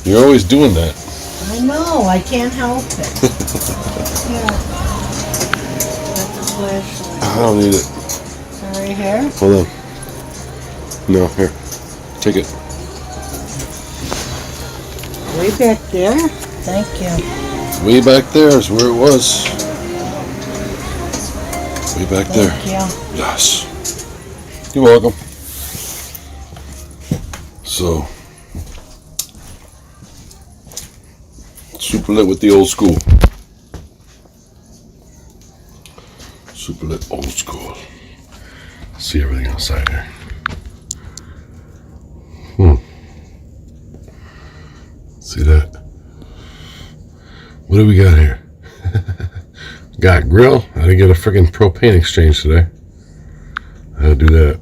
You're always doing that. I know, I can't help it. Yeah. That's a flashlight. I don't need it. Sorry, here. Hold on. No, here. Take it. Way back there? Thank you. Way back there is where it was. Way back there. Thank you. Yes. You're welcome. So, super lit with the old school. Super lit old school. See everything outside here. See that? What do we got here? Got grill. I had to get a freaking propane exchange today. I had to do that.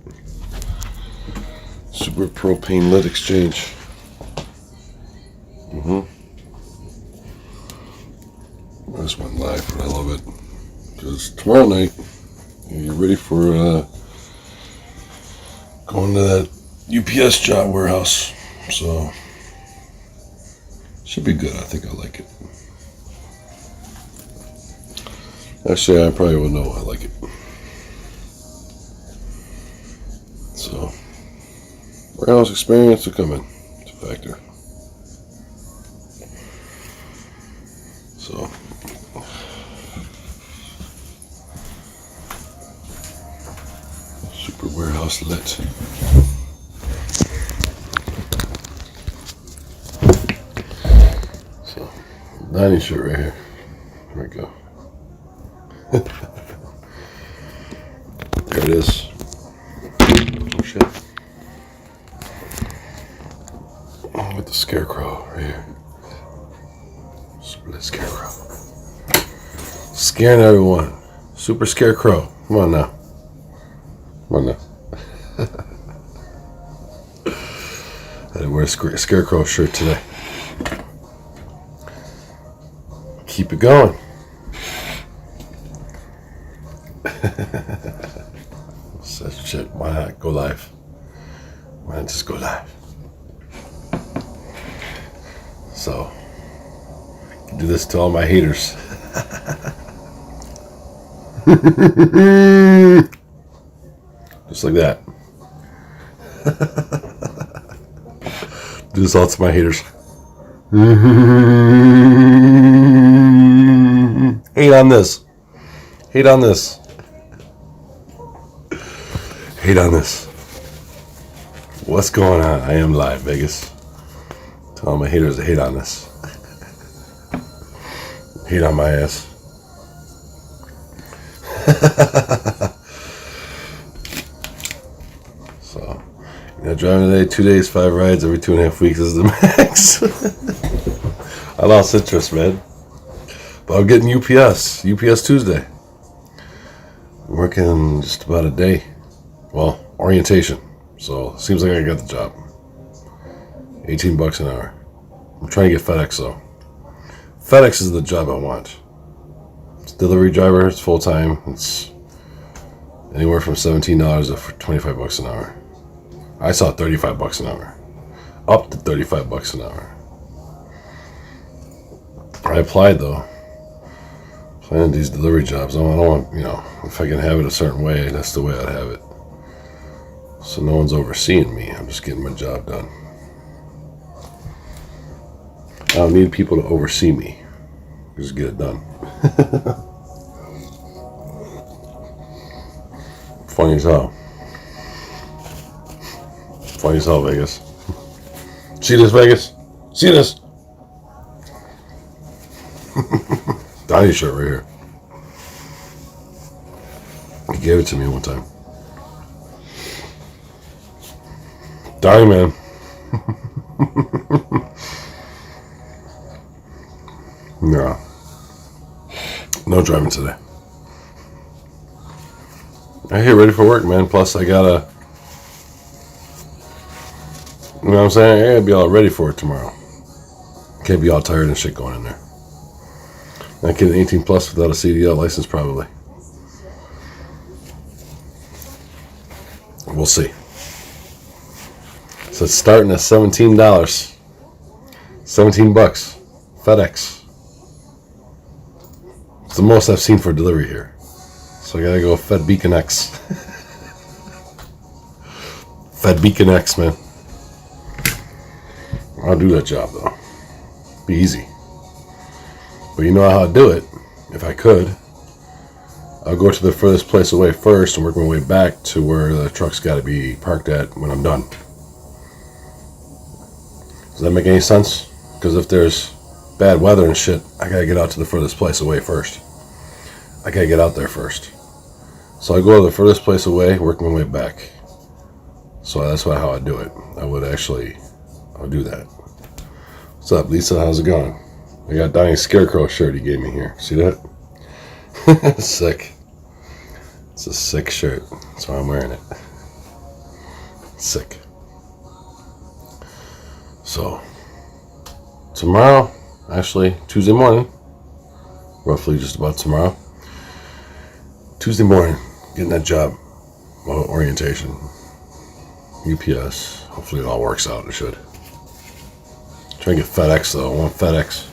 Super propane lit exchange. I just went live, but I love it. Because tomorrow night, you're ready for going to that UPS job warehouse. So, should be good. I think I like it. Actually, I probably will know I like it. So, warehouse experience will come in. It's a factor. So, super warehouse lit. So, dining shirt right here. There we go. There it is. Oh shit. With the scarecrow right here. Super scarecrow. Scaring everyone. Super scarecrow. Come on now. Come on now. I had to wear a scarecrow shirt today. Keep it going. Such shit. Why not go live? Why not just go live? So, I can do this to all my haters. Just like that. Do this all to my haters. Hate on this. Hate on this. Hate on this. What's going on? I am live, Vegas. Tell all my haters to hate on this. Hate on my ass. So, driving today, 2 days, 5 rides every 2.5 weeks is the max. I lost interest, man. But I'm getting UPS Tuesday. I'm working just about a day. Well, orientation. So, seems like I got the job. $18 an hour. I'm trying to get FedEx though. FedEx is the job I want. It's delivery driver, it's full time. It's anywhere from $17 to $25 an hour. I saw $35 an hour. Up to $35 an hour. I applied though. Applying these delivery jobs. I don't want, if I can have it a certain way, that's the way I'd have it. So no one's overseeing me. I'm just getting my job done. I don't need people to oversee me. Just get it done. Funny as hell. Funny as hell, Vegas. See this, Vegas? See this? Donnie shirt right here. He gave it to me one time. Donnie, man. No. No driving today. I get ready for work, man. Plus, I gotta... You know what I'm saying? I gotta be all ready for it tomorrow. Can't be all tired and shit going in there. I get an 18 plus without a CDL license, probably. We'll see. So it's starting at $17. $17. FedEx. It's the most I've seen for delivery here. So I gotta go Fed Beacon X. Fed Beacon X, man. I'll do that job though. Be easy. But you know how I'd do it, if I could. I'll go to the furthest place away first and work my way back to where the truck's got to be parked at when I'm done. Does that make any sense? Because if there's bad weather and shit, I gotta get out to the furthest place away first. I gotta get out there first. So I go to the furthest place away, work my way back. So that's how I do it. I would do that. What's up, Lisa? How's it going? I got Donnie's Scarecrow shirt he gave me here. See that? Sick. It's a sick shirt. That's why I'm wearing it. Sick. So, tomorrow, actually, Tuesday morning, roughly just about tomorrow, Tuesday morning, getting that job, orientation, UPS. Hopefully it all works out. It should. Trying to get FedEx though. I want FedEx.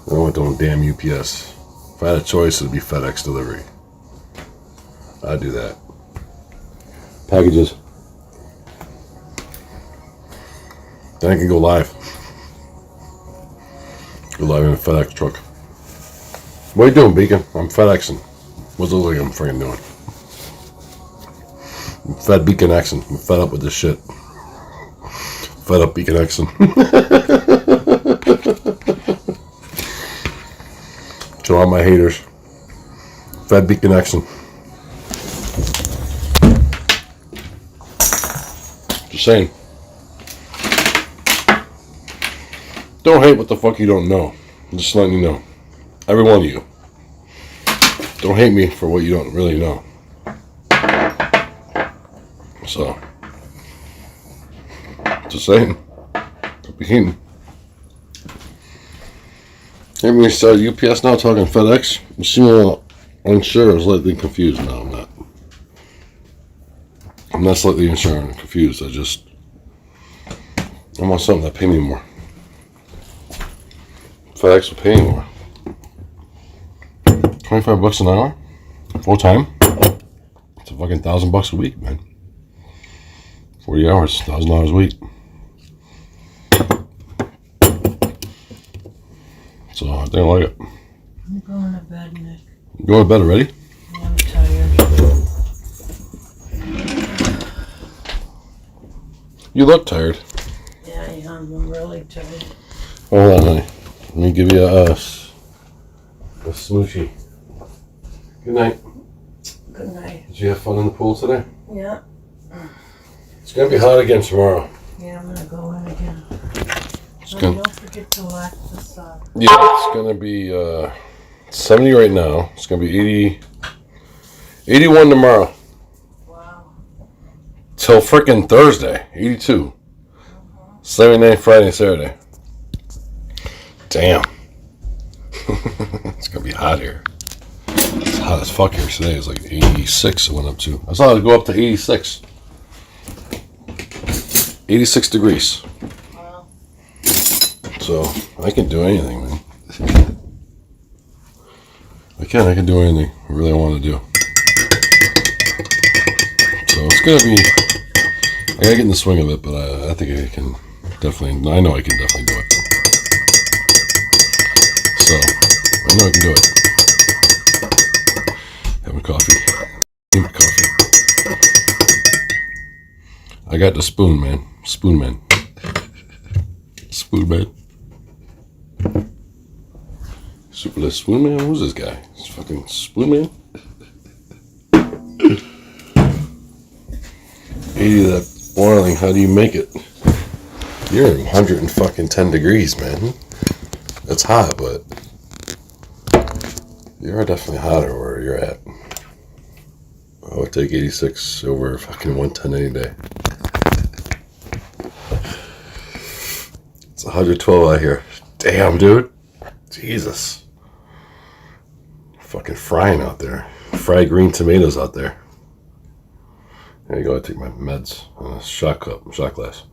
I don't want no damn UPS. If I had a choice, it'd be FedEx delivery. I'd do that. Packages. Then I can go live. Go live in a FedEx truck. What are you doing, Beacon? I'm FedExing. What's it look like I'm freaking doing? I'm Fed Beacon Xing. I'm fed up with this shit. Fed up Beacon Xing. To all my haters. Fed Beacon Xing. Just saying. Don't hate what the fuck you don't know. I'm just letting you know. Every one of you. Don't hate me for what you don't really know. So. Just saying. Don't be hating. Hear me start UPS now talking FedEx. You seem a little unsure. I was slightly confused. No, I'm not. I'm not slightly unsure and confused. I want something that pay me more. FedEx will pay me more. $25 an hour? Full time? It's a fucking $1,000 a week, man. 40 hours, $1,000 a week. So I think I like it. I'm going to bed, Nick. You going to bed already? Yeah, I'm tired. You look tired. Yeah, I am. I'm really tired. Hold on, honey. Let me give you a smoochie. Good night. Good night. Did you have fun in the pool today? Yeah. It's going to be hot again tomorrow. Yeah, I'm going to go in again. Don't forget to lock this up. Yeah, it's going to be 70 right now. It's going to be 81 tomorrow. Wow. Till frickin' Thursday, 82. 79 Friday, Saturday. Damn. It's going to be hot here. It's hot as fuck here today. It's like 86 it went up to. I saw it go up to 86. 86 degrees. Wow. So, I can do anything, man. I can do anything I really want to do. So, it's going to be... I gotta get in the swing of it, but I think I can definitely... I know I can definitely do it. So, I know I can do it. Having coffee. Coffee. I got the spoon, man. Spoon man. Spoon man. Super spoon man? Who's this guy? It's fucking spoon man? 80 that boiling, how do you make it? You're at 110 degrees, man. It's hot, but you're definitely hotter where you're at. I would take 86 over fucking 110 any day. It's 112 out here. Damn, dude. Jesus. Fucking frying out there. Fried green tomatoes out there. There you go. I take my meds on a shot glass.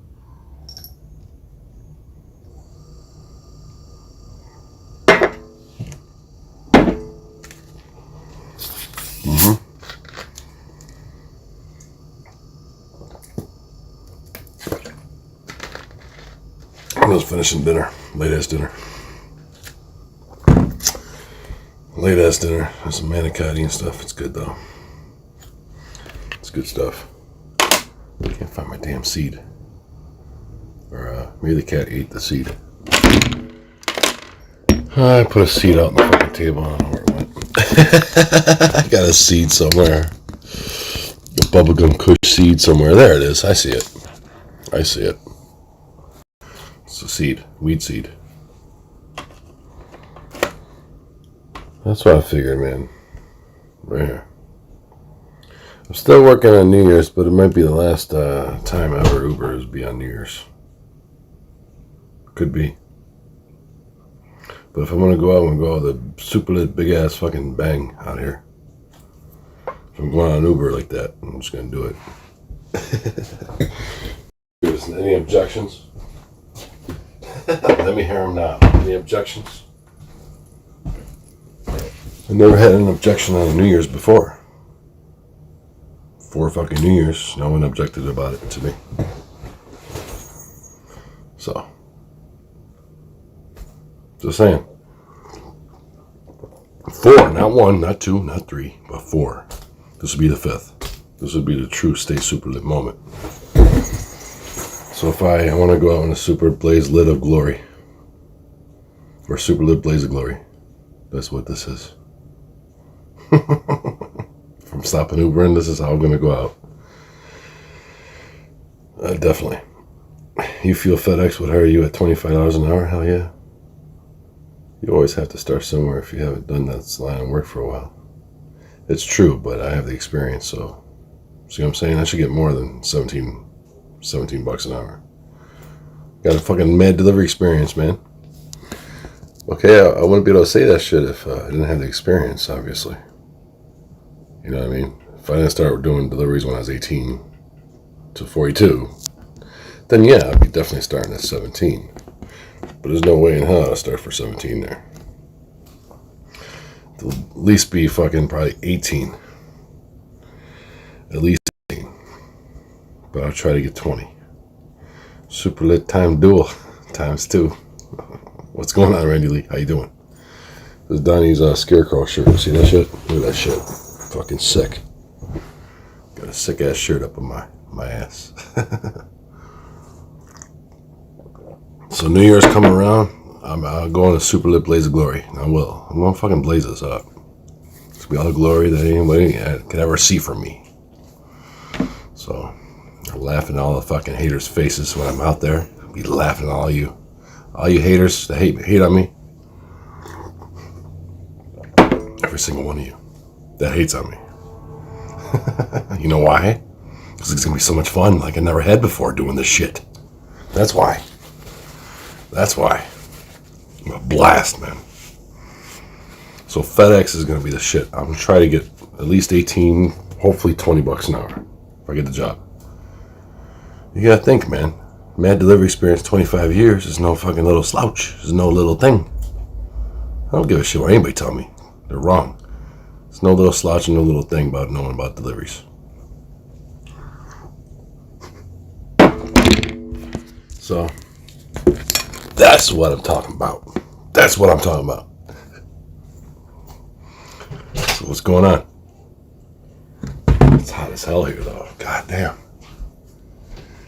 I'm just finishing dinner. Late ass dinner. There's some manicotti and stuff. It's good though. It's good stuff. I can't find my damn seed. Or maybe the cat ate the seed. I put a seed out on the fucking table. I don't know where it went. I got a seed somewhere. A bubblegum kush seed somewhere. There it is. I see it. It's a seed. Weed seed. That's what I figured, man. Right here. I'm still working on New Year's, but it might be the last time ever Uber is be on New Year's. Could be. But if I'm going to go out, I'm going to go out with a super lit, big ass fucking bang out here. If I'm going on Uber like that, I'm just going to do it. Any objections? Let me hear them now. Any objections? I never had an objection on New Year's before. 4 fucking New Year's, no one objected about it to me. So, just saying. 4, not 1, not 2, not 3, but 4. This would be the 5th. This would be the true Stay Super Lit moment. So if I want to go out in a super blaze lit of glory, or super lit blaze of glory, that's what this is. If I'm stopping Uber and this is how I'm going to go out. Definitely. You feel FedEx would hire you at $25 an hour? Hell yeah. You always have to start somewhere if you haven't done that line of work for a while. It's true, but I have the experience, so see what I'm saying? I should get more than 17 bucks an hour. Got a fucking mad delivery experience, man. Okay, I wouldn't be able to say that shit if I didn't have the experience, obviously. You know what I mean? If I didn't start doing deliveries when I was 18 to 42, then yeah, I'd be definitely starting at 17. But there's no way in hell I'll start for 17 there. It'll at least be fucking probably 18. At least 18. But I'll try to get 20. Super lit time duel times 2. What's going on, Randy Lee? How you doing? This is Donnie's Scarecrow shirt. See that shit? Look at that shit. Fucking sick. Got a sick ass shirt up on my ass. So New Year's coming around. I'm going to super lit blaze of glory. I will. I'm gonna fucking blaze this up. It's gonna be all the glory that anybody can ever see from me. So I'm laughing at all the fucking haters' faces when I'm out there. I'll be laughing at all you haters that hate on me. Every single one of you that hates on me. You know why? Because it's gonna be so much fun like I never had before doing this shit. That's why. I'm a blast, man. So FedEx is gonna be the shit. I'm gonna try to get at least 18, hopefully 20 bucks an hour if I get the job. You gotta think, man. Mad delivery experience, 25 years is no fucking little slouch. It's no little thing. I don't give a shit what anybody tell me. They're wrong. It's no little slouch and no little thing about knowing about deliveries. So, that's what I'm talking about. So what's going on? It's hot as hell here, though. God damn.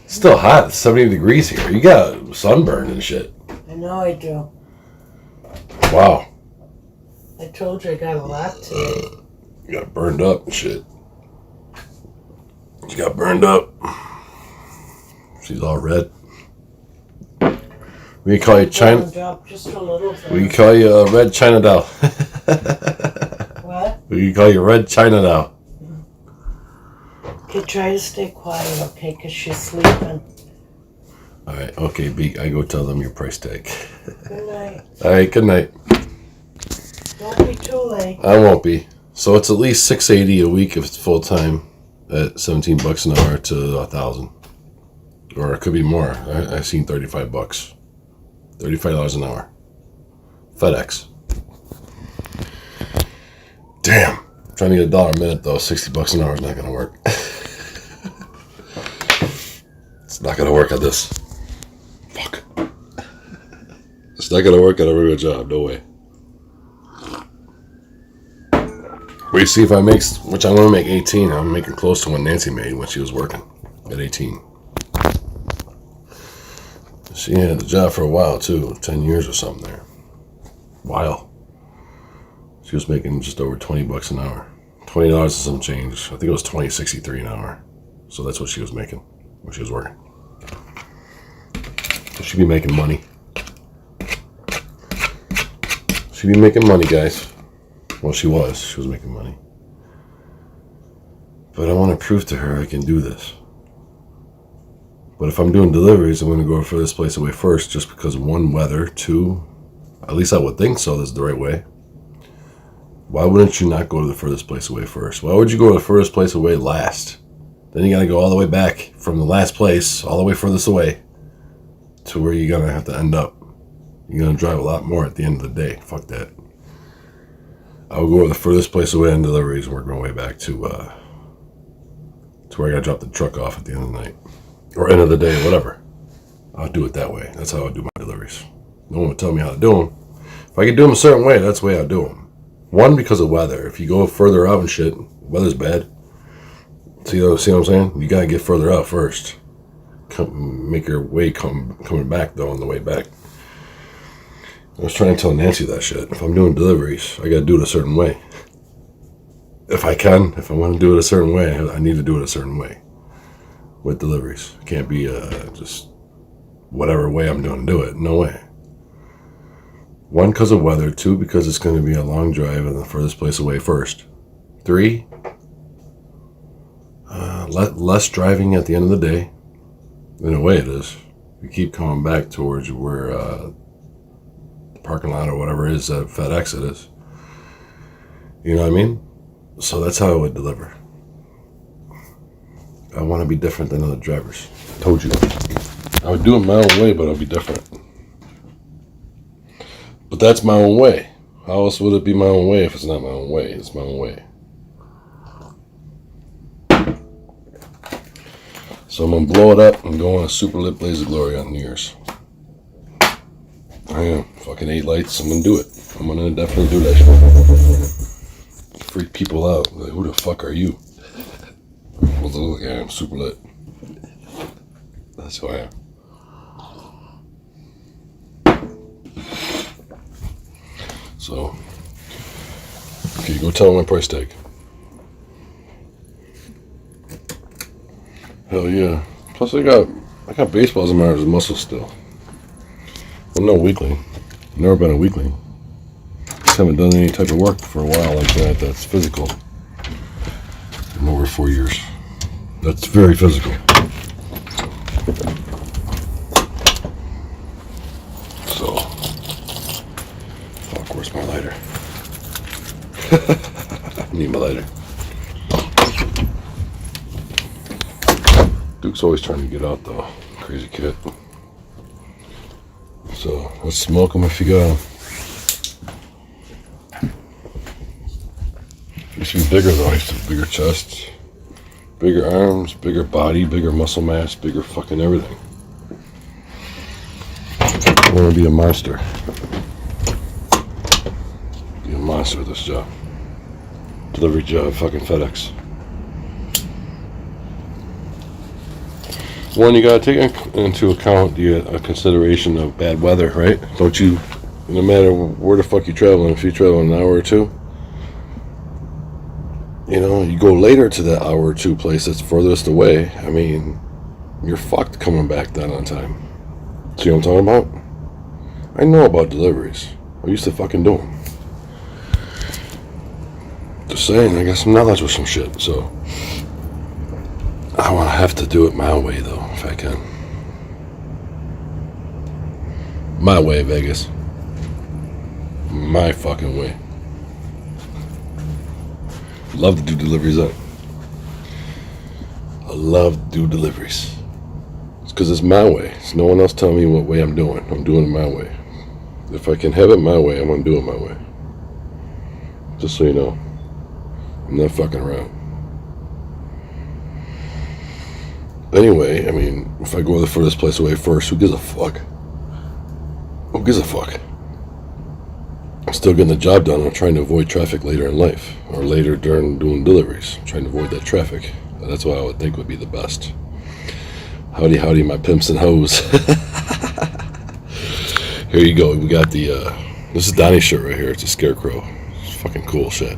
It's still hot. It's 70 degrees here. You got sunburn and shit. I know I do. Wow. I told you I got a lot today. You got burned up and shit. You got burned up. She's all red. We can call you China. Just a little bit. We can call you Red China Doll. What? We can call you Red China Doll. Okay, try to stay quiet, okay? Because she's sleeping. All right, okay, B. I go tell them your price tag. Good night. All right, good night. Don't be too late. I won't be. So it's at least $680 a week if it's full time at 17 bucks an hour to 1,000, or it could be more. I've seen 35 bucks, $35 an hour. FedEx. Damn. Trying to get $1 a minute though. 60 bucks an hour is not gonna work. It's not gonna work at this. Fuck. not gonna work at a regular job. No way. We see if I make, which I'm gonna make 18. I'm making close to what Nancy made when she was working at 18. She had the job for a while too, 10 years or something there. While she was making just over $20 an hour, $20 and some change. I think it was $20.63 an hour. So that's what she was making when she was working. So she'd be making money. She'd be making money, guys. Well, she was making money. But I want to prove to her I can do this. But if I'm doing deliveries, I'm going to go for this place away first just because of one, weather, two, at least I would think so, this is the right way. Why wouldn't you not go to the furthest place away first? Why would you go to the furthest place away last? Then you got to go all the way back from the last place, all the way furthest away to where you're going to have to end up. You're going to drive a lot more at the end of the day. Fuck that. I would go to the furthest place away on deliveries and work my way back to where I got to drop the truck off at the end of the night. Or end of the day, whatever. I'll do it that way. That's how I do my deliveries. No one will tell me how to do them. If I could do them a certain way, that's the way I do them. One, because of weather. If you go further out and shit, weather's bad. See what I'm saying? You gotta get further out first. Make your way coming back though on the way back. I was trying to tell Nancy that shit. If I'm doing deliveries, I gotta do it a certain way. If I want to do it a certain way, I need to do it a certain way. With deliveries. It can't be just whatever way I'm doing to do it. No way. One, because of weather. Two, because it's going to be a long drive and the furthest place away first. Three, less driving at the end of the day. In a way it is. You keep coming back towards where the parking lot or whatever it is that FedEx it is. You know what I mean? So that's how I would deliver. I want to be different than other drivers. I told you. I would do it my own way, but it'll be different. But that's my own way. How else would it be my own way if it's not my own way? It's my own way. So I'm going to blow it up and go on a super lit blaze of glory on New Year's. I am. Fucking 8 lights. I'm going to do it. I'm going to definitely do that shit. Freak people out. Like, who the fuck are you? Well, look, I am super lit. That's who I am. So, okay, go tell them my price tag. Hell yeah. Plus I got baseballs in my arms and muscles still. I'm no weakling. Never been a weakling. Just haven't done any type of work for a while like that. That's physical. In over 4 years. That's very physical. So, fuck, where's my lighter? I need my lighter. Duke's always trying to get out though. Crazy kid. So, let's smoke him if you got him. He used to be bigger though. He used to have bigger chests. Bigger arms, bigger body, bigger muscle mass, bigger fucking everything. I want to be a monster. Be a monster at this job. Delivery job, fucking FedEx. One, you gotta take into account the consideration of bad weather, right? Don't you, no matter where the fuck you're traveling, if you travel an hour or two, you know, you go later to that hour or two place that's furthest away, I mean, you're fucked coming back then on time. See what I'm talking about? I know about deliveries. I used to fucking do them. Just saying, I got some knowledge with some shit, so I want to have to do it my way, though, if I can. My way, Vegas. My fucking way. Love to do deliveries up. I love to do deliveries. It's because it's my way. It's no one else telling me what way I'm doing. I'm doing it my way. If I can have it my way, I'm going to do it my way. Just so you know. I'm not fucking around. Anyway, I mean, if I go the furthest place away first, who gives a fuck? Who Who gives a fuck? I'm still getting the job done. I'm trying to avoid traffic later in life, or later during doing deliveries. I'm trying to avoid that traffic. That's what I would think would be the best. Howdy, howdy, my pimps and hoes. Here you go. We got the, this is Donnie's shirt right here. It's a scarecrow. It's fucking cool shit.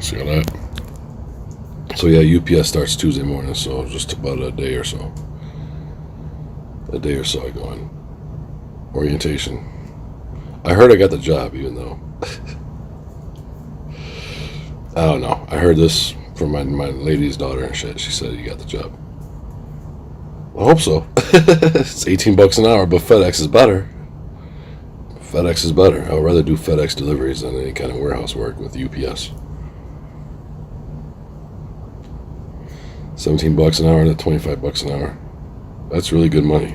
See all that? So yeah, UPS starts Tuesday morning, so just about a day or so. A day or so I go on orientation. I heard I got the job, even though I don't know. I heard this from my lady's daughter and shit. She said you got the job. I hope so. It's $18 an hour, but FedEx is better. FedEx is better. I would rather do FedEx deliveries than any kind of warehouse work with UPS. $17 an hour to $25 an hour. That's really good money.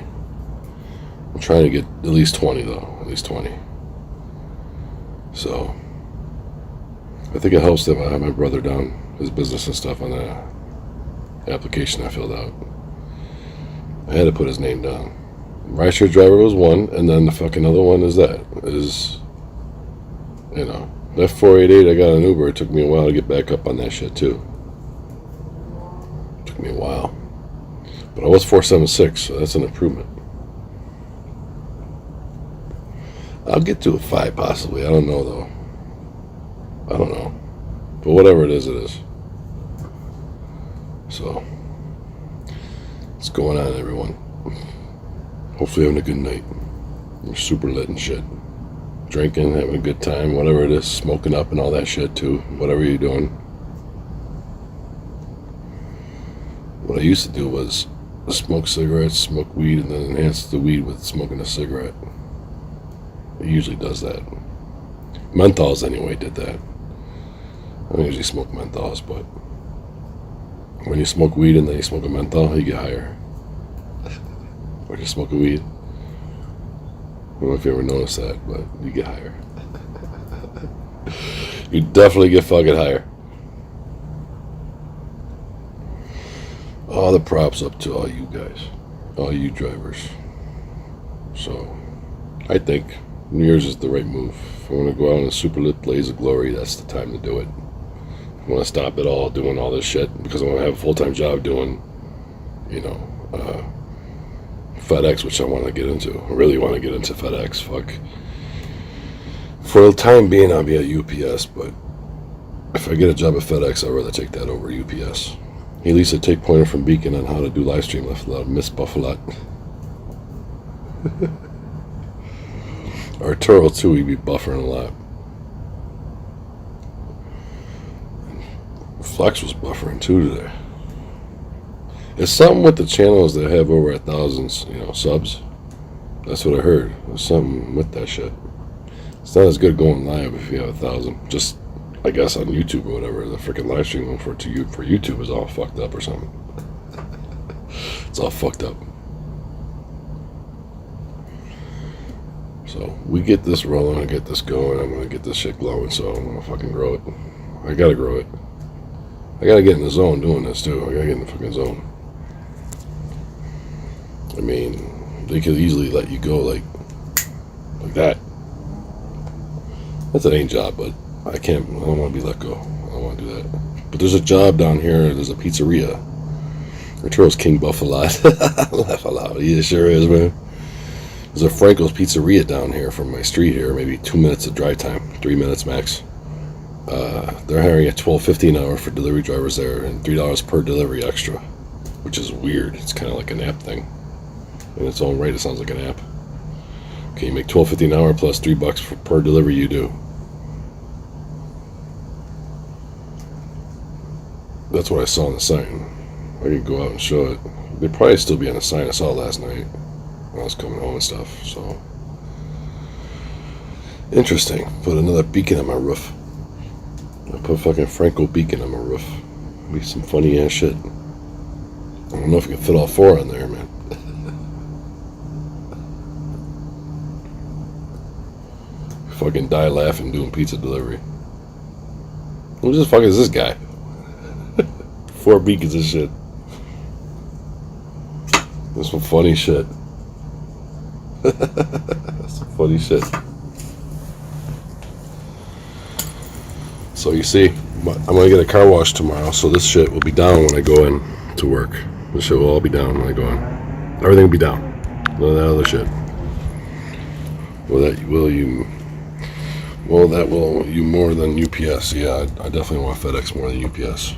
I'm trying to get at least 20 though. At least 20. So I think it helps that I have my brother down his business and stuff on the application I filled out. I had to put his name down. Rideshare driver was one, and then the fucking other one is that. You know, that 488 I got an Uber. It took me a while to get back up on that shit too. It took me a while. But I was 476, so that's an improvement. I'll get to a 5 possibly. I don't know though. I don't know. But whatever it is, it is. So, what's going on, everyone? Hopefully having a good night. You're super lit and shit. Drinking, having a good time, whatever it is. Smoking up and all that shit too. Whatever you're doing. What I used to do was smoke cigarettes, smoke weed, and then enhance the weed with smoking a cigarette. It usually does that. Menthols anyway did that. I don't usually smoke menthols, but when you smoke weed and then you smoke a menthol, you get higher. Or you smoke a weed. I don't know if you ever noticed that, but you get higher. You definitely get fucking higher. All the props up to all you guys. All you drivers. So, I think New Year's is the right move. If I want to go out in a super lit blaze of glory, that's the time to do it. I want to stop it all doing all this shit because I want to have a full-time job doing, you know, FedEx, which I want to get into. I really want to get into FedEx. Fuck. For the time being, I'll be at UPS, but if I get a job at FedEx, I'd rather take that over UPS. At least I take pointer from Beacon on how to do live stream. Left a lot of Miss Buffalo. Arturo too, he'd be buffering a lot. Flex was buffering too today. It's something with the channels that have over 1,000, subs. That's what I heard. There's something with that shit. It's not as good going live if you have 1,000. Just, I guess, on YouTube or whatever. The freaking live stream for YouTube is all fucked up or something. It's all fucked up. So we get this rolling, I get this going, I'm gonna get this shit glowing, so I'm gonna fucking grow it. I gotta grow it. I gotta get in the zone doing this too. I gotta get in the fucking zone. I mean, they could easily let you go like that. That's an ain't job, but I don't wanna be let go. I don't wanna do that. But there's a job down here, there's a pizzeria. Arturo's King Buffalo. Laugh out loud. He sure is, man. There's a Franco's Pizzeria down here from my street here, maybe 2 minutes of drive time, 3 minutes max. They're hiring at $12.50 an hour for delivery drivers there, and $3 per delivery extra, which is weird. It's kind of like an app thing. In its own right, it sounds like an app. Okay, you make $12.50 an hour plus $3 per delivery you do. That's what I saw on the sign. I could go out and show it. They'd probably still be on the sign I saw last night when I was coming home and stuff, so interesting. Put another beacon on my roof. I put fucking Franco beacon on my roof. Be some funny ass shit. I don't know if you can fit all 4 on there, man. Fucking die laughing doing pizza delivery. Who the fuck is this guy? 4 beacons and shit. That's some funny shit. That's some funny shit. So you see, I'm gonna get a car wash tomorrow, so this shit will be down when I go in to work. This shit will all be down when I go in. Everything will be down. None of that other shit. That will you more than UPS. Yeah, I definitely want FedEx more than UPS.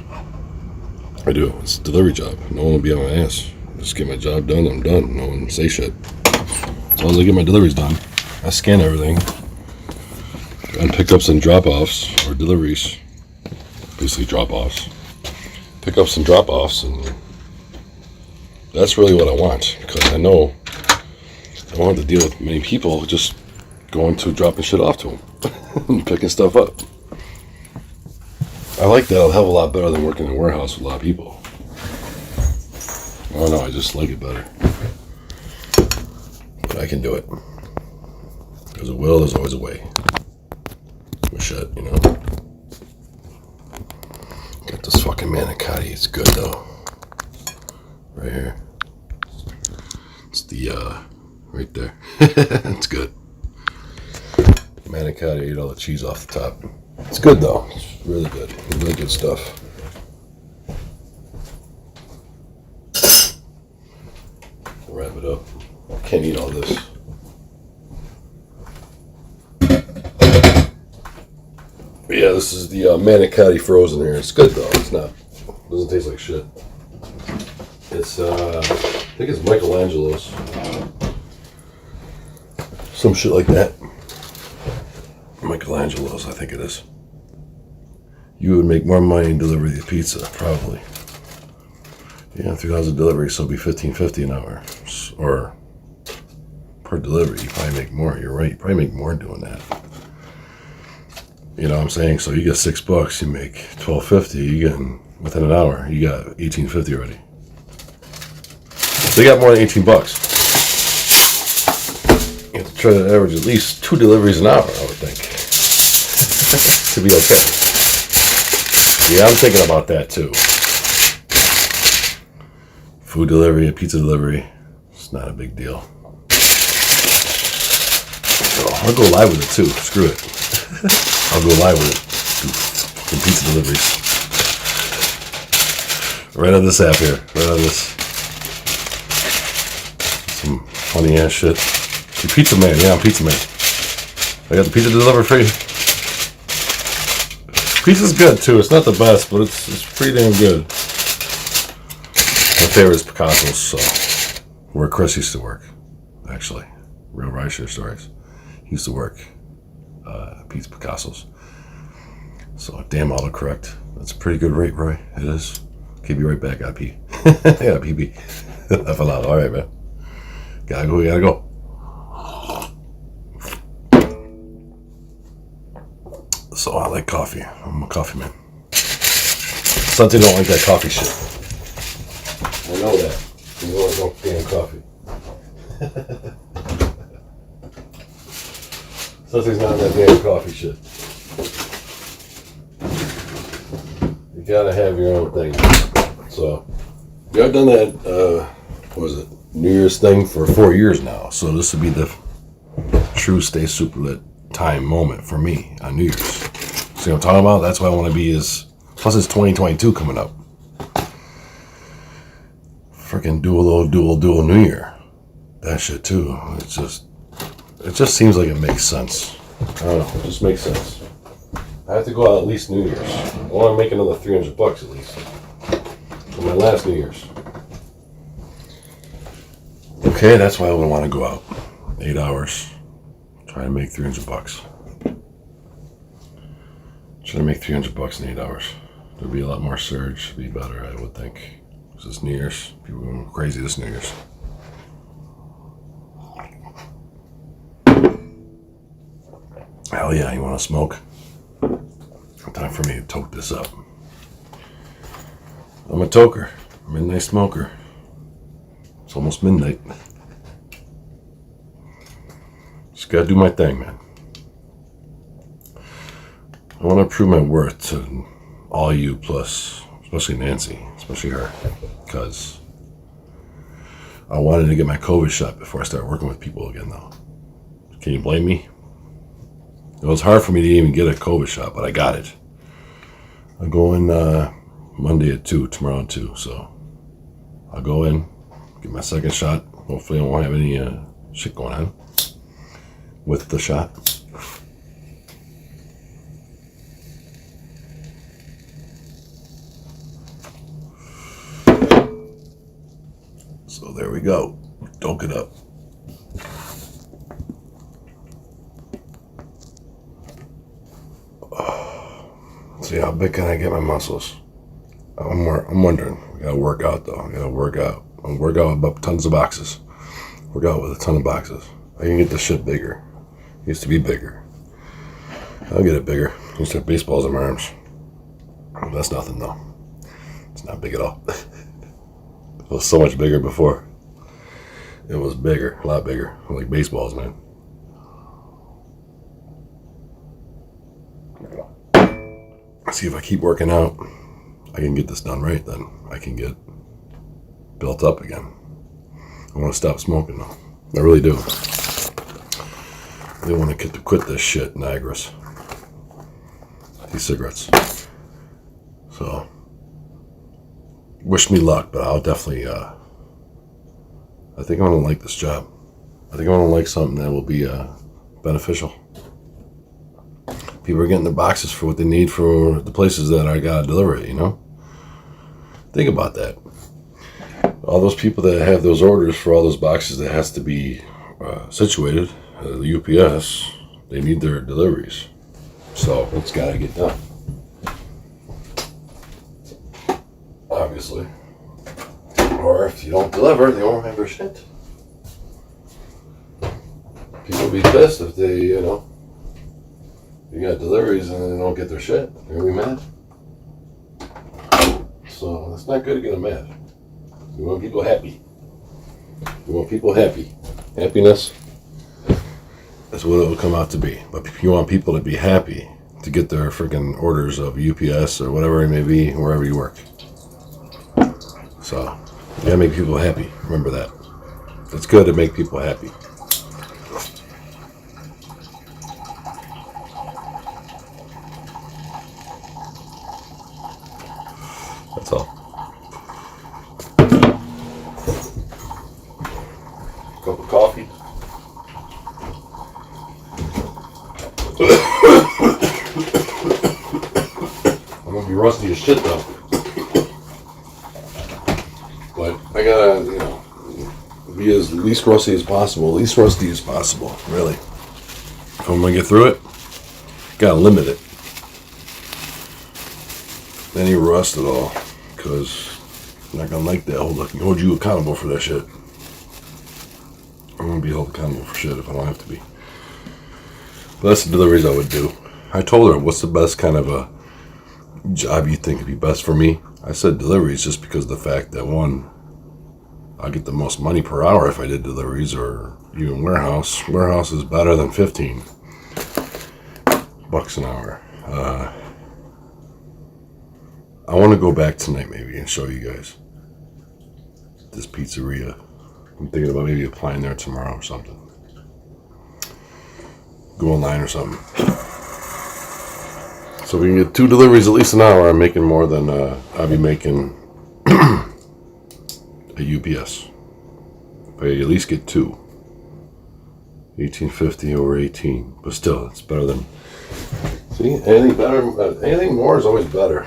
I do. It's a delivery job. No one will be on my ass. Just get my job done, I'm done. No one say shit. As long as I get my deliveries done, I scan everything. On pickups and drop-offs, or deliveries. Basically drop-offs. Pickups and drop-offs, and that's really what I want. Because I know I don't have to deal with many people just going to dropping shit off to them. And picking stuff up. I like that a hell of a lot better than working in a warehouse with a lot of people. I don't know, I just like it better. But I can do it. There's a will, there's always a way. With shit, you know. Got this fucking manicotti, it's good though. Right here. It's the, right there. It's good. Manicotti, ate all the cheese off the top. It's good though. It's really good. Really good stuff. Wrap it up. Can't eat all this. But yeah, this is the manicotti frozen here. It's good though. It's not. It doesn't taste like shit. It's I think it's Michelangelo's. Some shit like that. Michelangelo's, I think it is. You would make more money in delivery than pizza, probably. Yeah, 3,000 deliveries, so it'll be $15.50 an hour. Or per delivery, you probably make more. You're right, you probably make more doing that. You know what I'm saying? So you get $6, you make $12.50. You get within an hour, you got $18.50 already. So you got more than $18. You have to try to average at least 2 deliveries an hour, I would think, to be okay. Yeah, I'm thinking about that too. Food delivery, pizza delivery, it's not a big deal. So I'll go live with it too. Screw it. I'll go live with it. Do pizza deliveries. Right on this app here. Right on this. Some funny ass shit. The Pizza Man. Yeah, I'm Pizza Man. I got the pizza delivered for you. Pizza's good too. It's not the best, but it's pretty damn good. My favorite is Picasso's, so where Chris used to work, actually. Real rideshare stories. He used to work Pizza Picasso's. So damn autocorrect. That's a pretty good rate, Roy. It is. Keep you right back, I pee. Yeah, PB. I fell out. Alright, man. Gotta go, gotta go. So I like coffee. I'm a coffee man. Something don't like that coffee shit. I know that. You know I don't damn coffee. Something's not that damn coffee shit. You gotta have your own thing. So, yeah, I've done that, what was it, New Year's thing for 4 years now. So this would be the true Stay Super Lit time moment for me on New Year's. See what I'm talking about? That's what I want to be is, plus it's 2022 coming up. Freaking dual New Year. That shit too. It just seems like it makes sense. I don't know, it just makes sense. I have to go out at least New Year's. I want to make another $300 at least. For my last New Year's. Okay, that's why I would want to go out. 8 hours. Try to make $300. Try to make $300 in 8 hours. There'd be a lot more surge. It'd be better, I would think. Because it's New Year's. People are going crazy this New Year's. Hell yeah, you want to smoke? Time for me to toke this up. I'm a toker. Midnight smoker. It's almost midnight. Just gotta do my thing, man. I want to prove my worth to all you, plus especially Nancy, especially her, because I wanted to get my COVID shot before I start working with people again, though. Can you blame me? It was hard for me to even get a COVID shot, but I got it. I go in Monday at 2, tomorrow at 2, so I'll go in, get my second shot. Hopefully I won't have any shit going on with the shot. So there we go. Doke it up. See, how big can I get my muscles? I'm wondering. I gotta work out though. I gotta work out. I'll work out with tons of boxes. Work out with a ton of boxes. I can get this shit bigger. It used to be bigger. I'll get it bigger. I used to have baseballs in my arms. That's nothing though. It's not big at all. It was so much bigger before. It was bigger, a lot bigger. Like baseballs, man. See, if I keep working out, I can get this done right, then I can get built up again. I want to stop smoking though. I really do. I really want to quit this shit, Niagara's. These cigarettes. So, wish me luck, but I'll definitely, I think I'm going to like this job. I think I'm going to like something that will be beneficial. People are getting their boxes for what they need for the places that I gotta deliver it, you know? Think about that. All those people that have those orders for all those boxes that has to be situated, the UPS, they need their deliveries. So it's gotta get done. Obviously. Or if you don't deliver, they won't have their shit. People will be pissed if they, you know, you got deliveries and they don't get their shit. They're gonna be mad. So it's not good to get them mad. We want people happy. We want people happy. Happiness, that's what it will come out to be. But you want people to be happy to get their freaking orders of UPS or whatever it may be, wherever you work. So you gotta make people happy. Remember that. It's good to make people happy. That's all. Cup of coffee. I'm gonna be rusty as shit though. But I gotta, you know, be as least rusty as possible. Least rusty as possible, really. If I'm gonna get through it, gotta limit it. Any rust at all. Because I'm not gonna like that. Hold you accountable for that shit. I'm gonna be held accountable for shit if I don't have to be. But that's the deliveries I would do. I told her, what's the best kind of a job you think would be best for me? I said deliveries just because of the fact that, one, I'll get the most money per hour if I did deliveries, or even warehouse. Warehouse is better than $15 an hour. I want to go back tonight maybe and show you guys this pizzeria. I'm thinking about maybe applying there tomorrow or something. Go online or something. So we can get 2 deliveries at least an hour. I'm making more than I'll be making a UPS. If I at least get 2. $18.50 over 18. But still, it's better than... See, anything better, anything more is always better.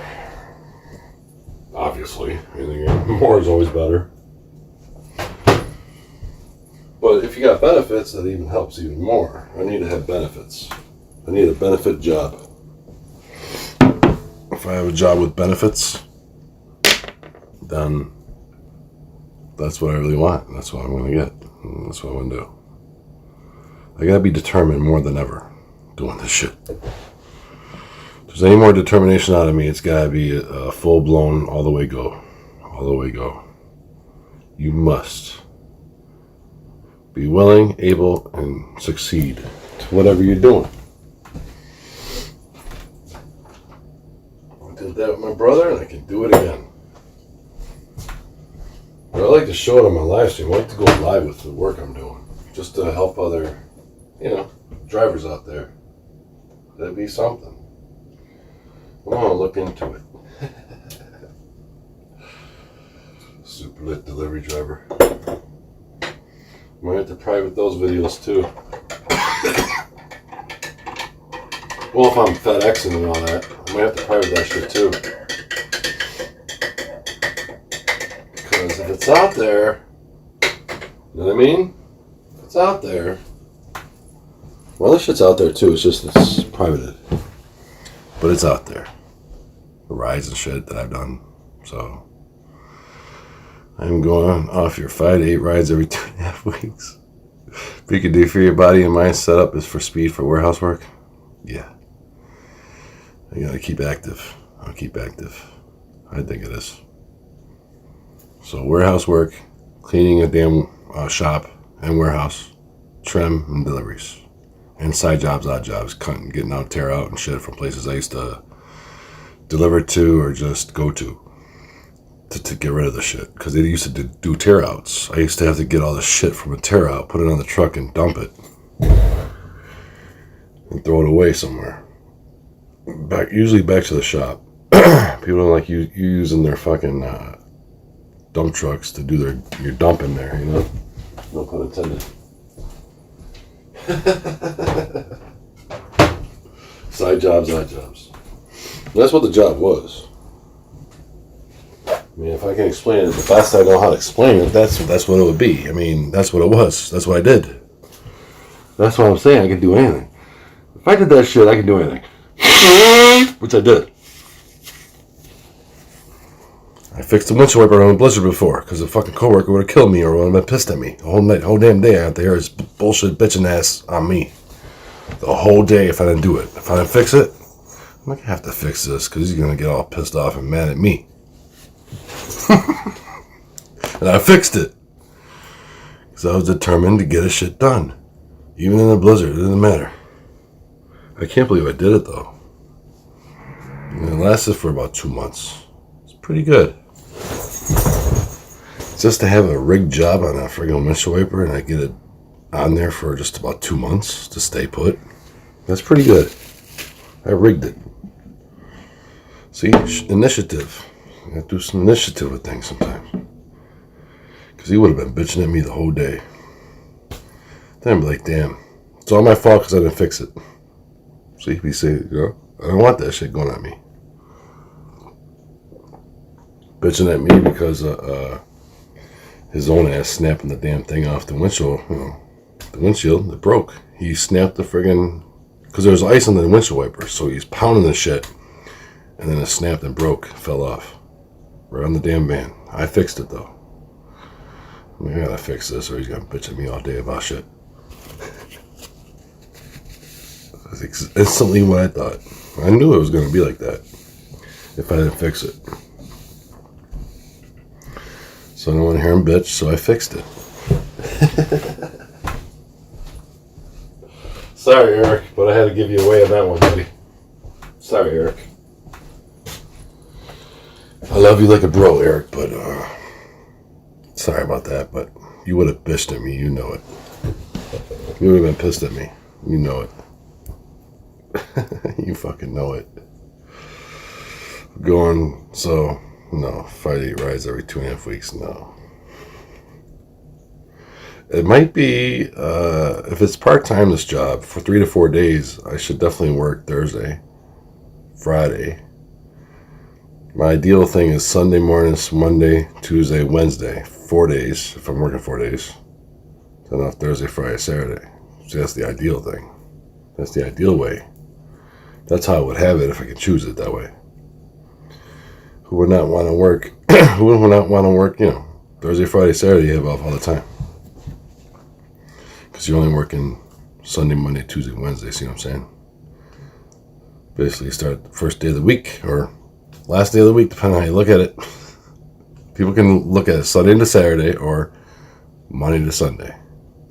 Obviously, anything more is always better. But if you got benefits, that even helps even more. I need to have benefits. I need a benefit job. If I have a job with benefits, then that's what I really want. That's what I'm going to get. And that's what I'm going to do. I got to be determined more than ever doing this shit. If there's any more determination out of me, it's got to be a full-blown all the way go. All the way go. You must be willing, able, and succeed to whatever you're doing. I did that with my brother, and I can do it again. But I like to show it on my live stream. I like to go live with the work I'm doing. Just to help other, drivers out there. That'd be something. I want to look into it. Super lit delivery driver. Might have to private those videos too. Well, if I'm FedExing and all that, I might have to private that shit too. Because if it's out there, you know what I mean? If it's out there. Well, this shit's out there too. It's just it's privated, but it's out there. The rides and shit that I've done. So I'm going off your 5 to 8 rides every 2.5 weeks. If you could do for your body and mind setup is for speed for warehouse work. Yeah. I gotta keep active. I'll keep active. I think it is. So warehouse work, cleaning a damn shop and warehouse, trim and deliveries. And side jobs, odd jobs, cutting, getting out, tear out and shit from places I used to deliver to or just go to get rid of the shit. Because they used to do tear outs. I used to have to get all the shit from a tear out, put it on the truck and dump it. And throw it away somewhere. Usually back to the shop. People don't like you using their fucking dump trucks to do your dumping there, you know? No pun intended. Side jobs, odd jobs. That's what the job was. I mean, if I can explain it the best I know how to explain it, that's what it would be. I mean, that's what it was. That's what I did. That's what I'm saying. I can do anything. If I did that shit, I can do anything. Which I did. I fixed the windshield wiper on a blizzard before because a fucking coworker would have killed me or would have been pissed at me. The whole damn day I had to hear his bullshit bitching ass on me. The whole day if I didn't do it. If I didn't fix it, I'm not going to have to fix this because he's going to get all pissed off and mad at me. And I fixed it. Because I was determined to get his shit done. Even in a blizzard, it didn't matter. I can't believe I did it though. And it lasted for about 2 months. It's pretty good. Just to have a rigged job on a friggin' windshield wiper and I get it on there for just about 2 months to stay put. That's pretty good. I rigged it. See, initiative. I gotta do some initiative with things sometimes. Because he would have been bitching at me the whole day. Then I'd be like, damn, it's all my fault because I didn't fix it. See, he say, I don't want that shit going at me. Bitching at me because his own ass snapping the damn thing off the windshield. The windshield, it broke. He snapped the friggin', because there was ice on the windshield wiper, so he's pounding the shit, and then it snapped and broke, fell off. Right on the damn van. I fixed it though. I gotta fix this or he's gonna bitch at me all day about shit. That's instantly what I thought. I knew it was gonna be like that if I didn't fix it. So I don't want to hear him bitch, so I fixed it. Sorry, Eric, but I had to give you away on that one, buddy. Sorry, Eric. I love you like a bro, Eric, but sorry about that, but you would have bitched at me, you know it. You would have been pissed at me, you know it. You fucking know it. Going, so, no, 5 to 8 rides every 2.5 weeks, no. It might be, if it's part-time, this job, for 3 to 4 days, I should definitely work Thursday, Friday. My ideal thing is Sunday mornings, Monday, Tuesday, Wednesday, 4 days, if I'm working 4 days. Then off Thursday, Friday, Saturday. So that's the ideal thing. That's the ideal way. That's how I would have it if I could choose it that way. Who would not want to work, who would not want to work, Thursday, Friday, Saturday, you have off all the time. Because you're only working Sunday, Monday, Tuesday, Wednesday, see what I'm saying? Basically, you start the first day of the week, or last day of the week, depending on how you look at it. People can look at it Sunday to Saturday, or Monday to Sunday,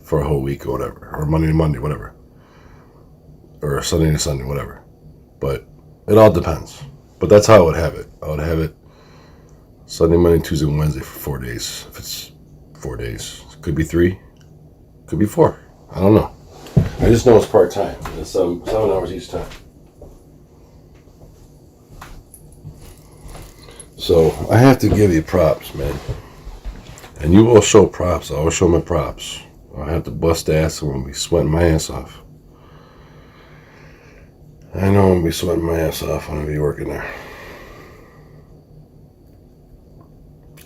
for a whole week or whatever, or Monday to Monday, whatever. Or Sunday to Sunday, whatever. But it all depends. But that's how I would have it. I would have it Sunday, Monday, Tuesday, Wednesday for 4 days. If it's 4 days, could be 3, could be 4. I don't know. I just know it's part-time. It's 7 hours each time. So I have to give you props, man. And you will show props. I always show my props. I have to bust ass when we sweating my ass off. I know I'm going to be sweating my ass off when I be working there.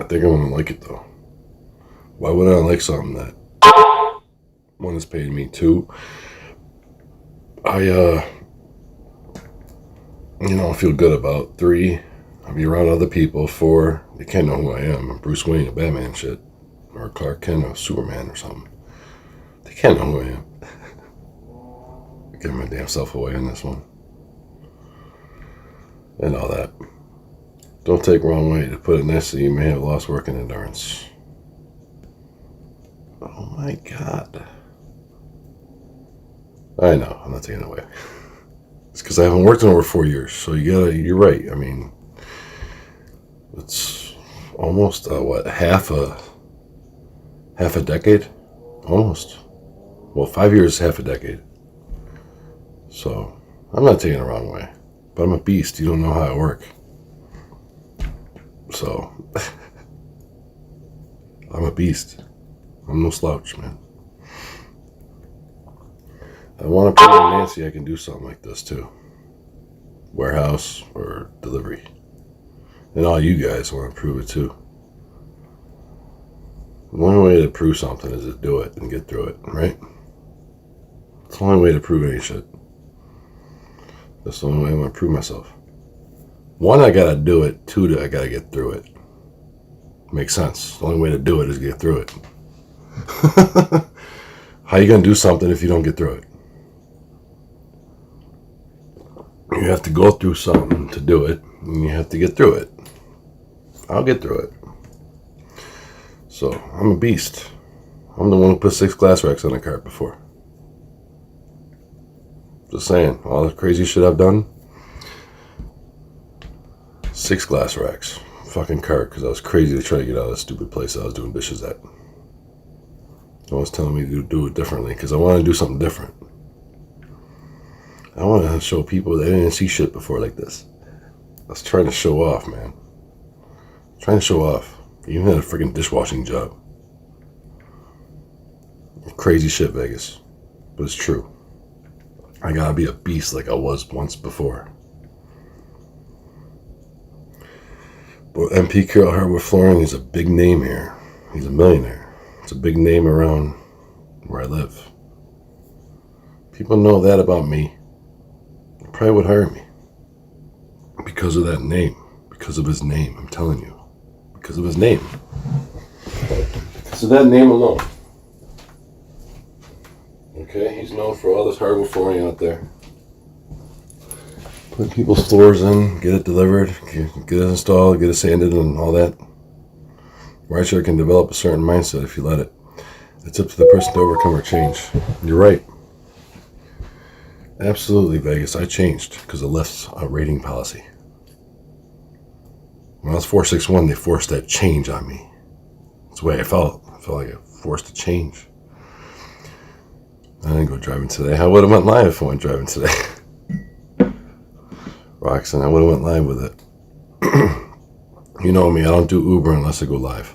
I think I'm going to like it, though. Why would I like something that, one, is paying me, 2, I feel good about, 3, I'll be around other people, 4, they can't know who I am. I'm Bruce Wayne, a Batman shit. Or Clark Kent, or Superman or something. They can't know who I am. I give my damn self away on this one. And all that. Don't take wrong way. To put it nicely, you may have lost working endurance. Oh my God. I know, I'm not taking it away. It's because I haven't worked in over 4 years, so you're right. I mean, it's almost, half a decade? Almost. Well, 5 years is half a decade. So, I'm not taking it the wrong way. But I'm a beast. You don't know how I work. So, I'm a beast. I'm no slouch, man. I want to prove to Nancy I can do something like this, too. Warehouse or delivery. And all you guys want to prove it, too. The only way to prove something is to do it and get through it, right? It's the only way to prove any shit. That's the only way I'm going to prove myself. 1, I got to do it. 2, I got to get through it. Makes sense. The only way to do it is get through it. How you going to do something if you don't get through it? You have to go through something to do it, and you have to get through it. I'll get through it. So, I'm a beast. I'm the one who put 6 glass racks on a cart before. Just saying, all the crazy shit I've done. 6 glass racks. Fucking cart, because I was crazy to try to get out of that stupid place I was doing dishes at. No one's telling me to do it differently, because I want to do something different. I want to show people that they didn't see shit before like this. I was trying to show off, man. Trying to show off. You even had a freaking dishwashing job. Crazy shit, Vegas. But it's true. I gotta be a beast like I was once before. But MP Carroll Hardwood Flooring is a big name here. He's a millionaire. It's a big name around where I live. People know that about me. They probably would hire me. Because of that name. Because of his name, I'm telling you. Because of his name. So that name alone. Okay, he's known for all this hardwood flooring out there. Put people's floors in, get it delivered, get it installed, get it sanded and all that. Rideshare can develop a certain mindset if you let it. It's up to the person to overcome or change. You're right. Absolutely, Vegas. I changed because of Lyft's rating policy. When I was 461, they forced that change on me. That's the way I felt. I felt like I forced a change. I didn't go driving today. I would have went live if I went driving today. Roxanne, I would have went live with it. You know me, I don't do Uber unless I go live.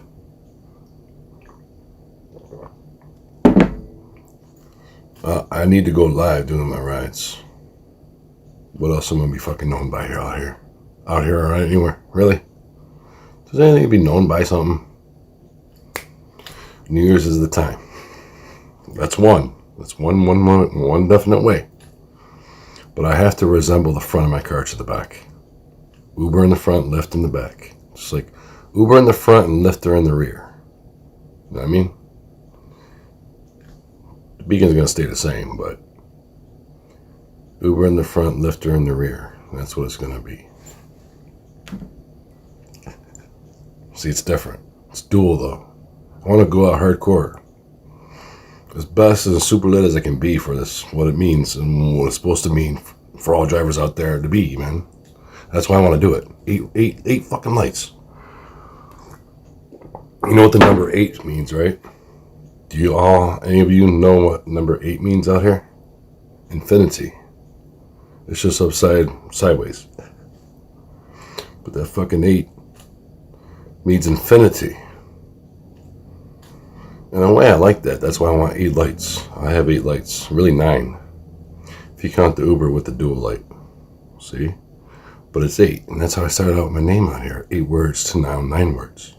I need to go live doing my rides. What else am I going to be fucking known by here, out here? Out here or anywhere? Really? Does anything be known by something? New Year's is the time. That's one. That's one definite way. But I have to resemble the front of my car to the back. Uber in the front, Lyft in the back. Just like Uber in the front and Lyft are in the rear. You know what I mean? The beacon's going to stay the same, but Uber in the front, Lyft are in the rear. That's what it's going to be. See, it's different. It's dual, though. I want to go out hardcore. As best and super lit as I can be for this, what it means and what it's supposed to mean for all drivers out there to be, man. That's why I want to do it. Eight fucking lights. You know what the number 8 means, right? Do you all, any of you know what number 8 means out here? Infinity. It's just sideways. But that fucking 8 means infinity. In a way, I like that. That's why I want 8 lights. I have 8 lights. Really 9. If you count the Uber with the dual light. See? But it's 8. And that's how I started out my name out here. 8 words to now 9 words.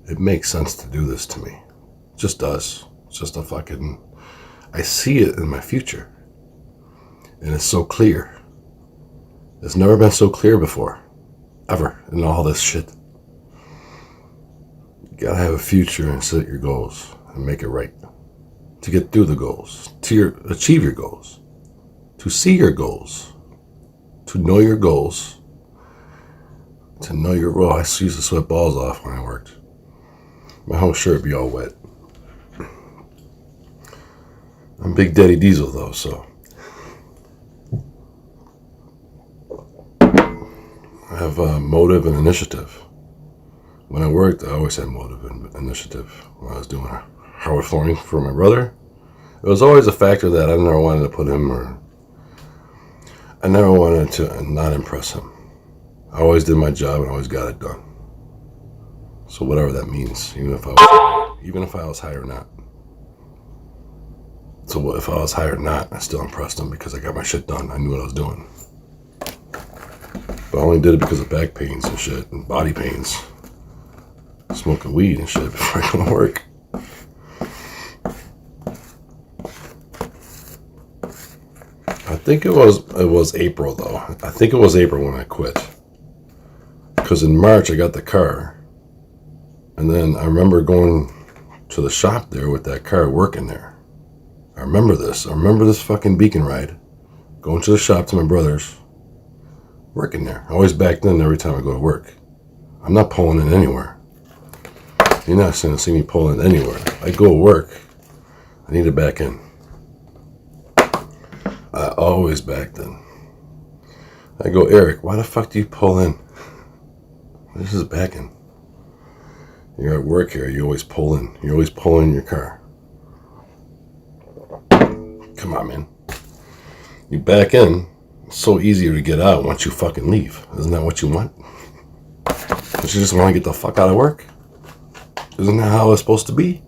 It makes sense to do this to me. It just does. It's just a fucking... I see it in my future. And it's so clear. It's never been so clear before. Ever. In all this shit. You gotta have a future and set your goals. And make it right. To get through the goals. To achieve your goals. To see your goals. To know your goals. To know your role. I used to sweat balls off when I worked. My whole shirt be all wet. I'm Big Daddy Diesel though, so. I have motive and initiative. When I worked, I always had motive and initiative. When I was doing hardwood flooring for my brother, it was always a factor that I never wanted to put him or I never wanted to not impress him. I always did my job and always got it done. So whatever that means, even if I was high or not. So if I was high or not, I still impressed him because I got my shit done. I knew what I was doing. But I only did it because of back pains and shit and body pains. Smoking weed and shit before I go to work. I think it was April though. I think it was April when I quit. Because in March I got the car. And then I remember going to the shop there with that car working there. I remember this. I remember this fucking beacon ride. Going to the shop to my brother's. Working there. Always back then every time I go to work. I'm not pulling in anywhere. You're not going to see me pulling in anywhere. I go to work. I need to back in. I always backed in. I go, Eric, why the fuck do you pull in? This is backing. You're at work here. You always pull in. You're always pulling in your car. Come on, man. You back in. It's so easier to get out once you fucking leave. Isn't that what you want? Don't you just want to get the fuck out of work? Isn't that how it's supposed to be?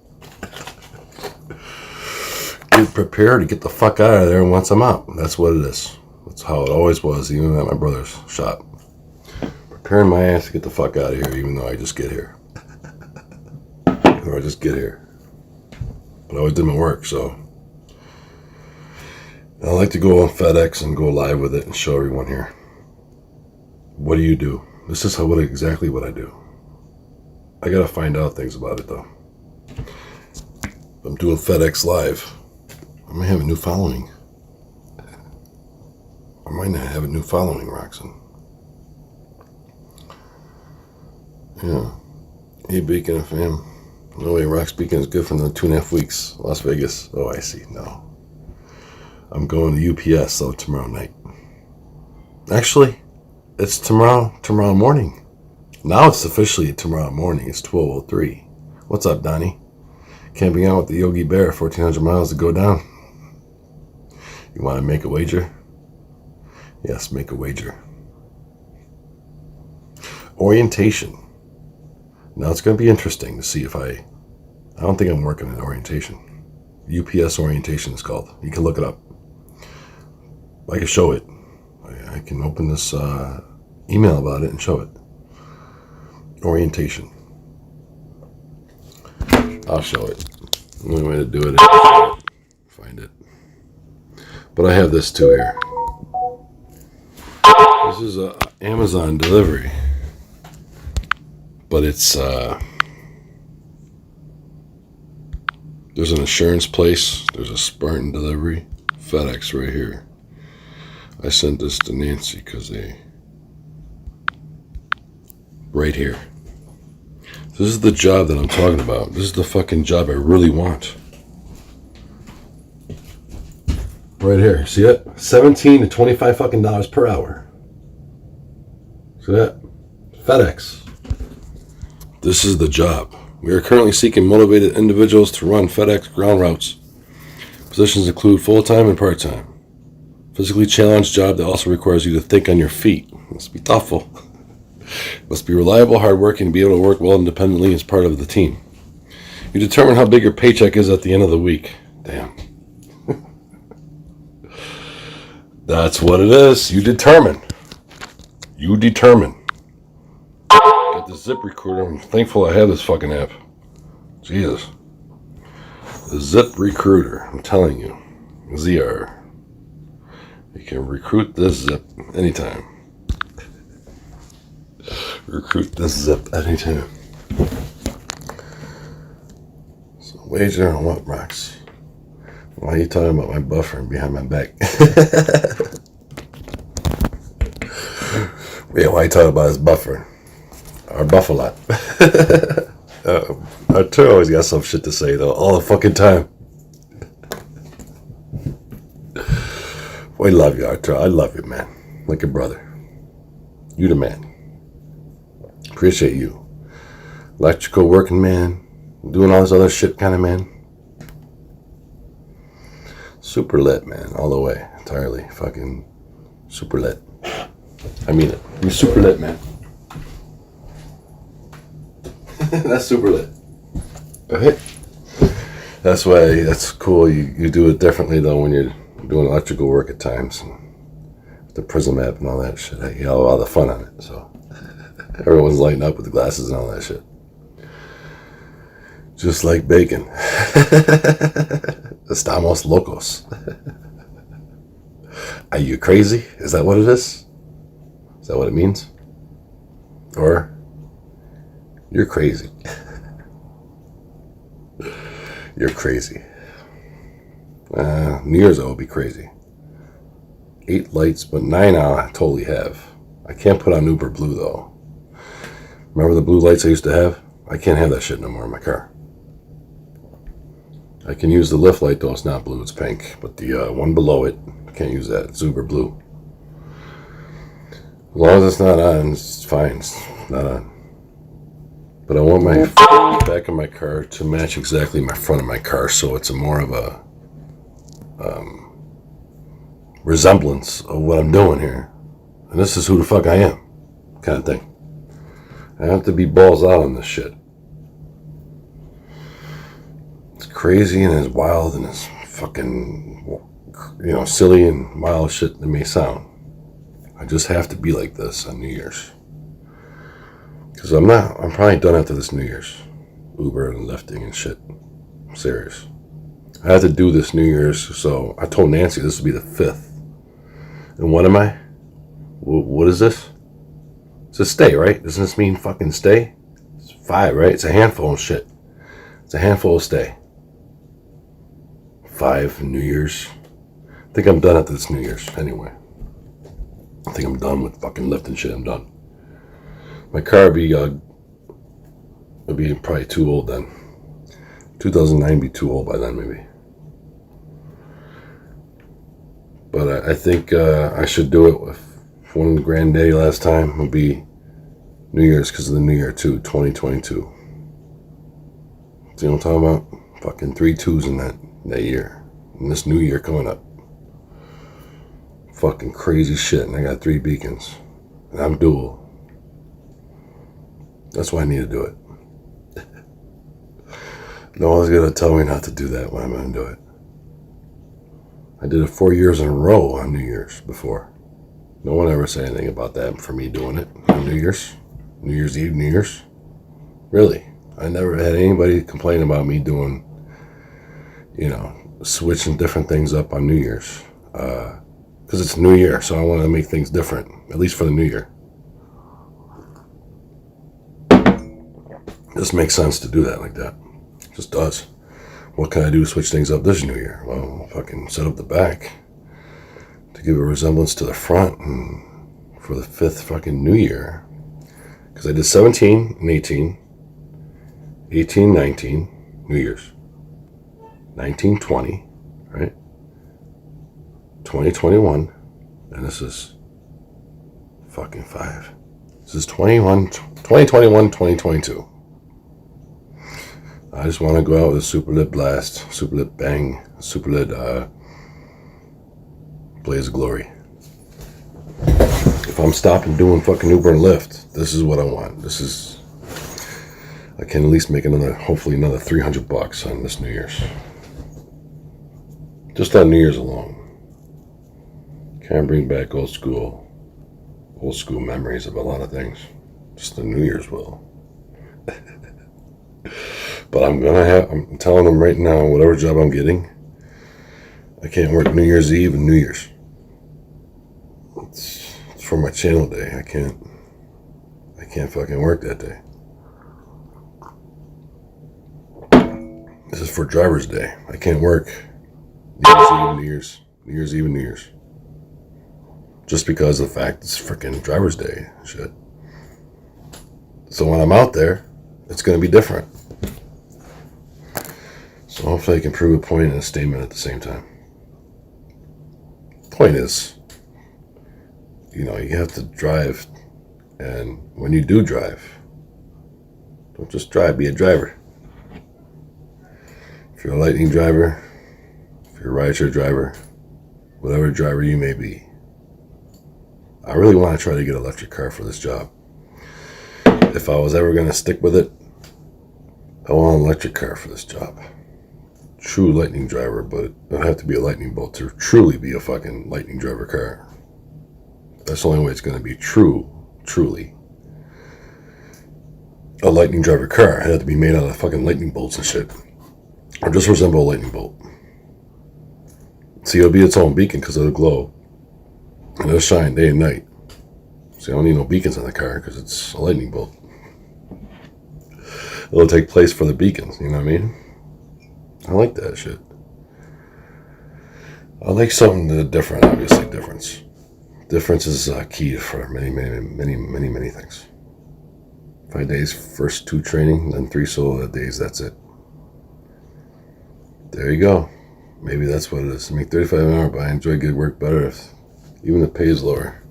Get prepared to get the fuck out of there once I'm out. That's what it is. That's how it always was, even at my brother's shop. Preparing my ass to get the fuck out of here, even though I just get here. Or I just get here. But I always did my work, so. I like to go on FedEx and go live with it and show everyone here. What do you do? This is exactly what I do. I gotta find out things about it though. I'm doing FedEx live. I might have a new following. I might not have a new following, Roxanne. Yeah. Hey, Beacon FM. No way, Rox Beacon is good for the 2.5 weeks. Las Vegas. Oh, I see. No. I'm going to UPS though tomorrow night. Actually, it's tomorrow morning. Now it's officially tomorrow morning. It's 12:03. What's up, Donnie? Camping out with the Yogi Bear, 1,400 miles to go down. You want to make a wager? Yes, make a wager. Orientation. Now it's going to be interesting to see if I don't think I'm working in orientation. UPS orientation is called. You can look it up. I can show it. I can open this email about it and show it. Orientation. I'll show it. The only way to do it is find it. But I have this too here. This is a Amazon delivery. But it's there's an insurance place. There's a Spartan delivery. FedEx right here. I sent this to Nancy because right here. This is the job that I'm talking about. This is the fucking job I really want. Right here. See it? $17 to $25 fucking dollars per hour. See that? FedEx. This is the job. We are currently seeking motivated individuals to run FedEx ground routes. Positions include full-time and part-time. Physically challenged job that also requires you to think on your feet. Must be thoughtful. Must be reliable, hardworking, and be able to work well independently as part of the team. You determine how big your paycheck is at the end of the week. Damn. That's what it is. You determine. You determine. Got the Zip Recruiter. I'm thankful I have this fucking app. Jesus. The Zip Recruiter. I'm telling you. ZR. You can recruit this Zip anytime. Recruit this Zip anytime. So wager on what, Rox? Why are you talking about my buffering behind my back? Yeah, why are you talking about his buffering? Our buffalo lot. Arturo always got some shit to say, though, all the fucking time. We love you, Arturo. I love you, man. Like a brother. You the man. Appreciate you. Electrical working man. Doing all this other shit kind of man. Super lit, man. All the way. Entirely. Fucking super lit. I mean it. You're super lit, man. That's super lit. Okay. That's why that's cool. You do it differently though when you're doing electrical work at times. The Prism app and all that shit. I get all the fun on it. So everyone's lighting up with the glasses and all that shit. Just like bacon. Estamos locos. Are you crazy? Is that what it is? Is that what it means? Or you're crazy. You're crazy. New Year's I will be crazy. 8 lights, but 9 I totally have. I can't put on Uber Blue though. Remember the blue lights I used to have? I can't have that shit no more in my car. I can use the lift light though, it's not blue, it's pink. But the one below it, I can't use that, it's Uber Blue. As long as it's not on, it's fine, it's not on. But I want my back of my car to match exactly my front of my car, so it's a more of a resemblance of what I'm doing here. And this is who the fuck I am, kind of thing. I have to be balls out on this shit. It's crazy and as wild and as fucking, silly and wild shit it may sound. I just have to be like this on New Year's. Because I'm probably done after this New Year's. Uber and lifting and shit. I'm serious. I have to do this New Year's, so I told Nancy this will be the 5th. And what am I? What is this? It's a stay, right? Doesn't this mean fucking stay? It's 5, right? It's a handful of shit. It's a handful of stay. 5 New Year's. I think I'm done after this New Year's, anyway. I think I'm done with fucking lifting shit. I'm done. My car would be probably too old then. 2009 be too old by then, maybe. But I think I should do it with one grand day last time would be New Year's because of the New Year too, 2022. See what I'm talking about? Fucking 3 2s in that year. And this new year coming up. Fucking crazy shit. And I got 3 beacons. And I'm dual. That's why I need to do it. No one's going to tell me not to do that when I'm going to do it. I did it 4 years in a row on New Year's before. No one ever said anything about that for me doing it on New Year's. New Year's Eve, New Year's. Really. I never had anybody complain about me doing, switching different things up on New Year's. Because it's New Year, so I want to make things different, at least for the New Year. This makes sense to do that like that. It just does. What can I do to switch things up this New Year? Well, fucking set up the back to give a resemblance to the front and for the 5th fucking New Year. Because I did 17 and 18, 18, 19, New Year's. 19, 20, right? 2021, and this is fucking 5. This is 2021, 2022. I just want to go out with a super lit blast, super lit bang, super lit blaze of glory. If I'm stopping doing fucking Uber and Lyft, this is what I want. I can at least make hopefully another $300 on this New Year's. Just on New Year's alone. Can bring back old school memories of a lot of things. Just the New Year's will. But I'm telling them right now, whatever job I'm getting, I can't work New Year's Eve and New Year's. It's for my channel day. I can't fucking work that day. This is for driver's day. I can't work New Year's Eve and New Year's. Just because of the fact it's freaking driver's day shit. So when I'm out there, it's going to be different. So hopefully I can prove a point and a statement at the same time. Point is, you have to drive, and when you do drive, don't just drive, be a driver. If you're a lightning driver, if you're a rideshare driver, whatever driver you may be, I really want to try to get an electric car for this job. If I was ever going to stick with it, I want an electric car for this job. True lightning driver, but it don't have to be a lightning bolt to truly be a fucking lightning driver car. That's the only way it's going to be truly a lightning driver car. It had to be made out of fucking lightning bolts and shit. Or just resemble a lightning bolt. See, it'll be its own beacon because it'll glow. And it'll shine day and night. See, I don't need no beacons on the car because it's a lightning bolt. It'll take place for the beacons, you know what I mean? I like that shit. I like something different, obviously. Difference is key for many things. 5 days, first 2 training, then 3 solo days, that's it. There you go. Maybe that's what it is. I make $35 an hour, but I enjoy good work better if even the pay is lower.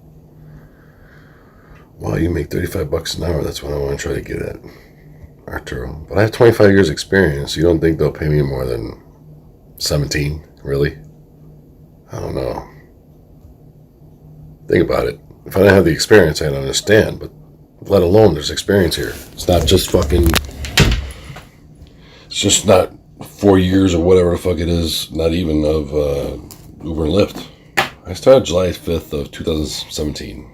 Wow, you make $35 an hour, that's what I want to try to get at. Arturo. But I have 25 years experience. You don't think they'll pay me more than 17? Really? I don't know. Think about it. If I didn't have the experience, I'd understand. But let alone there's experience here. It's not just fucking... It's just not 4 years or whatever the fuck it is. Not even of Uber and Lyft. I started July 5th of 2017.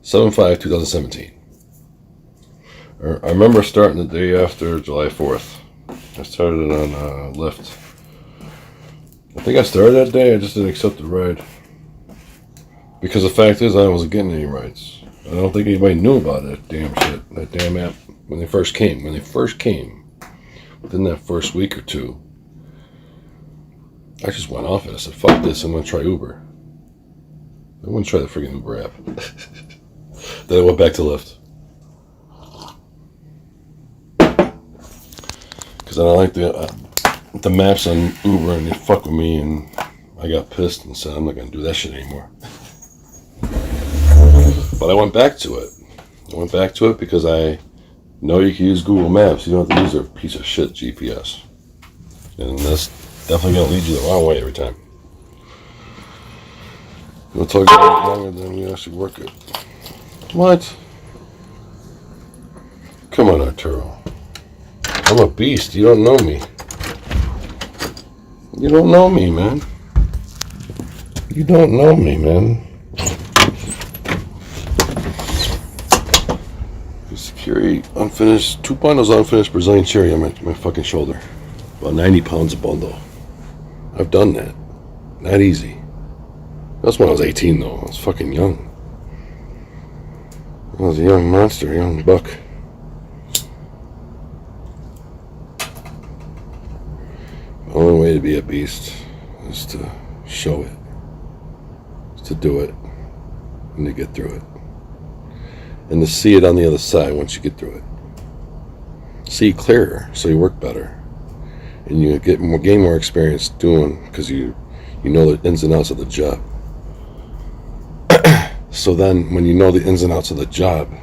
7/5/2017. I remember starting the day after July 4th. I started it on Lyft. I think I started that day, I just didn't accept the ride. Because the fact is, I wasn't getting any rides. I don't think anybody knew about that damn shit, that damn app, when they first came. Within that first week or two, I just went off it. I said, fuck this, I'm going to try Uber. I wouldn't try the freaking Uber app. Then I went back to Lyft. Because I don't like the maps on Uber, and they fuck with me, and I got pissed and said I'm not going to do that shit anymore. But I went back to it. Because I know you can use Google Maps. You don't have to use their piece of shit GPS. And that's definitely going to lead you the wrong way every time. It'll take a lot longer than you actually work it. What? Come on, Arturo. I'm a beast. You don't know me. You don't know me, man. Security, unfinished, 2 bundles unfinished Brazilian cherry on my fucking shoulder. About 90 pounds a bundle. I've done that. Not easy. That's when I was 18, though. I was fucking young. I was a young monster, a young buck. The only way to be a beast is to show it. Is to do it. And to get through it. And to see it on the other side once you get through it. See clearer, so you work better. And you gain more experience doing, because you know the ins and outs of the job. So then, when you know the ins and outs of the job,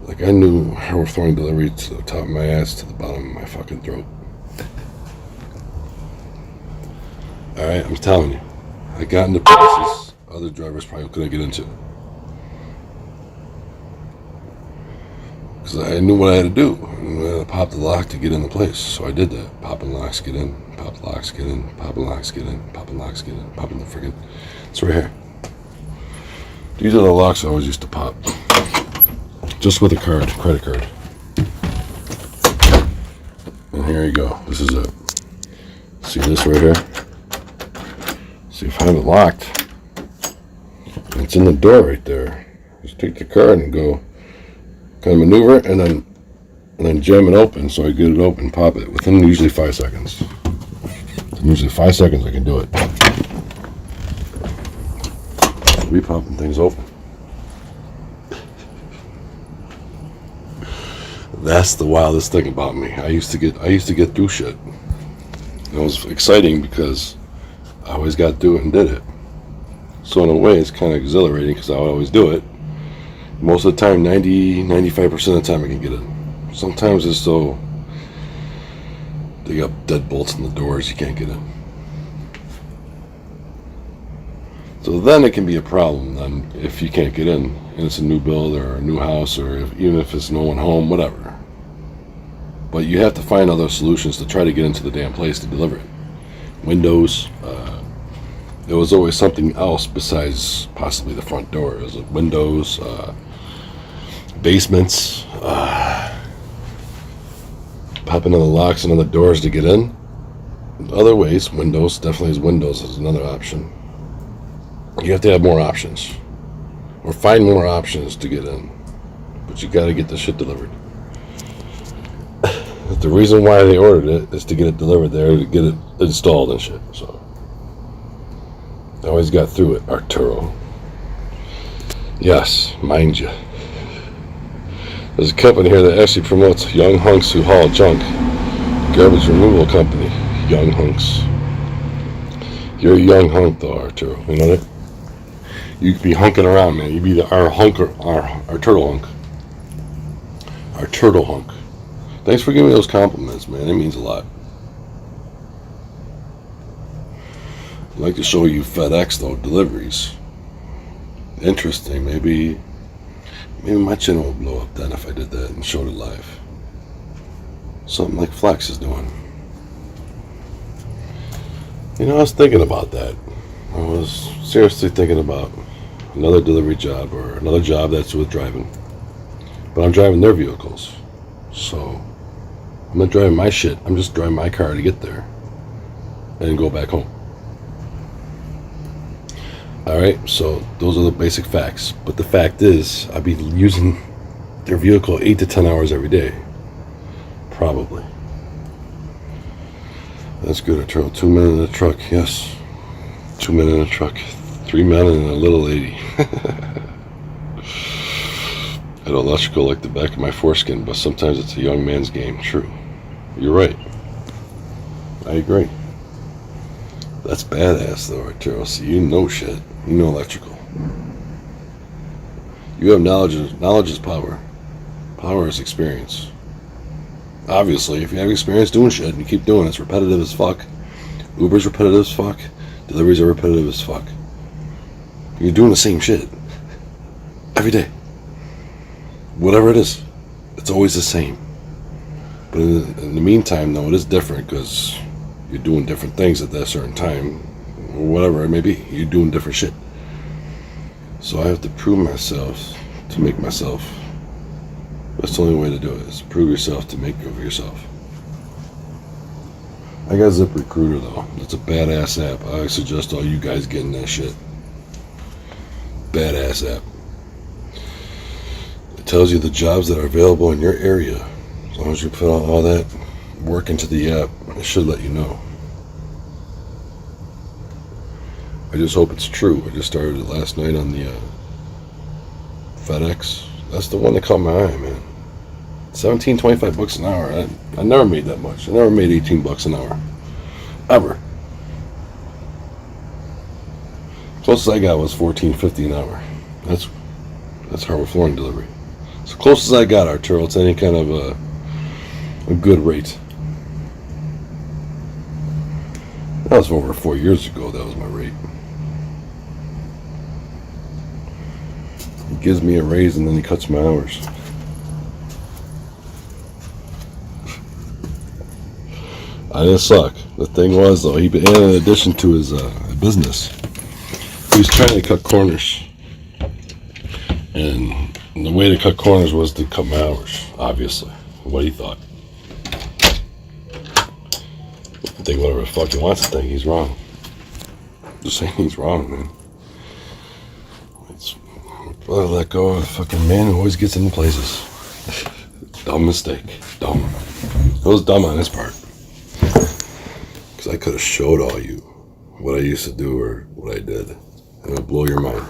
like Like, I knew how we're throwing delivery to the top of my ass to the bottom of my fucking throat. Alright, I'm telling you. I got into places other drivers probably couldn't get into. Because I knew what I had to do. I had to pop the lock to get in the place. So I did that. Popping locks, get in. Pop locks, get in. Popping locks, get in. Popping locks, get in. Popping the friggin'. It's right here. These are the locks I always used to pop. Just with a card, credit card. And here you go. This is it. See this right here? See if I have it locked. It's in the door right there. Just take the card and go kind of maneuver it and then jam it open so I get it open, pop it within usually 5 seconds. In usually 5 seconds I can do it. We popping things open. That's the wildest thing about me. I used to get through shit. It was exciting because I always got through it and did it. So in a way it's kind of exhilarating because I would always do it. Most of the time, 95% of the time I can get it. Sometimes it's so they got deadbolts in the doors, you can't get in. So then it can be a problem then if you can't get in and it's a new build or a new house or even if it's no one home, whatever. But you have to find other solutions to try to get into the damn place to deliver it. Windows, there was always something else besides possibly the front door. It was windows, basements, popping in the locks and on the doors to get in. Other ways, windows, definitely is windows is another option. You have to have more options. Or find more options to get in. But you gotta get the shit delivered. The reason why they ordered it is to get it delivered there, to get it installed and shit. So I always got through it, Arturo. Yes, mind you. There's a company here that actually promotes young hunks who haul junk. Garbage removal company. Young hunks. You're a young hunk though, Arturo. You know that? You could be hunking around, man. You'd be our turtle hunk. Our turtle hunk. Thanks for giving me those compliments, man. It means a lot. I'd like to show you FedEx though, deliveries. Interesting. Maybe my channel will blow up then if I did that and showed it live. Something like Flex is doing. You know, I was thinking about that. I was seriously thinking about another delivery job or another job that's with driving. But I'm driving their vehicles. So I'm not driving my shit. I'm just driving my car to get there and go back home. Alright, so those are the basic facts. But the fact is, I'd be using their vehicle 8 to 10 hours every day. Probably. That's good, Arturo. 2 men in a truck, yes. 2 men in a truck. 3 men and a little lady. I had electrical like the back of my foreskin, but sometimes it's a young man's game. True. You're right. I agree. That's badass though, Arturo. See, you know shit. You know electrical. You have knowledge. Knowledge is power. Power is experience. Obviously, if you have experience doing shit and you keep doing it, it's repetitive as fuck. Uber's repetitive as fuck. Deliveries are repetitive as fuck. You're doing the same shit. Every day. Whatever it is. It's always the same. But in the meantime, though, it is different because you're doing different things at that certain time. Or whatever it may be. You're doing different shit. So I have to prove myself to make myself. That's the only way to do it, is prove yourself to make of yourself. I got ZipRecruiter though. It's a badass app. I suggest all you guys getting that shit. Badass app. It tells you the jobs that are available in your area. As long as you put all that work into the app, it should let you know. I just hope it's true. I just started it last night on the FedEx. That's the one that caught my eye, man. $17.25 an hour. I never made that much. I never made $18 an hour. Ever. Closest I got was $14.50 an hour. That's hardwood flooring delivery. As close as I got, Arturo, to any kind of a good rate. That was over 4 years ago. That was my rate. He gives me a raise and then he cuts my hours. I didn't suck. The thing was, though, in addition to his business, he was trying to cut corners. And the way to cut corners was to cut my hours, obviously. What he thought. Think whatever the fuck he wants to think. He's wrong. Just saying he's wrong, man. Brother, let go of the fucking man who always gets into places. Dumb mistake. Dumb. It was dumb on his part. Because I could have showed all you what I used to do or what I did. And it'll blow your mind.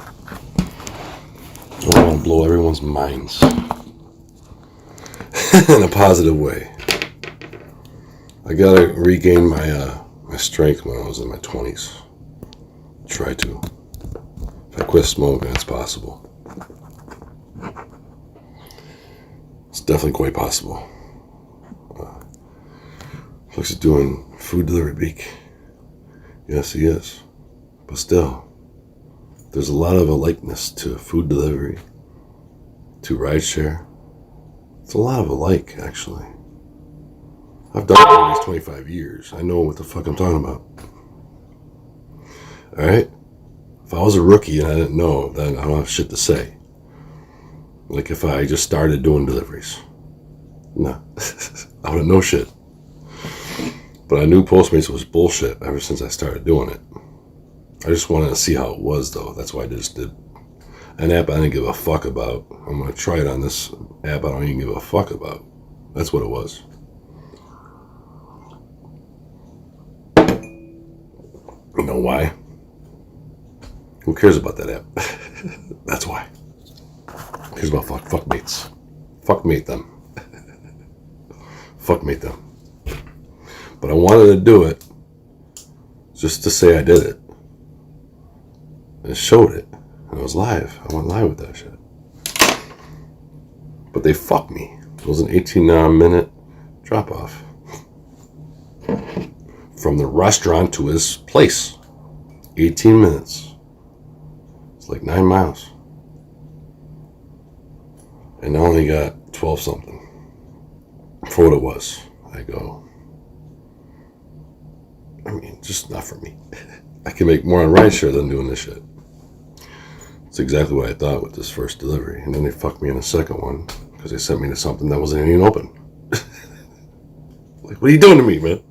I want to blow everyone's minds. In a positive way. I gotta regain my strength when I was in my 20s. Try to. If I quit smoking, it's possible. It's definitely quite possible. Flex is doing food delivery week. Yes, he is. But still, there's a lot of a likeness to food delivery, to rideshare. It's a lot of a like, actually. I've done it for these 25 years. I know what the fuck I'm talking about. Alright? If I was a rookie and I didn't know, then I don't have shit to say. Like if I just started doing deliveries. No. I wouldn't know shit. But I knew Postmates was bullshit ever since I started doing it. I just wanted to see how it was, though. That's why I just did an app I didn't give a fuck about. I'm going to try it on this app I don't even give a fuck about. That's what it was. You know why? Who cares about that app? That's why. Who cares about fuck mates? Fuck mate them. Fuck mate them. But I wanted to do it just to say I did it. And showed it. And it was live. I went live with that shit. But they fucked me. It was an 18-minute drop off. From the restaurant to his place. 18 minutes. It's like 9 miles. And I only got 12 something. For what it was. I go, I mean, just not for me. I can make more on rideshare than doing this shit. It's exactly what I thought with this first delivery. And then they fucked me in the second one because they sent me to something that wasn't even open. Like, what are you doing to me, man?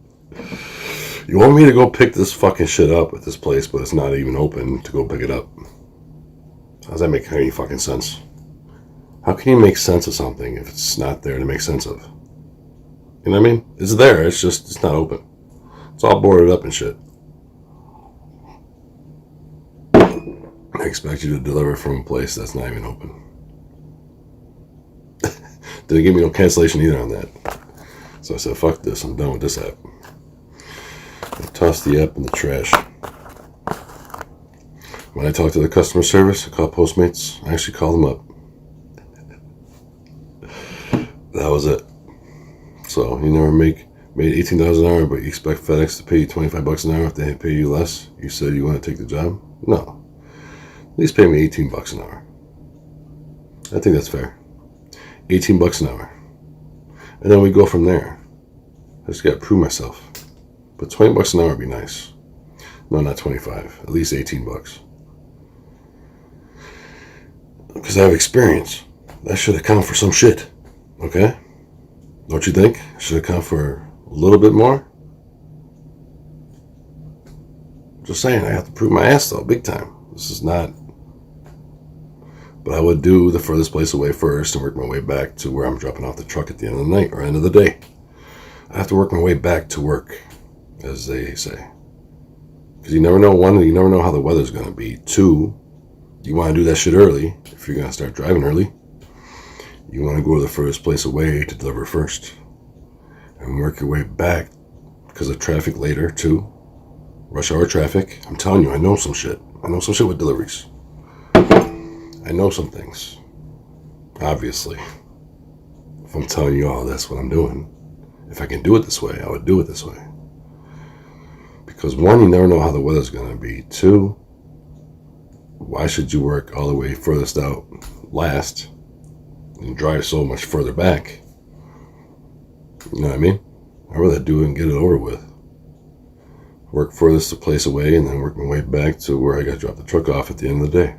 You want me to go pick this fucking shit up at this place, but it's not even open to go pick it up. How does that make any fucking sense? How can you make sense of something if it's not there to make sense of? You know what I mean? It's there, it's just, it's not open. It's all boarded up and shit. I expect you to deliver from a place that's not even open. Didn't give me no cancellation either on that. So I said, fuck this, I'm done with this app. I tossed the app in the trash. When I talked to the customer service, I called Postmates. I actually called them up. That was it. So you never made $18 an hour, but you expect FedEx to pay you $25 an hour if they pay you less? You said you want to take the job? No. At least pay me $18 an hour. I think that's fair. $18 an hour. And then we go from there. I just got to prove myself. But $20 an hour would be nice. No, not 25. At least $18. Because I have experience. That should account for some shit. Okay? Don't you think? Should account for a little bit more? Just saying, I have to prove my ass though, big time. This is not... But I would do the furthest place away first and work my way back to where I'm dropping off the truck at the end of the night or end of the day. I have to work my way back to work, as they say. Because you never know, one, you never know how the weather's going to be. Two, you want to do that shit early if you're going to start driving early. You want to go to the furthest place away to deliver first. And work your way back because of traffic later, too. Rush hour traffic. I'm telling you, I know some shit. I know some shit with deliveries. I know some things. Obviously. If I'm telling you all that's what I'm doing. If I can do it this way, I would do it this way. Because one, you never know how the weather's going to be. Two, why should you work all the way furthest out last and drive so much further back? You know what I mean? I'd rather do it and get it over with. Work furthest place away and then work my way back to where I got to drop the truck off at the end of the day.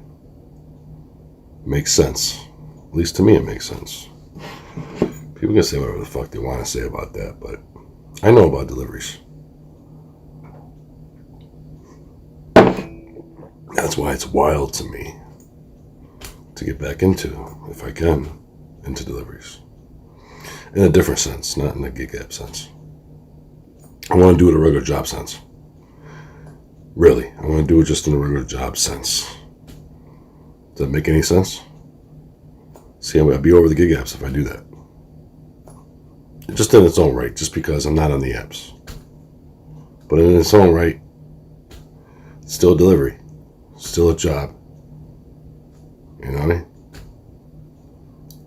Makes sense. At least to me it makes sense. People can say whatever the fuck they want to say about that, but I know about deliveries. That's why it's wild to me to get back into, if I can, into deliveries. In a different sense, not in a gig app sense. I want to do it in a regular job sense. Really, I want to do it just in a regular job sense. Does that make any sense? See, I'll be over the gig apps if I do that. Just in its own right, just because I'm not on the apps. But in its own right, it's still a delivery. Still a job. You know what I mean?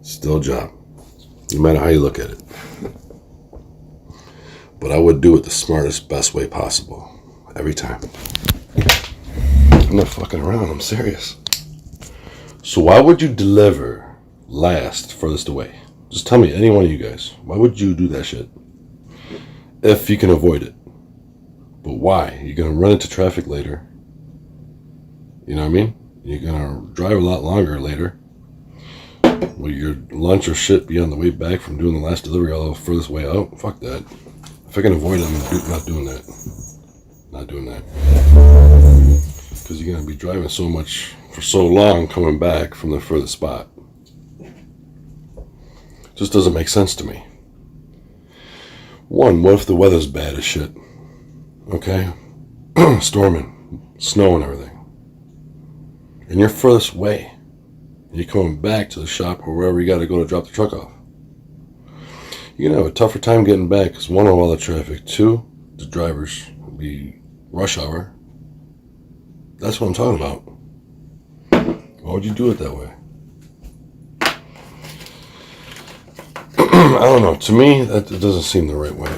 Still a job. No matter how you look at it. But I would do it the smartest, best way possible. Every time. I'm not fucking around. I'm serious. So why would you deliver last furthest away? Just tell me, any one of you guys. Why would you do that shit? If you can avoid it. But why? You're going to run into traffic later. You know what I mean? You're going to drive a lot longer later. Will your lunch or shit be on the way back from doing the last delivery all the furthest way out? Fuck that. If I can avoid it, I'm not doing that. Not doing that. Because you're going to be driving so much for so long coming back from the furthest spot. Just doesn't make sense to me. One, what if the weather's bad as shit? Okay? Storming, snow and everything. And you're furthest away. You're coming back to the shop or wherever you got to go to drop the truck off. You're going to have a tougher time getting back because one, of all the traffic. Two, the drivers will be rush hour. That's what I'm talking about. Why would you do it that way? I don't know. To me, that doesn't seem the right way.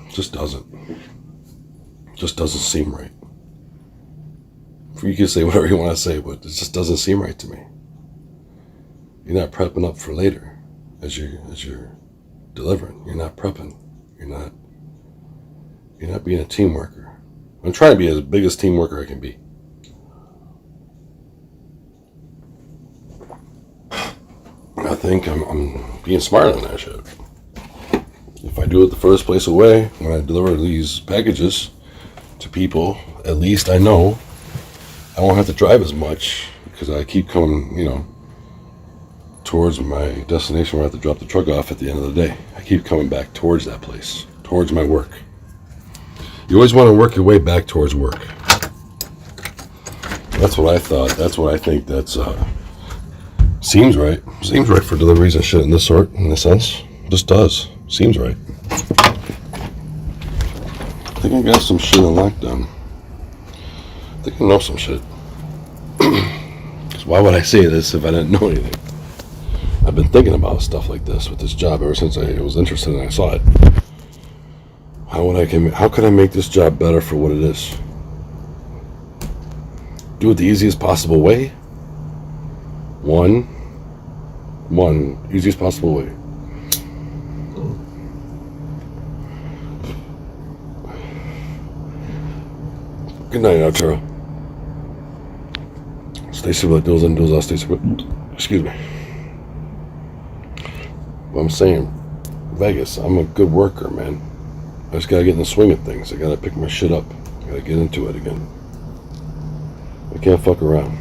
It just doesn't. It just doesn't seem right. You can say whatever you want to say, but it just doesn't seem right to me. You're not prepping up for later as you're delivering. You're not prepping. You're not being a team worker. I'm trying to be as big as team worker I can be. I think I'm being smart on that shit. If I do it the first place away, when I deliver these packages to people, at least I know I won't have to drive as much because I keep coming, towards my destination where I have to drop the truck off at the end of the day. I keep coming back towards that place, towards my work. You always want to work your way back towards work. That's what I thought. That's what I think. That's seems right. Seems right for deliveries and shit in this sort, in a sense. Just does. Seems right. I think I got some shit on lockdown. I think I know some shit. Because why would I say this if I didn't know anything? I've been thinking about stuff like this with this job ever since I was interested and I saw it. How could I make this job better for what it is? Do it the easiest possible way. One easiest possible way. Good night, Arturo. Stay safe like those and those are stay safe. Excuse me. But I'm saying, Vegas, I'm a good worker, man. I just gotta get in the swing of things. I gotta pick my shit up. I gotta get into it again. I can't fuck around.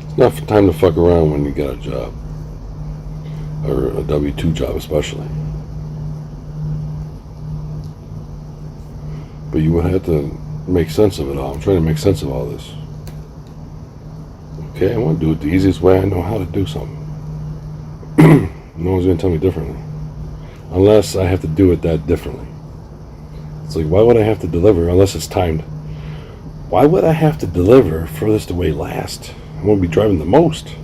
It's not time to fuck around when you got a job. Or a W-2 job especially. But you would have to make sense of it all. I'm trying to make sense of all this. Okay, I want to do it the easiest way I know how to do something. No one's going to tell me differently. Unless I have to do it that differently. It's like, why would I have to deliver unless it's timed? Why would I have to deliver furthest away last? I won't be driving the most.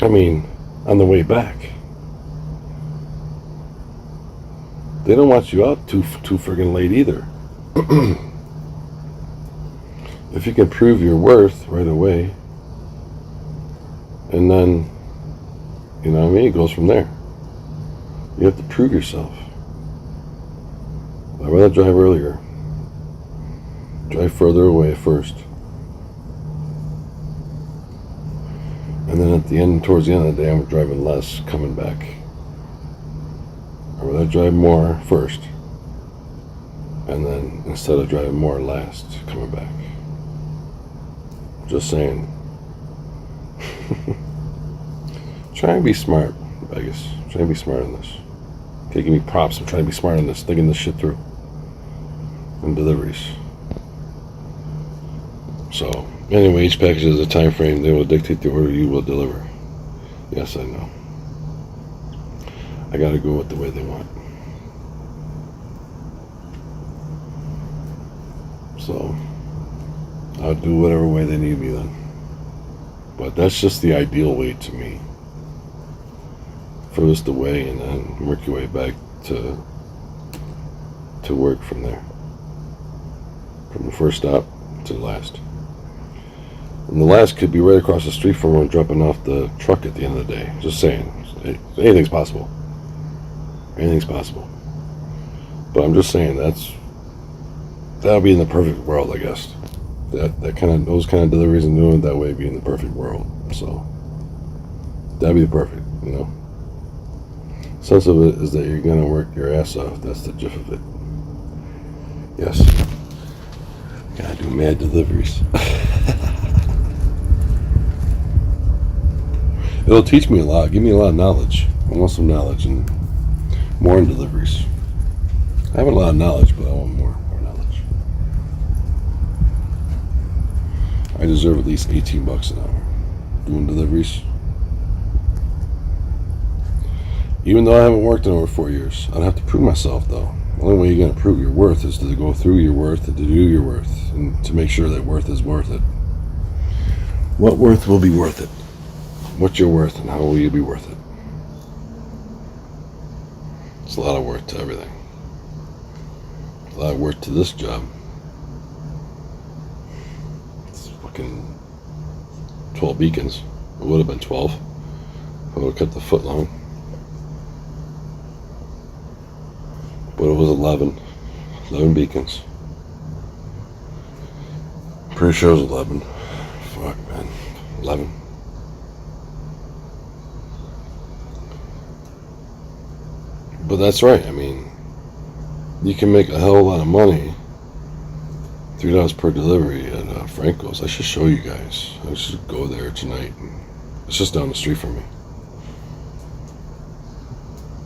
I mean, on the way back. They don't want you out too friggin' late either. If you can prove your worth right away, and then, you know what I mean, it goes from there. You have to prove yourself. I'd rather drive earlier. Drive further away first. And then at the end, towards the end of the day, I'm driving less coming back. I'd rather drive more first. And then instead of driving more last coming back. Just saying. Try and be smart, Vegas. Try and be smart on this. Okay, give me props. I'm trying to be smart on this, thinking this shit through. And deliveries. So, anyway, each package has a time frame. They will dictate the order you will deliver. Yes, I know. I gotta go with the way they want. So, I'll do whatever way they need me then. But that's just the ideal way to me. Furthest away and then work your way back to work from there. From the first stop to the last. And the last could be right across the street from where I'm dropping off the truck at the end of the day. Just saying. Anything's possible. Anything's possible. But I'm just saying that'll be in the perfect world, I guess. Those kind of deliveries and doing it that way be in the perfect world. So that'd be the perfect, you know. Sense of it is that you're gonna work your ass off. That's the gist of it. Yes. Gotta do mad deliveries. It'll teach me a lot, give me a lot of knowledge. I want some knowledge and more in deliveries. I have a lot of knowledge, but I want more knowledge. I deserve at least $18 an hour doing deliveries. Even though I haven't worked in over 4 years, I'd have to prove myself though. The only way you're gonna prove your worth is to go through your worth and to do your worth and to make sure that worth is worth it. What worth will be worth it? What you're worth and how will you be worth it? It's a lot of worth to everything. A lot of worth to this job. It's fucking 12 beacons. It would have been 12. I would have cut the foot long. But it was 11. 11 beacons. Pretty sure it was 11. Fuck, man. 11. But that's right. I mean, you can make a hell of a lot of money. $3 per delivery at Franco's. I should show you guys. I should go there tonight. It's just down the street from me.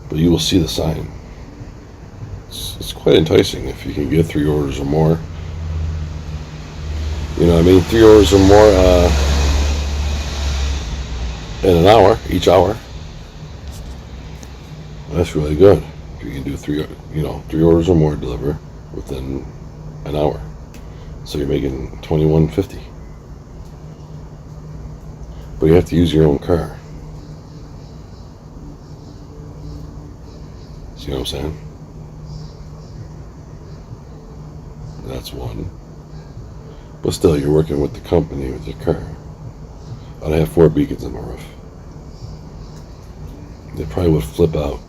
But you will see the sign. It's quite enticing if you can get 3 orders or more. You know what I mean? 3 orders or more in an hour, each hour. That's really good. If you can do 3 orders or more deliver within an hour. So you're making $21.50. But you have to use your own car. See what I'm saying? That's one. But still, you're working with the company with your car. I'd have 4 beacons on my roof. They probably would flip out.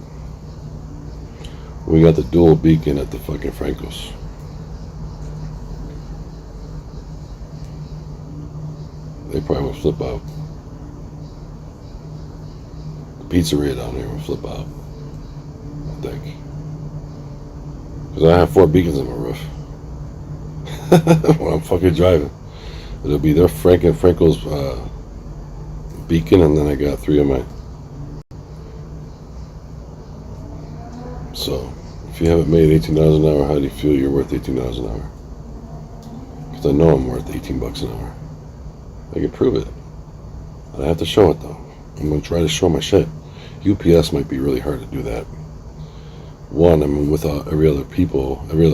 We got the dual beacon at the fucking Franco's. They probably would flip out. The pizzeria down here would flip out, I think. Because I have 4 beacons on my roof. When I'm fucking driving. It'll be their Franco's beacon, and then I got 3 of mine. So, if you haven't made $18 an hour, how do you feel you're worth $18 an hour? Because I know I'm worth $18 an hour. I can prove it. I have to show it though. I'm going to try to show my shit. UPS might be really hard to do that. One, I'm with every other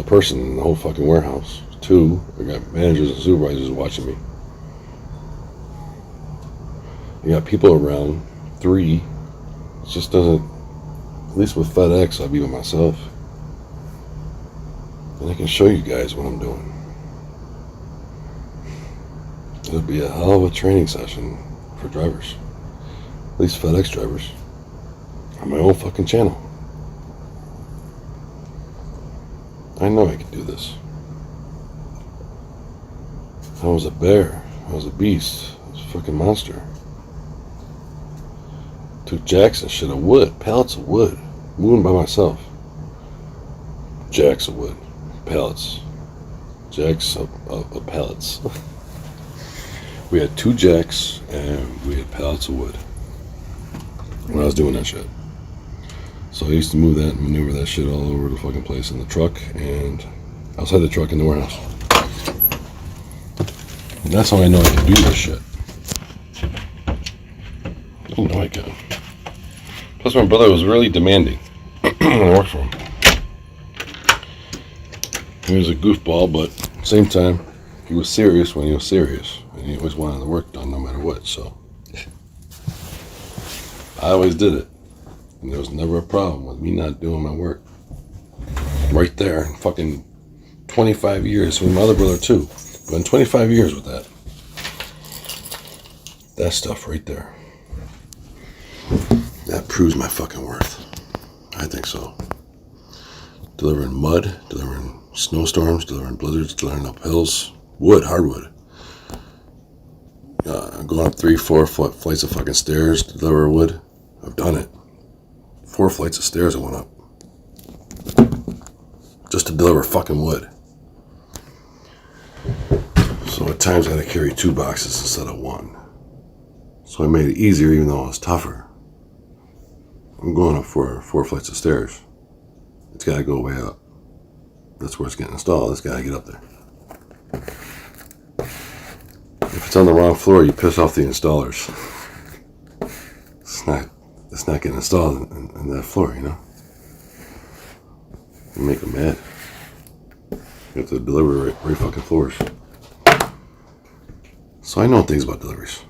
person in the whole fucking warehouse. 2, I got managers and supervisors watching me. You got people around 3. It just doesn't, at least with FedEx, I'll be with myself. And I can show you guys what I'm doing. It'll be a hell of a training session for drivers. At least FedEx drivers. On my own fucking channel. I know I can do this. I was a bear. I was a beast. I was a fucking monster. Took Jackson shit of wood. Pallets of wood. Moving by myself. Jacks of wood. Pallets. Jacks of pallets. We had 2 jacks and we had pallets of wood when I was doing that shit. So I used to move that and maneuver that shit all over the fucking place in the truck and outside the truck in the warehouse. And that's how I know I can do this shit. I know I can. Plus my brother was really demanding when I worked for him. He was a goofball, but at the same time, he was serious when he was serious. And he always wanted the work done no matter what, so. I always did it. And there was never a problem with me not doing my work. Right there, in fucking 25 years, with my other brother too. But in 25 years with that. That stuff right there. That proves my fucking worth. I think so. Delivering mud, delivering snowstorms, delivering blizzards, delivering up hills. Wood, hardwood. Going up 3-4 flights of fucking stairs to deliver wood. I've done it. 4 flights of stairs I went up. Just to deliver fucking wood. So at times I had to carry 2 boxes instead of 1. So I made it easier even though it was tougher. I'm going up for 4 flights of stairs. It's got to go way up. That's where it's getting installed. It's got to get up there. If it's on the wrong floor, you piss off the installers. It's not getting installed in that floor, you know? You make them mad. You have to deliver right fucking floors. So I know things about deliveries.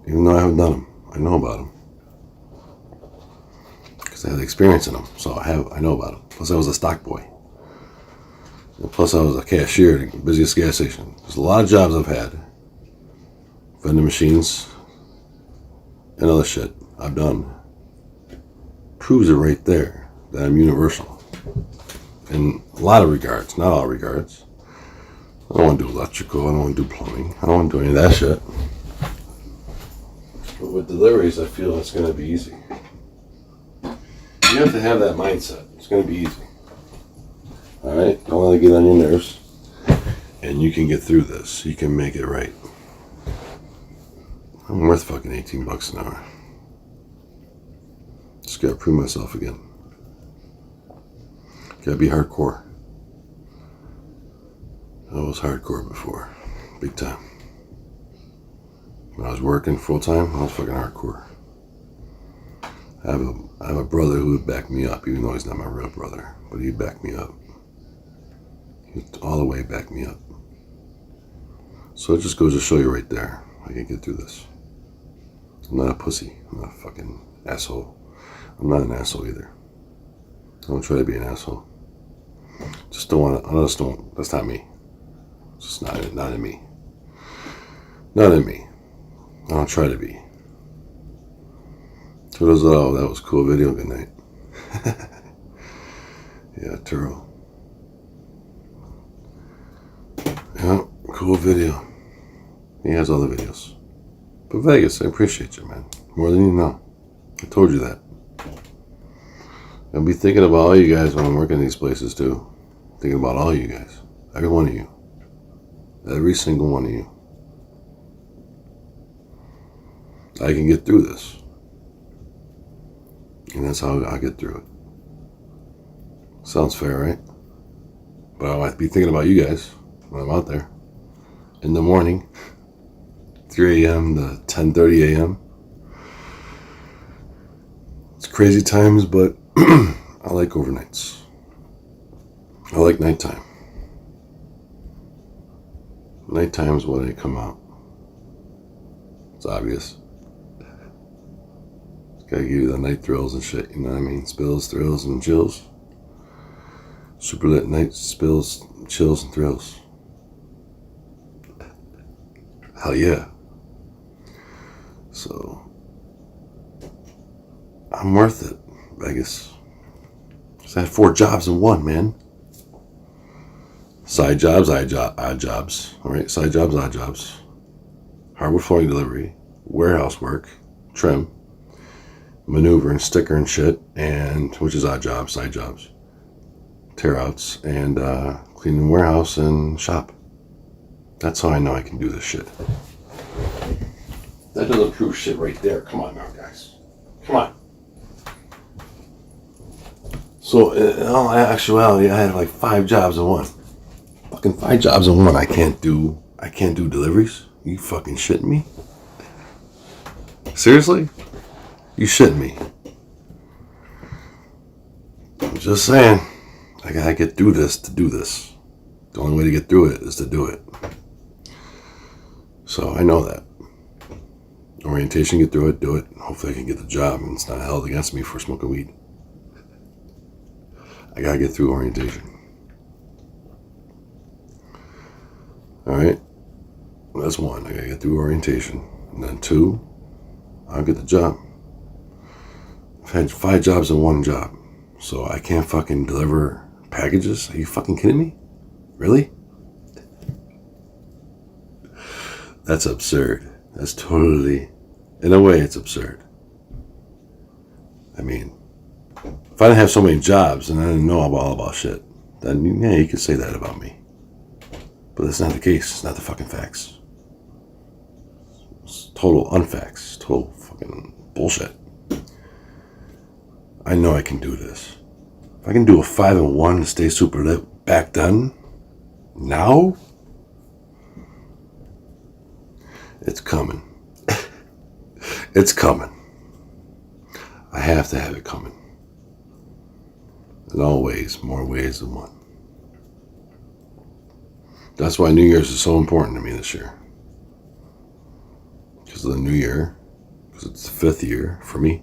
Even though I haven't done them, I know about them. Because I had experience in them, so I know about them. Plus I was a stock boy. And plus I was a cashier at the busiest gas station. There's a lot of jobs I've had. Vending machines and other shit I've done. Proves it right there that I'm universal. In a lot of regards, not all regards. I don't want to do electrical, I don't want to do plumbing, I don't want to do any of that shit. But with deliveries, I feel it's going to be easy. You have to have that mindset. It's going to be easy. Alright? Don't let it get on your nerves. And you can get through this. You can make it right. I'm worth fucking 18 bucks an hour. Just gotta prove myself again. Gotta be hardcore. I was hardcore before. Big time. When I was working full time, I was fucking hardcore. I have a brother who would back me up, even though he's not my real brother, but he'd back me up. He'd all the way back me up. So it just goes to show you right there, I can get through this. I'm not a pussy. I'm not a fucking asshole. I'm not an asshole either. I don't try to be an asshole. Just don't want to, I just don't, that's not me. It's just not in me. Not in me. I don't try to be. So it was, oh, that was a cool video. Good night. Yeah, Turo. Yeah, cool video. He has other videos. But Vegas, I appreciate you, man. More than you know. I told you that. I'll be thinking about all you guys when I'm working these places too. Thinking about all you guys. Every one of you. Every single one of you. I can get through this. And that's how I get through it. Sounds fair, right? But I might be thinking about you guys when I'm out there. In the morning. 3 a.m. to 10:30 a.m. It's crazy times, but I like overnights. I like nighttime. Nighttime is when I come out. It's obvious. Gotta give you the night thrills and shit, you know what I mean? Spills, thrills, and chills. Super lit night spills, chills, and thrills. Hell yeah. So, I'm worth it, Vegas. Because I had 4 jobs in one, man. Side jobs, odd jobs. Alright, side jobs, odd jobs. Hardwood flooring delivery, warehouse work, trim, maneuver and sticker and shit, and which is odd jobs, side jobs. Tear outs, and cleaning warehouse and shop. That's how I know I can do this shit. That doesn't prove shit right there. Come on now, guys. Come on. So, in all actuality, I had like 5 jobs in one. Fucking 5 jobs in one. I can't do deliveries. You fucking shitting me? Seriously? You shitting me? I'm just saying. I gotta get through this to do this. The only way to get through it is to do it. So I know that. Orientation, get through it, do it. Hopefully I can get the job and it's not held against me for smoking weed. I gotta get through orientation. Alright? That's 1. I gotta get through orientation. And then 2, I'll get the job. I've had 5 jobs in one job. So I can't fucking deliver packages? Are you fucking kidding me? Really? That's absurd. That's totally, in a way, it's absurd. I mean, if I didn't have so many jobs and I didn't know all about shit, then yeah, you could say that about me. But that's not the case. It's not the fucking facts. It's total unfacts. Total fucking bullshit. I know I can do this. If I can do a 5 and 1 and stay super lit back then, now, it's coming. It's coming. I have to have it coming. In all ways, more ways than one. That's why New Year's is so important to me this year. Because of the new year. Because it's the 5th year for me.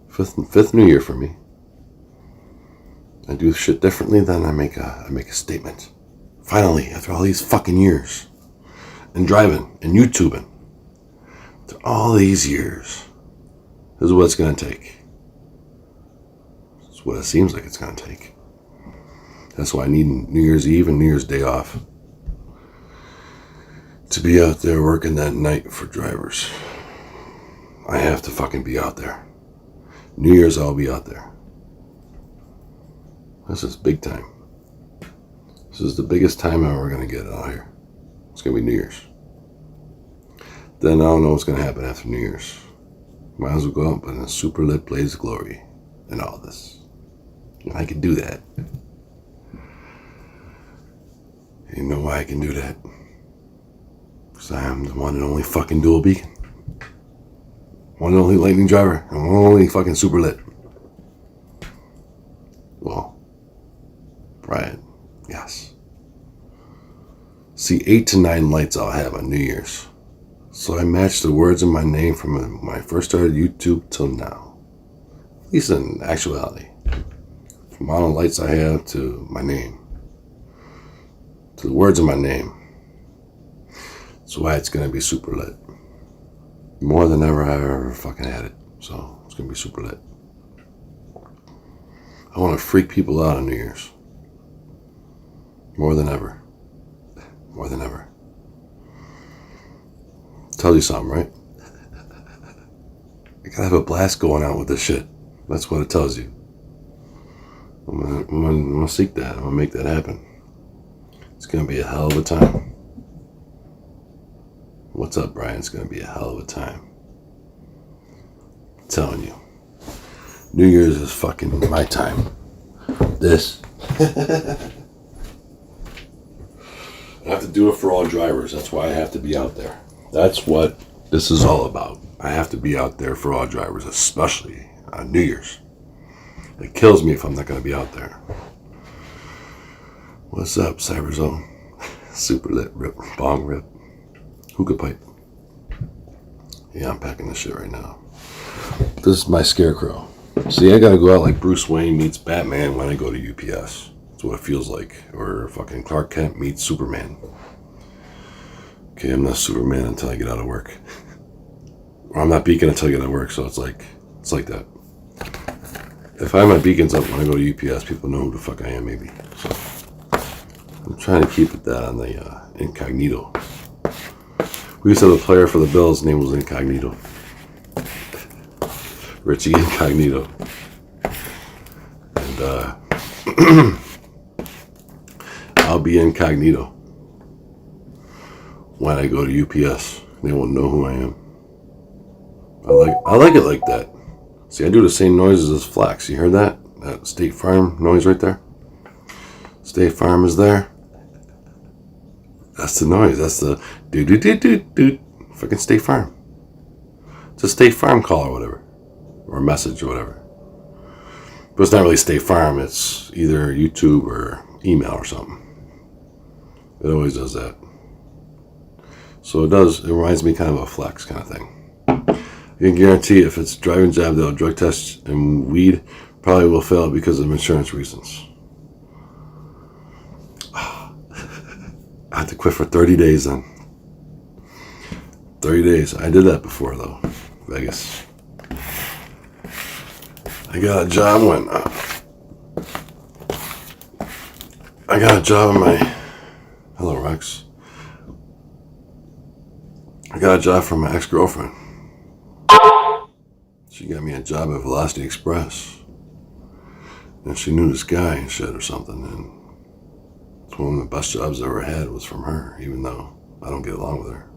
Fifth new year for me. I do shit differently, then I make a statement. Finally, after all these fucking years. And driving and YouTubing. After all these years. This is what it's going to take. This is what it seems like it's going to take. That's why I need New Year's Eve and New Year's Day off. To be out there working that night for drivers. I have to fucking be out there. New Year's I'll be out there. This is big time. This is the biggest time I'm ever going to get out here. It's going to be New Year's. Then I don't know what's going to happen after New Year's. Might as well go out in a super lit blaze of glory and all this. And I can do that. You know why I can do that? Because I am the one and only fucking dual beacon. One and only lightning driver. And one and only fucking super lit. Well, Brian, yes. See, 8 to 9 lights I'll have on New Year's. So I matched the words in my name from when I first started YouTube till now. At least in actuality. From the amount of lights I have to my name. To the words in my name. That's why it's going to be super lit. More than ever I've ever fucking had it. So it's going to be super lit. I want to freak people out on New Year's. More than ever. More than ever. Tell you something, right? You gotta have a blast going out with this shit. That's what it tells you. I'm gonna seek that. I'm gonna make that happen. It's gonna be a hell of a time. What's up, Brian? It's gonna be a hell of a time. I'm telling you. New Year's is fucking my time. This. I have to do it for all drivers. That's why I have to be out there. That's what this is all about. I have to be out there for all drivers, especially on New Year's. It kills me if I'm not going to be out there. What's up, Cyberzone? Super lit rip, bong rip, hookah pipe. Yeah, I'm packing this shit right now. This is my scarecrow. See, I gotta go out like Bruce Wayne meets Batman when I go to UPS. That's what it feels like. Or fucking Clark Kent meets Superman. Okay, I'm not Superman until I get out of work. Or I'm not Beacon until I get out of work, so it's like that. If I have my beacons up when I go to UPS, people know who the fuck I am, maybe. So I'm trying to keep it that on the incognito. We used to have a player for the Bills, his name was Incognito. Richie Incognito. And I'll be incognito when I go to UPS. They won't know who I am. I like it like that. See, I do the same noises as Flax. You heard that? That State Farm noise right there? State Farm is there. That's the noise. That's the do-do-do-do-do. Fucking State Farm. It's a State Farm call or whatever. Or a message or whatever. But it's not really State Farm. It's either YouTube or email or something. It always does that. So it reminds me kind of a Flex kind of thing. I can guarantee if it's a driving job, they'll drug test and weed probably will fail because of insurance reasons. I had to quit for 30 days then. 30 days. I did that before though. Vegas. I got a job when I got a job in my hello Rex. I got a job from my ex-girlfriend. She got me a job at Velocity Express. And she knew this guy and shit or something. And it's one of the best jobs I ever had was from her, even though I don't get along with her.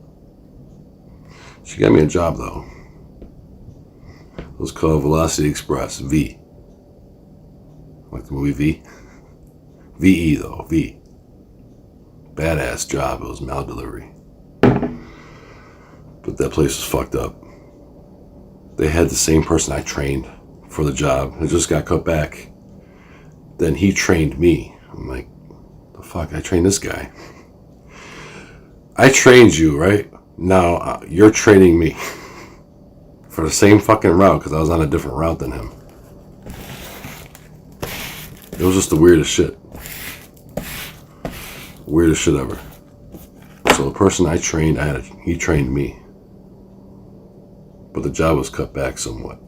She got me a job though. It was called Velocity Express, V. Like the movie V? VE though, V. Badass job, it was mail delivery. But that place was fucked up. They had the same person I trained for the job. It just got cut back. Then he trained me. I'm like, the fuck, I trained this guy. I trained you, right? Now you're training me for the same fucking route because I was on a different route than him. It was just the weirdest shit. Weirdest shit ever. So the person I trained, he trained me. But the job was cut back somewhat.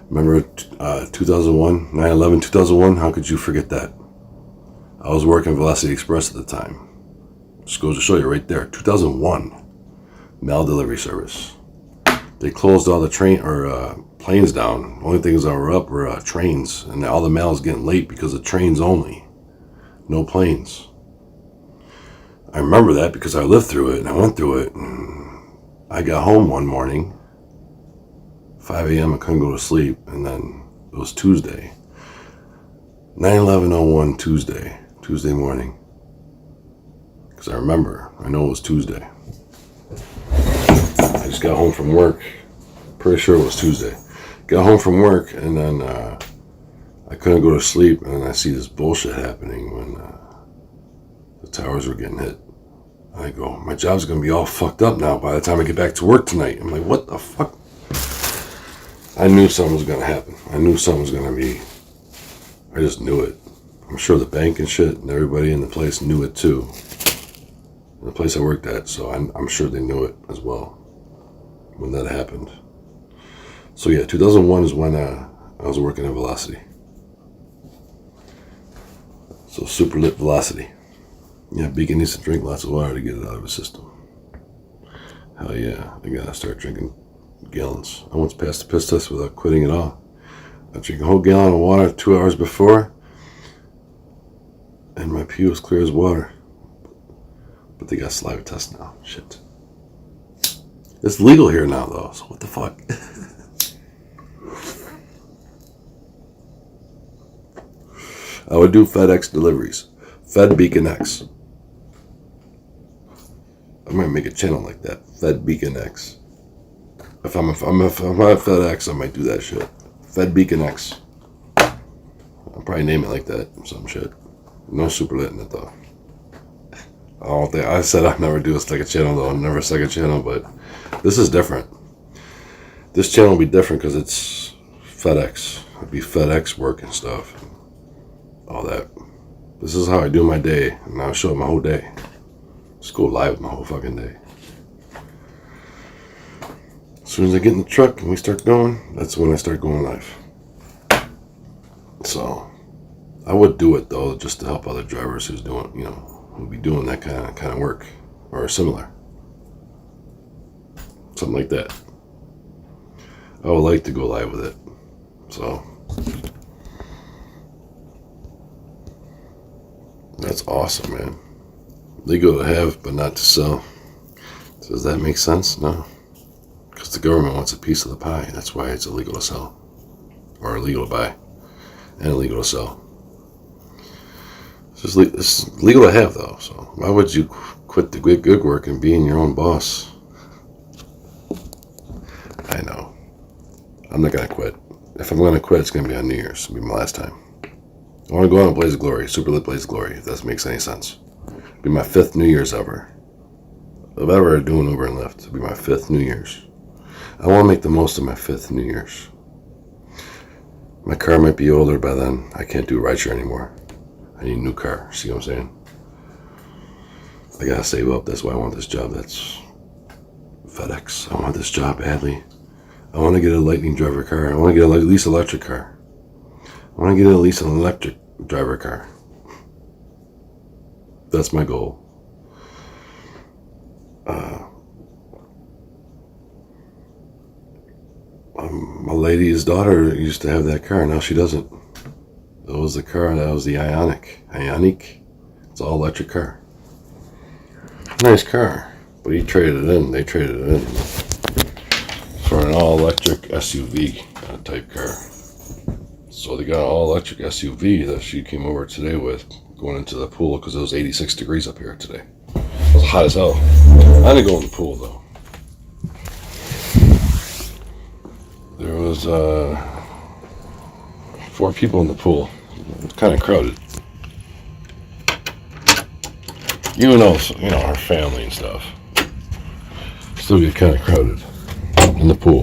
Remember 2001, 9/11, 2001? How could you forget that? I was working Velocity Express at the time. Just goes to show you right there. 2001, mail delivery service. They closed all the planes down. The only things that were up were trains, and all the mail is getting late because of trains only. No planes. I remember that because I lived through it and I went through it. And I got home one morning, 5 a.m. I couldn't go to sleep, and then it was Tuesday. 9/11/01 Tuesday morning. Because I know it was Tuesday. I just got home from work, pretty sure it was Tuesday. Got home from work, and then I couldn't go to sleep, and then I see this bullshit happening when the towers were getting hit. I go, my job's going to be all fucked up now by the time I get back to work tonight. I'm like, what the fuck? I knew something was going to happen. I knew something was going to be. I just knew it. I'm sure the bank and shit and everybody in the place knew it too. The place I worked at, so I'm sure they knew it as well when that happened. So yeah, 2001 is when I was working at Velocity. So super lit Velocity. Yeah, Beacon needs to drink lots of water to get it out of his system. Hell yeah, I gotta start drinking gallons. I once passed the piss test without quitting at all. I drank a whole gallon of water 2 hours before, and my pee was clear as water. But they got saliva tests now. Shit. It's legal here now though, so what the fuck? I would do FedEx deliveries. Fed Beacon X. I might make a channel like that. Fed Beacon X. If I'm at FedEx, I might do that shit. Fed Beacon X. I'll probably name it like that or some shit. No super lit in it though. I said I'd never do a second channel though. Never a second channel, but this is different. This channel will be different because it's FedEx. It'll be FedEx work and stuff. All that. This is how I do my day, and I'll show my whole day. Just go live with my whole fucking day. As soon as I get in the truck and we start going, that's when I start going live. So I would do it though, just to help other drivers who's doing, who'll be doing that kind of work or similar, something like that. I would like to go live with it. So that's awesome, man. Legal to have, but not to sell. Does that make sense? No. Because the government wants a piece of the pie. That's why it's illegal to sell. Or illegal to buy. And illegal to sell. It's legal to have, though. So why would you quit the good work and being your own boss? I know. I'm not going to quit. If I'm going to quit, it's going to be on New Year's. It'll be my last time. I want to go on a Blaze of Glory. Super lit Blaze of Glory, if that makes any sense. It'll be my 5th New Year's ever. Of ever doing Uber and Lyft. It'll be my 5th New Year's. I want to make the most of my 5th New Year's. My car might be older by then. I can't do rideshare anymore. I need a new car. See what I'm saying? I gotta save up. That's why I want this job. That's FedEx. I want this job badly. I want to get a Lightning driver car. I want to get at least electric car. I want to get at least an electric driver car. That's my goal. My lady's daughter used to have that car. Now she doesn't. That was the car. That was the Ioniq. It's all electric car. Nice car. But he traded it in. They traded it in for an all-electric SUV type car. So they got an all-electric SUV that she came over today with, going into the pool because it was 86 degrees up here today. It was hot as hell. I didn't go in the pool though. There was 4 people in the pool. It was kind of crowded. Our family and stuff. Still get kind of crowded in the pool.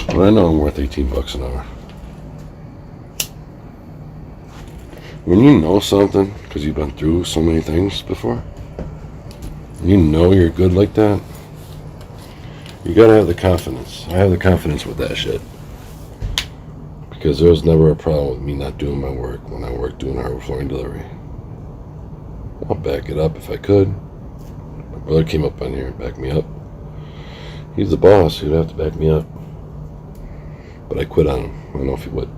But I know I'm worth $18 an hour. When you know something, because you've been through so many things before, you know you're good like that, you gotta have the confidence. I have the confidence with that shit. Because there was never a problem with me not doing my work when I worked doing hardware flooring delivery. I'll back it up if I could. My brother came up on here and backed me up. He's the boss, he'd have to back me up. But I quit on him. I don't know if he would.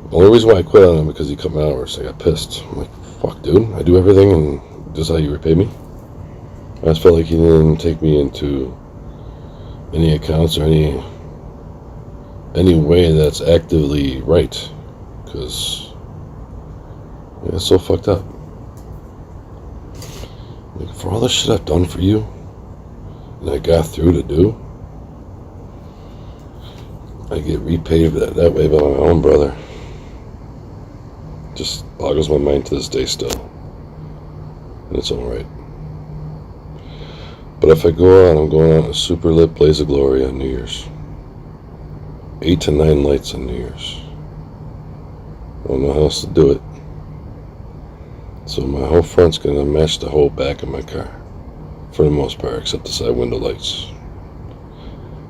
The only reason why I quit on him because he cut my hours. I got pissed. I'm like, fuck, dude. I do everything and this is how you repay me? I just felt like he didn't take me into any accounts or any way that's actively right. Because it's so fucked up. Like, for all the shit I've done for you, and I got through to do, I get repaid that way by my own brother. Just boggles my mind to this day still. And it's alright. But if I go out, I'm going on a super lit Blaze of Glory on New Year's. 8 to 9 lights on New Year's. I don't know how else to do it. So my whole front's going to match the whole back of my car. For the most part, except the side window lights.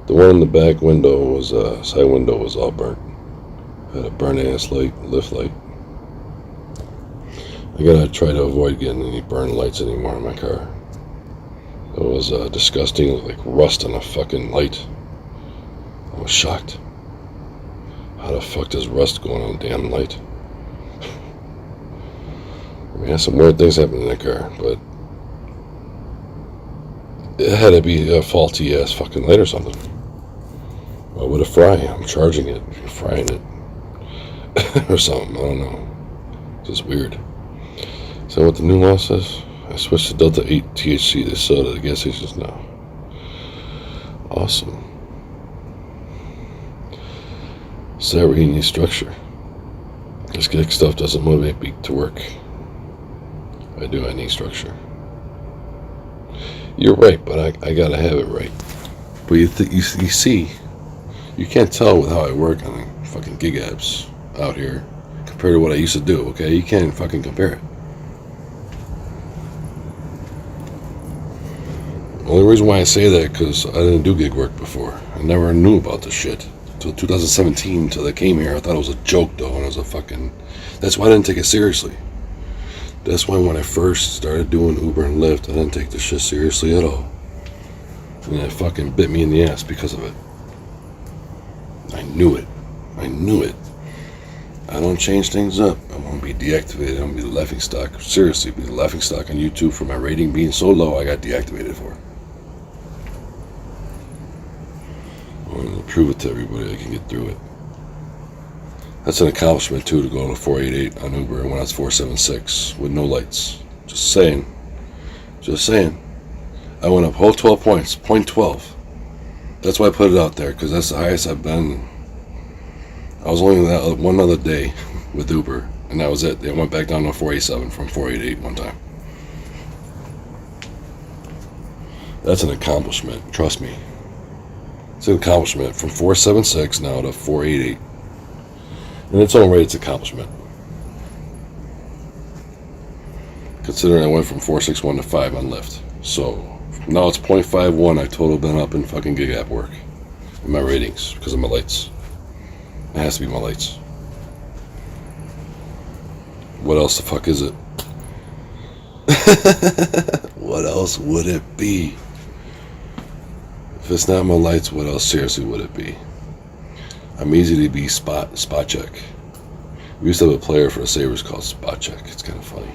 The one in the back window was, side window was all burnt. Had a burnt ass light, lift light. I gotta try to avoid getting any burnt lights anymore in my car. It was disgusting, it looked like rust on a fucking light. I was shocked. How the fuck does rust go on a damn light? I mean, some weird things happen in that car, but it had to be a faulty ass fucking light or something. Why would it fry? I'm charging it, frying it. Or something, I don't know. Just weird. Is that what the new law says? I switched to Delta 8 THC. They sell it at the gas stations now. Awesome. So that we need structure. This kick stuff doesn't motivate me to work. I need structure. You're right, but I gotta have it right. But you see, you can't tell with how I work on fucking gig apps out here compared to what I used to do, okay? You can't fucking compare it. The only reason why I say that because I didn't do gig work before. I never knew about this shit. Until 2017, until I came here, I thought it was a joke though, and it was a fucking... That's why I didn't take it seriously. That's why when I first started doing Uber and Lyft, I didn't take this shit seriously at all. And it fucking bit me in the ass because of it. I knew it. I knew it. I don't change things up. I won't be deactivated. I'm gonna be the laughing stock. Seriously, be the laughing stock on YouTube for my rating being so low I got deactivated for. I want to prove it to everybody I can get through it. That's an accomplishment too, to go to 488 on Uber when I was 476 with no lights. Just saying. Just saying. I went up whole 12 points. Point 12. That's why I put it out there, because that's the highest I've been. I was only that one other day with Uber, and that was it. It went back down to 487 from 488 one time. That's an accomplishment. Trust me. It's an accomplishment from 476 now to 488. In its own right, it's an accomplishment. Considering I went from 461 to 5 on Lyft. So now it's 0.51. I total been up in fucking gig app work. In my ratings because of my lights. It has to be my lights. What else the fuck is it? What else would it be? If it's not my lights, what else seriously would it be? I'm easy to be spot check. We used to have a player for the Sabres called Spot Check. It's kind of funny.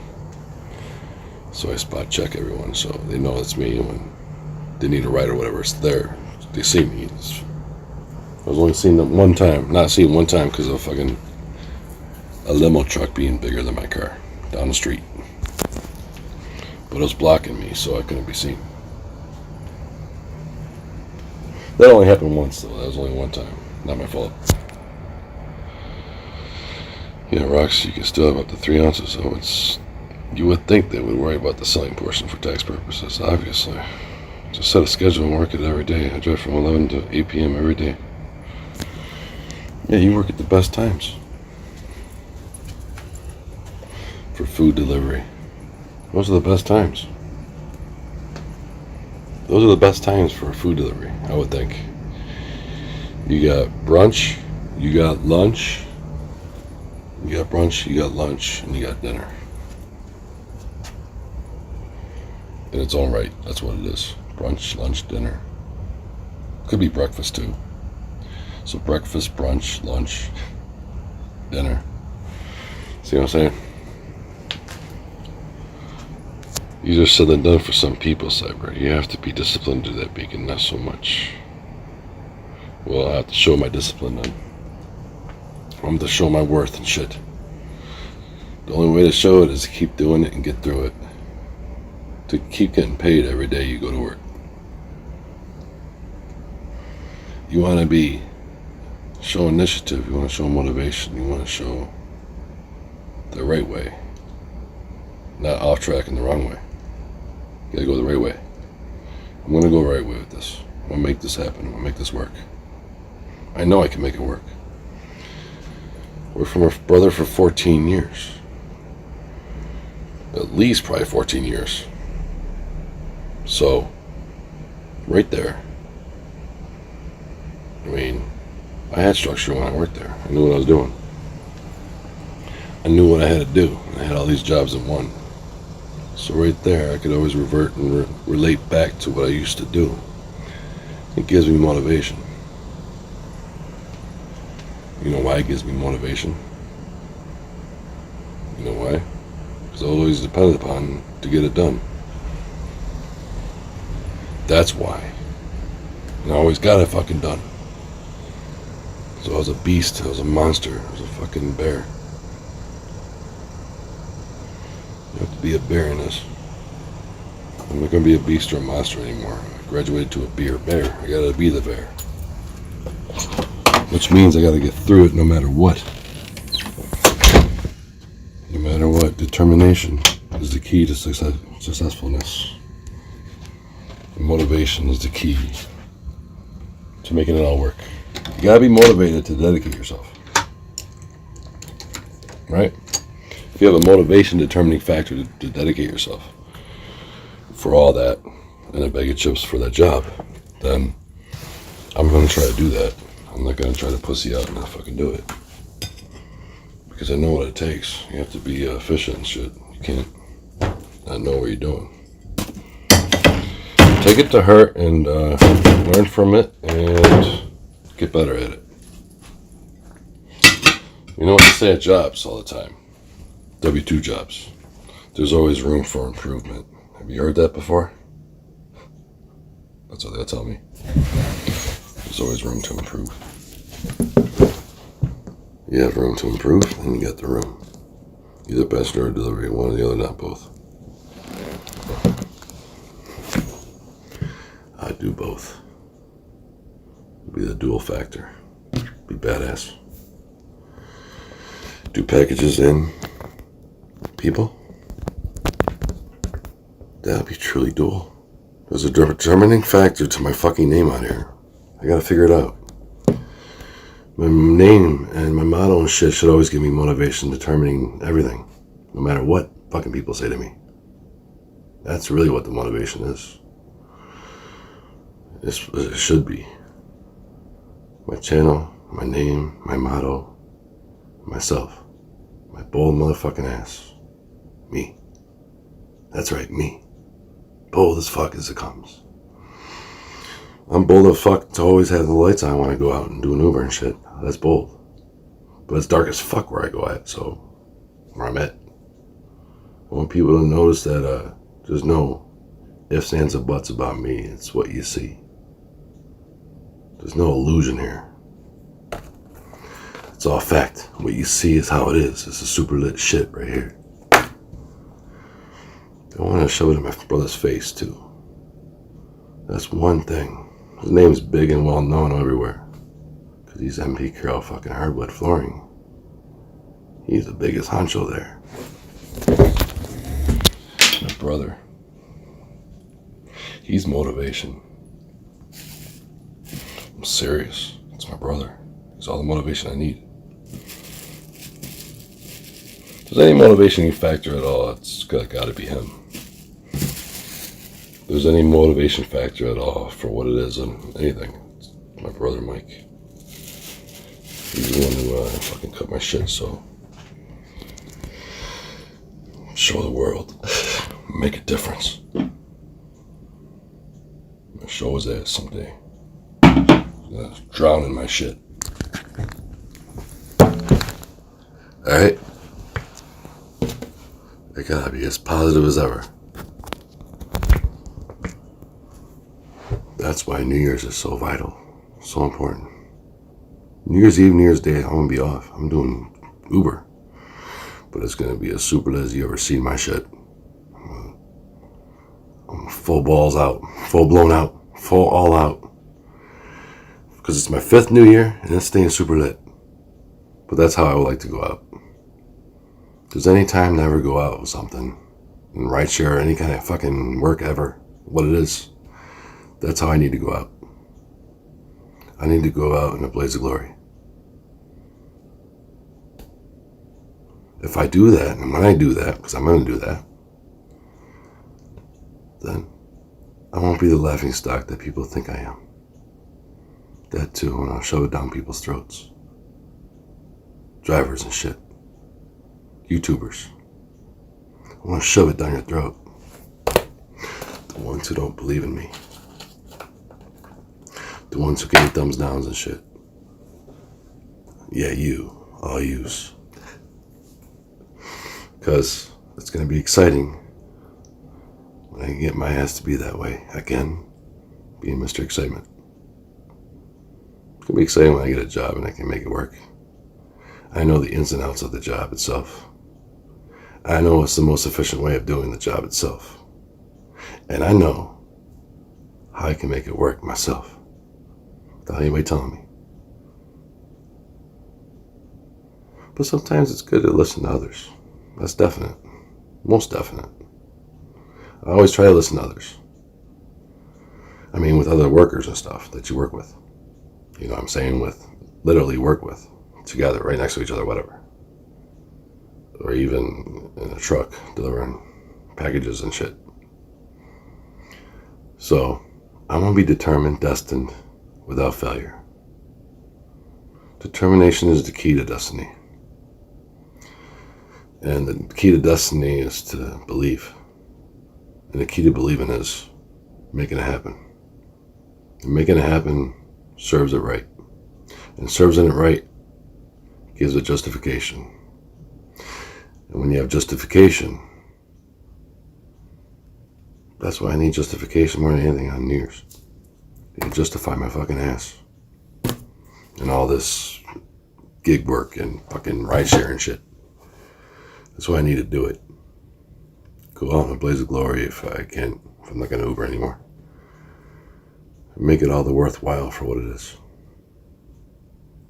So I spot check everyone so they know it's me, and when they need a ride or whatever, it's there. They see me. I was only seeing them one time. Not seeing one time because of a limo truck being bigger than my car down the street. But it was blocking me, so I couldn't be seen. That only happened once, though. That was only one time. Not my fault. Yeah, rocks, you can still have up to 3 ounces, so it's... You would think they would worry about the selling portion for tax purposes, obviously. Just set a schedule and work it every day. I drive from 11 to 8 p.m. every day. Yeah, you work at the best times. For food delivery. Those are the best times. Those are the best times for food delivery, I would think. You got brunch, you got lunch, you got brunch, you got lunch, and you got dinner. In its own right, that's what it is. Brunch, lunch, dinner. Could be breakfast too. So breakfast, brunch, lunch, dinner. See what I'm saying? Easier said than done for some people, Cyber. You have to be disciplined to do that, Beacon, not so much. Well, I have to show my discipline then. I'm to show my worth and shit. The only way to show it is to keep doing it and get through it. To keep getting paid every day you go to work. You want to be show initiative, you want to show motivation, you want to show the right way. Not off track in the wrong way. You gotta go the right way. I'm gonna go the right way with this. I'm gonna make this happen. I'm gonna make this work. I know I can make it work. We're from a brother for 14 years. At least probably 14 years. So, right there. I mean, I had structure when I worked there. I knew what I was doing. I knew what I had to do. I had all these jobs in one. So right there, I could always revert and relate back to what I used to do. It gives me motivation. You know why it gives me motivation? You know why? Because I always depended upon to get it done. That's why. And I always got it fucking done. So I was a beast. I was a monster. I was a fucking bear. You have to be a bear in this. I'm not going to be a beast or a monster anymore. I graduated to a bear. I got to be the bear. Which means I got to get through it no matter what. No matter what. Determination is the key to successfulness. Motivation is the key to making it all work. You gotta be motivated to dedicate yourself. Right? If you have a motivation determining factor to dedicate yourself for all that and a bag of chips for that job, then I'm going to try to do that. I'm not going to try to pussy out and not fucking do it. Because I know what it takes. You have to be efficient and shit. You can't not know what you're doing. Take it to heart and learn from it and get better at it. You know what they say at jobs all the time? W-2 jobs. There's always room for improvement. Have you heard that before? That's what they'll tell me. There's always room to improve. You have room to improve, and you got the room. Either passenger or delivery, one or the other, not both. I do both. Be the dual factor. Be badass. Do packages and people. That'll be truly dual. There's a determining factor to my fucking name on here. I gotta figure it out. My name and my motto and shit should always give me motivation determining everything. No matter what fucking people say to me. That's really what the motivation is. It should be. My channel, my name, my motto, myself. My bold motherfucking ass. Me. That's right, me. Bold as fuck as it comes. I'm bold as fuck to always have the lights on when I go out and do an Uber and shit. That's bold. But it's dark as fuck where I go at, so where I'm at. I want people to notice that there's no ifs, ands, or buts about me. It's what you see. There's no illusion here. It's all fact. What you see is how it is. It's a super lit shit right here. I want to show it in my brother's face too. That's one thing. His name's big and well known everywhere. Because he's MP Carroll fucking hardwood flooring. He's the biggest honcho there. My brother. He's motivation. I'm serious. It's my brother. He's all the motivation I need. If there's any motivation you factor at all, it's gotta be him. If there's any motivation factor at all for what it is and anything, it's my brother Mike. He's the one who fucking cut my shit, so show the world. Make a difference. I'll show his ass someday. Drown in my shit. Alright? I gotta be as positive as ever. That's why New Year's is so vital. So important. New Year's Eve, New Year's Day, I'm gonna be off. I'm doing Uber. But it's gonna be as super lit as you ever seen my shit. I'm full balls out. Full blown out. Full all out. Because it's my 5th New Year and it's staying super lit. But that's how I would like to go out. Because any time to ever go out with something, and rideshare or any kind of fucking work ever, what it is, that's how I need to go out. I need to go out in a blaze of glory. If I do that, and when I do that, because I'm going to do that, then I won't be the laughing stock that people think I am. That too, and I'll shove it down people's throats. Drivers and shit. YouTubers. I want to shove it down your throat. The ones who don't believe in me. The ones who give thumbs downs and shit. Yeah, you. All yous. Because it's going to be exciting when I get my ass to be that way. Again, being Mr. Excitement. It's going to be exciting when I get a job and I can make it work. I know the ins and outs of the job itself. I know it's the most efficient way of doing the job itself. And I know how I can make it work myself. Without anybody telling me. But sometimes it's good to listen to others. That's definite. Most definite. I always try to listen to others. I mean, with other workers and stuff that you work with. You know what I'm saying? With literally work with together, right next to each other, whatever. Or even in a truck delivering packages and shit. So, I'm going to be determined, destined, without failure. Determination is the key to destiny. And the key to destiny is to believe. And the key to believing is making it happen. And making it happen serves it right. And serves it right gives it justification. And when you have justification, that's why I need justification more than anything on New Year's. I need to justify my fucking ass. And all this gig work and fucking rideshare and shit. That's why I need to do it. Go out in a blaze of glory if I'm not going to Uber anymore. Make it all the worthwhile for what it is.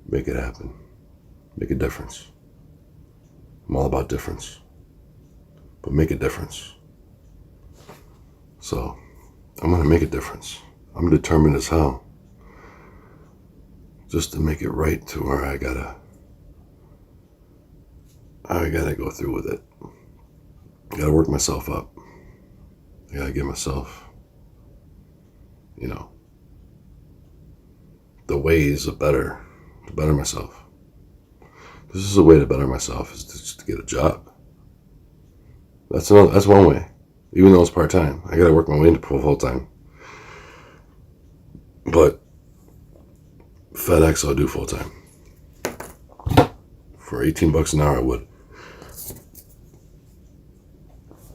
Make it happen. Make a difference. I'm all about difference. But make a difference. So, I'm going to make a difference. I'm determined as hell. Just to make it right to where I gotta go through with it. I gotta work myself up. I gotta get myself, the ways to better myself. This is a way to better myself, is just to get a job. That's one way. Even though it's part-time, I gotta work my way into full-time. But FedEx, I'll do full-time. For $18 an hour, I would.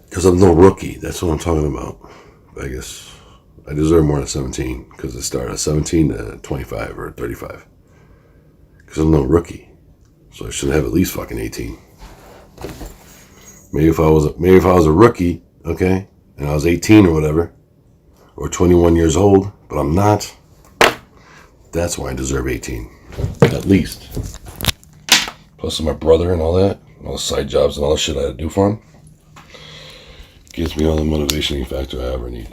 Because I'm no rookie. That's what I'm talking about. Vegas. I deserve more than 17. Because it started at 17 to 25 or 35. Because I'm no rookie. So I should have at least fucking 18. Maybe if I was a rookie, okay, and I was 18 or whatever, or 21 years old, but I'm not, that's why I deserve 18. At least. Plus my brother and all that, and all the side jobs and all the shit I had to do for him. Gives me all the motivating factor I ever need.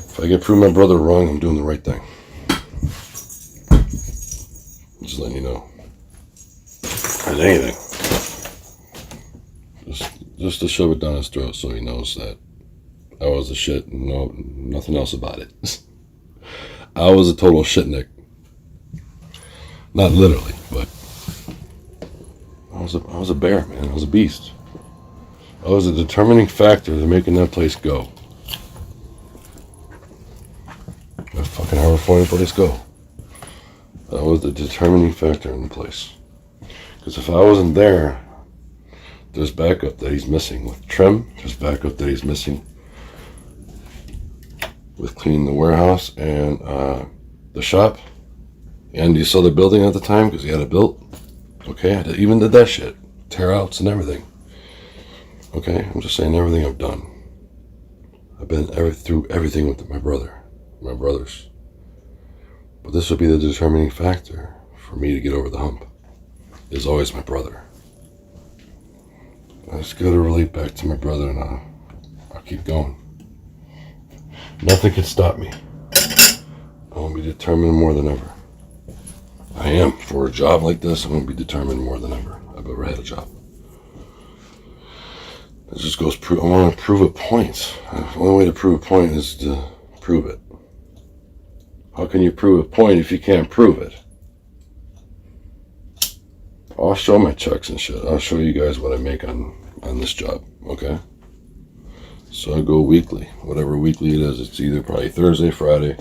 If I can prove my brother wrong, I'm doing the right thing. Just letting you know. And anything. Just to shove it down his throat so he knows that I was a shit and nothing else about it. I was a total shitnik. Not literally, but I was a bear, man. I was a beast. I was a determining factor to making that place go. That fucking Harbor Point place go. That was the determining factor in the place. Because if I wasn't there, there's backup that he's missing with trim. There's backup that he's missing with cleaning the warehouse and the shop. And you saw the building at the time because he had it built. Okay, I even did that shit. Tear outs and everything. Okay, I'm just saying everything I've done. I've been through everything with my brothers. But this would be the determining factor for me to get over the hump. Is always my brother. I just gotta relate back to my brother and I'll keep going. Nothing can stop me. I will be determined more than ever. I am. For a job like this, I'm going to be determined more than ever I've ever had a job. It just goes, I want to prove a point. The only way to prove a point is to prove it. How can you prove a point if you can't prove it? I'll show my checks and shit. I'll show you guys what I make on this job, okay? So I go weekly. Whatever weekly it is, it's either probably Thursday, Friday,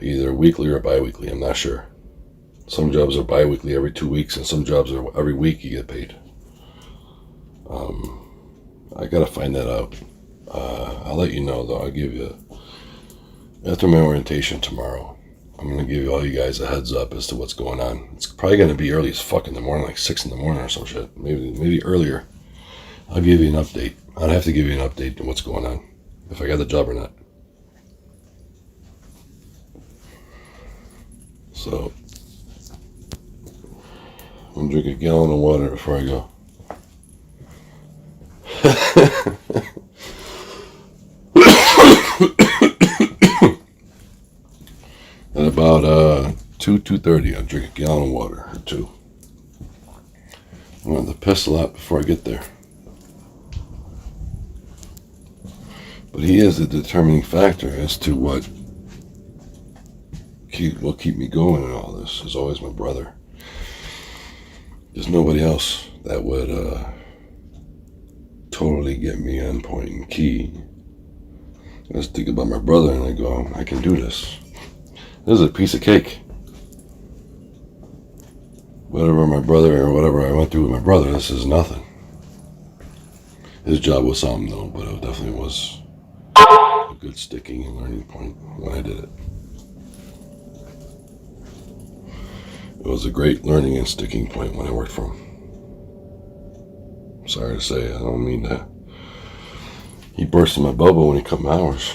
either weekly or bi-weekly, I'm not sure. Some jobs are bi-weekly every 2 weeks, and some jobs are every week you get paid. I gotta find that out. I'll let you know, though. I'll give you, after my orientation tomorrow, I'm gonna give all you guys a heads up as to what's going on. It's probably gonna be early as fuck in the morning, like 6 in the morning or some shit. Maybe earlier. I'll give you an update. I'll have to give you an update on what's going on, if I got the job or not. So, I'm gonna drink a gallon of water before I go. 2:30. I'll drink a gallon of water or two. I'm going to piss a lot before I get there. But he is a determining factor as to what will keep me going in all this. Is always my brother. There's nobody else that would totally get me on point and key. I just think about my brother and I go, I can do this. This is a piece of cake. Whatever my brother or whatever I went through with my brother, this is nothing. His job was something though, but it definitely was a good sticking and learning point when I did it. It was a great learning and sticking point when I worked for him. Sorry to say, I don't mean that. He burst in my bubble when he cut my hours.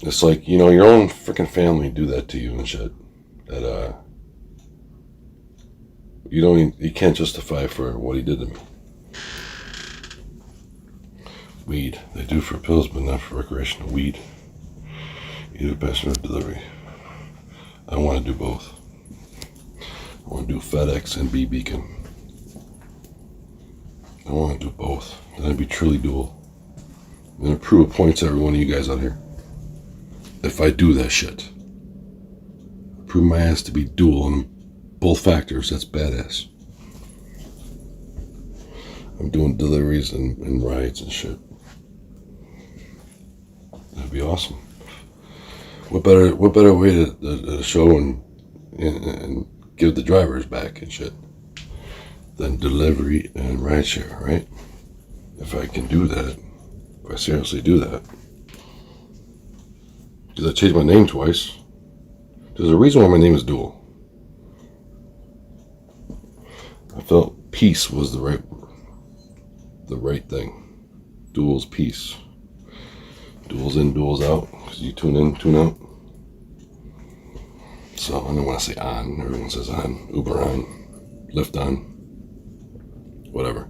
It's like, you know, your own freaking family do that to you and shit. That you can't justify for what he did to me. Weed. They do for pills, but not for recreational weed. Either passenger or delivery. I want to do both. I want to do FedEx and B Beacon. I want to do both. Then I'd be truly dual. I'm going to prove points to every one of you guys out here. If I do that shit. Prove my ass to be dual on both factors. That's badass. I'm doing deliveries and rides and shit. That'd be awesome. What better way to show and give the drivers back and shit than delivery and rideshare, right? If I can do that, if I seriously do that. Because I changed my name twice. There's a reason why my name is Dual. I felt peace was the right thing. Dual's peace. Duals in, duals out. Because you tune in, tune out. So I don't want to say on. Everyone says on. Uber on. Lyft on. Whatever.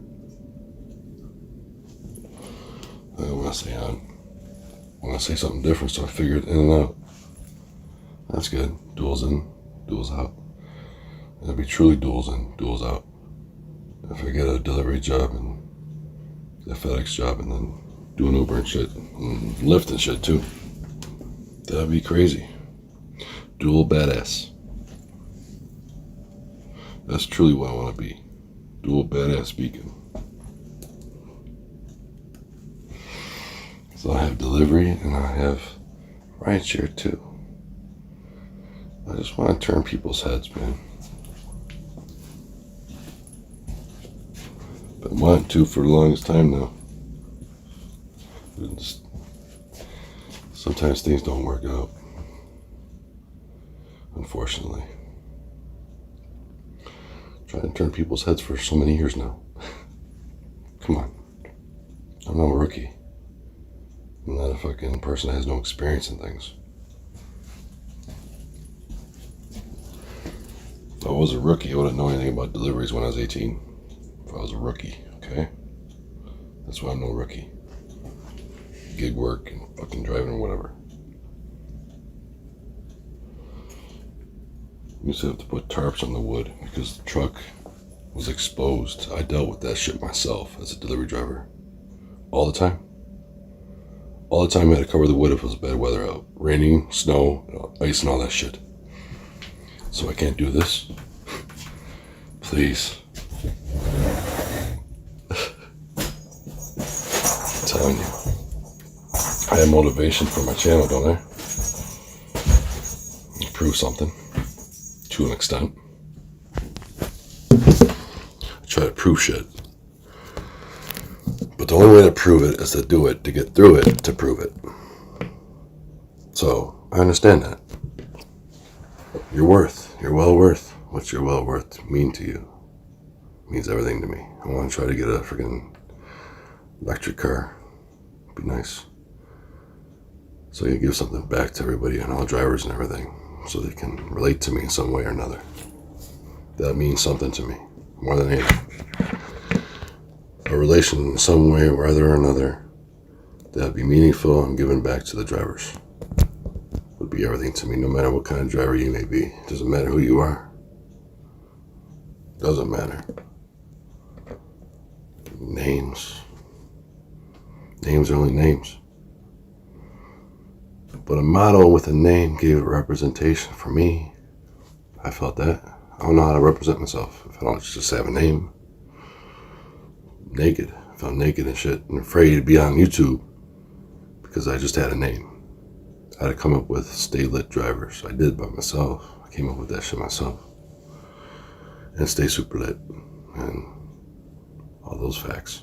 I don't want to say on. I want to say something different, so I figured in and out. That's good. Duals in, duals out. It'll be truly duals in, duals out. If I get a delivery job and a FedEx job and then doing Uber and shit, and Lyft and shit too. That'd be crazy. Dual badass. That's truly what I want to be. Dual badass beacon. So I have delivery and I have rideshare too. I just want to turn people's heads, man. Been wanting to for the longest time now. Sometimes things don't work out. Unfortunately. Trying to turn people's heads for so many years now. Come on. I'm not a rookie. I'm not a fucking person that has no experience in things. If I was a rookie, I wouldn't know anything about deliveries when I was 18. If I was a rookie, okay? That's why I'm no rookie. Gig work and fucking driving or whatever. We used to have to put tarps on the wood because the truck was exposed. I dealt with that shit myself as a delivery driver. All the time. All the time I had to cover the wood if it was bad weather out. Raining, snow, ice and all that shit. So I can't do this. Please. I'm telling you. I have motivation for my channel, don't I? Prove something. To an extent. I try to prove shit. But the only way to prove it is to do it, to get through it, to prove it. So, I understand that. You're well worth. What's your well worth mean to you? It means everything to me. I want to try to get a freaking electric car. It'd be nice. So you give something back to everybody and all drivers and everything, so they can relate to me in some way or another. That means something to me, more than anything. A relation in some way or other or another that'd be meaningful and given back to the drivers would be everything to me, no matter what kind of driver you may be. It doesn't matter who you are. Doesn't matter. Names. Names are only names. But a model with a name gave it representation for me. I felt that. I don't know how to represent myself if I don't just have a name. Naked. I felt naked and shit and afraid to be on YouTube because I just had a name. I had to come up with stay lit drivers. I did by myself. I came up with that shit myself. And stay super lit. And all those facts.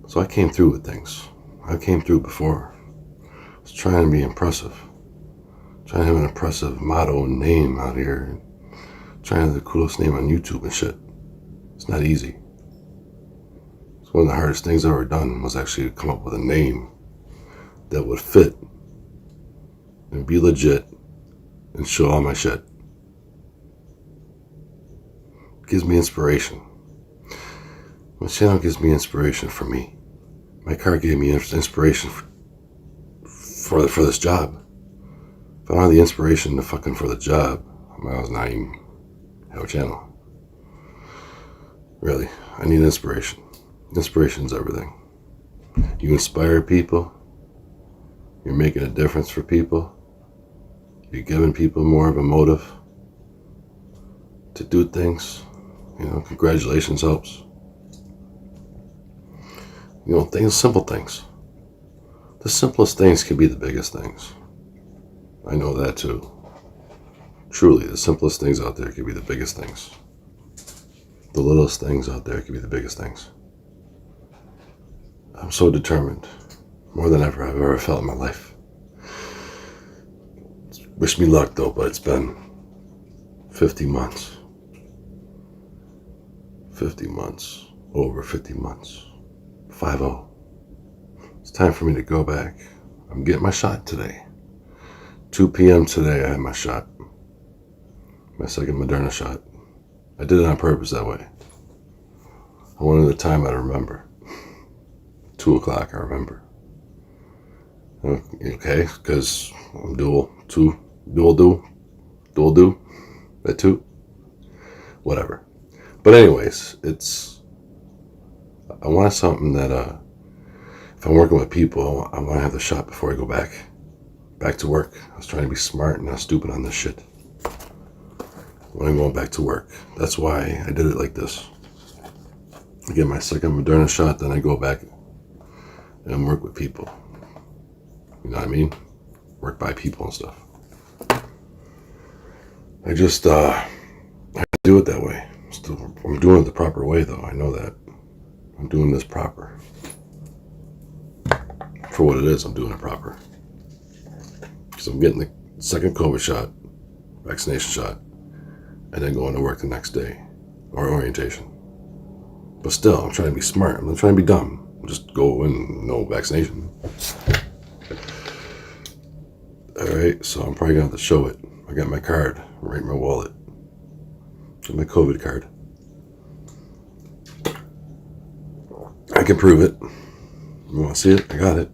So I came through with things. I came through before. I was trying to be impressive. Trying to have an impressive motto and name out here. Trying to have the coolest name on YouTube and shit. It's not easy. It's one of the hardest things I've ever done was actually to come up with a name that would fit and be legit and show all my shit. It gives me inspiration. My channel gives me inspiration for me. My car gave me inspiration for this job. If I don't have the inspiration to fucking for the job, I might as well not even have a channel. Really, I need inspiration. Inspiration's everything. You inspire people. You're making a difference for people. You're giving people more of a motive to do things. You know, congratulations helps. You know, things, simple things. The simplest things can be the biggest things. I know that too. Truly, the simplest things out there can be the biggest things. The littlest things out there can be the biggest things. I'm so determined. More than ever I've ever felt in my life. Wish me luck though, but it's been 50 months. 50 months. Over 50 months. 5-0. It's time for me to go back. I'm getting my shot today. 2 p.m. today I had my shot. My second Moderna shot. I did it on purpose that way. I wanted the time I remember. 2 o'clock I remember. Okay, because I'm dual do, at 2. Whatever. But anyways, I wanted something that, if I'm working with people, I want to have the shot before I go back to work. I was trying to be smart and not stupid on this shit. When I'm going back to work. That's why I did it like this. I get my second Moderna shot, then I go back and work with people. You know what I mean? Work by people and stuff. I just, I do it that way. I'm doing it the proper way though, I know that. I'm doing this proper. For what it is, I'm doing it proper. Because I'm getting the second COVID shot, vaccination shot, and then going to work the next day, or orientation. But still, I'm trying to be smart. I'm not trying to be dumb. Just go in, no vaccination. Alright, so I'm probably going to have to show it. I got my card right in my wallet. Got my COVID card. I can prove it. You want to see it? I got it.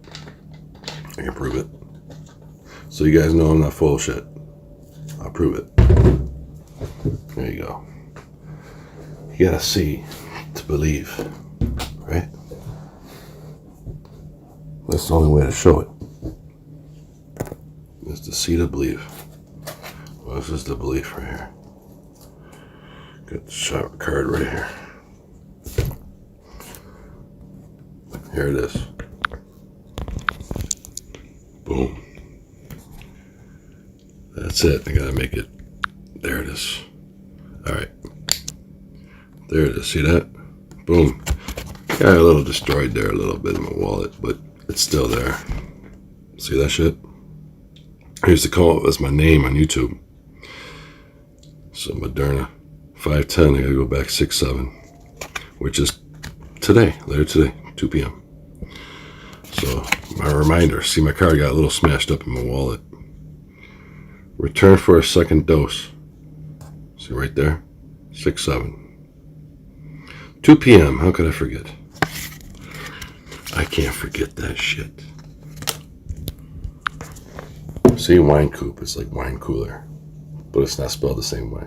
I can prove it. So you guys know I'm not full of shit. I'll prove it. There you go. You gotta see to believe, right? That's the only way to show it. Is to see to believe. Well, this is the belief right here. Got the shot card right here. Here it is. Boom. That's it. I gotta make it. There it is. Alright. There it is. See that? Boom. Got a little destroyed there a little bit in my wallet, but it's still there. See that shit? I used to call it as my name on YouTube. So Moderna 510, I gotta go back 6-7, which is today, later today, 2 p.m. So my reminder, see my card got a little smashed up in my wallet. Return for a second dose. See right there? 6-7. 2 p.m., how could I forget? I can't forget that shit. See, wine coupe, it's like wine cooler, but it's not spelled the same way.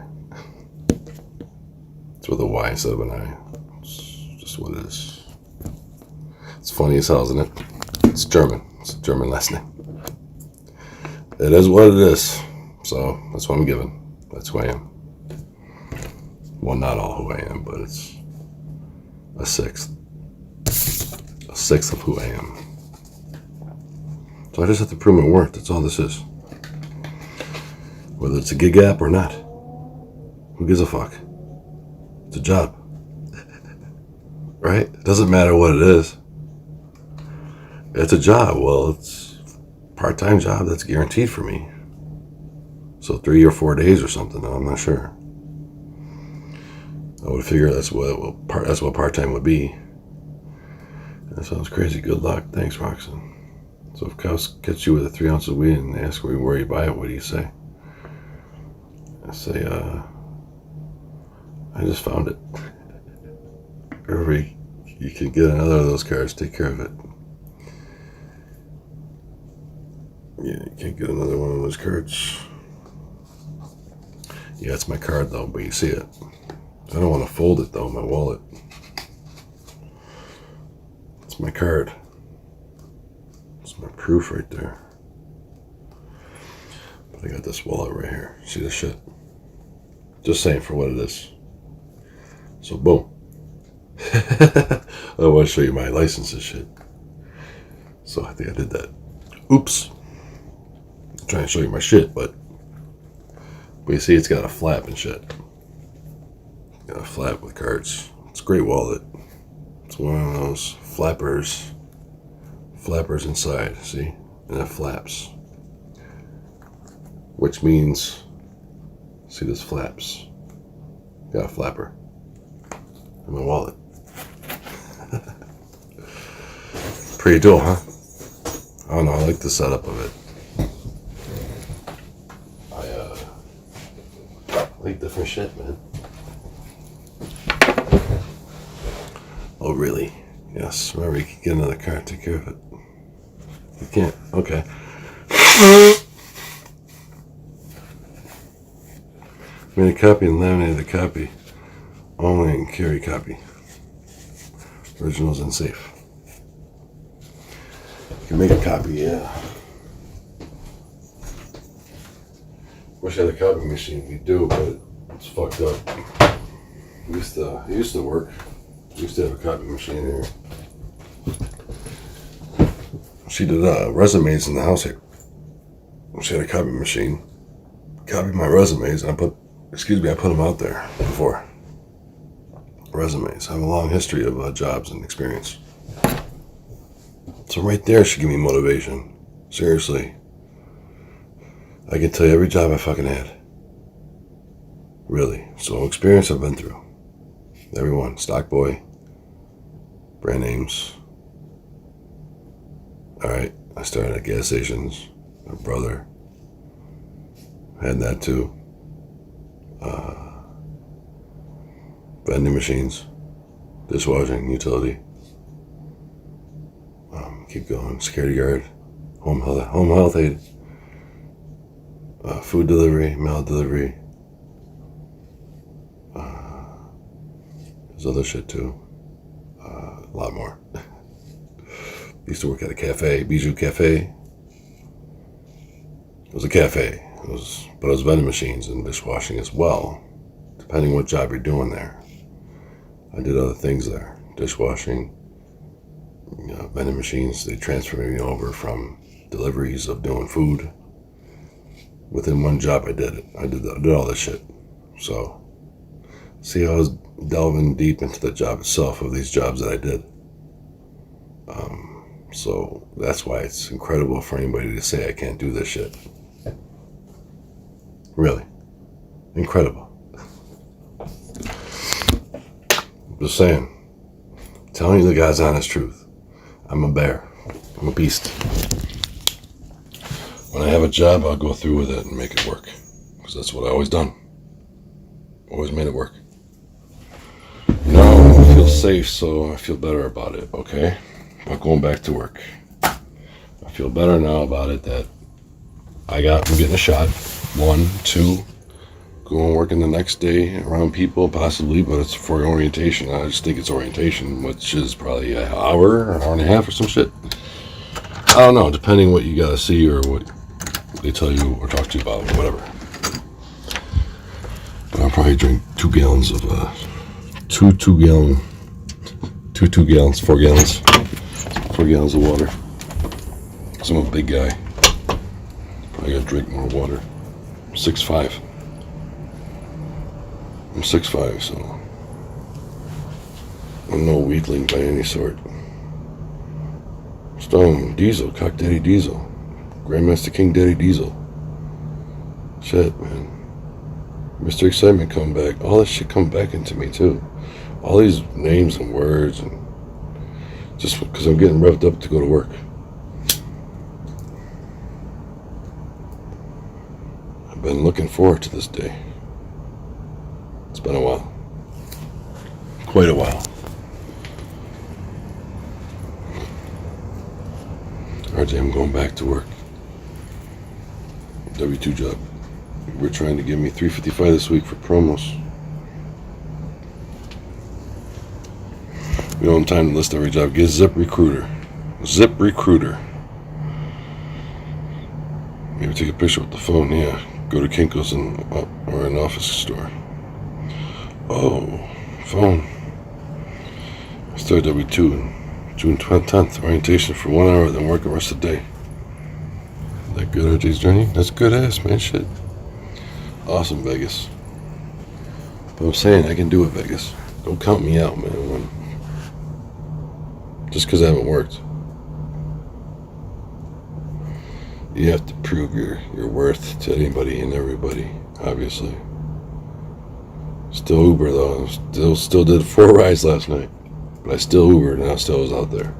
It's with a Y instead of an I. It's just what it is. It's funny as hell, isn't it? It's German. It's a German last name. It is what it is. So that's what I'm giving. That's who I am. Well, not all who I am, but it's a sixth. A sixth of who I am. So I just have to prove my worth. That's all this is. Whether it's a gig app or not. Who gives a fuck? It's a job. Right? It doesn't matter what it is. It's a job. Well, it's a part-time job that's guaranteed for me. So 3 or 4 days or something. I'm not sure. I would figure that's what part-time would be. That sounds crazy. Good luck. Thanks, Roxanne. So if cows catch you with a 3 ounces of weed and ask me where you buy it, what do you say? I say, I just found it. Or you can get another of those cards, take care of it. Yeah, you can't get another one of those cards. Yeah, it's my card though, but you see it. I don't want to fold it though, my wallet. It's my card. It's my proof right there. But I got this wallet right here. See this shit? Just saying for what it is. So boom. I want to show you my license and shit. So I think I did that. Oops. I'm trying to show you my shit, but you see it's got a flap and shit. Got a flap with cards. It's a great wallet. It's one of those flappers inside, see? And it flaps. Which means, see this flaps. Got a flapper in my wallet. Pretty dull, huh? I don't know, I like the setup of it. I like different shit, man. Oh, really? Yes. Remember, you can get another card, take care of it. You can't? Okay. Made a copy and laminated the copy. Only and carry copy. Originals and safe. You can make a copy, yeah. Wish I had a copy machine. We do, but it's fucked up. It used to work. We used to have a copy machine here. She did resumes in the house here. She had a copy machine. Copied my resumes, and I put them out there before. Resumes. I have a long history of jobs and experience. So right there should give me motivation. Seriously. I can tell you every job I fucking had. Really. So experience I've been through. Everyone. Stock boy. Brand names. Alright. I started at gas stations. My brother had that too. Vending machines. Dishwashing. Utility. Keep going. Security guard. Home health aid. Food delivery, mail delivery. There's other shit too. A lot more. Used to work at a cafe, Bijou Cafe. It was a cafe. But it was vending machines and dishwashing as well, depending what job you're doing there. I did other things there. Dishwashing, vending machines. They transferred me over from deliveries of doing food. Within one job I did it. I did all this shit. So, see how I was delving deep into the job itself of these jobs that I did. So, that's why it's incredible for anybody to say I can't do this shit. Really. Incredible. Just saying. Telling you the God's honest truth. I'm a bear. I'm a beast. When I have a job, I'll go through with it and make it work. Because that's what I always done. Always made it work. Now I feel safe, so I feel better about it, okay? About going back to work. I feel better now about it that I'm getting a shot. 1, 2. Go and working the next day around people, possibly, but it's for orientation. I just think it's orientation, which is probably an hour and a half or some shit. I don't know, depending what you gotta see or what they tell you or talk to you about, whatever. But I'll probably drink 2 gallons of 4 gallons of water. Because I'm a big guy. Probably gotta drink more water. 6'5". I'm 6'5", so I'm no weakling by any sort. Stone, Diesel, Cock Daddy Diesel, Grandmaster King Daddy Diesel. Shit, man. Mr. Excitement come back. All this shit come back into me too. All these names and words, and just because I'm getting revved up to go to work. I've been looking forward to this day. It's been a while. Quite a while. RJ, I'm going back to work. W2 job. We're trying to give me $3.55 this week for promos. We don't have time to list every job. Get ZipRecruiter. ZipRecruiter. Maybe take a picture with the phone, yeah. Go to Kinko's or an office store. Oh, phone. Start W2 June 10th. Orientation for 1 hour, then work the rest of the day. That good, RJ's journey? That's good ass, man. Shit. Awesome, Vegas. But I'm saying I can do it, Vegas. Don't count me out, man. Just because I haven't worked. You have to prove your worth to anybody and everybody, obviously. Still Uber though. Still did 4 rides last night. But I still Ubered and I still was out there.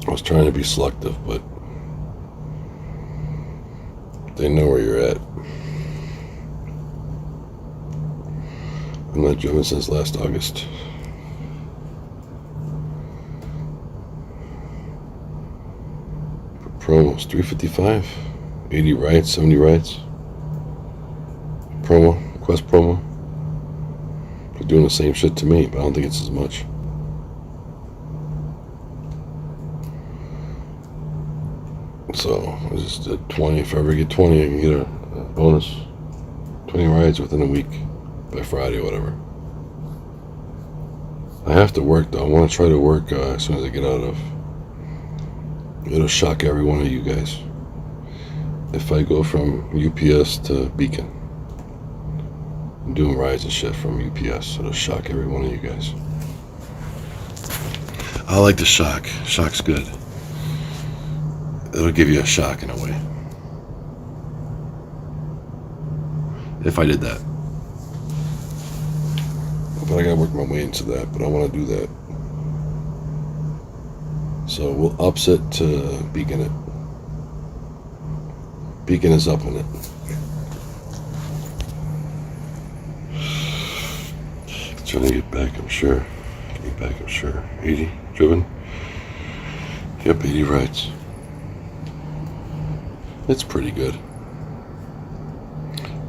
I was trying to be selective, but they know where you're at. I'm not driven since last August. Promos, $3.55, 80 rides, 70 rides. Promo, request promo. They're doing the same shit to me, but I don't think it's as much. So I just did 20. If I ever get 20, I can get a bonus. 20 rides within a week by Friday or whatever. I have to work though. I want to try to work as soon as I get out of. It'll shock every one of you guys. If I go from UPS to Beacon, I'm doing rides and shit from UPS, it'll shock every one of you guys. I like the shock. Shock's good. It'll give you a shock in a way. If I did that. But I gotta work my way into that, but I want to do that. So we'll ups it to Beacon it. Beacon is up in it. Trying to get back, I'm sure. Get back, I'm sure. 80 driven. Yep, 80 rides. It's pretty good.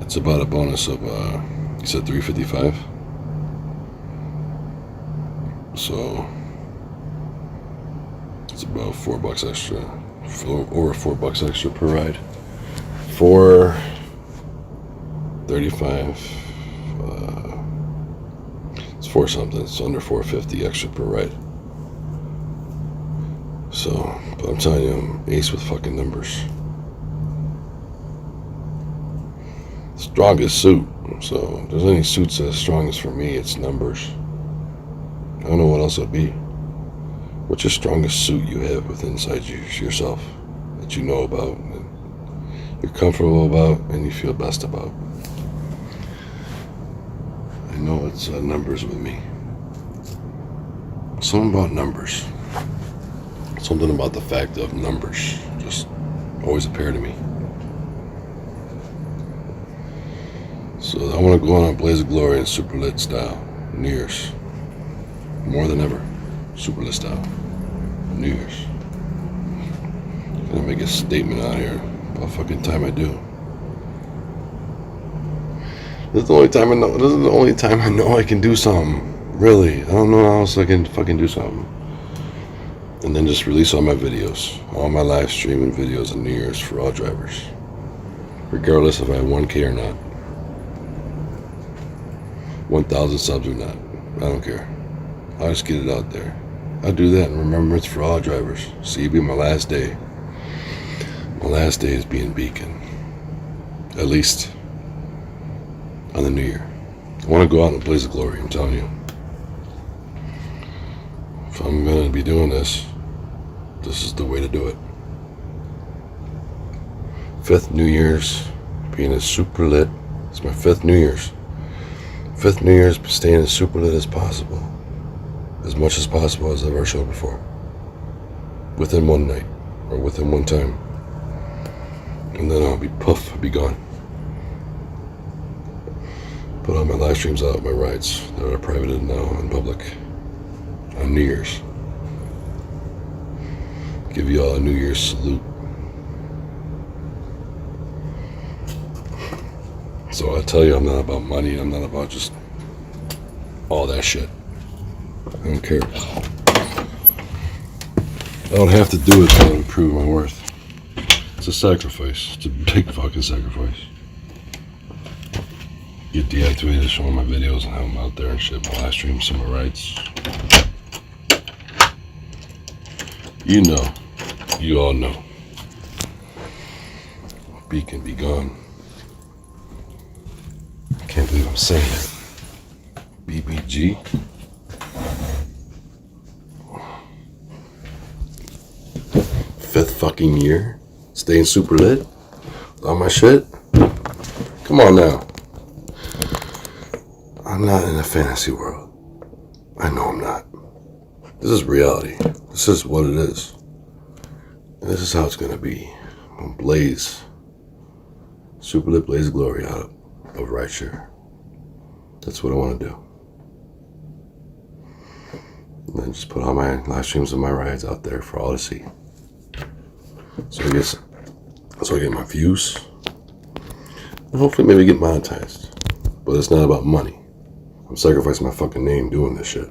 It's about a bonus of, you said $3.55. So it's about $4 extra, over $4 extra per ride. $4.35. It's 4 something. It's under $4.50 extra per ride. So, but I'm telling you, I'm ace with fucking numbers. Strongest suit. So, if there's any suits as strong as for me, it's numbers. I don't know what else it would be. What's your strongest suit you have within inside yourself that you know about, and you're comfortable about, and you feel best about? I know it's numbers with me. Something about numbers. Something about the fact of numbers just always appear to me. So I want to go on a blaze of glory in super lit style. New Year's. More than ever. Super lit style. New Year's. gonna make a statement out here about fucking time I do. This is the only time I know. This is the only time I know I can do something. Really, I don't know how else I can fucking do something. And then just release all my videos, all my live streaming videos on New Year's for all drivers, regardless if I have 1K or not, 1,000 subs or not. I don't care. I'll just get it out there. I'll do that in remembrance for all drivers. See, it'll be my last day. My last day is being Beacon. At least on the New Year. I want to go out in a blaze of glory, I'm telling you. If I'm going to be doing this, this is the way to do it. 5th New Year's, being as super lit. It's my 5th New Year's. 5th New Year's, staying as super lit as possible. As much as possible as I've ever showed before. Within one night, or within one time. And then I'll be poof, I'll be gone. Put all my live streams out, my rides that are private and now in public on New Year's. Give you all a New Year's salute. So I tell you, I'm not about money. I'm not about just all that shit. I don't care. I don't have to do it to improve my worth. It's a sacrifice. It's a big fucking sacrifice. Get deactivated to show my videos and have them out there and shit. My live streams, some of my rights. You know. You all know. Beacon be gone. I can't believe I'm saying it. BBG. Fifth fucking year. Staying super lit. All my shit. Come on now. I'm not in a fantasy world. I know I'm not. This is reality. This is what it is. And this is how it's gonna be. I'm gonna blaze. Super lit blaze glory out of rideshare. That's what I want to do. And then just put all my live streams and my rides out there for all to see. So I guess that's how I get my views. And hopefully maybe get monetized. But it's not about money. I'm sacrificing my fucking name doing this shit.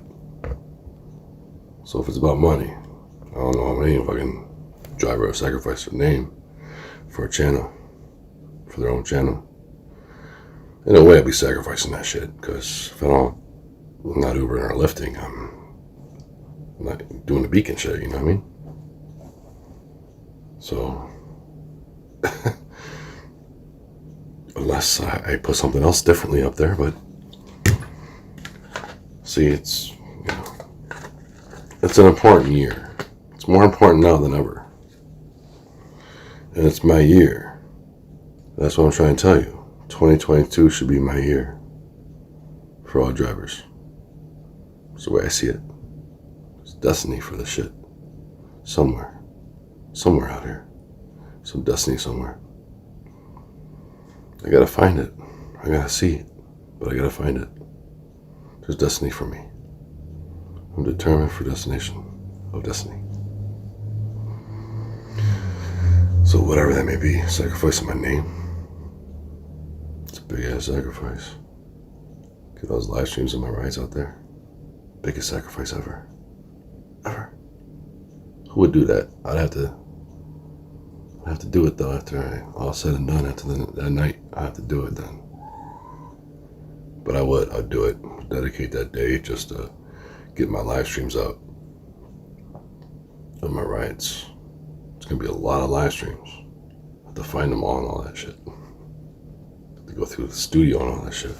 So if it's about money, I don't know how many fucking driver will sacrifice their name for a channel, for their own channel. In a way, I'd be sacrificing that shit, because if I'm not Ubering or lifting, I'm not doing the Beacon shit, you know what I mean? So, unless I put something else differently up there, but see, it's, you know, it's an important year. It's more important now than ever. And it's my year. That's what I'm trying to tell you. 2022 should be my year for all drivers. That's the way I see it. It's destiny for this shit. Somewhere out here. Some destiny somewhere. I gotta find it. I gotta see it. But I gotta find it. There's destiny for me. I'm determined for destination of destiny. So whatever that may be, sacrificing my name. It's a big ass sacrifice. Get those live streams and my rides out there. Biggest sacrifice ever. Ever. Who would do that? I'd have to do it though after all said and done. After that night, I have to do it then. But I'd do it. Dedicate that day just to get my live streams out of my rides. It's gonna be a lot of live streams. I have to find them all and all that shit. I have to go through the studio and all that shit.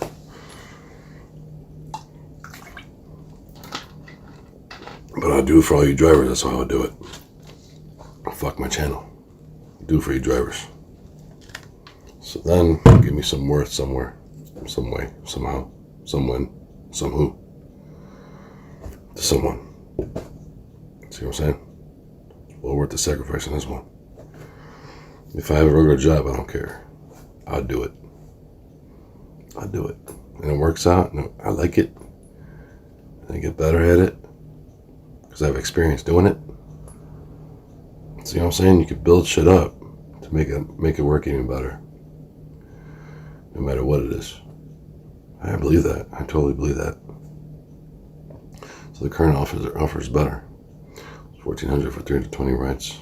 But I'll do it for all you drivers. That's how I'll do it. Fuck my channel. Do it for you drivers. So then, give me some worth somewhere, some way, somehow, someone, some who, to someone. See what I'm saying? Well worth the sacrifice on this one. If I have a regular job, I don't care. I'll do it. I'll do it. And it works out, and I like it. And I get better at it. Because I have experience doing it. It's See what I'm saying? You could build shit up to make it work even better. No matter what it is. I believe that. I totally believe that. So the current offer is better. It's $1,400 for 320 rides.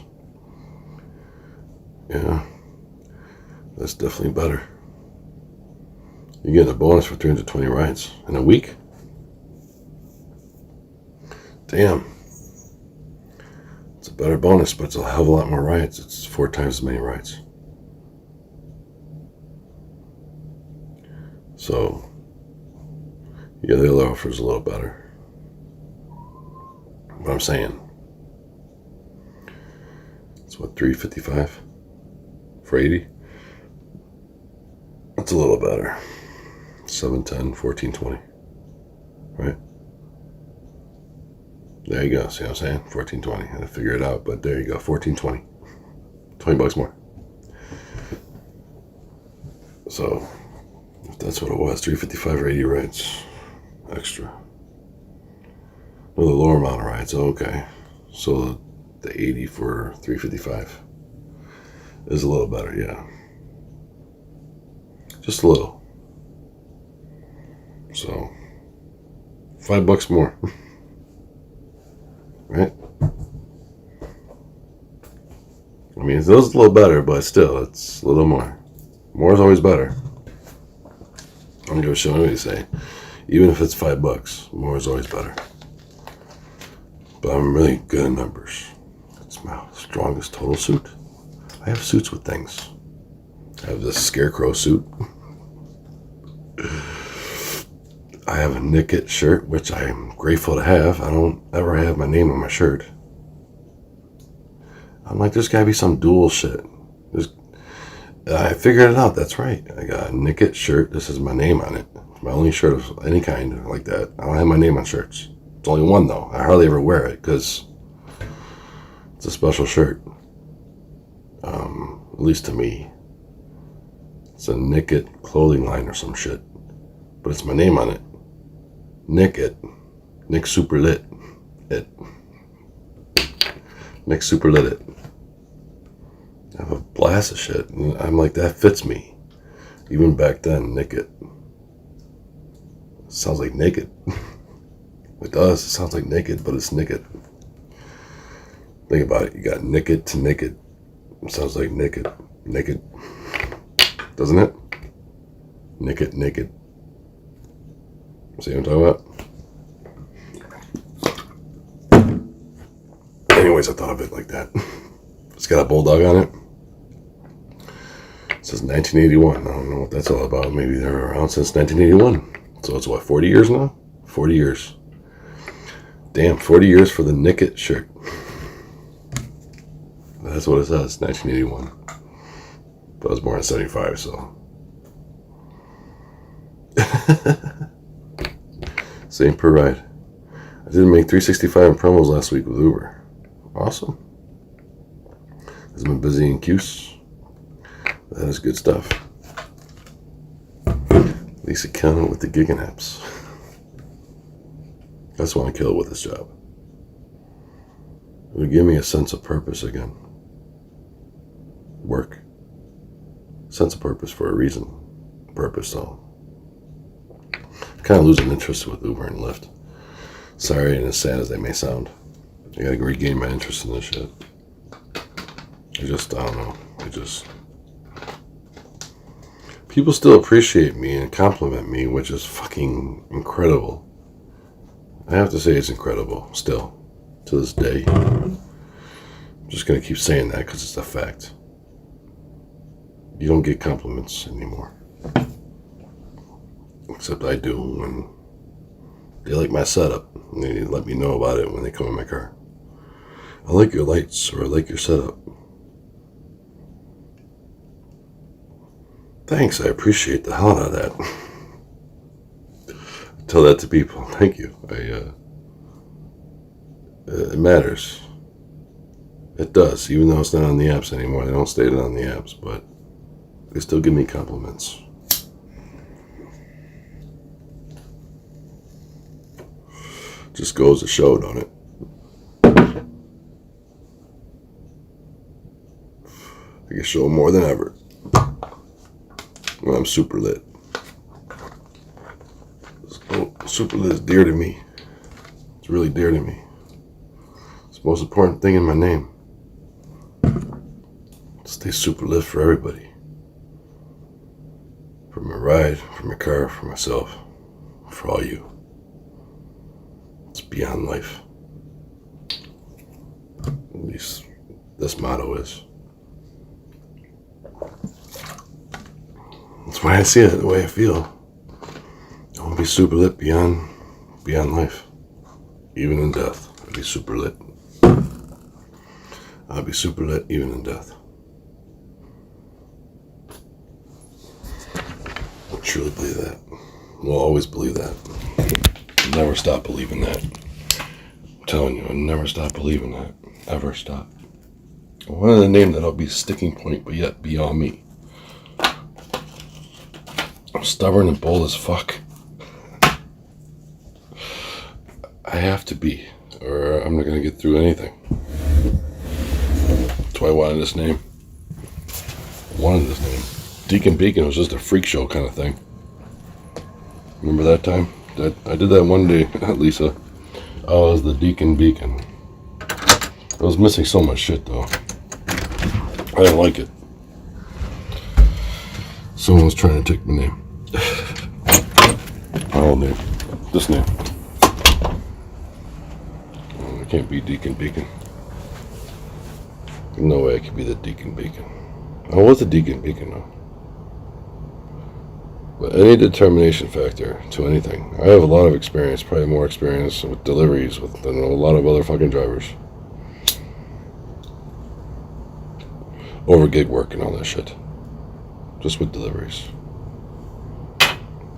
Yeah. That's definitely better. You get a bonus for 320 rides in a week. Damn. It's a better bonus, but it's a hell of a lot more rides. It's 4 times as many rides. So, yeah, the other offer is a little better. But I'm saying, it's what, $355 for 80? That's a little better. 710, 1420. Right? There you go. See what I'm saying? 1420. I had to figure it out, but there you go. 1420. $20 more. So, if that's what it was, 355 or 80 rides extra. No, the lower amount of rides. Okay. So the 80 for 355 is a little better, yeah. Just a little. So $5 more. Right? I mean, it's a little better, but still, it's a little more. More is always better. I'm going to show you what you say. Even if it's $5, more is always better. But I'm really good at numbers. It's my strongest total suit. I have suits with things. I have this scarecrow suit. I have a Nicket shirt, which I'm grateful to have. I don't ever have my name on my shirt. I'm like, there's gotta be some dual shit. I figured it out. That's right. I got a Nicket shirt. This is my name on it. It's my only shirt of any kind like that. I don't have my name on shirts. It's only one though. I hardly ever wear it because it's a special shirt. At least to me. It's a Nicket clothing line or some shit. But it's my name on it. Nicket. Nick Super Lit. It. Nick Super Lit It. I have a blast of shit. And I'm like, that fits me. Even back then, Nicket. Sounds like naked. It does. It sounds like naked, but it's Nicket. Think about it. You got Nicket to naked. It sounds like naked. Naked. Doesn't it? Nicket, naked. See what I'm talking about? Anyways, I thought of it like that. It's got a bulldog on it. It says 1981. I don't know what that's all about. Maybe they're around since 1981. So it's what, 40 years now? 40 years. Damn, 40 years for the Nicket shirt. That's what it says, 1981. But I was born in 75, so. Same per ride. I did make 365 in promos last week with Uber. Awesome. I've been busy in Cuse. That is good stuff. Lisa Cannon with the gigging apps. I just want to kill it with this job. It would give me a sense of purpose again. Work. Sense of purpose for a reason. Purpose, though. I'm kind of losing interest with Uber and Lyft. Sorry, and as sad as they may sound. I gotta regain my interest in this shit. I don't know. People still appreciate me and compliment me, which is fucking incredible. I have to say it's incredible, still, to this day. I'm just gonna keep saying that because it's a fact. You don't get compliments anymore. Except I do when they like my setup. And they let me know about it when they come in my car. I like your lights, or I like your setup. Thanks, I appreciate the hell out of that. Tell that to people. Thank you. It matters. It does, even though it's not on the apps anymore. They don't state it on the apps, but they still give me compliments. Just goes to show, don't it? I can show more than ever when I'm super lit. Super lit is dear to me. It's really dear to me. It's the most important thing in my name. Stay super lit for everybody. For my ride, for my car, for myself, for all you. It's beyond life. At least this motto is. That's why I see it, the way I feel. I want to be super lit beyond life. Even in death, I'll be super lit. I'll be super lit even in death. I truly believe that. Will always believe that. I'll never stop believing that. I'm telling you, I'll never stop believing that. Ever stop. I wanted a name that'll be a sticking point, but yet beyond me. I'm stubborn and bold as fuck. I have to be, or I'm not gonna get through anything. That's why I wanted this name. Deacon Beacon was just a freak show kind of thing. Remember that time? I did that one day, Lisa. Oh, it was the Deacon Beacon. I was missing so much shit though. I didn't like it. Someone was trying to take my name. My old name. This name. I can't be Deacon Beacon. No way I could be the Deacon Beacon. I was the Deacon Beacon though. But any determination factor to anything. I have a lot of experience, probably more experience with deliveries than a lot of other fucking drivers. Over gig work and all that shit. Just with deliveries.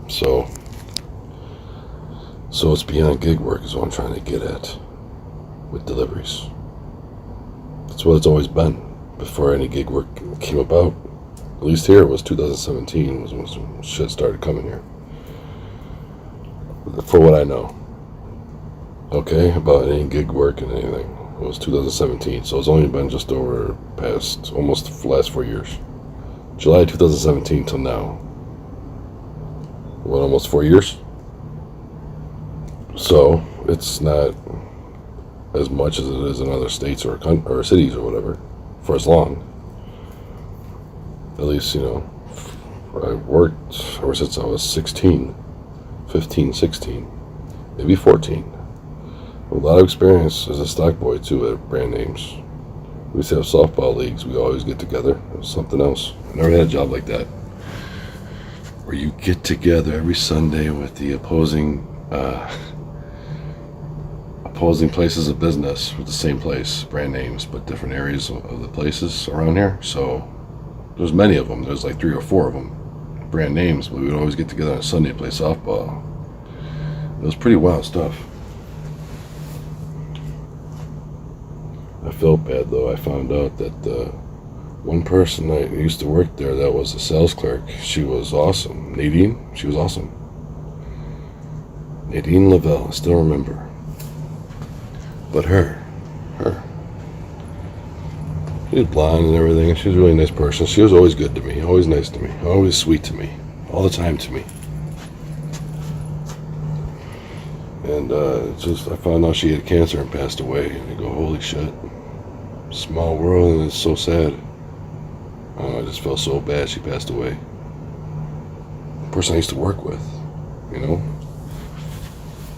So it's beyond gig work is what I'm trying to get at with deliveries. That's what it's always been before any gig work came about. At least here it was 2017 was when shit started coming here. For what I know. Okay, about any gig work and anything. It was 2017, so it's only been just over past almost the last 4 years. July 2017 till now. What, almost 4 years? So it's not as much as it is in other states or cities or whatever for as long. At least, you know, I've worked ever since I was 16, 15, 16, maybe 14. A lot of experience as a stock boy too at brand names. We used to have softball leagues. We always get together. It was something else. I never had a job like that, where you get together every Sunday with the opposing places of business with the same place, brand names, but different areas of the places around here. So there's many of them. There's like 3 or 4 of them, brand names. But we would always get together on a Sunday to play softball. It was pretty wild stuff. I felt bad though. I found out that one person that used to work there that was a sales clerk, she was awesome. Nadine, she was awesome. Nadine Lavelle, I still remember. But her. She was blonde and everything. She was a really nice person. She was always good to me, always nice to me, always sweet to me, all the time to me. And I found out she had cancer and passed away. And I go, holy shit. Small world, and it's so sad. I just felt so bad she passed away. The person I used to work with, you know.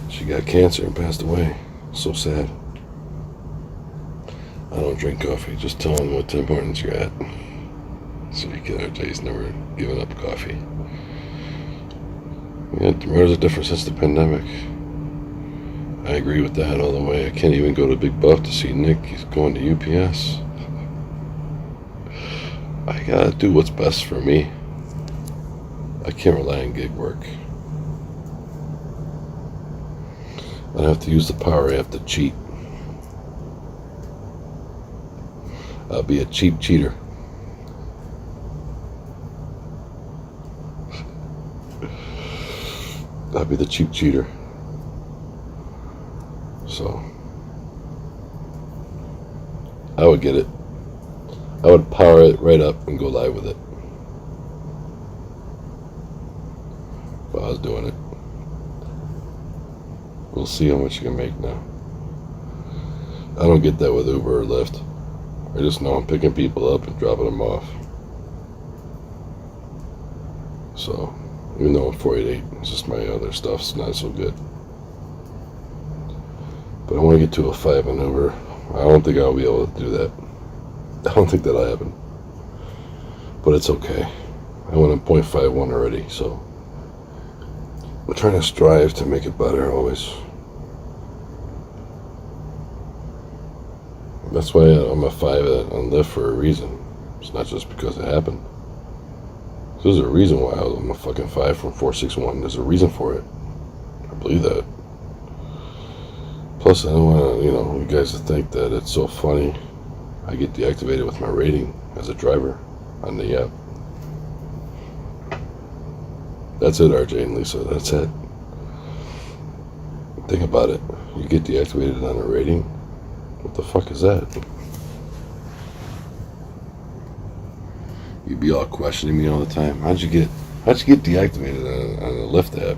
She got cancer and passed away. So sad. I don't drink coffee. Just tell them what Tim Hortons you're at. So you can he's never given up coffee. Yeah, tomatoes are different since the pandemic. I agree with that all the way. I can't even go to Big Buff to see Nick. He's going to UPS. I gotta do what's best for me. I can't rely on gig work. I don't have to use the power. I have to cheat. I'll be a cheap cheater. I'll be the cheap cheater. So I would get it. I would power it right up and go live with it while I was doing it. We'll see how much you can make now. I don't get that with Uber or Lyft. I just know I'm picking people up and dropping them off. So, even though I'm 488, it's just my other stuff's not so good. But I want to get to a 5 on Uber. I don't think I'll be able to do that. I don't think that'll happen. But it's okay. I went in 0.51 already, so we're trying to strive to make it better always. That's why I'm a 5 on Lyft for a reason. It's not just because it happened. There's a reason why I'm a fucking 5 from 461. There's a reason for it. I believe that. Plus, I don't want to, you guys to think that it's so funny. I get deactivated with my rating as a driver on the app. That's it, RJ and Lisa. That's it. Think about it. You get deactivated on a rating. What the fuck is that? You'd be all questioning me all the time. How'd you get deactivated on a Lyft app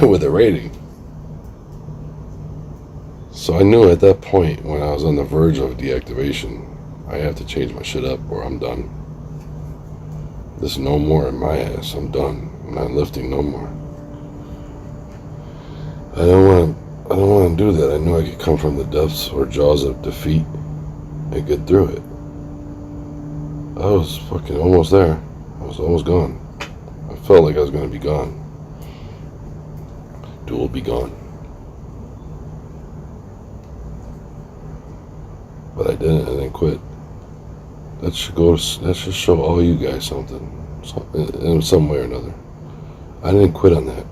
with a rating? So I knew at that point when I was on the verge of deactivation, I have to change my shit up or I'm done. There's no more in my ass. I'm done. I'm not lifting no more. I don't want to do that. I knew I could come from the depths or jaws of defeat and get through it. I was fucking almost there. I was almost gone. I felt like I was going to be gone. Dual be gone. But I didn't. I didn't quit. That should show all you guys something. In some way or another. I didn't quit on that.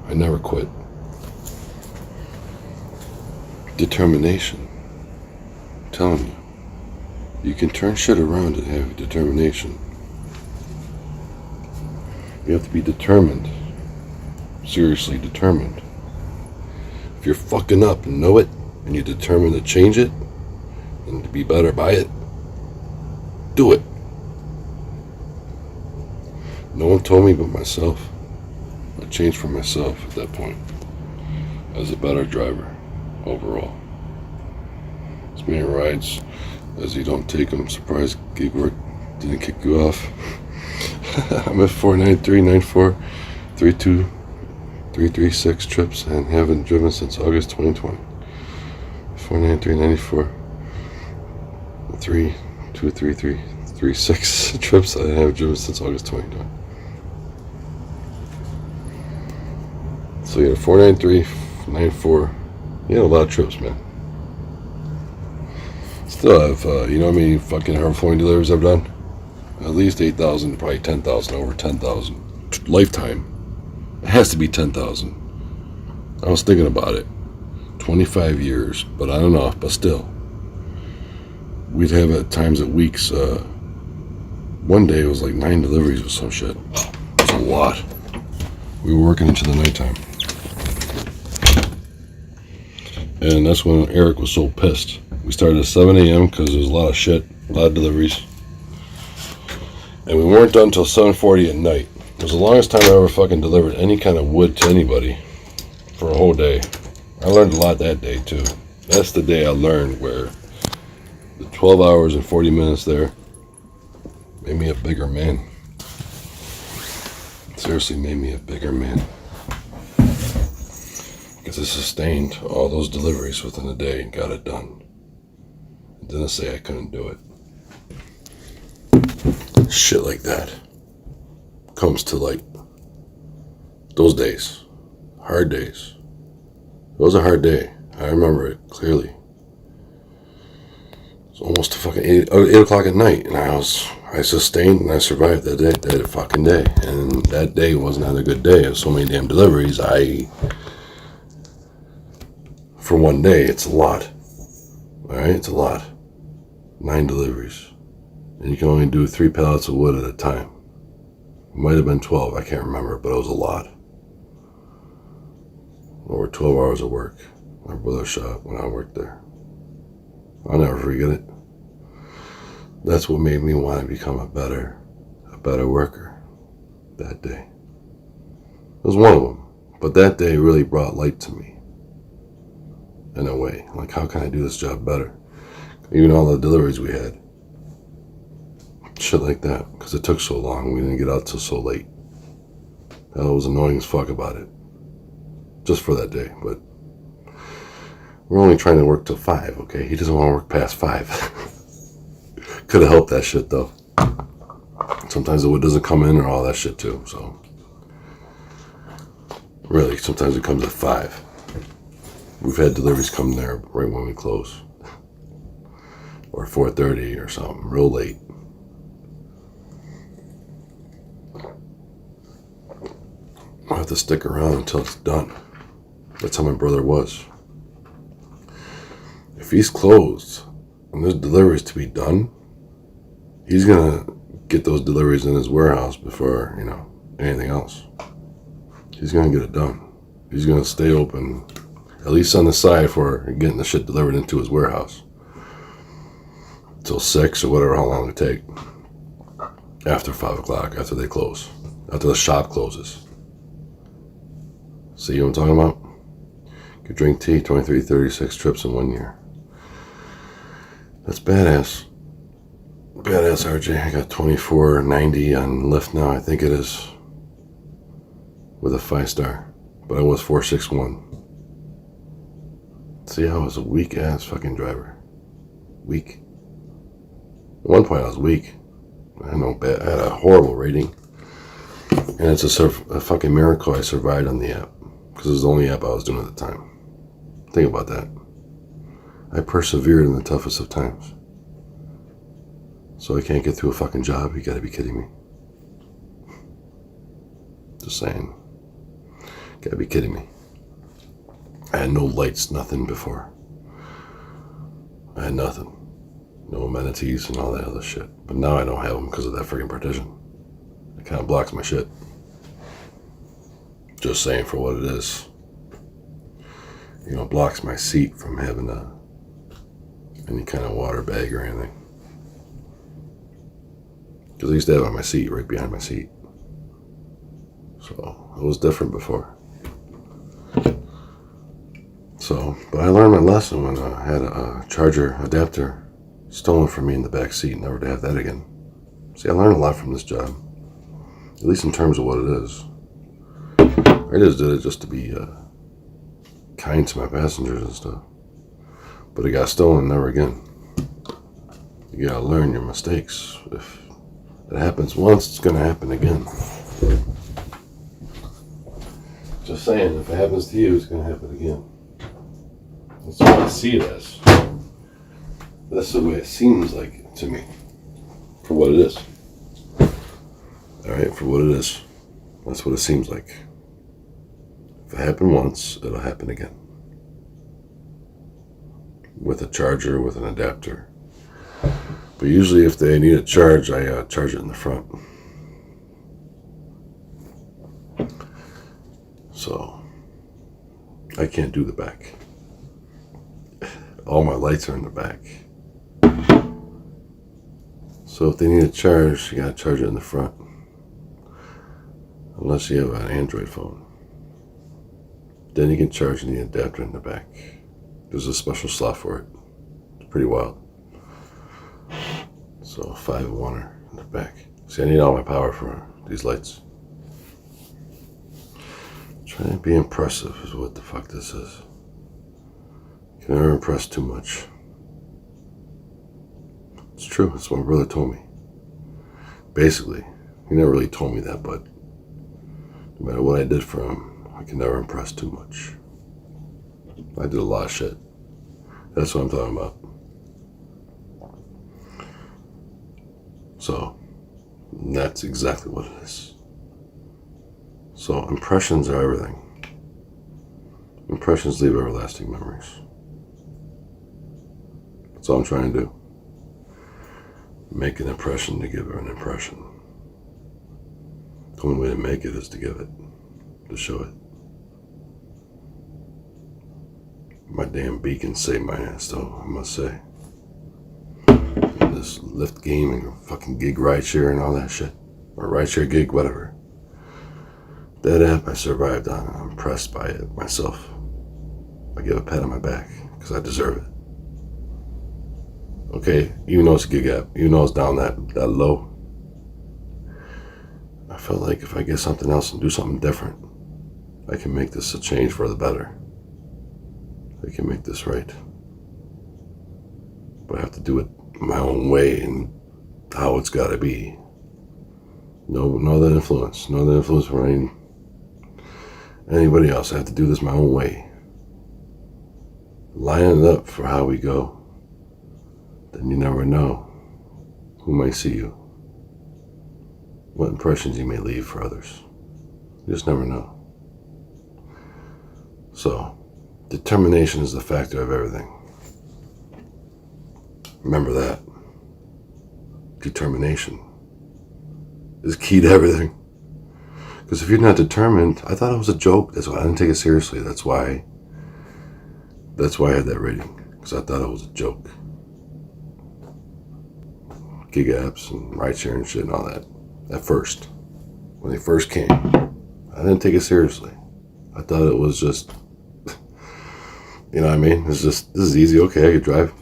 I never quit. Determination. I'm telling you. You can turn shit around and have determination. You have to be determined. Seriously determined. If you're fucking up and know it, and you're determined to change it, and to be better by it, do it. No one told me but myself. I changed for myself at that point. As a better driver, overall. As many rides as you don't take them. Surprise gig work didn't kick you off. I'm at 493.94.32.336 trips and haven't driven since August 2020. 493.94 323.36 trips I have driven since August 2020. So you had 493.94. You had a lot of trips, man. Still have, you know how many fucking hard-flowing deliveries I've done? At least 8,000, probably 10,000, over 10,000. Lifetime. It has to be 10,000. I was thinking about it. 25 years, but I don't know, but still. We'd have at times at weeks, one day it was like 9 deliveries or some shit. It's a lot. We were working into the nighttime. And that's when Eric was so pissed. We started at 7 a.m. because there was a lot of shit, a lot of deliveries. And we weren't done until 7:40 at night. It was the longest time I ever fucking delivered any kind of wood to anybody for a whole day. I learned a lot that day too. That's the day I learned where the 12 hours and 40 minutes there made me a bigger man. Seriously made me a bigger man. Because I sustained all those deliveries within a day and got it done. It didn't say I couldn't do it. Shit like that comes to like those days. Hard days. It was a hard day. I remember it clearly. It was almost fucking 8 o'clock at night, and I sustained and I survived that fucking day. And that day was not a good day. It was so many damn deliveries. For one day, it's a lot. Alright, it's a lot. 9 deliveries. And you can only do 3 pallets of wood at a time. It might have been 12, I can't remember, but it was a lot. Over 12 hours of work. My brother shop when I worked there. I'll never forget it. That's what made me want to become a better worker that day. It was one of them. But that day really brought light to me. In a way. Like, how can I do this job better? Even all the deliveries we had. Shit like that. Because it took so long. We didn't get out till so late. That was annoying as fuck about it. Just for that day. But we're only trying to work till 5, okay? He doesn't want to work past 5. Could have helped that shit, though. Sometimes the wood doesn't come in or all that shit, too. So, really, sometimes it comes at 5. We've had deliveries come there right when we close. Or 4:30 or something, real late. I have to stick around until it's done. That's how my brother was. If he's closed and there's deliveries to be done, he's gonna get those deliveries in his warehouse before, anything else. He's gonna get it done. He's gonna stay open, at least on the side, for getting the shit delivered into his warehouse. Till 6 or whatever, how long it take. After 5 o'clock, after they close. After the shop closes. See what I'm talking about? Could drink tea, 2336 trips in 1 year. That's badass. Badass, RJ. I got 2490 on Lyft now, I think it is. With a 5-star. But I was 461. See, I was a weak ass fucking driver. Weak. At one point I was weak. I had a horrible rating. And it's a fucking miracle I survived on the app. Because it was the only app I was doing at the time. Think about that. I persevered in the toughest of times. So I can't get through a fucking job? You gotta be kidding me. Just saying. Gotta be kidding me. I had no lights, nothing before. I had nothing. No amenities and all that other shit. But now I don't have them because of that freaking partition. It kind of blocks my shit. Just saying for what it is. Blocks my seat from having any kind of water bag or anything. Because I used to have it on my seat, right behind my seat. So, it was different before. So, but I learned my lesson when I had a charger adapter stolen from me in the back seat. Never to have that again. See, I learned a lot from this job. At least in terms of what it is. I just did it just to be kind to my passengers and stuff. But it got stolen, never again. You gotta learn your mistakes. If it happens once, it's gonna happen again. Just saying, if it happens to you, it's gonna happen again. That's what I see it as. That's the way it seems like to me. For what it is. Alright, for what it is. That's what it seems like. If it happened once, it'll happen again. With a charger, with an adapter. But usually if they need a charge, I charge it in the front. So, I can't do the back. All my lights are in the back. So if they need a charge, you gotta charge it in the front. Unless you have an Android phone. Then you can charge the adapter in the back. There's a special slot for it. It's pretty wild. So 5-1er in the back. See, I need all my power for these lights. Trying to be impressive is what the fuck this is. You can never impress too much. It's true, that's what my brother told me. Basically, he never really told me that, but no matter what I did for him, I can never impress too much. I did a lot of shit. That's what I'm talking about. So, that's exactly what it is. So, impressions are everything. Impressions leave everlasting memories. That's all I'm trying to do. Make an impression to give her an impression. The only way to make it is to give it. To show it. My damn beacon saved my ass though, I must say. this Lyft game and fucking gig rideshare and all that shit. Or rideshare gig, whatever. That app I survived on. I'm impressed by it myself. I give a pat on my back because I deserve it. Okay, even though it's a gig app, even though it's down that low, I felt like if I get something else and do something different, I can make this a change for the better. I can make this right. But I have to do it my own way and how it's got to be. No other influence. No other influence from anybody else. I have to do this my own way. Line it up for how we go. Then you never know who may see you. What impressions you may leave for others. You just never know. So, determination is the factor of everything. Remember that. Determination is key to everything. Because if you're not determined, I thought it was a joke. That's why I didn't take it seriously. That's why I had that rating. Because I thought it was a joke. Gig apps and rideshare and shit and all that. At first. When they first came. I didn't take it seriously. I thought it was just, you know what I mean? It's just, this is easy. Okay, I could drive.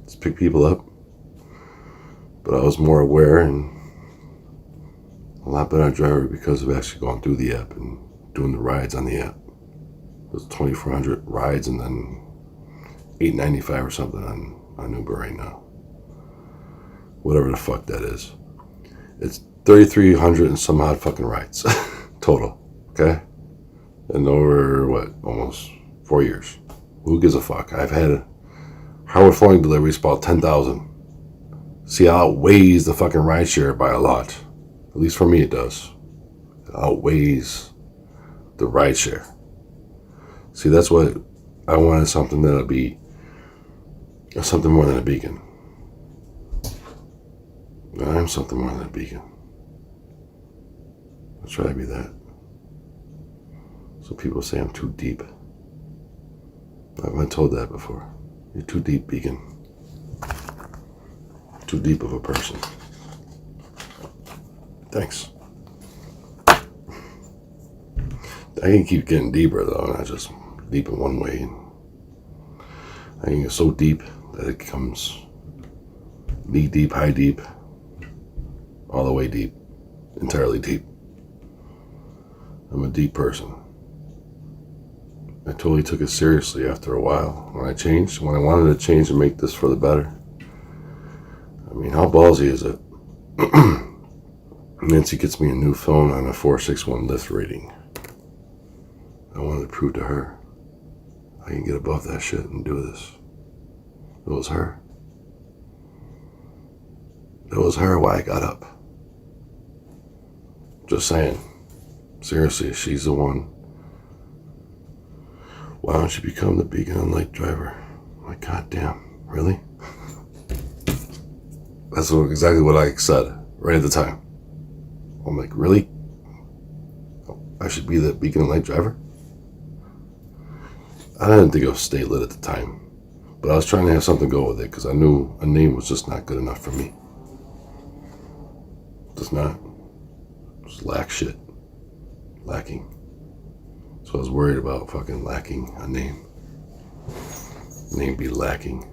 Just pick people up. But I was more aware and a lot better driver because of actually going through the app and doing the rides on the app. There's 2,400 rides and then $8.95 or something on Uber right now. Whatever the fuck that is. It's 3,300 and some odd fucking rides total. Okay? And over, almost 4 years. Who gives a fuck? I've had Howard Flowing deliveries about 10,000. See, it outweighs the fucking rideshare by a lot. At least for me it does. It outweighs the rideshare. See, that's what I wanted, something that'll be something more than a beacon. I am something more than a beacon. I'll try to be that. So people say I'm too deep. I've been told that before. You're too deep, beacon. Too deep of a person. Thanks. I can keep getting deeper though, not just deep in one way. I can get so deep that it becomes knee deep, high deep, all the way deep, entirely deep. I'm a deep person. I totally took it seriously after a while. When I wanted to change and make this for the better. I mean, how ballsy is it? Nancy gets me a new phone on a 461 Lyft rating. I wanted to prove to her I can get above that shit and do this. It was her. It was her why I got up. Just saying. Seriously, she's the one. Why don't you become the beacon and light driver? I'm like, goddamn, really? That's exactly what I said right at the time. I'm like, really? I should be the beacon and light driver? I didn't think it was stay lit at the time, but I was trying to have something go with it because I knew a name was just not good enough for me. Just not. Just lacking. So I was worried about fucking lacking a name. Name be lacking.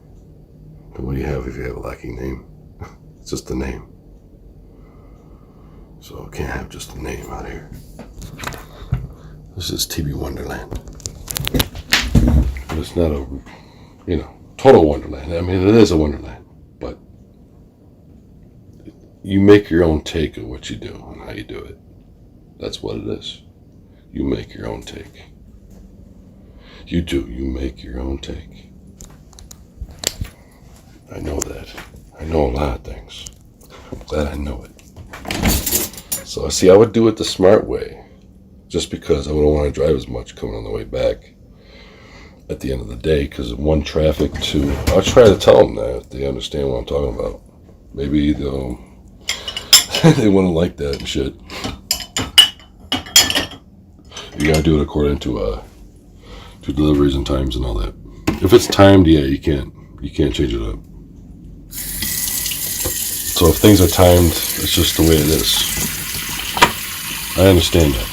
And what do you have if you have a lacking name? It's just a name. So I can't have just a name out here. This is TV Wonderland. But it's not a, total wonderland. I mean, it is a wonderland. But you make your own take of what you do and how you do it. That's what it is. You make your own take. You do. You make your own take. I know that. I know a lot of things. I'm glad I know it. So, see, I would do it the smart way. Just because I wouldn't want to drive as much coming on the way back at the end of the day. Because one, traffic, two, I'll try to tell them that if they understand what I'm talking about. Maybe they'll, they wouldn't like that and shit. You gotta do it according to deliveries and times and all that. If it's timed, yeah, you can't change it up. So if things are timed, it's just the way it is. I understand that.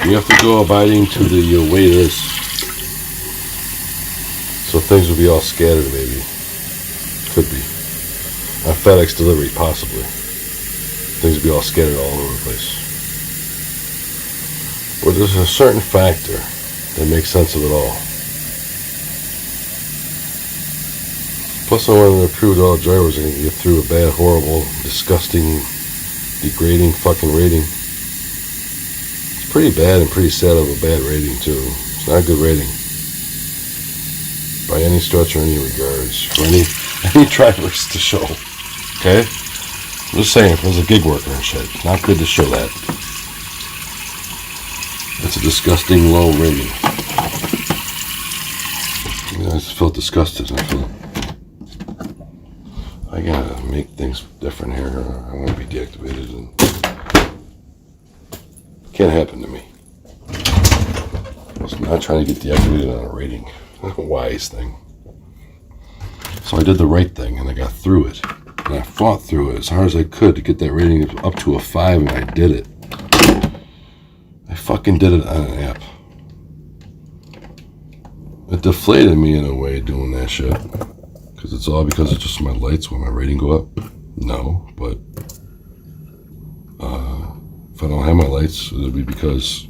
You have to go abiding to the way it is. So things will be all scattered, maybe. Could be. On FedEx delivery, possibly. Things will be all scattered all over the place. But there's a certain factor that makes sense of it all. Plus, I wanted to prove to all drivers that get through a bad, horrible, disgusting, degrading fucking rating. It's pretty bad and pretty sad of a bad rating, too. It's not a good rating. By any stretch or any regards. For any drivers to show. Okay? I'm just saying, if it was a gig worker and shit, not good to show that. It's a disgusting low rating. I just feel disgusted. I gotta make things different here. I want to be deactivated, and can't happen to me. I was not trying to get deactivated on a rating. A wise thing. So I did the right thing, and I got through it. And I fought through it as hard as I could to get that rating up to a 5, and I did it. I fucking did it on an app. It deflated me in a way doing that shit. Because it's all because of just my lights when my rating go up? No, but if I don't have my lights, it'll be because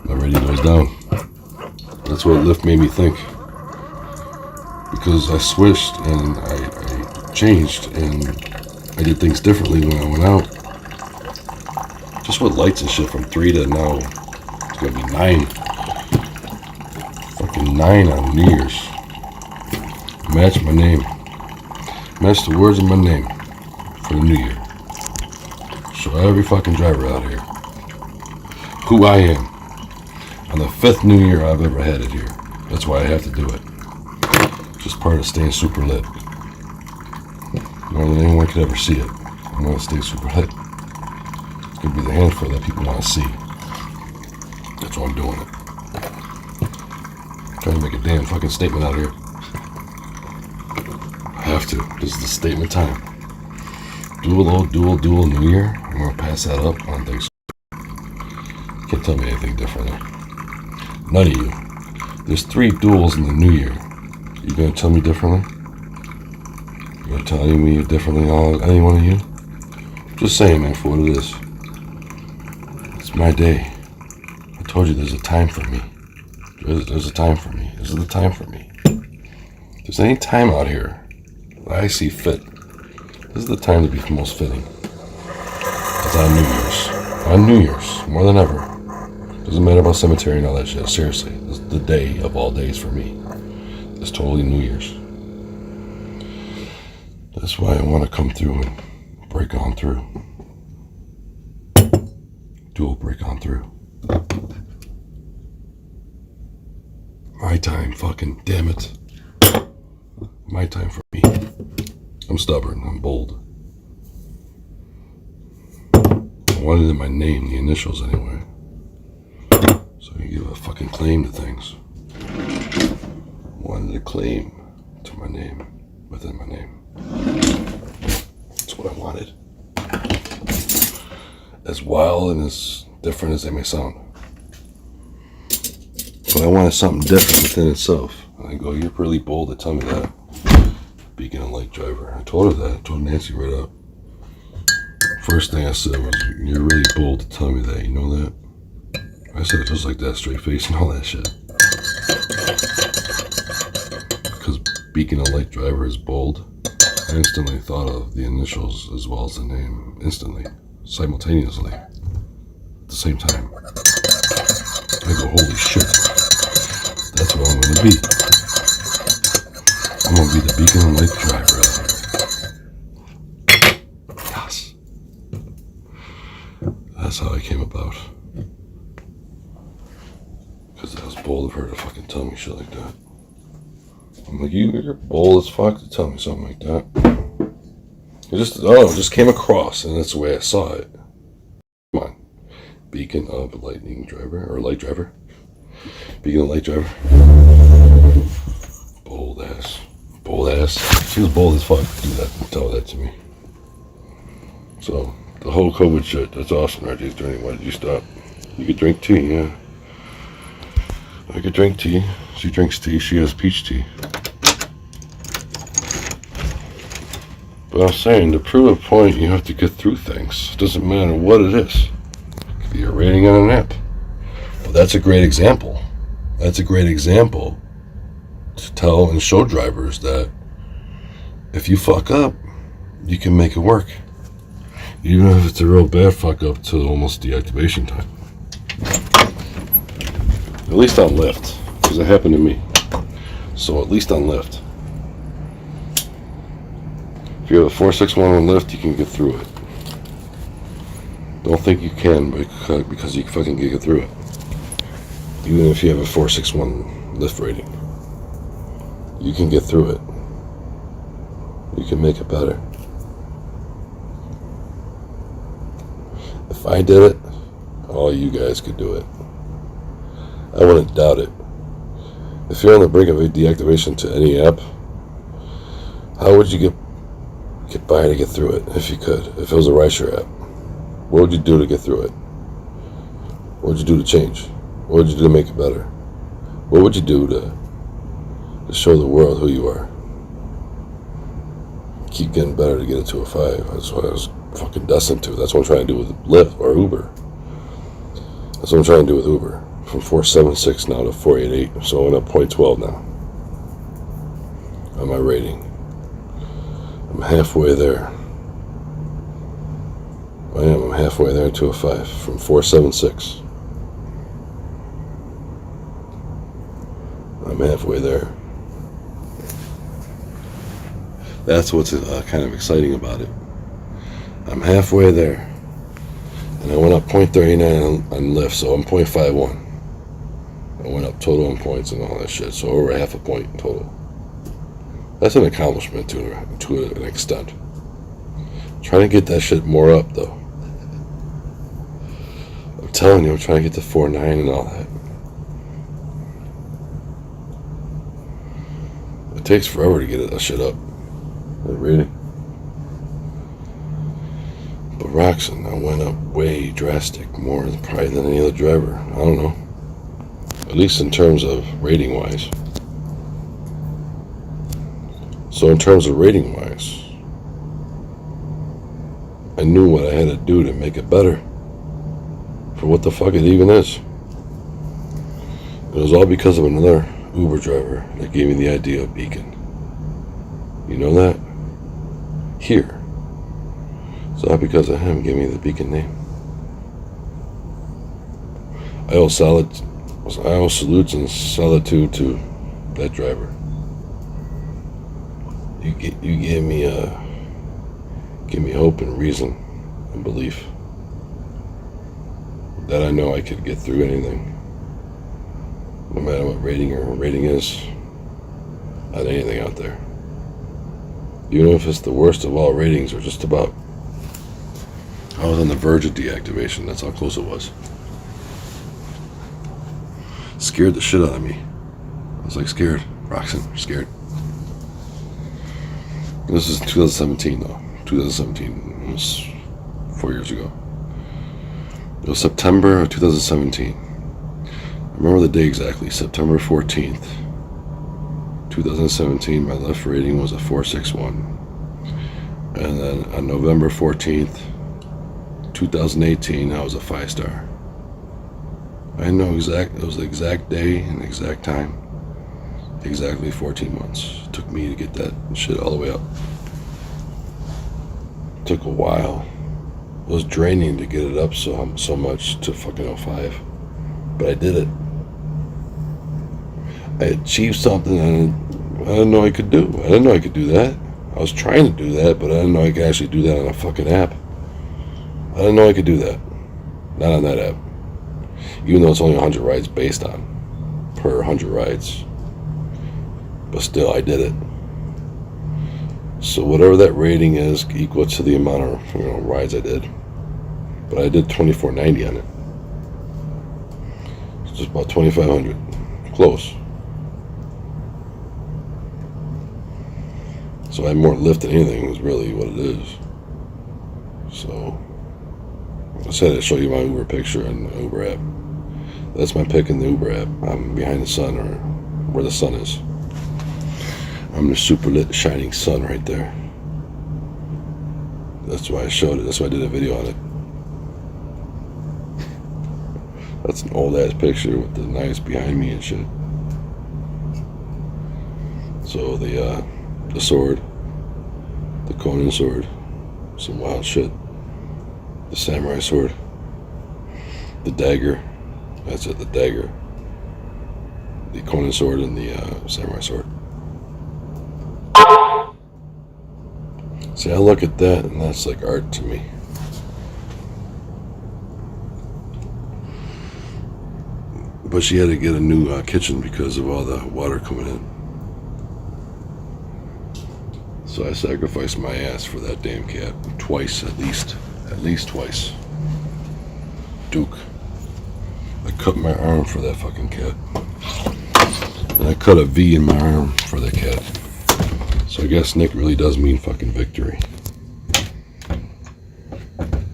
my rating goes down. That's what Lyft made me think. Because I switched and I changed and I did things differently when I went out. Just with lights and shit from 3 to now, it's gonna be 9. Fucking 9 on New Year's. Match my name. Match the words of my name for the new year. Show every fucking driver out here who I am. On the 5th New Year I've ever had it here. That's why I have to do it. Just part of staying super lit. More than anyone could ever see it. I want to stay super lit. It's going to be the handful that people want to see. That's why I'm doing it. I'm trying to make a damn fucking statement out here. I have to. This is the statement time. Dual New Year. I'm going to pass that up on things. You can't tell me anything differently. None of you. There's 3 duels in the new year. You gonna tell me differently? You gonna tell me differently, any one of you? Just saying, man, for what it is. It's my day. I told you there's a time for me. There's a time for me. This is the time for me. If there's any time out here that I see fit, this is the time to be most fitting. It's on New Year's. On New Year's, more than ever. Doesn't matter about cemetery and all that shit. Seriously, this is the day of all days for me. It's totally New Year's. That's why I want to come through and break on through. Dual break on through. My time, fucking damn it. My time for me. I'm stubborn. I'm bold. I wanted it in my name, the initials anyway. So you give a fucking claim to things. Wanted a claim to my name within my name. That's what I wanted. As wild and as different as they may sound. But I wanted something different within itself. And I go, you're really bold to tell me that. Beacon and light driver. I told her that. I told Nancy right up. First thing I said was, you're really bold to tell me that. You know that? I said it just like that, straight face and all that shit. Because Beacon and light driver is bold. I instantly thought of the initials as well as the name. Instantly. Simultaneously. At the same time. I go, holy shit. That's what I'm going to be. I'm going to be the Beacon and light driver out here. Yes. That's how I came about. Because I was bold of her to fucking tell me shit like that. I'm like, you're bold as fuck to tell me something like that. It just came across, and that's the way I saw it. Come on. Beacon of lightning driver, or light driver. Beacon of light driver. Bold ass. Bold. Old ass. She was bold as fuck to do that and tell that to me. So, the whole COVID shit, that's awesome, RJ's doing. Why did you stop? You could drink tea, yeah. I could drink tea. She drinks tea. She has peach tea. But I'm saying, to prove a point, you have to get through things. It doesn't matter what it is. It could be a rating on an app. Well, that's a great example. That's a great example to tell and show drivers that if you fuck up, you can make it work. Even if it's a real bad fuck up to almost deactivation time. At least on Lyft, because it happened to me. So at least on Lyft. If you have a 461 on Lyft, you can get through it. Don't think you can because you fucking can get through it. Even if you have a 461 Lyft rating. You can get through it. You can make it better. If I did it, all you guys could do it. I wouldn't doubt it. If you're on the brink of a deactivation to any app, how would you get by to get through it if you could? If it was a rideshare app, what would you do to get through it? What would you do to change? What would you do to make it better? What would you do to show the world who you are? Keep getting better to get it to a 5. That's what I was fucking destined to. That's what I'm trying to do with Lyft or Uber. That's what I'm trying to do with Uber. From 476 now to 488. So I went up 0.12 now on my rating. I'm halfway there. I'm halfway there to a 5 from 476. I'm halfway there. That's what's kind of exciting about it. I'm halfway there. And I went up 0.39 on Lyft, so I'm 0.51. I went up total in points and all that shit, so over half a point in total. That's an accomplishment to an extent. Trying to get that shit more up, though. I'm telling you, I'm trying to get to 4.9 and all that. It takes forever to get that shit up. Really? But Roxanne, I went up way drastic, more probably than any other driver. I don't know. At least in terms of rating wise. So in terms of rating wise, I knew what I had to do to make it better. For what the fuck it even is. It was all because of another Uber driver that gave me the idea of Beacon. You know that? Here. It's all because of him giving me the Beacon name. I owe salutes and solitude to that driver. You gave me hope and reason and belief that I know I could get through anything, no matter what rating is on anything out there. Even if it's the worst of all ratings or just about. I was on the verge of deactivation. That's how close it was. Scared the shit out of me. I was like scared. Roxanne, scared. This is 2017 though. 2017 was 4 years ago. It was September of 2017. I remember the day exactly. September 14th, 2017. My left rating was a 461. And then on November 14th, 2018, I was a 5-star. I know it was the exact day and the exact time. Exactly 14 months. It took me to get that shit all the way up. It took a while. It was draining to get it up so much to fucking 05. But I did it. I achieved something I didn't know I could do. I didn't know I could do that. I was trying to do that, but I didn't know I could actually do that on a fucking app. I didn't know I could do that. Not on that app. Even though it's only 100 rides based on per 100 rides. But still, I did it. So whatever that rating is equal to the amount of rides I did. But I did 2490 on it. It's just about 2,500. Close. So I had more lift than anything is really what it is. So I said I'd show you my Uber picture in the Uber app. That's my pic in the Uber app. I'm behind the sun, or where the sun is. I'm the super lit shining sun right there. That's why I showed it. That's why I did a video on it. That's an old ass picture with the knives behind me and shit. So the sword, the Conan sword, some wild shit. The samurai sword, the dagger. That's it. The dagger, the Conan sword, and the samurai sword. See, I look at that, and that's like art to me. But she had to get a new kitchen because of all the water coming in. So I sacrificed my ass for that damn cat twice, at least twice. Duke. I cut my arm for that fucking cat, and I cut a V in my arm for that cat. So I guess Nick really does mean fucking victory.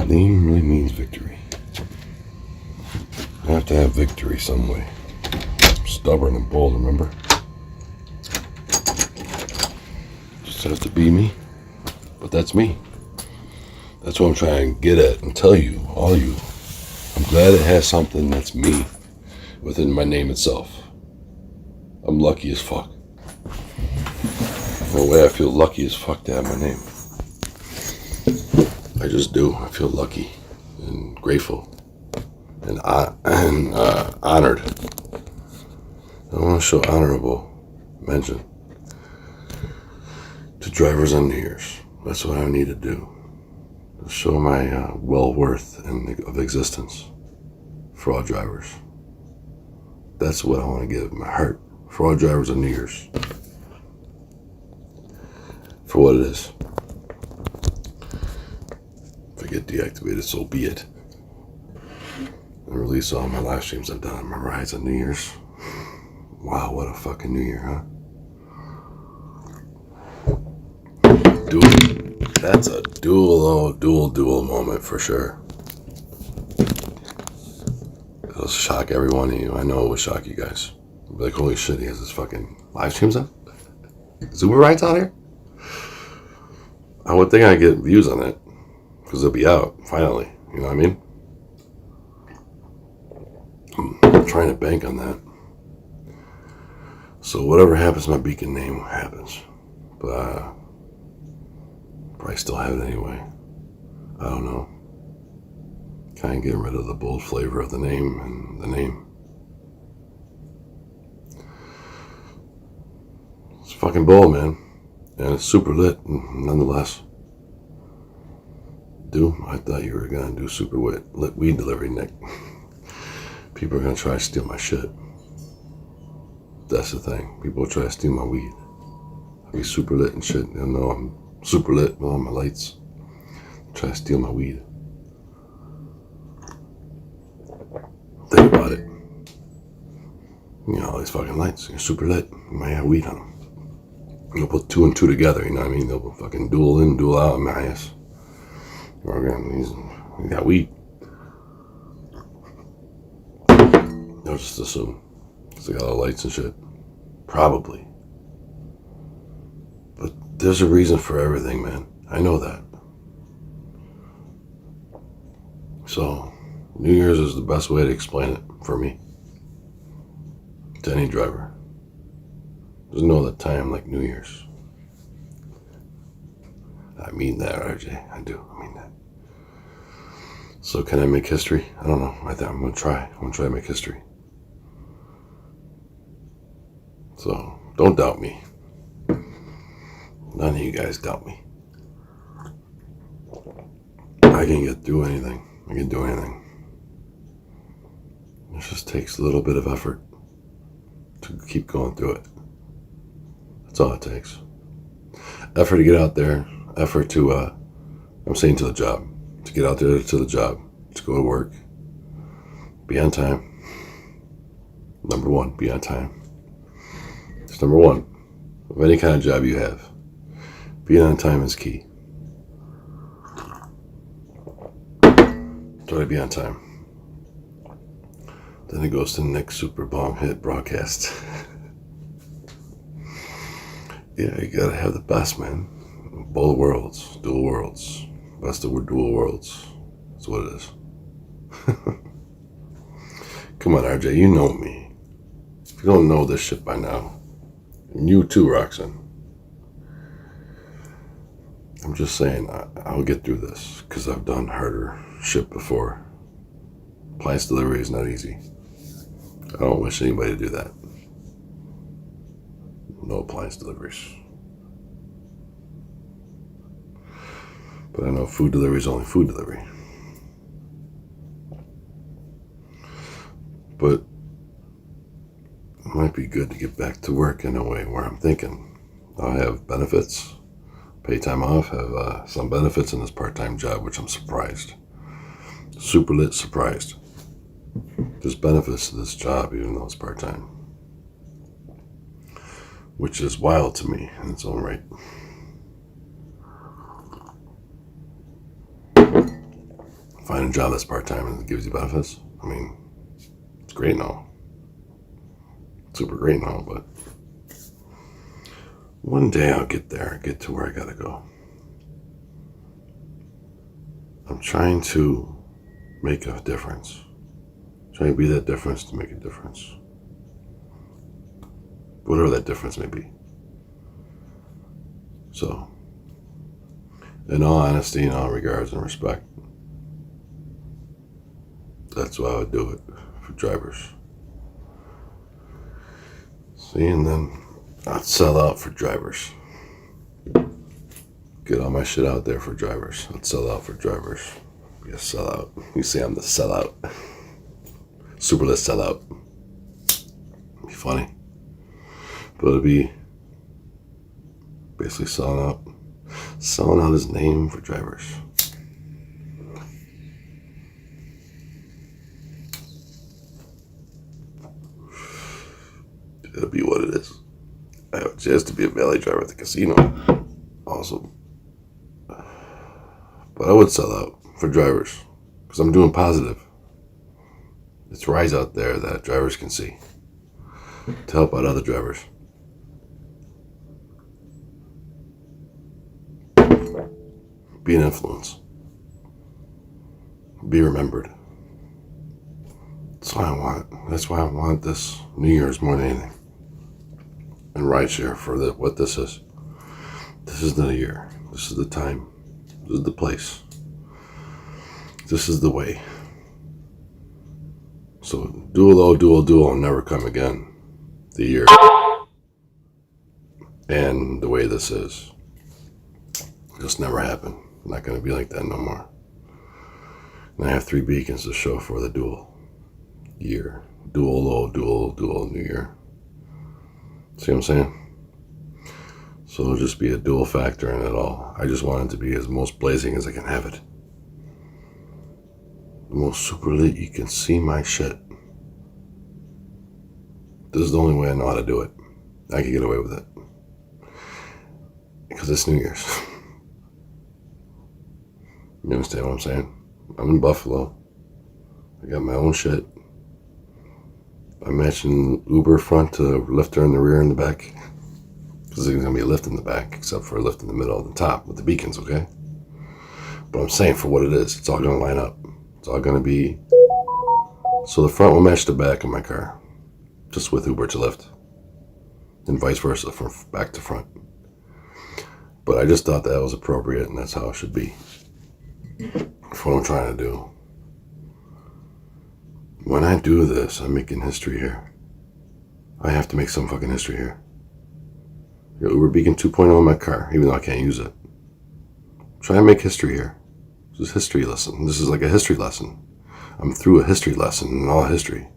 Name really means victory. I have to have victory some way. I'm stubborn and bold, remember? Just have to be me. But that's me. That's what I'm trying to get at and tell you, all you. I'm glad it has something that's me within my name itself. I'm lucky as fuck. In a way, I feel lucky as fuck to have my name. I just do. I feel lucky and grateful and honored. I want to show honorable mention to drivers on New Year's. That's what I need to do. To show my well-worth of existence for all drivers. That's what I want to give my heart for all drivers on New Year's. For what it is. If I get deactivated, so be it. And release all my live streams I've done on my rides on New Year's. Wow, what a fucking New Year, huh? Dude, that's a dual moment for sure. It'll shock every one of you. I know it will shock you guys. You'll be like, holy shit, he has this fucking live streams up? Is Uber rides out here? I would think I'd get views on it, because it'll be out, finally. You know what I mean? I'm trying to bank on that. So whatever happens to my beacon name happens. But probably still have it anyway. I don't know. Kind of getting rid of the bold flavor of the name and the name. It's fucking bold, man. And it's super lit, nonetheless. Dude, I thought you were gonna do super lit weed delivery, Nick. People are gonna try to steal my shit. That's the thing. People will try to steal my weed. I'll be super lit and shit. They'll know I'm super lit with all my lights. Try to steal my weed. Think about it. You know, all these fucking lights. You're super lit. You might have weed on them. You'll put two and two together, you know what I mean? They'll fucking duel in, duel out in my ass. He's got weed. They'll just assume. Because they got all the lights and shit. Probably. But there's a reason for everything, man. I know that. So, New Year's is the best way to explain it for me. To any driver. There's no other time like New Year's. I mean that, RJ. I do. I mean that. So can I make history? I don't know. I think I'm going to try. I'm going to try to make history. So don't doubt me. None of you guys doubt me. I can get through anything. I can do anything. It just takes a little bit of effort to keep going through it. That's all it takes. Effort to get out there. Effort to, I'm saying to the job. To get out there to the job. To go to work. Be on time. Number one, be on time. It's number one. Of any kind of job you have. Being on time is key. Try to be on time. Then it goes to the next super bomb hit broadcast. Yeah, you gotta have the best, man. Both worlds, dual worlds. Best of dual worlds. That's what it is. Come on, RJ, you know me. If you don't know this shit by now, and you too, Roxanne. I'm just saying, I'll get through this because I've done harder shit before. Appliance delivery is not easy. I don't wish anybody to do that. No appliance deliveries. But I know food delivery is only food delivery. But it might be good to get back to work in a way where I'm thinking I'll have benefits, pay time off, have some benefits in this part-time job, which I'm surprised. Super lit surprised. There's benefits to this job even though it's part-time. Which is wild to me in its own right. Find a job that's part-time and it gives you benefits. I mean, it's great and all. Super great and all, but one day I'll get there, get to where I gotta go. I'm trying to make a difference. Trying to be that difference to make a difference. Whatever that difference may be. So, in all honesty, in all regards and respect, that's why I would do it for drivers. See, and then I'd sell out for drivers. Get all my shit out there for drivers. I'd sell out for drivers. Be a sellout. You say I'm the sellout. Super lit sellout. Be funny. But it'd be basically selling out his name for drivers. It'll be what it is. I have a chance to be a valet driver at the casino. Awesome. But I would sell out for drivers because I'm doing positive. It's rise out there that drivers can see to help out other drivers. Be an influence. Be remembered. That's what I want. That's why I want this New Year's more than anything. And rideshare for what this is. This is the year. This is the time. This is the place. This is the way. So dual, never come again. The year. And the way this is. Just never happened. Not going to be like that no more. And I have 3 beacons to show for the dual year. Dual New Year. See what I'm saying? So it'll just be a dual factor in it all. I just want it to be as most blazing as I can have it. The most super lit you can see my shit. This is the only way I know how to do it. I can get away with it. Because it's New Year's. You understand what I'm saying? I'm in Buffalo. I got my own shit. I'm matching Uber front to lifter in the rear and the back. Because there's going to be a lift in the back, except for a lift in the middle and the top with the beacons, okay? But I'm saying for what it is, it's all going to line up. It's all going to be... So the front will match the back of my car. Just with Uber to lift. And vice versa, from back to front. But I just thought that was appropriate, and that's how it should be. For what I'm trying to do. When I do this, I'm making history here. I have to make some fucking history here. Got Uber Beacon 2.0 in my car, even though I can't use it. Try and make history here. This is a history lesson. This is like a history lesson. I'm through a history lesson in all history.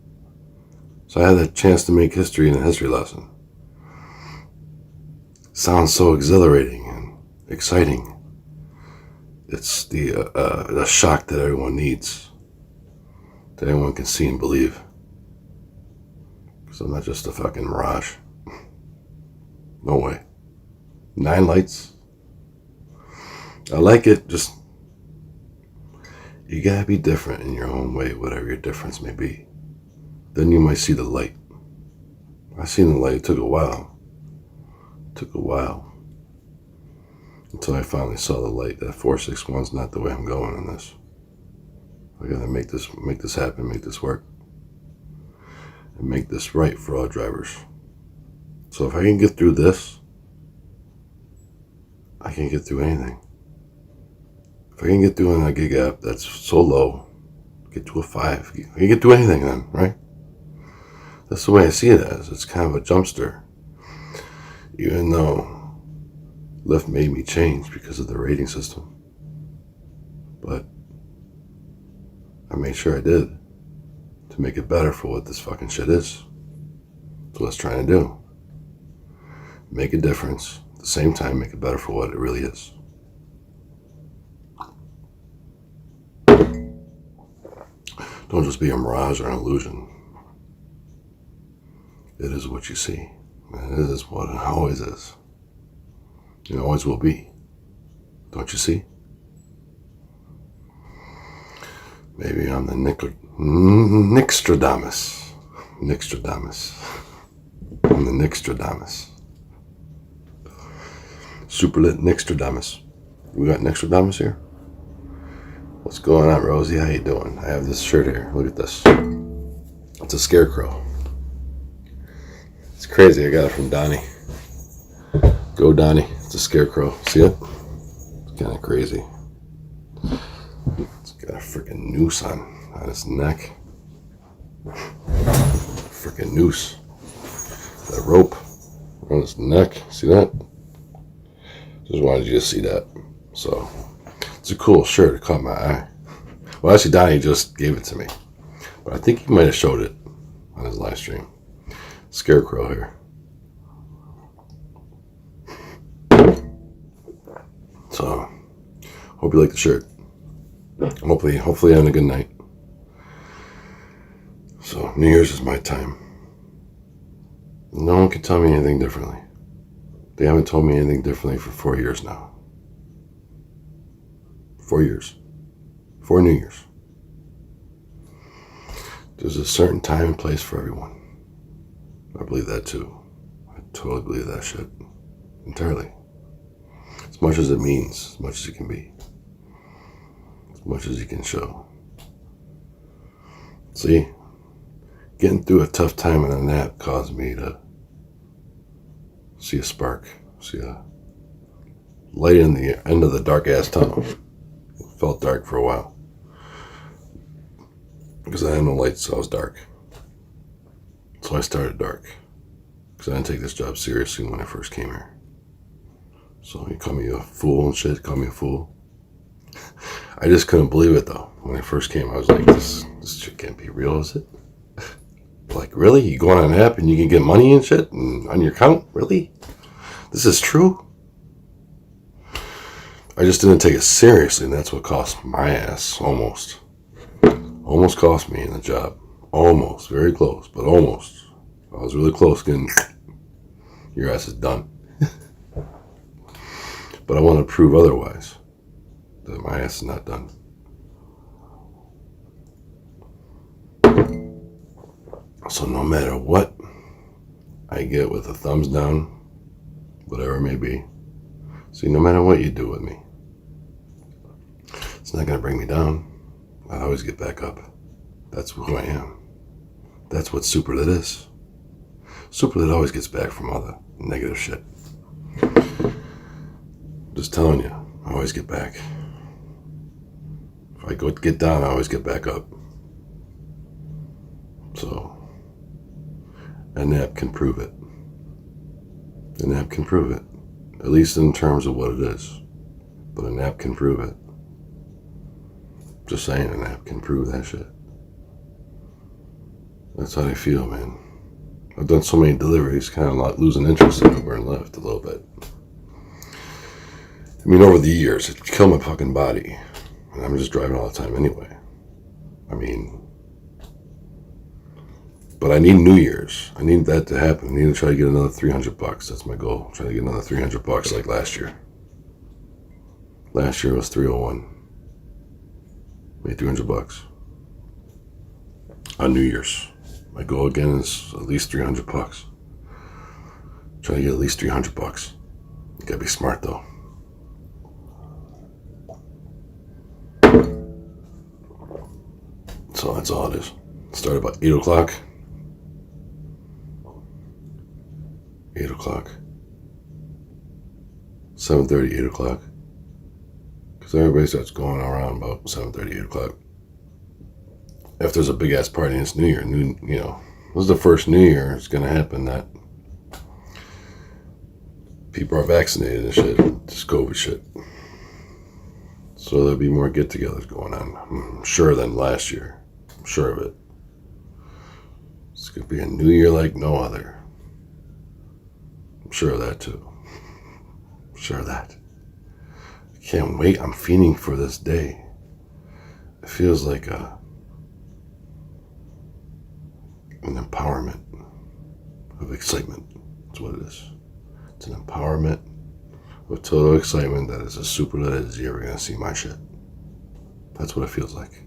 So I had the chance to make history in a history lesson. Sounds so exhilarating and exciting. It's the shock that everyone needs. That everyone can see and believe. Because I'm not just a fucking mirage. No way. 9 lights, I like it, just you gotta be different in your own way, whatever your difference may be. Then you might see the light. I seen the light. It took a while. Until I finally saw the light that 461's not the way I'm going in this. I gotta make this happen, make this work, and make this right for all drivers. So if I can get through this, I can get through anything. If I can get through a gig app that's so low, get to a 5. I can get through anything then, right? That's the way I see it as. It's kind of a jumpster. Even though Lyft made me change because of the rating system. But I made sure I did to make it better for what this fucking shit is. That's what I was trying to do. Make a difference. At the same time, make it better for what it really is. Don't just be a mirage or an illusion. It is what you see. And it is what it always is. It always will be. Don't you see? Maybe I'm the Nixtradamus. I'm the Nixtradamus. Super lit Nixtradamus. We got Nixtradamus here? What's going on, Rosie? How you doing? I have this shirt here. Look at this. It's a scarecrow. It's crazy. I got it from Donnie. Go, Donnie. It's a scarecrow. See it? It's kind of crazy. It's got a freaking noose on its neck. Freaking noose. That rope on its neck. See that? Just wanted you to see that. So, it's a cool shirt. It caught my eye. Well, actually, Donnie just gave it to me. But I think he might have showed it on his live stream. Scarecrow here. So, hope you like the shirt. Hopefully having a good night. So, New Year's is my time. No one can tell me anything differently. They haven't told me anything differently for 4 years now. 4 years. 4 New Years. There's a certain time and place for everyone. I believe that too. I totally believe that shit. Entirely. As much as it means, as much as it can be. As much as you can show. See? Getting through a tough time in a nap caused me to see a spark. See a light in the end of the dark ass tunnel. It felt dark for a while. Because I had no lights, so I was dark. So I started dark. Because I didn't take this job seriously when I first came here. So you call me a fool and shit, call me a fool. I just couldn't believe it though. When I first came, I was like, this shit can't be real, is it? Like, really? You go on an app and you can get money and shit and on your account? Really? This is true? I just didn't take it seriously, and that's what cost my ass, almost. Almost cost me in the job. Almost. Very close, but almost. I was really close getting, your ass is done. But I want to prove otherwise. That my ass is not done. So no matter what I get with a thumbs down, whatever it may be, see, no matter what you do with me, it's not going to bring me down. I always get back up. That's who I am. That's what Superlit is. Superlit always gets back from all the negative shit. Just telling you, I always get back. If I get down, I always get back up. So, an app can prove it. An app can prove it. At least in terms of what it is. But an app can prove it. Just saying, an app can prove that shit. That's how I feel, man. I've done so many deliveries, kind of like losing interest in Uber and Lyft a little bit. I mean, over the years, it killed my fucking body. And I'm just driving all the time anyway. I mean, but I need New Year's. I need that to happen. I need to try to get another $300. That's my goal. Try to get another $300 like last year. Last year was 301. Made $300 on New Year's. My goal again is at least $300. Trying to get at least $300. You gotta be smart though. So that's all it is. Start about 8 o'clock. 8 o'clock. 7:30, 8 o'clock. Because everybody starts going around about 7:30, 8 o'clock. If there's a big ass party and it's New Year, this is the first New Year it's gonna happen that people are vaccinated and shit. This COVID shit. So there'll be more get-togethers going on. I'm sure than last year. I'm sure of it. It's gonna be a New Year like no other. I'm sure of that too. I'm sure of that. I can't wait. I'm fiending for this day. It feels like an empowerment of excitement. That's what it is. It's an empowerment with total excitement that is as super lit as you're ever gonna see my shit. That's what it feels like.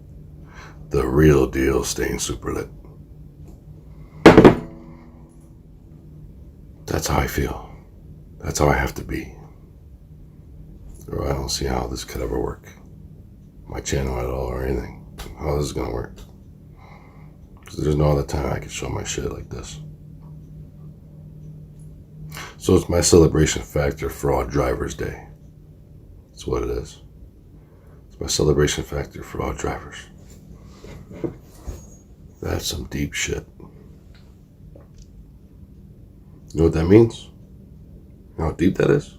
The real deal staying super lit. That's how I feel. That's how I have to be. Or I don't see how this could ever work. My channel at all or anything. How this is gonna work. Because there's no other time I can show my shit like this. So it's my celebration factor for all drivers' day. That's what it is. It's my celebration factor for all drivers. That's some deep shit. You know what that means? You know how deep that is?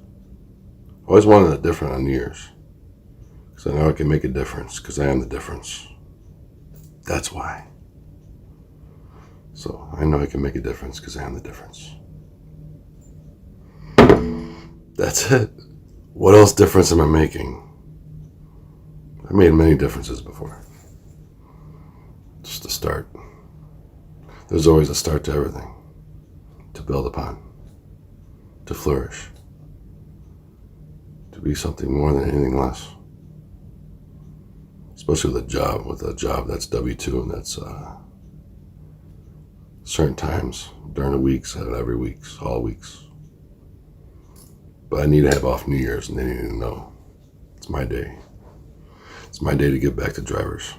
I always wanted it different on New Year's. Because I know I can make a difference, because I am the difference. That's why. So I know I can make a difference, because I am the difference. That's it. What else difference am I making? I made many differences before. Just a start. There's always a start to everything. To build upon. To flourish. To be something more than anything less. Especially with a job that's W-2 and that's certain times during the weeks, I have it every week, all weeks. But I need to have off New Year's and they need to know. It's my day. It's my day to get back to drivers.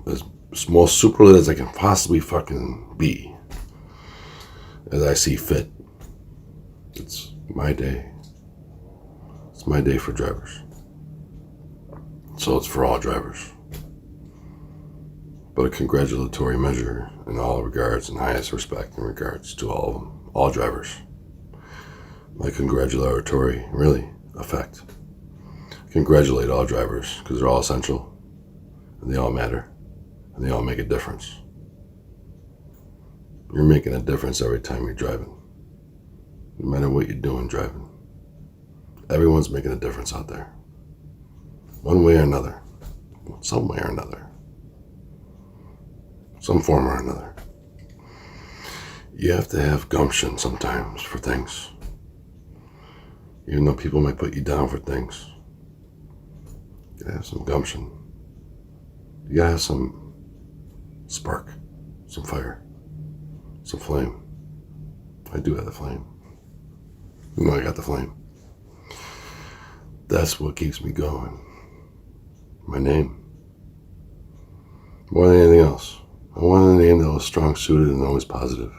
As most super lit as I can possibly fucking be. As I see fit. It's my day. It's my day for drivers. So it's for all drivers. But a congratulatory measure in all regards and highest respect in regards to all of them. All drivers. My congratulatory, really, effect. Congratulate all drivers because they're all essential and they all matter and they all make a difference. You're making a difference every time you're driving. No matter what you're doing driving. Everyone's making a difference out there. One way or another. Some way or another. Some form or another. You have to have gumption sometimes for things. Even though people might put you down for things. You gotta have some gumption. You gotta have some spark. Some fire. Some flame. I do have the flame. You know I got the flame. That's what keeps me going. My name. More than anything else. I wanted a name that was strong suited and always positive.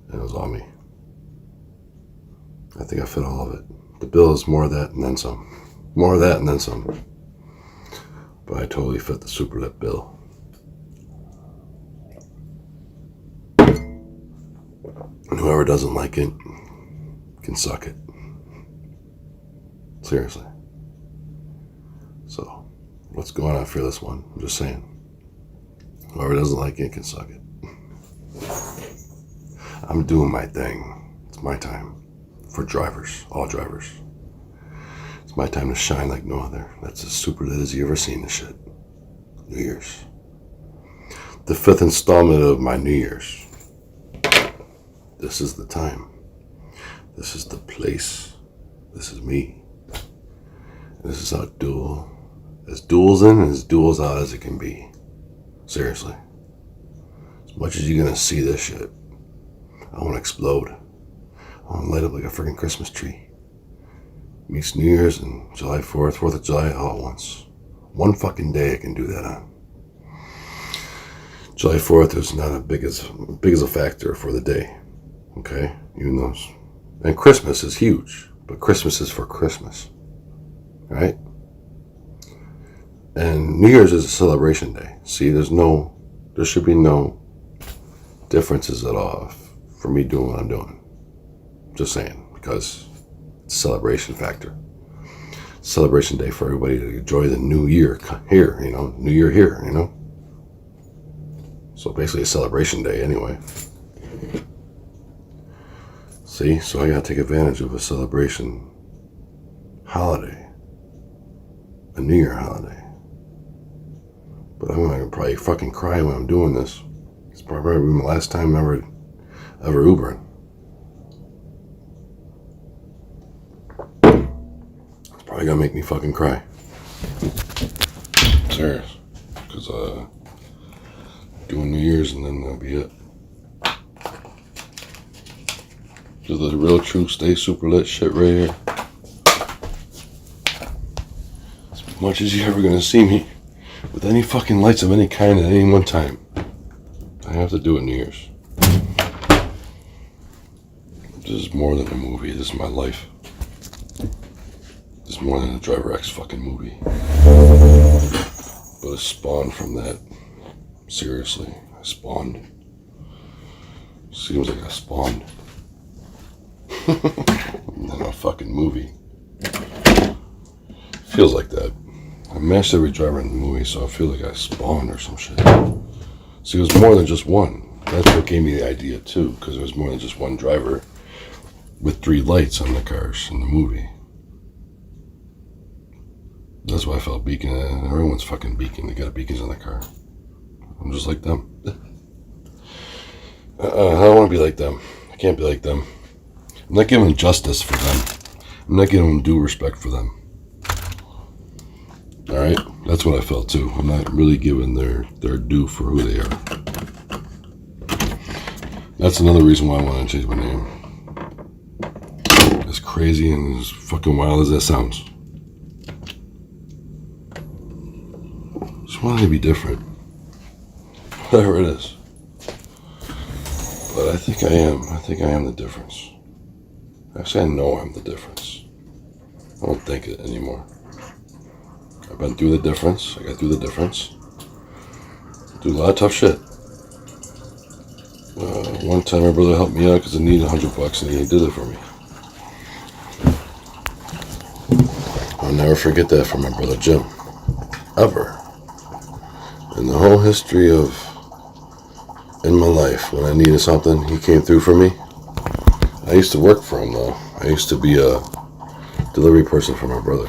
And it was all me. I think I fit all of it. The bill is more of that and then some. More of that and then some. But I totally fit the super lit bill. And whoever doesn't like it can suck it. Seriously. So, what's going on for this one? I'm just saying. Whoever doesn't like it can suck it. I'm doing my thing. It's my time. For drivers. All drivers. It's my time to shine like no other. That's as super lit as you ever seen this shit. New Year's. The 5th installment of my New Year's. This is the time. This is the place. This is me. This is how as duels in and as duels out as it can be. Seriously. As much as you're gonna see this shit, I wanna explode. I wanna light up like a freaking Christmas tree. Meets New Year's and July 4th, 4th of July all at once. One fucking day I can do that on. July 4th is not as big as a factor for the day. Okay? Even though and Christmas is huge, but Christmas is for Christmas. Right? And New Year's is a celebration day. See, there should be no differences at all for me doing what I'm doing. Just saying, because it's a celebration factor. Celebration day for everybody to enjoy the new year here, new year here, So basically a celebration day anyway. See, so I gotta take advantage of a celebration holiday, a New Year holiday. But I'm gonna probably fucking cry when I'm doing this. It's probably my last time ever Ubering. It's probably gonna make me fucking cry. Serious. Because doing New Year's and then that'll be it. Just the real true stay super lit shit right here. As much as you're ever gonna see me with any fucking lights of any kind at any one time, I have to do it New Year's. This is more than a movie. This is my life. This is more than a Driver X fucking movie. But it spawned from that. Seriously, I spawned. Seems like I spawned. And then a fucking movie. Feels like that. I matched every driver in the movie, so I feel like I spawned or some shit. See, it was more than just one. That's what gave me the idea too, because it was more than just one driver with 3 lights on the cars in the movie. That's why I felt beacon. Everyone's fucking beacon. They got beacons on their car. I'm just like them. I don't want to be like them. I can't be like them. I'm not giving justice for them. I'm not giving them due respect for them. Alright? That's what I felt too. I'm not really giving their due for who they are. That's another reason why I want to change my name. As crazy and as fucking wild as that sounds. Just wanted to be different. Whatever it is. But I think I am. I think I am the difference. Actually, I know I'm the difference. I don't think it anymore. I've been through the difference. I got through the difference. Do a lot of tough shit. One time my brother helped me out because I needed $100 and he did it for me. I'll never forget that from my brother Jim. Ever. In the whole history of in my life, when I needed something, he came through for me. I used to work for him though. I used to be a delivery person for my brother.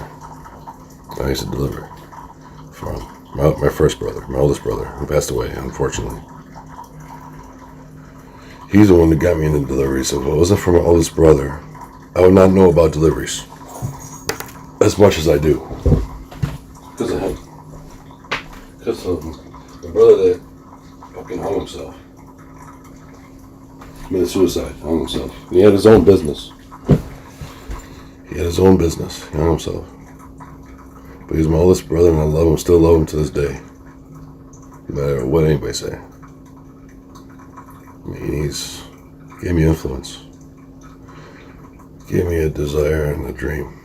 I used to deliver for my first brother, my oldest brother, who passed away, unfortunately. He's the one that got me into deliveries, so if it wasn't for my oldest brother, I would not know about deliveries as much as I do. Because of him. Because of my brother that fucking hung himself. Committed suicide, hung himself. And he had his own business. He hung himself. But he's my oldest brother and I love him, still love him to this day. No matter what anybody say. I mean, he's gave me influence. Gave me a desire and a dream.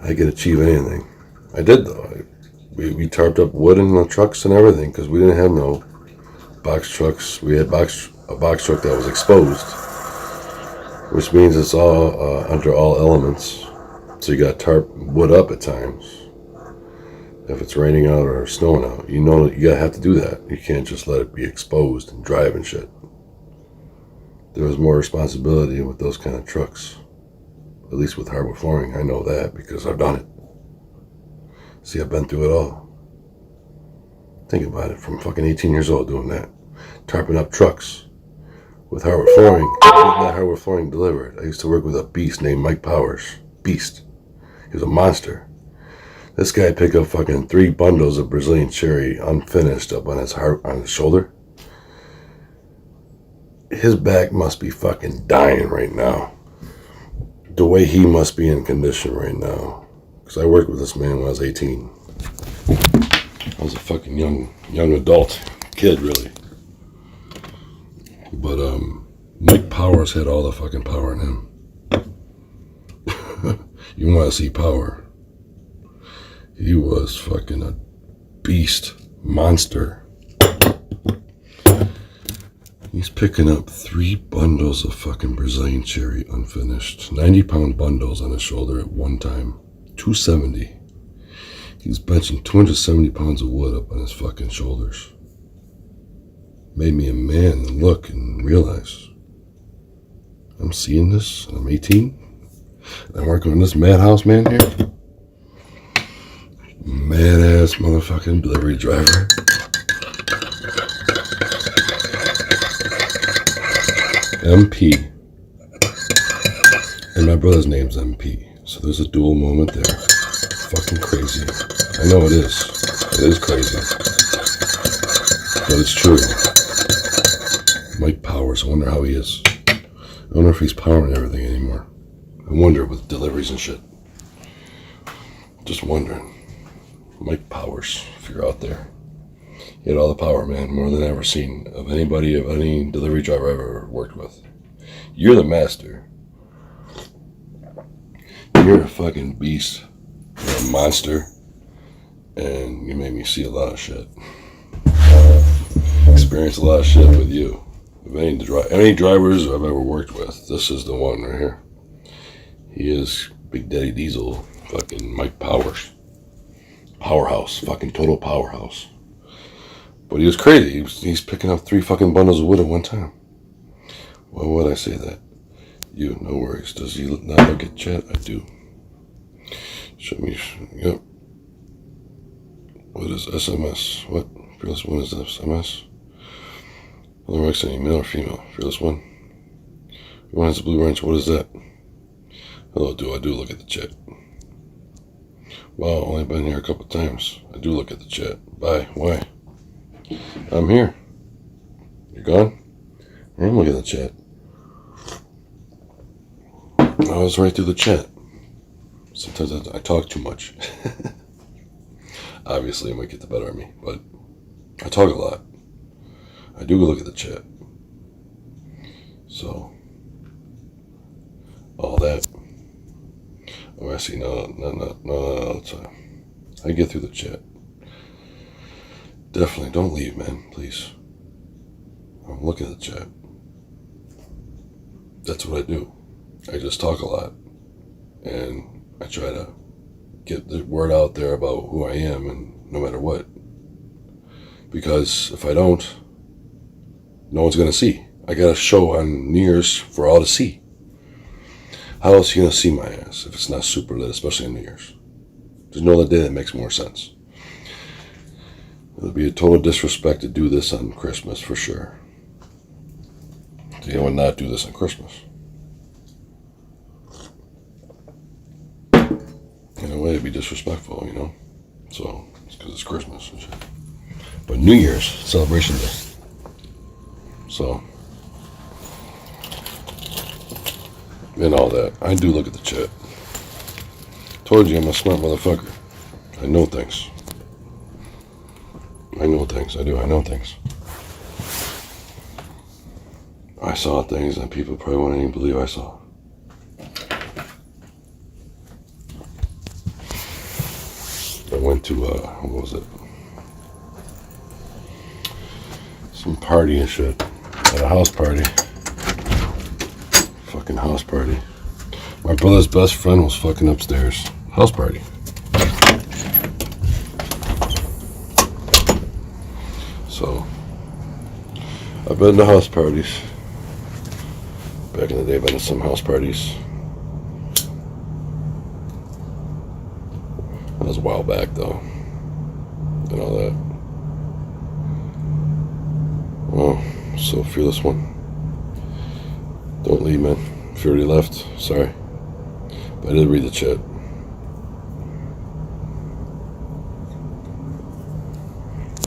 I could achieve anything. I did though. We tarped up wood in the trucks and everything because we didn't have no box trucks. We had a box truck that was exposed, which means it's all under all elements. So you got tarp wood up at times. If it's raining out or snowing out, you know you gotta have to do that. You can't just let it be exposed and drive and shit. There was more responsibility with those kind of trucks. At least with hardwood flooring, I know that because I've done it. See, I've been through it all. Think about it, from fucking 18 years old doing that. Tarping up trucks with hardwood flooring. Getting that hardwood flooring delivered. I used to work with a beast named Mike Powers. beast. He was a monster. This guy picked up fucking 3 bundles of Brazilian cherry unfinished up on his heart, on his shoulder. His back must be fucking dying right now. The way he must be in condition right now. Because I worked with this man when I was 18. I was a fucking young adult kid, really. But Mike Powers had all the fucking power in him. You want to see power? He was fucking a beast, monster. He's picking up 3 bundles of fucking Brazilian cherry unfinished. 90-pound bundles on his shoulder at one time. 270. He's benching 270 pounds of wood up on his fucking shoulders. Made me a man and look and realize I'm seeing this and I'm 18. And I'm working on this madhouse man here. Mad ass motherfucking delivery driver. MP. And my brother's name's MP. So there's a dual moment there. Fucking crazy. I know it is. It is crazy. But it's true. Mike Powers. I wonder how he is. I wonder if he's powering everything anymore. I wonder with deliveries and shit. Just wondering. Mike Powers, if you're out there. He had all the power, man. More than I've ever seen of anybody, of any delivery driver I've ever worked with. You're the master. You're a fucking beast. You're a monster. And you made me see a lot of shit. Experienced a lot of shit with you. Of any drivers I've ever worked with, this is the one right here. He is Big Daddy Diesel, fucking Mike Powers. Powerhouse, fucking total powerhouse. But he was crazy. He's picking up 3 fucking bundles of wood at one time. Why would I say that? You, no worries. Does he not look at chat? I do. Show me, yep. What is SMS? What? Fearless one is SMS? Other works any male or female? Fearless one? One has a blue wrench. What is that? Hello, I do look at the chat. Wow, only been here a couple times. I do look at the chat. Bye. Why? I'm here. You're gone? I'm looking at the chat. I was right through the chat. Sometimes I talk too much. Obviously, it might get the better of me, but I talk a lot. I do look at the chat. So, all that. Oh, I see. No, it's I get through the chat. Definitely, don't leave, man, please. I'm looking at the chat. That's what I do. I just talk a lot. And I try to get the word out there about who I am, and no matter what. Because if I don't, no one's going to see. I got a show on New Year's for all to see. How else are you going to see my ass if it's not super lit, especially on New Year's? There's no other day that makes more sense. It would be a total disrespect to do this on Christmas, for sure. I would not do this on Christmas. In a way, it'd be disrespectful, you know? So, it's because it's Christmas and shit. But New Year's, celebration day. So, and all that. I do look at the chat. Told you I'm a smart motherfucker. I know things. I know things. I know things. I saw things that people probably wouldn't even believe I saw. I went to, what was it? Some party and shit. At a house party. Fucking house party. My brother's best friend was fucking upstairs. House party. So, I've been to house parties. Back in the day, I've been to some house parties. That was a while back, though. And all that. Oh, so fearless one. Don't leave, man. If you already left, sorry. I did read the chat.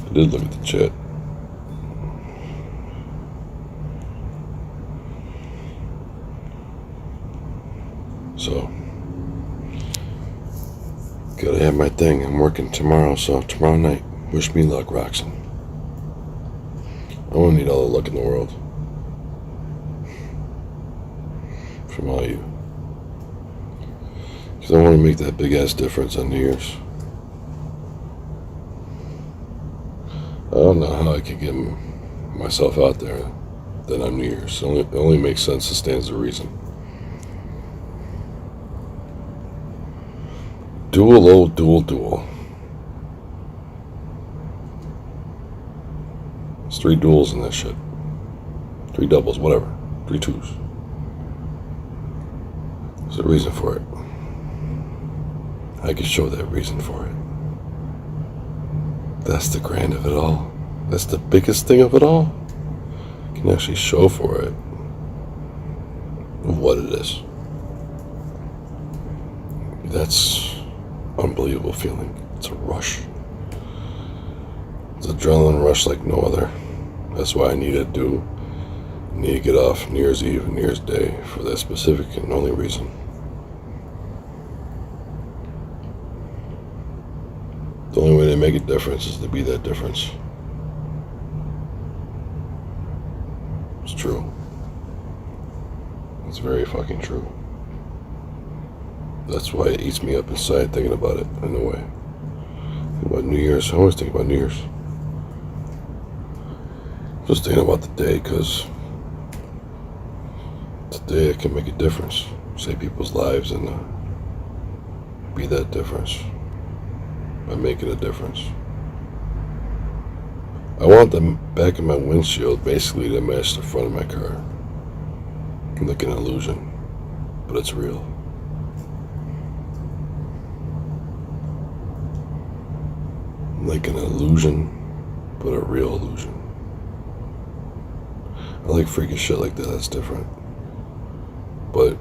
I did look at the chat. So, gotta have my thing. I'm working tomorrow, so tomorrow night. Wish me luck, Roxanne. I won't need all the luck in the world from all you. Because I want to make that big ass difference on New Year's. I don't know how I can get myself out there then on New Year's. It only makes sense to stand as a reason. Duel. There's 3 duels in that shit. 3 doubles, whatever. 3 twos. There's a reason for it. I can show that reason for it. That's the grand of it all. That's the biggest thing of it all. You can actually show for it of what it is. That's unbelievable feeling. It's a rush. It's adrenaline rush like no other. That's why I need to get off New Year's Eve and New Year's Day for that specific and only reason. The only way to make a difference is to be that difference. It's true. It's very fucking true. That's why it eats me up inside thinking about it, in a way. Think about New Year's. I always think about New Year's. Just thinking about the day, because today I can make a difference. Save people's lives and be that difference. By making a difference. I want the back of my windshield basically to match the front of my car. Like an illusion. But it's real. Like an illusion, but a real illusion. I like freaky shit like that, that's different. But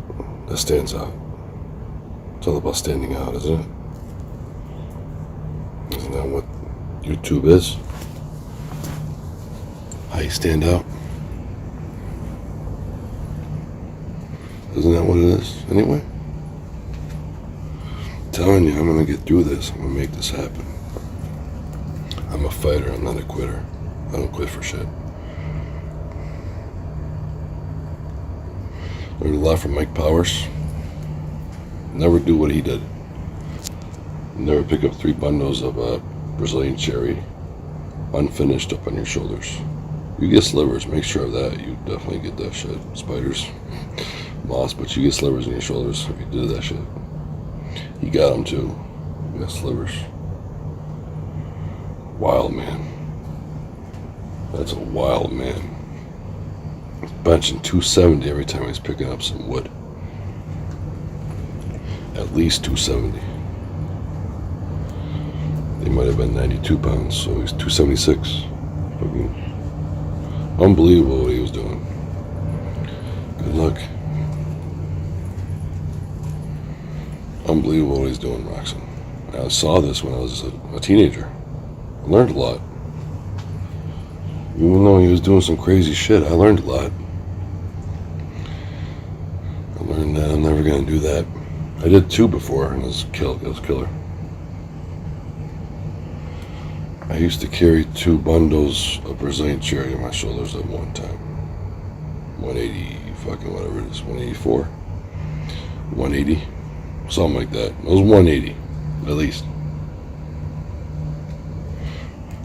that stands out. It's all about standing out, isn't it? Isn't that what YouTube is? How you stand out? Isn't that what it is, anyway? I'm telling you, I'm gonna get through this. I'm gonna make this happen. I'm a fighter, I'm not a quitter. I don't quit for shit. Learned a lot from Mike Powers. Never do what he did. Never pick up 3 bundles of Brazilian cherry unfinished up on your shoulders. You get slivers, make sure of that. You definitely get that shit. Spiders, moss, but you get slivers in your shoulders if you do that shit. He got them too. You got slivers. Wild man. That's a wild man. He's benching 270 every time he's picking up some wood. At least 270. They might have been 92 pounds, so he's 276. Fucking unbelievable what he was doing. Good luck. Unbelievable what he's doing, Roxanne. I saw this when I was a teenager. I learned a lot. Even though he was doing some crazy shit, I learned a lot. I learned that I'm never going to do that. I did 2 before, and it was killer. I used to carry 2 bundles of Brazilian cherry on my shoulders at one time. 180, fucking whatever it is, 184, 180, something like that. It was 180, at least.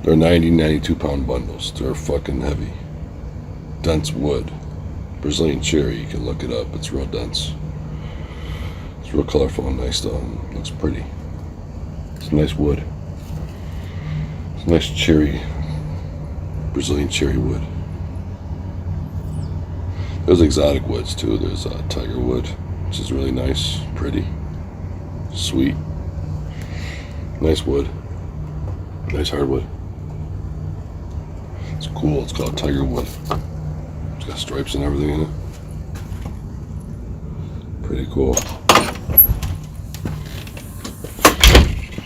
They're 90, 92 pound bundles. They're fucking heavy. Dense wood. Brazilian cherry, you can look it up. It's real dense. It's real colorful and nice though. Looks pretty. It's nice wood. It's nice cherry. Brazilian cherry wood. There's exotic woods too. There's tiger wood, which is really nice, pretty, sweet. Nice wood. Nice hardwood. It's cool. It's called tiger wood. It's got stripes and everything in it. Pretty cool.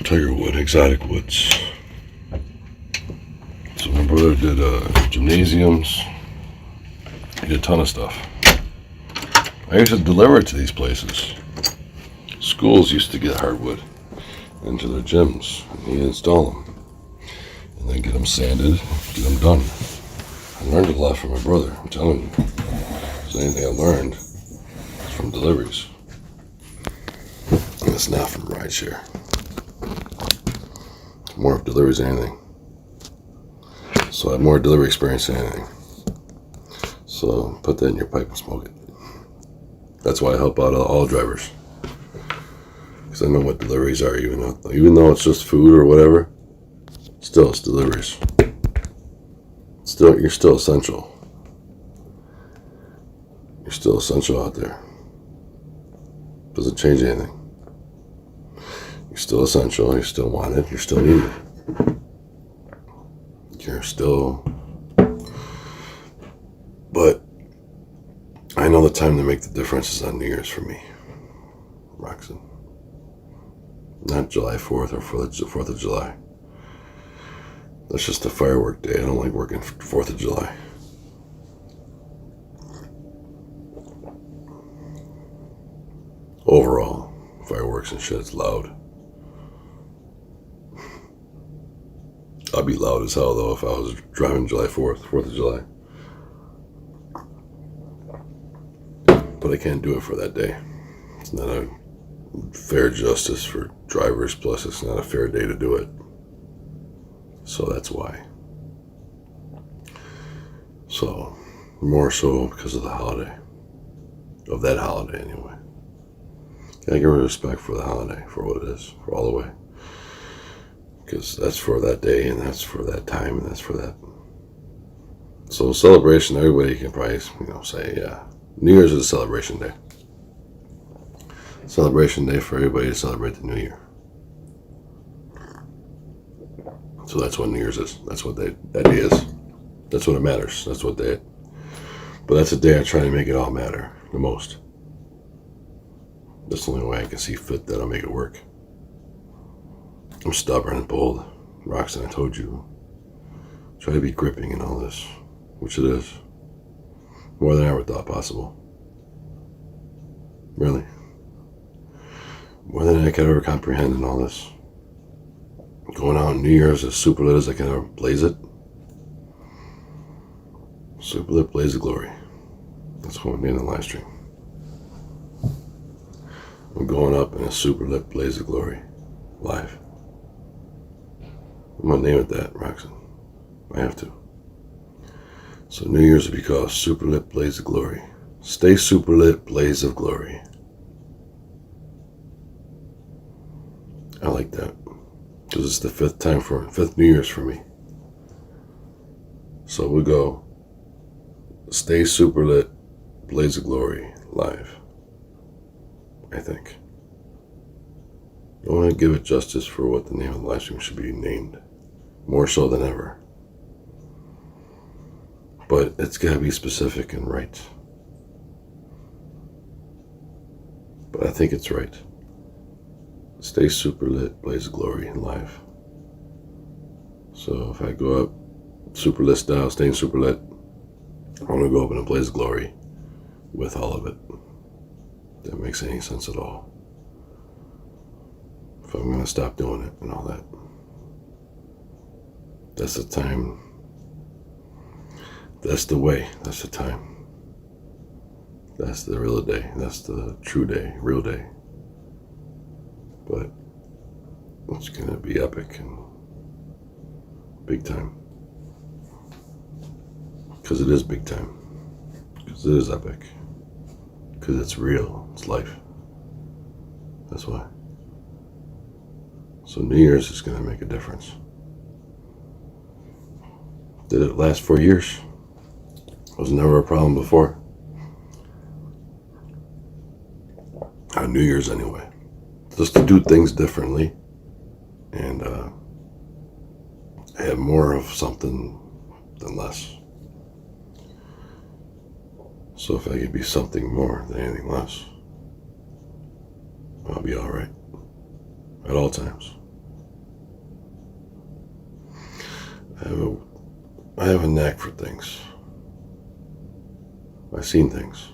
Tiger wood, exotic woods. So my brother did gymnasiums. He did a ton of stuff. I used to deliver it to these places. Schools used to get hardwood into their gyms, and he'd install them, and then get them sanded, get them done. I learned a lot from my brother, I'm telling you. So anything I learned is from deliveries. And it's not from rideshare. It's more of deliveries than anything. So I have more delivery experience than anything. So put that in your pipe and smoke it. That's why I help out all drivers. Because I know what deliveries are, even though it's just food or whatever. Still, it's deliveries. You're still essential. You're still essential out there. Doesn't change anything. You're still essential. You're still wanted. You're still needed. You're still. But I know the time to make the difference is on New Year's for me, Roxanne. Not July 4th or 4th of July. That's just a firework day. I don't like working 4th of July. Overall, fireworks and shit, it's loud. I'd be loud as hell though if I was driving July 4th, 4th of July. But I can't do it for that day. It's not a fair justice for drivers, plus it's not a fair day to do it. So that's why. So, more so because of the holiday. Of that holiday, anyway. Gotta give respect for the holiday, for what it is, for all the way. Because that's for that day, and that's for that time, and that's for that. So, celebration, everybody can probably, say, yeah. New Year's is a celebration day. Celebration day for everybody to celebrate the New Year. So that's what New Year's is. That's what that day is. That's what it matters. That's what day. But that's a day I try to make it all matter the most. That's the only way I can see fit that I'll make it work. I'm stubborn and bold. Roxanne, I told you. Try to be gripping in all this, which it is. More than I ever thought possible. Really. More than I could ever comprehend in all this. Going out on New Year's as super lit as I can ever blaze it. Super lit blaze of glory. That's what I'm doing in the live stream. I'm going up in a super lit blaze of glory. Live. I'm gonna name it that, Roxanne. I have to. So New Year's will be called Super Lit Blaze of Glory. Stay super lit, blaze of glory. I like that. Because it's the fifth New Year's for me. So we'll go stay super lit, blaze of glory, live. I think. I want to give it justice for what the name of the live stream should be named. More so than ever. But it's got to be specific and right. But I think it's right. Stay super lit, blaze of glory, live. So if I go up super lit style, staying super lit, I want to go up in a blaze of glory with all of it. If that makes any sense at all. If I'm going to stop doing it and all that. That's the time. That's the way. That's the time. That's the real day. That's the true day, real day. But it's going to be epic and big time. Because it is big time. Because it is epic. Because it's real. It's life. That's why. So New Year's is going to make a difference. Did it last 4 years? Was never a problem before. On New Year's anyway. Just to do things differently. And have more of something than less. So if I could be something more than anything less, I'll be alright. At all times. I have a knack for things. I've seen things.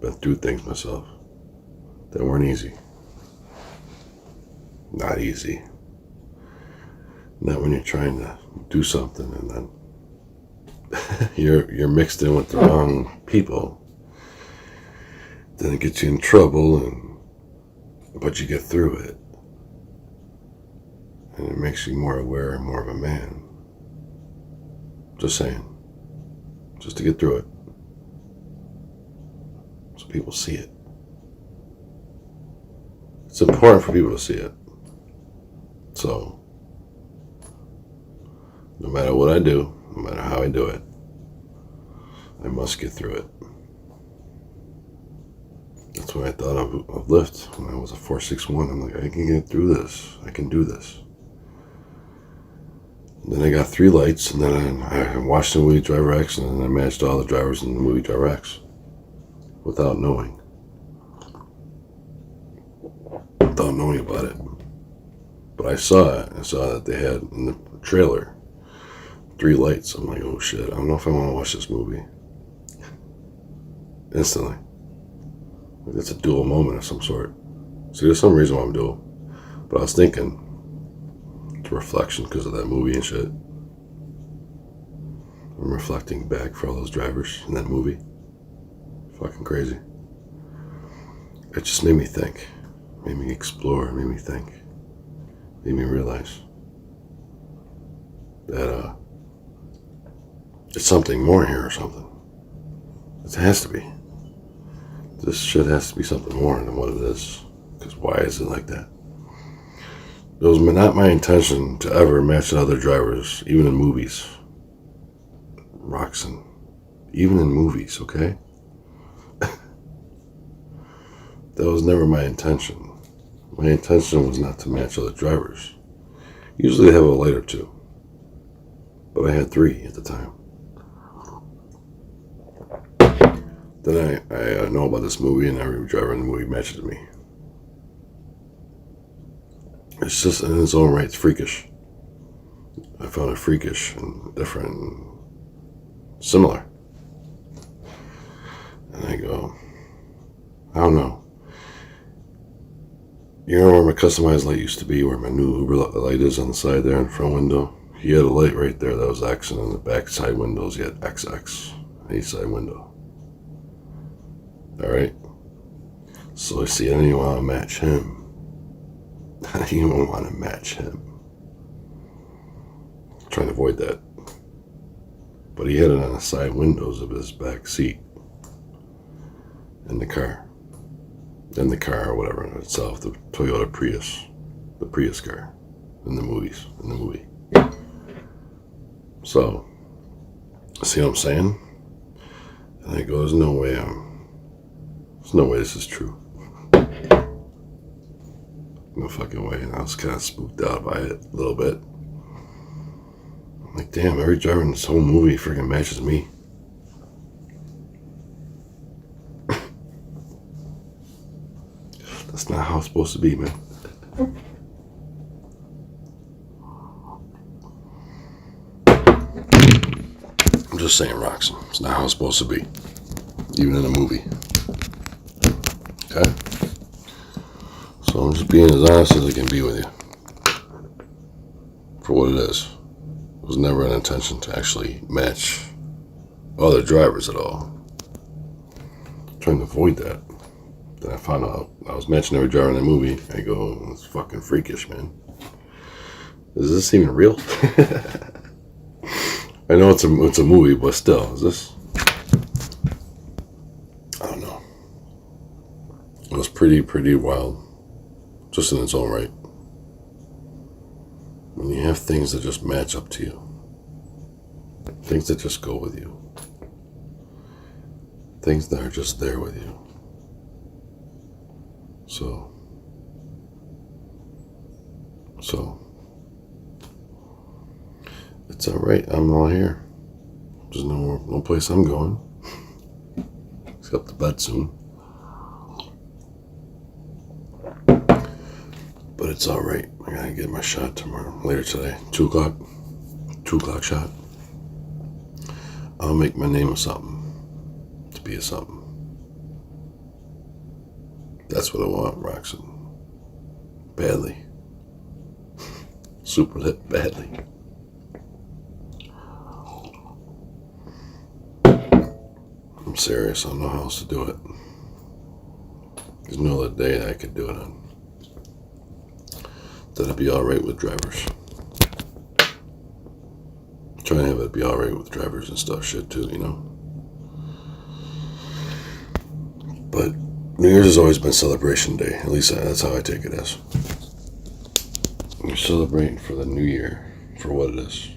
Been through things myself that weren't easy. Not easy. Not when you're trying to do something and then you're mixed in with the wrong people. Then it gets you in trouble, but you get through it. And it makes you more aware and more of a man. Just saying. Just to get through it. So people see it. It's important for people to see it. So, no matter what I do, no matter how I do it, I must get through it. That's what I thought of Lyft when I was a 461. I'm like, I can get through this. I can do this. And then I got 3 lights, and then I watched the movie Driver X, and then I matched all the drivers in the movie Driver X without knowing. Without knowing about it. But I saw it. I saw that they had in the trailer 3 lights. I'm like, oh shit, I don't know if I want to watch this movie. Instantly. Like it's a dual moment of some sort. See, there's some reason why I'm dual. But I was thinking, it's a reflection because of that movie and shit. I'm reflecting back for all those drivers in that movie. Fucking crazy. It just made me think. Made me explore. Made me think. Made me realize that it's something more here or something. It has to be. This shit has to be something more than what it is. Because why is it like that? It was not my intention to ever match other drivers, even in movies. Roxanne. Even in movies, okay? That was never my intention. My intention was not to match other drivers. Usually I have a light or 2. But I had 3 at the time. Then I know about this movie, and every driver in the movie matches me. It's just in its own right, it's freakish. I found it freakish and different and similar. And I go, I don't know. You know where my customized light used to be, where my new Uber light is on the side there in the front window? He had a light right there that was X, and on the back side windows he had XX on each side window. Alright? So I see, I didn't even want to match him. I didn't even want to match him. I'm trying to avoid that. But he had it on the side windows of his back seat. In the car. In the car or whatever in itself. The Toyota Prius. The Prius car. In the movies. In the movie. So, see what I'm saying? And I go, there's no way this is true. No fucking way. And I was kind of spooked out by it a little bit. I'm like, damn, every driver in this whole movie freaking matches me. That's not how it's supposed to be, man. I'm just saying, Roxanne. It's not how it's supposed to be. Even in a movie. Okay? So I'm just being as honest as I can be with you. For what it is. It was never an intention to actually match other drivers at all. I'm trying to avoid that. Then I found out I was matching every driver in the movie. I go, it's fucking freakish, man. Is this even real? I know it's a movie, but still, is this? I don't know. It was pretty wild. Just in its own right. When you have things that just match up to you. Things that just go with you. Things that are just there with you. So it's alright, I'm all here. There's no place I'm going. Except to bed soon. But it's alright. I gotta get my shot tomorrow, later today, 2 o'clock. 2 o'clock shot. I'll make my name a something to be a something. That's what I want, Roxanne. Badly. Super lit badly. I'm serious. I don't know how else to do it. There's no other day that I could do it on. That'd be alright with drivers. Try and have it be alright with drivers and stuff, shit too, you know? But New Year's has always been celebration day. At least that's how I take it as. You're celebrating for the new year, for what it is,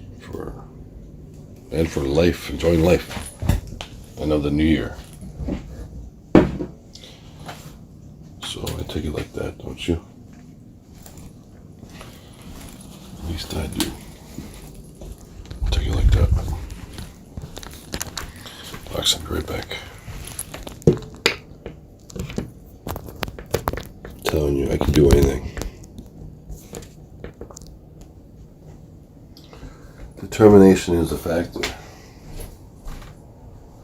and for life, enjoying life. Another new year. So I take it like that, don't you? At least I do. Take it like that. Fox, I'll be right back. I'm telling you, I can do anything. Determination is a factor.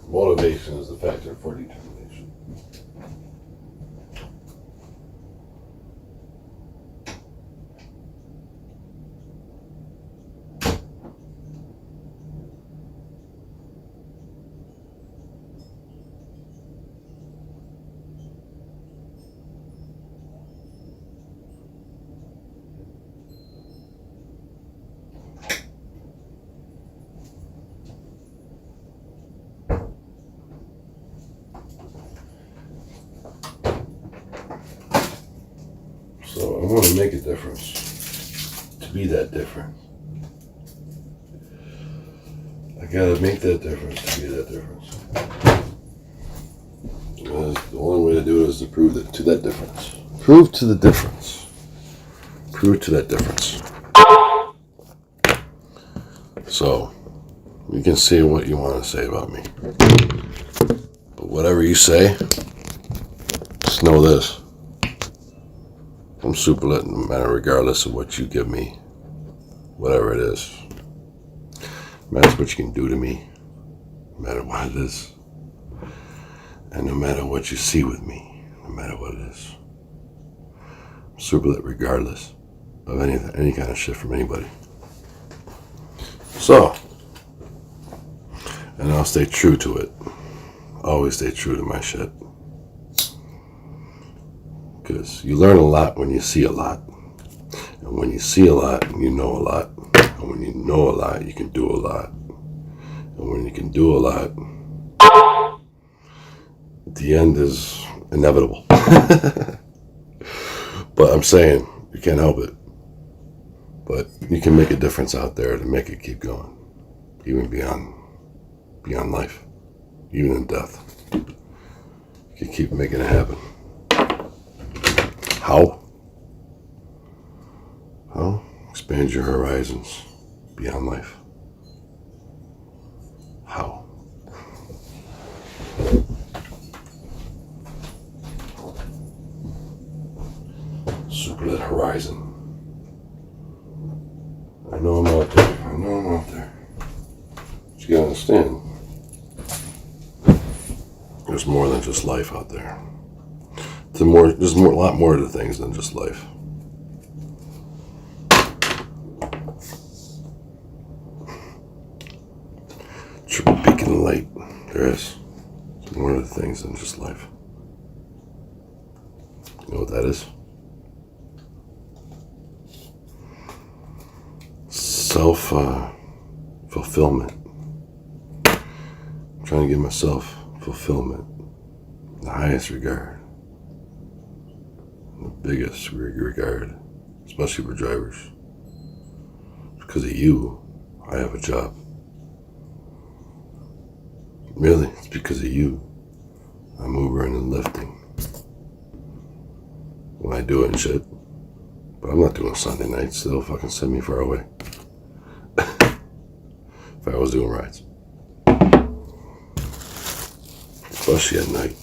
Motivation is the factor for determination. So I want to make a difference, to be that different. I gotta make that difference to be that difference. The only way to do it is to prove to that difference. Prove to the difference. Prove to that difference. So, you can say what you want to say about me. But whatever you say, just know this. I'm super lit no matter regardless of what you give me. Whatever it is. No matter what you can do to me. No matter what it is. And no matter what you see with me. No matter what it is. I'm super lit regardless of any kind of shit from anybody. So, and I'll stay true to it. Always stay true to my shit. Because you learn a lot when you see a lot. And when you see a lot, you know a lot. And when you know a lot, you can do a lot. And when you can do a lot, the end is inevitable. But I'm saying, you can't help it. But you can make a difference out there to make it keep going. Even beyond life. Even in death. You can keep making it happen. How? Well, expand your horizons beyond life. How? Super lit horizon. I know I'm out there. I know I'm out there. But you gotta understand, there's more than just life out there. There's a lot more to things than just life. Triple beacon of light. There is. There's more to things than just life. You know what that is? Self-fulfillment. I'm trying to give myself fulfillment in the highest regard. The biggest regard, especially for drivers. Because of you, I have a job. Really, it's because of you. I'm Ubering and lifting. When I do it and shit. But I'm not doing Sunday nights. They'll fucking send me far away. If I was doing rides. Especially at night.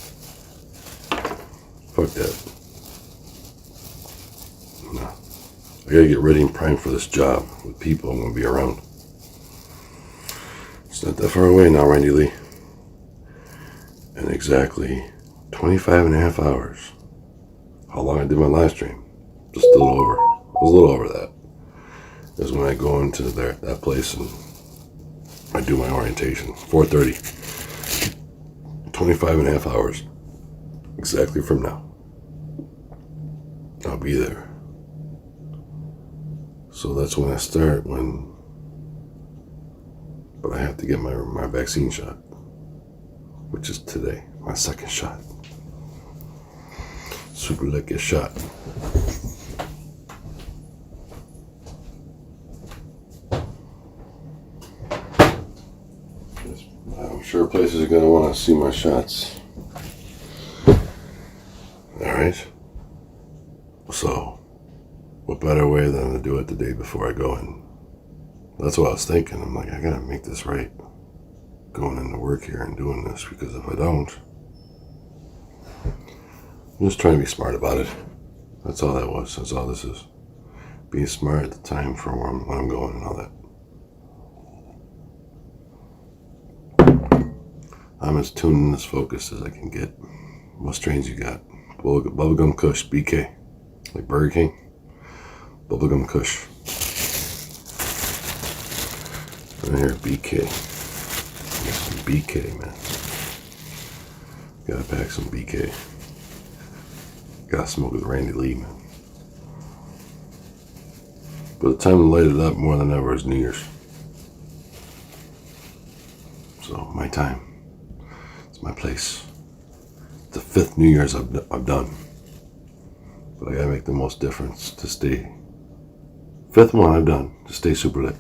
Fuck that. No. I gotta get ready and primed for this job with people I'm gonna be around. It's not that far away now, Randy Lee. And exactly 25 and a half hours. How long I did my live stream? Just a little over. It was a little over that. Is when I go into that place and I do my orientation. 4:30. 25 and a half hours. Exactly from now. I'll be there. So that's when I start, but I have to get my vaccine shot, which is today, my second shot. Super lit get shot. I'm sure places are going to want to see my shots. Alright. So, what better way than to do it the day before I go in? That's what I was thinking. I'm like, I gotta make this right. Going into work here and doing this, because if I don't, I'm just trying to be smart about it. That's all that was. That's all this is. Being smart at the time for when I'm going and all that. I'm as tuned and as focused as I can get. What strains you got? Bubblegum Kush, BK. Like Burger King. Bubblegum Kush. Right here, BK. Get some BK, man. Gotta pack some BK. Gotta smoke with Randy Lee, man. But the time to light it up more than ever is New Year's. So, my time. It's my place. It's the 5th New Year's I've done. But I gotta make the most difference to stay. 5th one I've done to stay super lit.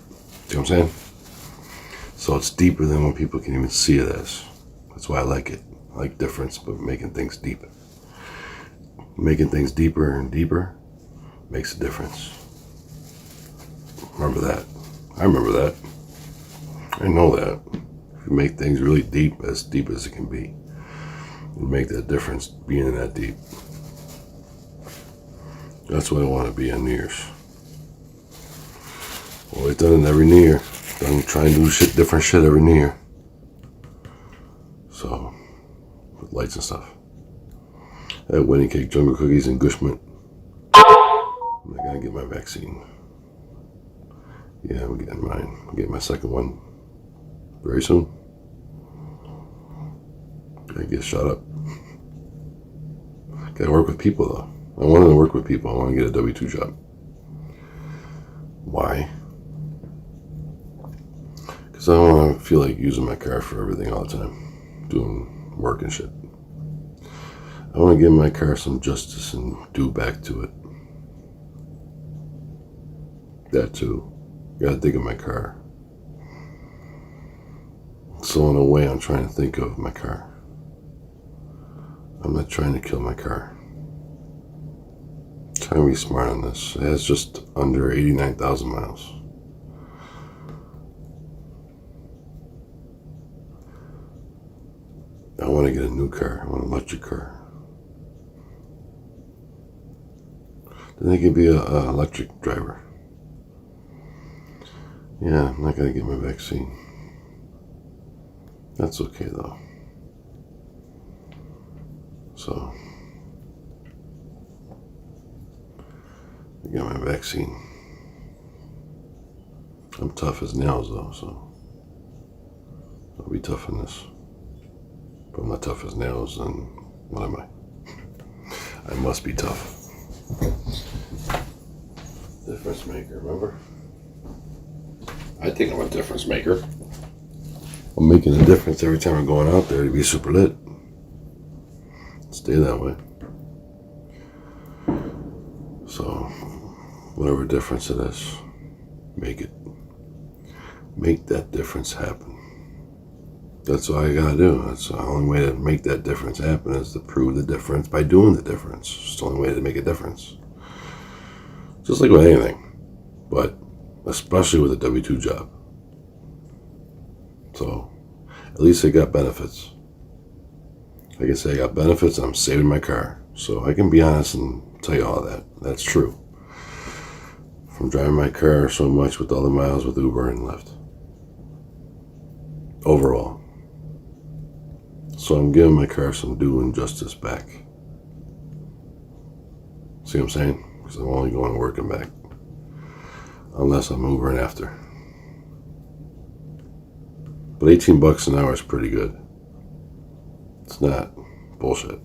See what I'm saying? So it's deeper than what people can even see it as. That's why I like it. I like difference, but making things deeper. Making things deeper and deeper makes a difference. Remember that. I remember that. I know that. If you make things really deep as it can be, you make that difference being in that deep. That's what I want to be on New Year's. Always done it every New Year. Done trying to do different shit every New Year. So, with lights and stuff. I had wedding cake, jungle cookies, and Gushment. I gotta get my vaccine. Yeah, I'm getting mine. I'm getting my second one very soon. Gotta get shot up. Gotta work with people though. I wanted to work with people. I want to get a W-2 job. Why? Because I don't want to feel like using my car for everything all the time. Doing work and shit. I want to give my car some justice and do back to it. That too. Gotta dig in my car. So in a way, I'm trying to think of my car. I'm not trying to kill my car. I'm trying to be smart on this. It has just under 89,000 miles. I want to get a new car. I want an electric car. Then I could be an electric driver. Yeah, I'm not going to get my vaccine. That's okay though. So, I got my vaccine. I'm tough as nails though, so I'll be tough in this. If I'm not tough as nails, then what am I? I must be tough. Difference maker, remember? I think I'm a difference maker. I'm making a difference every time I'm going out there to be super lit. Stay that way. So, whatever difference it is, make it. Make that difference happen. That's all I gotta do. That's the only way to make that difference happen is to prove the difference by doing the difference. It's the only way to make a difference. Just like with anything, but especially with a W-2 job. So, at least I got benefits. Like I say, I got benefits and I'm saving my car. So I can be honest and tell you all that. That's true. From driving my car so much with all the miles with Uber and Lyft. overall. So I'm giving my car some due injustice back. See what I'm saying? Because I'm only going to work and back. Unless I'm Ubering after. But $18 an hour is pretty good. It's not bullshit.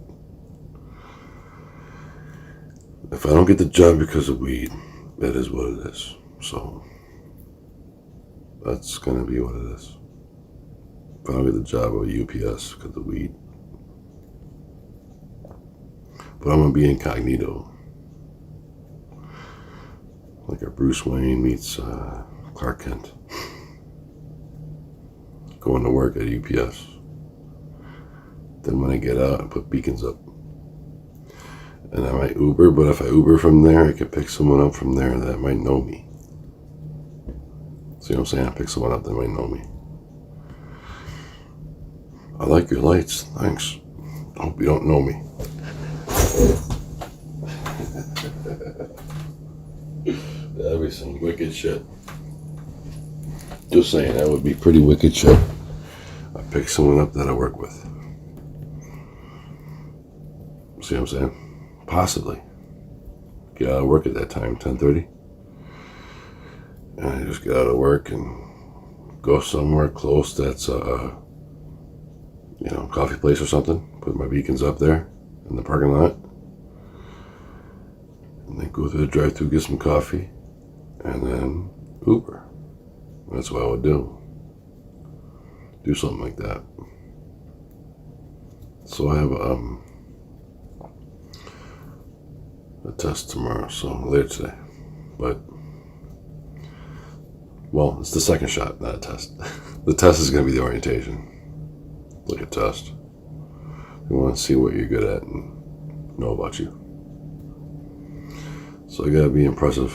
If I don't get the job because of weed, that is what it is. So that's gonna be what it is. If I don't get the job with UPS because of weed. But I'm gonna be incognito. Like a Bruce Wayne meets Clark Kent. Going to work at UPS. Then when I get out, I put beacons up. And I might Uber, but if I Uber from there, I could pick someone up from there that might know me. See what I'm saying? I pick someone up that might know me. I like your lights, thanks. I hope you don't know me. That'd be some wicked shit. Just saying, that would be pretty wicked shit. I pick someone up that I work with. See what I'm saying? Possibly. Get out of work at that time, 10:30. And I just get out of work and go somewhere close that's coffee place or something. Put my beacons up there in the parking lot. And then go through the drive-thru, get some coffee, and then Uber. That's what I would do. Do something like that. So I have a test tomorrow, so later today. But, well, it's the second shot, not a test. The test is going to be the orientation. Like a test. They want to see what you're good at and know about you. So I got to be impressive.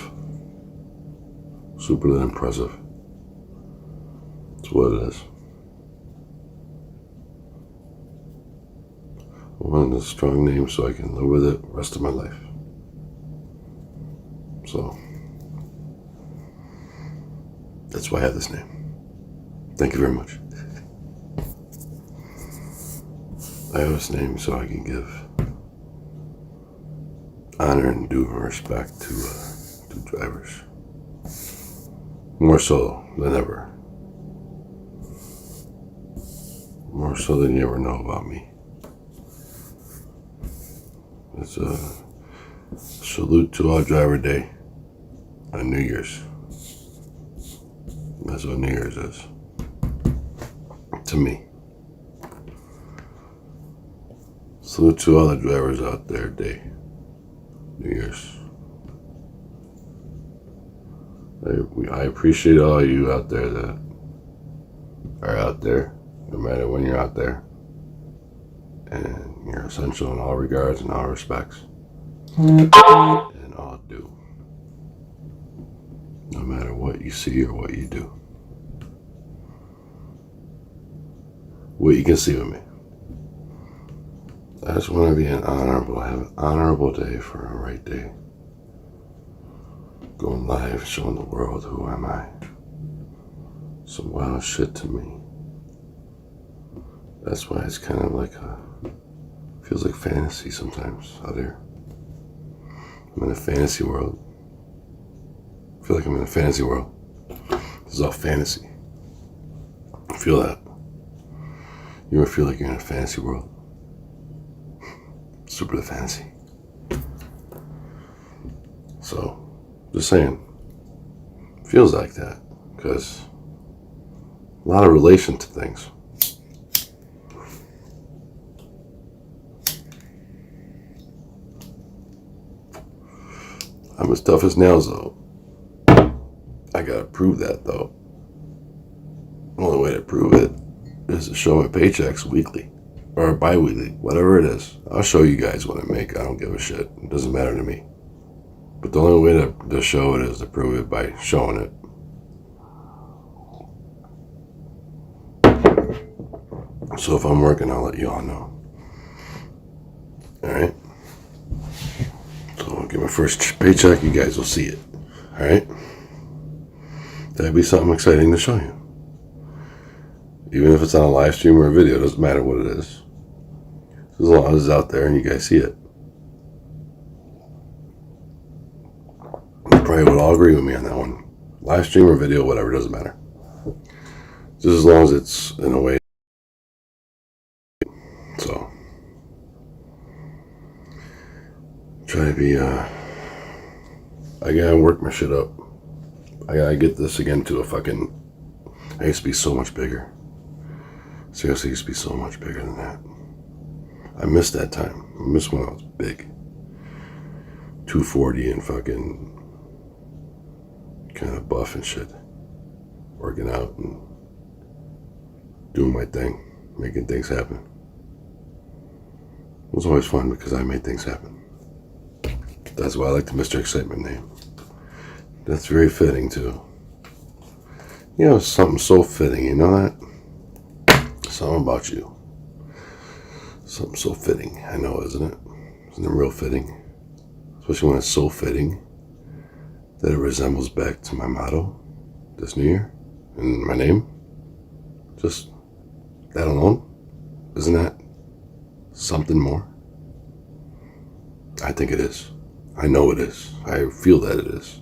Super impressive. That's what it is. I wanted a strong name so I can live with it the rest of my life. So that's why I have this name. Thank you very much. I have this name so I can give honor and due respect to drivers. More so than ever. More so than you ever know about me. It's a salute to all driver day on New Year's. That's what New Year's is. To me. Salute to all the drivers out there day. New Year's. I appreciate all you out there that are out there, no matter when you're out there. And you're essential in all regards and all respects. And all due. No matter what you see or what you do. What you can see with me. I just want to be have an honorable day for a right day. Going live, showing the world who am I. Some wild shit to me. That's why it's kind of like feels like fantasy sometimes out here. I'm in a fantasy world. I feel like I'm in a fantasy world. This is all fantasy. I feel that. You ever feel like you're in a fantasy world? Super the fantasy. So, just saying. Feels like that. Because a lot of relation to things. I'm as tough as nails, though. I gotta prove that, though. The only way to prove it is to show my paychecks weekly. Or bi-weekly. Whatever it is. I'll show you guys what I make. I don't give a shit. It doesn't matter to me. But the only way to show it is to prove it by showing it. So if I'm working, I'll let you all know. Alright? So I'll get my first paycheck, you guys will see it. Alright? That'd be something exciting to show you. Even if it's on a live stream or a video, it doesn't matter what it is. As long as it's out there and you guys see it. You probably would all agree with me on that one. Live stream or video, whatever, doesn't matter. Just as long as it's in a way. So, try to be, I gotta work my shit up. I gotta get this again to a fucking, I used to be so much bigger. Seriously, I used to be so much bigger than that. I miss that time. I miss when I was big. 240 and fucking kind of buff and shit. Working out and doing my thing. Making things happen. It was always fun because I made things happen. That's why I like the Mr. Excitement name. That's very fitting too. You know, something so fitting, you know that? Something about you. Something so fitting. I know, isn't it? Isn't it real fitting? Especially when it's so fitting that it resembles back to my motto this new year and my name. Just that alone. Isn't that something more? I think it is. I know it is. I feel that it is.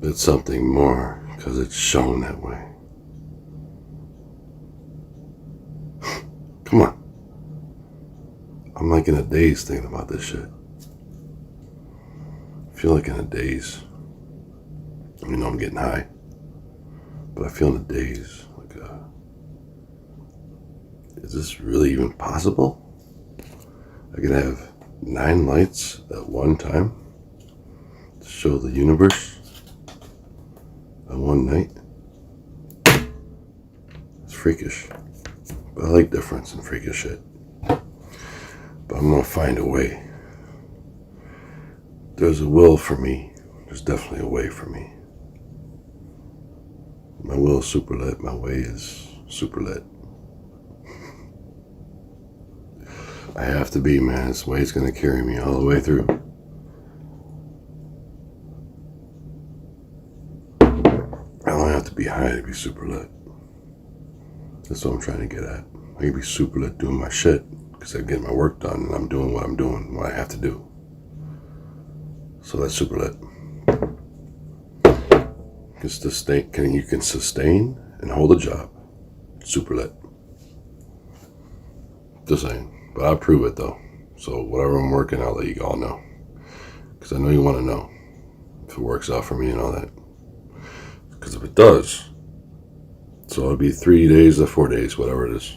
It's something more because it's shown that way. Come on. I'm like in a daze thinking about this shit. I feel like in a daze. I mean, I'm getting high. But I feel in a daze. Like, is this really even possible? I could have 9 lights at one time to show the universe on one night. It's freakish. But I like difference and freakish shit. But I'm gonna find a way. There's a will for me. There's definitely a way for me. My will is super lit. My way is super lit. I have to be, man. This way's gonna carry me all the way through. I don't have to be high to be super lit. That's what I'm trying to get at. I can be super lit doing my shit because I'm getting my work done and I'm doing what I'm doing, what I have to do. So that's super lit. You can sustain and hold a job. Super lit. Just saying. But I'll prove it though. So whatever I'm working, I'll let you all know. Because I know you want to know if it works out for me and all that. Because if it does, so it'll be 3 days or 4 days, whatever it is.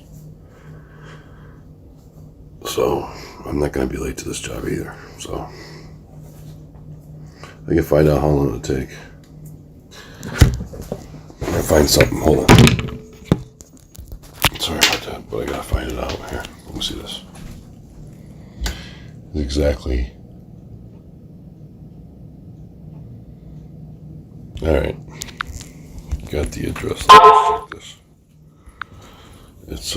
So I'm not going to be late to this job either. So I can find out how long it'll take. I find something. Hold on. Sorry about that, but I gotta find it out here. Let me see this. It's exactly. All right. Got the address. Let's check this. It's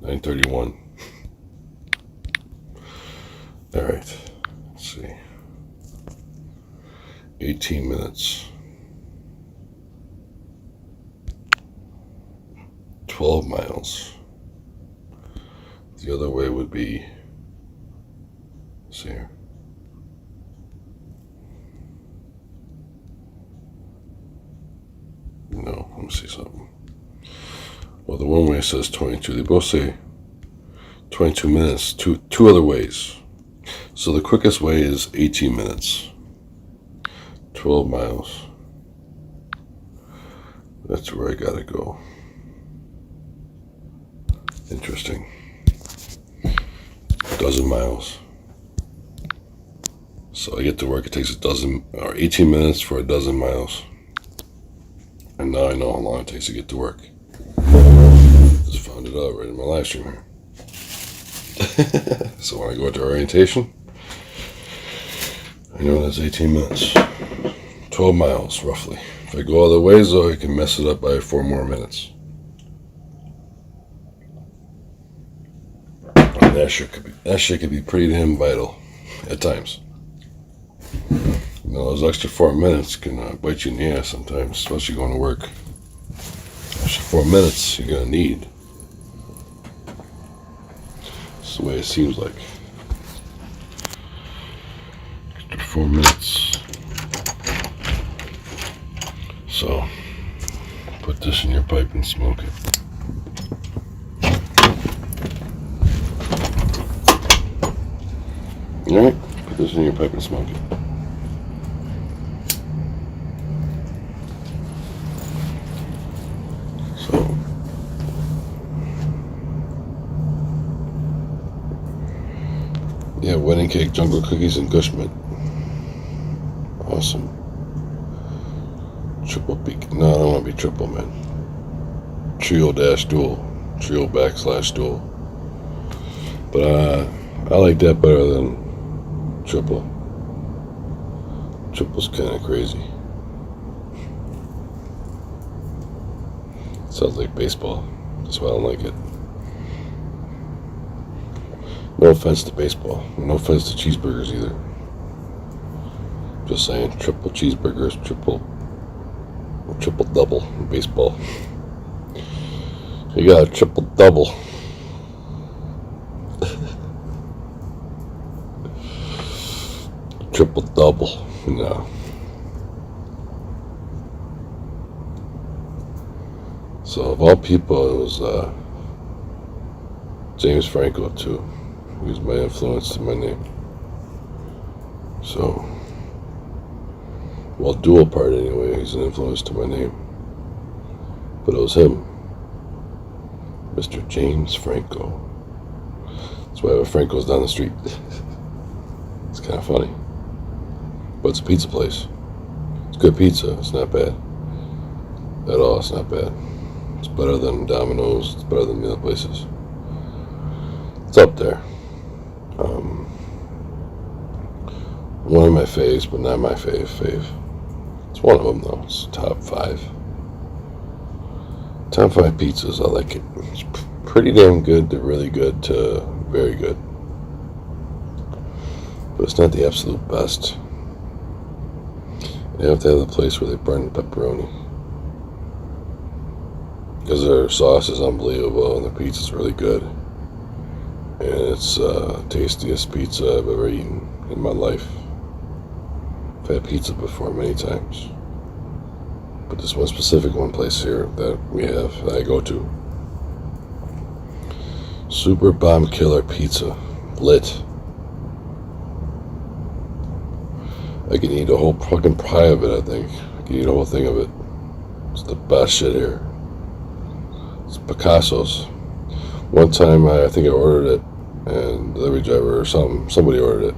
931. All right. Let's see. 18 minutes. 12 miles. The other way would be, let's see here. No, let me see something. Well, the one way says 22. They both say 22 minutes. Two other ways. So the quickest way is 18 minutes. 12 miles. That's where I gotta go. Interesting. 12 miles. So I get to work. It takes 18 minutes for 12 miles. And now I know how long it takes to get to work. Just found it out right in my live stream here. So when I go to orientation, I know that's 18 minutes. 12 miles, roughly. If I go other ways, though, I can mess it up by 4 more minutes. And that shit could be pretty damn vital at times. those extra 4 minutes can bite you in the ass sometimes, especially going to work. Extra 4 minutes you're gonna need. That's the way it seems like. Extra 4 minutes. So, put this in your pipe and smoke it. Alright, put this in your pipe and smoke it. So, yeah, wedding cake, jungle cookies, and Gushmint. Awesome. Triple peak. No, I don't want to be triple, man. Trio-dual. Trio/dual. But I like that better than triple. Triple's kind of crazy. Sounds like baseball. That's why I don't like it. No offense to baseball. No offense to cheeseburgers either. Just saying, triple cheeseburgers, triple double in baseball. You got a triple double. Triple double. No. So of all people, it was James Franco too. He was my influence to my name. So, well, dual part anyway, he's an influence to my name. But it was him, Mr. James Franco. That's why I have Franco's down the street. It's kind of funny. But it's a pizza place. It's good pizza. It's not bad. At all, it's not bad. It's better than Domino's. It's better than the other places. It's up there. One of my faves, but not my fave. It's one of them though. It's top 5. Top 5 pizzas. I like it. It's pretty damn good to really good to very good. But it's not the absolute best. You have to have the place where they burn the pepperoni. Because their sauce is unbelievable and their pizza's really good. And it's tastiest pizza I've ever eaten in my life. I've had pizza before many times. But this one specific one place here that we have, that I go to. Super Bomb Killer Pizza. Lit. I can eat a whole fucking pie of it, I think. I can eat a whole thing of it. It's the best shit here. It's Picasso's. One time I think I ordered it, and delivery driver or somebody ordered it.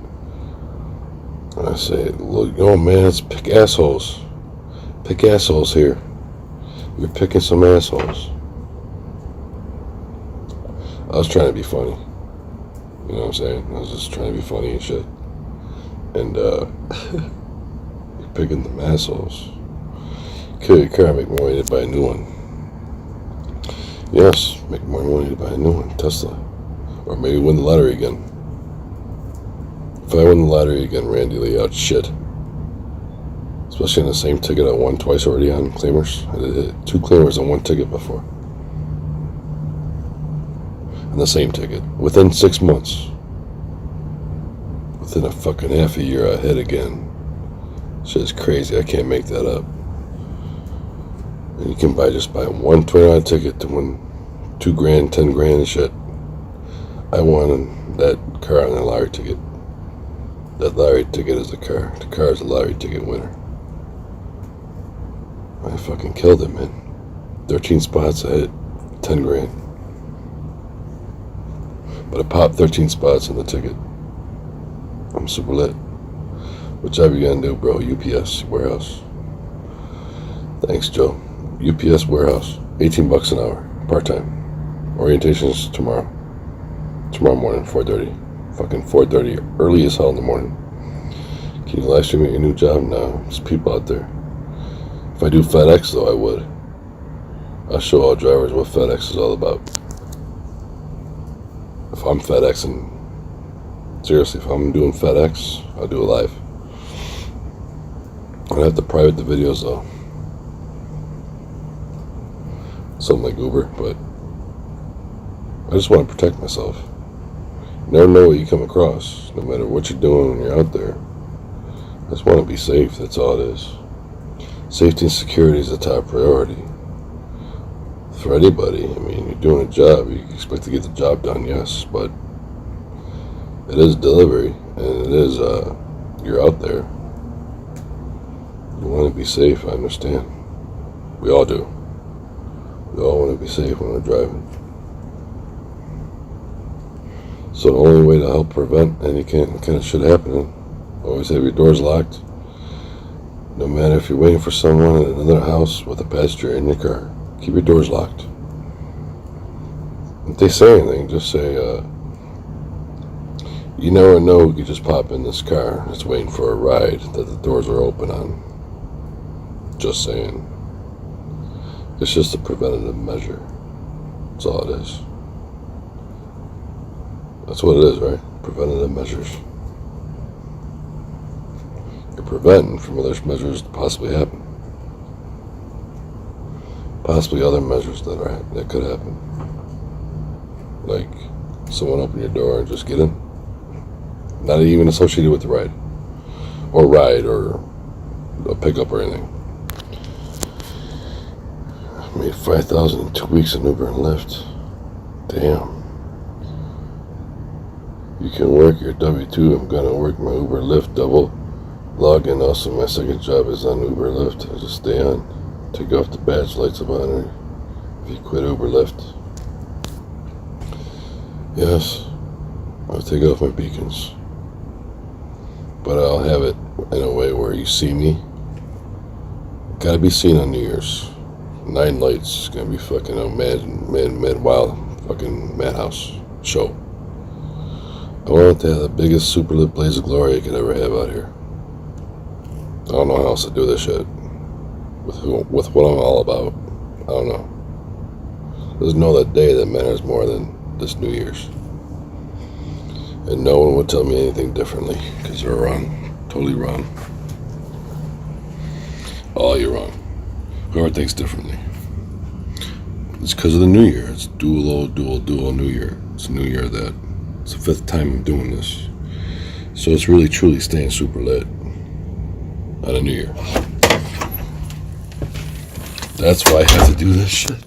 And I say, look, oh man, it's pick assholes. Pick assholes here. You're picking some assholes. I was trying to be funny. You know what I'm saying? I was just trying to be funny and shit. And you're picking them assholes. Kill your car, make more money to buy a new one. Yes, make more money to buy a new one, Tesla. Or maybe win the lottery again. If I win the lottery again, Randy Lee out shit. Especially on the same ticket I won twice already on claimers. I did 2 claimers on 1 ticket before. On the same ticket. Within 6 months. Within a fucking half a year I hit again. Shit is crazy, I can't make that up. And you can just buy one $20 ticket to win $2,000, $10,000 and shit. I won that car on the lottery ticket. That lottery ticket is the car. The car is a lottery ticket winner. I fucking killed it, man. 13 spots, I hit $10,000. But I popped 13 spots in the ticket. I'm super lit. Whichever you gonna do, bro. UPS warehouse. Thanks, Joe. UPS warehouse. $18 an hour. Part-time. Orientation's tomorrow. Tomorrow morning, 4:30. Fucking 4:30. Early as hell in the morning. Can you live stream at your new job? No. There's people out there. If I do FedEx, though, I would. I'll show all drivers what FedEx is all about. If I'm FedExing, seriously, if I'm doing FedEx, I'll do it live. I'd have to private the videos though. Something like Uber, but I just want to protect myself. You never know what you come across, no matter what you're doing when you're out there. I just want to be safe, that's all it is. Safety and security is the top priority. For anybody, I mean, you're doing a job, you expect to get the job done, yes, but it is delivery, and it is, you're out there. You want to be safe, I understand. We all do. We all want to be safe when we're driving. So the only way to help prevent any kind of shit happening, always have your doors locked. No matter if you're waiting for someone in another house with a passenger in your car, keep your doors locked. If they say anything, just say, you never know who could just pop in this car that's waiting for a ride that the doors are open on. Just saying. It's just a preventative measure. That's all it is. That's what it is, right? Preventative measures. You're preventing from other measures to possibly happen. Possibly other measures that could happen. Like someone open your door and just get in. Not even associated with the ride. Or a pickup or anything. I made $5,000 in 2 weeks in Uber and Lyft. Damn. You can work your W-2. I'm gonna work my Uber Lyft double. Log in. Also, my second job is on Uber Lyft. I just stay on. Take off the badge, lights of honor. If you quit Uber Lyft. Yes, I'll take off my beacons. But I'll have it in a way where you see me. Gotta be seen on New Year's. 9 lights. It's gonna be fucking a mad wild fucking madhouse show. I want to have the biggest super lit blaze of glory I could ever have out here. I don't know how else to do this shit. With what I'm all about. I don't know. There's no other day that matters more than this New Year's. And no one would tell me anything differently, because they're wrong. Totally wrong. Oh, you're wrong. Whoever thinks differently. It's because of the New Year. It's dual New Year. It's a New Year that it's the 5th time I'm doing this. So it's really truly staying super lit on a New Year. That's why I have to do this shit.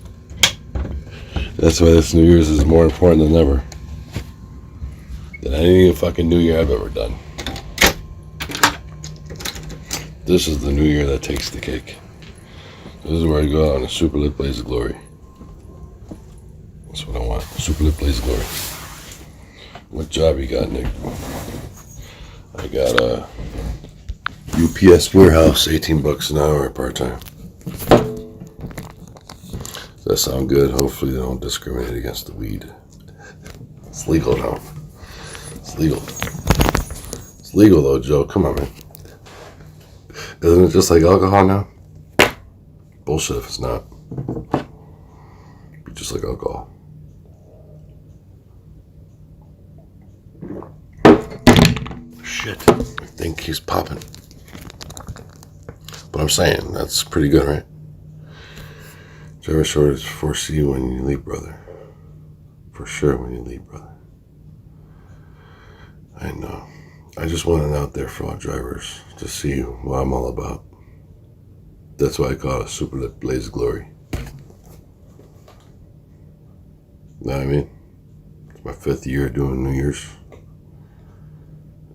That's why this New Year's is more important than ever. Than any fucking New Year I've ever done. This is the New Year that takes the cake. This is where I go out on a super lit blaze of glory. That's what I want. Super lit blaze of glory. What job you got, Nick? I got a UPS warehouse, $18 an hour part-time. Does that sound good? Hopefully they don't discriminate against the weed. It's legal now. It's legal. It's legal though, Joe. Come on, man. Isn't it just like alcohol now? Bullshit if it's not. Be just like alcohol. Shit. I think he's popping. But I'm saying, that's pretty good, right? Driver shortage foresee you when you leave, brother. For sure when you leave, brother. I know. I just want it out there for all drivers to see what I'm all about. That's why I call it a super lit blaze of glory. Know what I mean? It's my 5th year doing New Year's.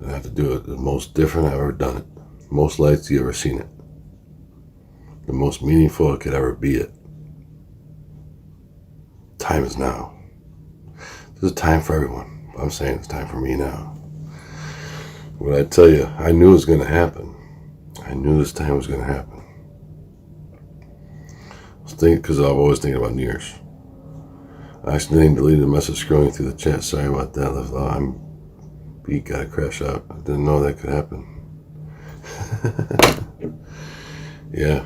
And I have to do it the most different I've ever done it. Most lights you ever seen it. The most meaningful it could ever be it. Time is now. This is time for everyone. I'm saying it's time for me now. What I tell you, I knew it was going to happen. I knew this time was going to happen. I was thinking, because I'm always thinking about New Year's. I accidentally deleted a message scrolling through the chat. Sorry about that. Beat gotta crash out. I didn't know that could happen. Yeah.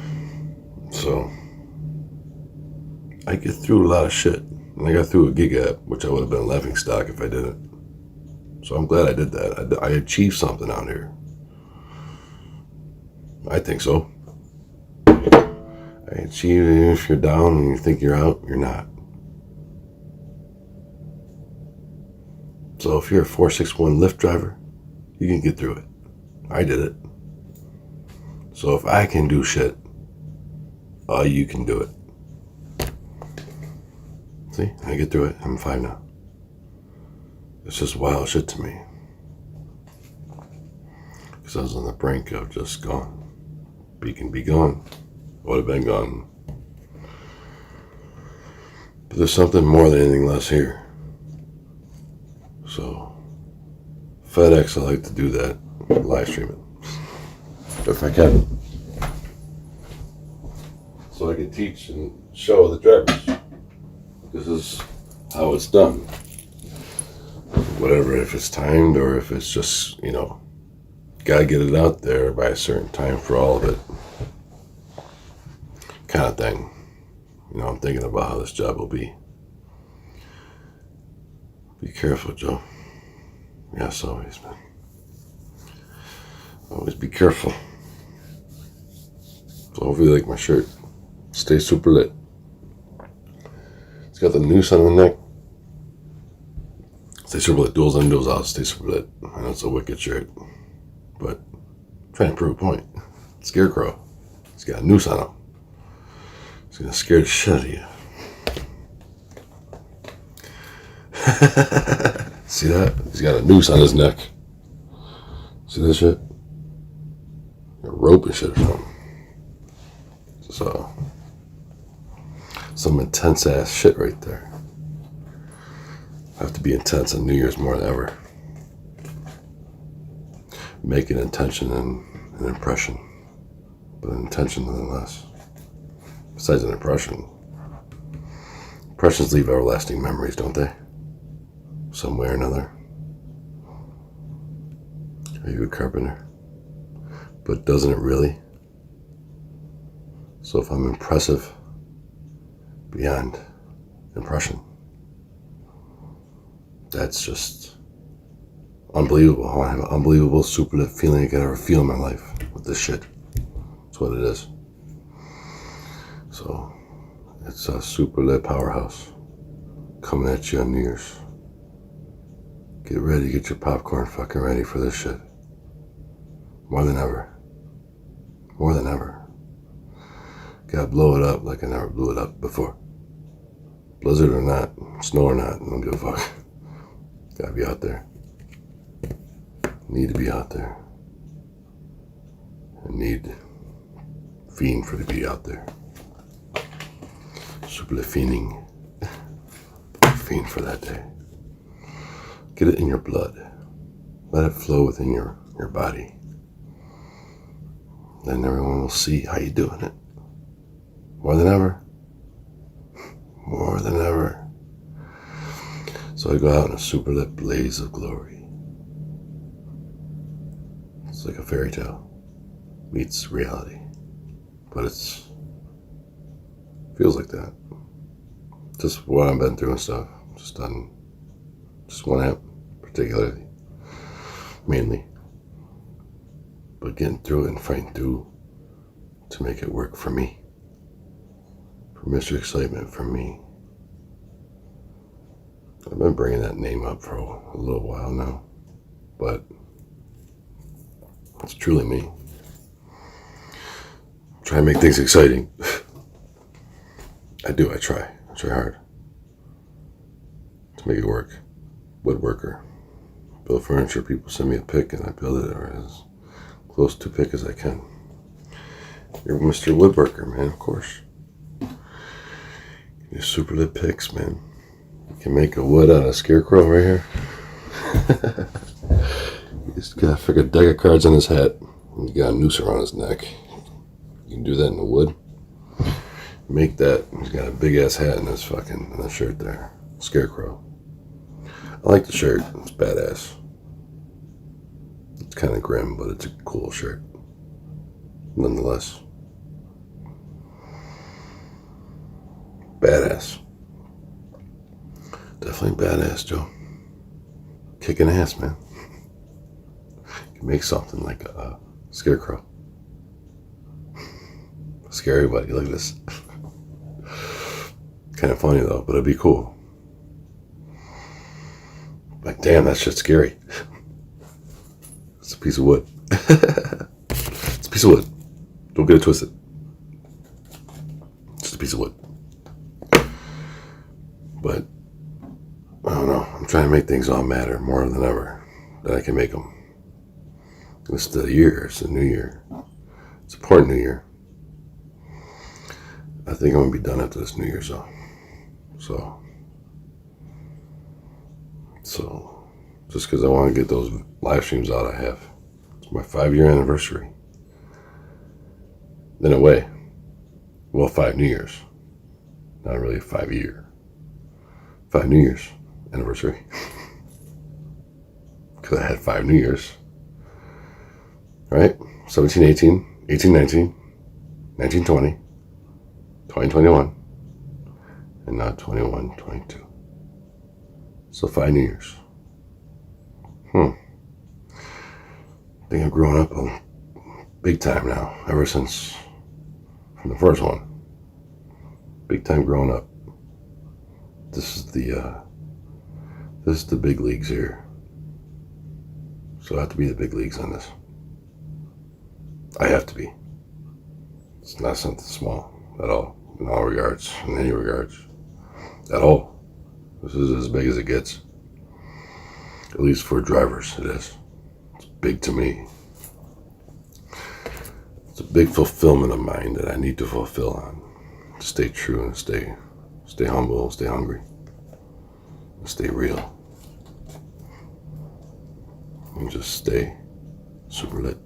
So I get through a lot of shit. And I got through a gig app, which I would have been a laughing stock if I didn't. So I'm glad I did that. I achieved something out here. I think so. Right? Even if you're down and you think you're out, you're not. So if you're a 461 Lyft driver, you can get through it. I did it. So if I can do shit, you can do it. See, I get through it. I'm fine now. It's just wild shit to me. Because I was on the brink of just gone. Be gone. I would have been gone. But there's something more than anything less here. So, FedEx, I like to do that. Live stream it. If I can. So I can teach and show the drivers. This is how it's done. Whatever, if it's timed or if it's just, gotta get it out there by a certain time for all of it. Kind of thing. I'm thinking about how this job will be. Be careful, Joe. Yes, always, man. Always be careful. So hopefully you like my shirt. Stay super lit. It's got the noose on the neck. Stay super lit. Duels in, duels out. Stay super lit. I know it's a wicked shirt. But I'm trying to prove a point. Scarecrow. He's got a noose on him. He's gonna scare the shit out of you. See that? He's got a noose on his neck. See this shit? A rope and shit or something. So, some intense ass shit right there. I have to be intense on New Year's more than ever. Make an intention and an impression, but an intention nonetheless. Besides an impression, impressions leave everlasting memories, don't they? Some way or another. Are you a carpenter? But doesn't it really? So if I'm impressive beyond impression, that's just unbelievable. I have an unbelievable, super lit feeling I could ever feel in my life with this shit. That's what it is. So, it's a super lit powerhouse coming at you on New Year's. Get ready, get your popcorn fucking ready for this shit. More than ever. More than ever. Gotta blow it up like I never blew it up before. Blizzard or not, snow or not, I don't give a fuck. Gotta be out there. Need to be out there. I need fiend for to be out there. Super fiending. Fiend for that day. Get it in your blood. Let it flow within your body. Then everyone will see how you're doing it. More than ever. More than ever. So I go out in a super lit blaze of glory. It's like a fairy tale meets reality. But feels like that. Just what I've been through and stuff. Just one app, particularly. Mainly. But getting through it and fighting through to make it work for me. For Mr. Excitement, for me. I've been bringing that name up for a little while now. But it's truly me. Try and make things exciting. I try hard to make it work. Woodworker. Build furniture, people send me a pic and I build it or as close to pic as I can. You're Mr. Woodworker, man, of course. You're super lit pics, man. You can make a wood out of a scarecrow right here. He's got a freaking deck of cards on his hat. And you got a noose around his neck. You can do that in the wood. Make that. He's got a big ass hat in his in the shirt there. Scarecrow. I like the shirt. It's badass. It's kind of grim, but it's a cool shirt. Nonetheless. Badass. Definitely badass, Joe. Kicking ass, man. You can make something like a scarecrow. Scare everybody. Look at this. Kind of funny though, but it'd be cool. Like, damn, that shit's scary. It's a piece of wood. It's a piece of wood. Don't get it twisted. It's just a piece of wood. But I don't know. I'm trying to make things all matter more than ever that I can make them. It's the year. It's the new year. It's a important new year. I think I'm gonna be done after this New Year's though. So just because I want to get those live streams out, I have. It's my 5-year anniversary. In a way, well, 5 New Years. Not really a 5-year. 5 New Year's anniversary. Because I had 5 New Years. Right? 17, 18, 18, 19, 19, 20, 20, 21, and now 21, 22. So 5 New Years. I think I've grown up a big time now, ever since from the first one. Big time growing up. This is the big leagues here. So I have to be the big leagues on this. I have to be. It's not something small at all, in all regards, in any regards, at all. This is as big as it gets. At least for drivers, it is. It's big to me. It's a big fulfillment of mine that I need to fulfill on. To stay true and stay humble, stay hungry, and stay real. And just stay super lit.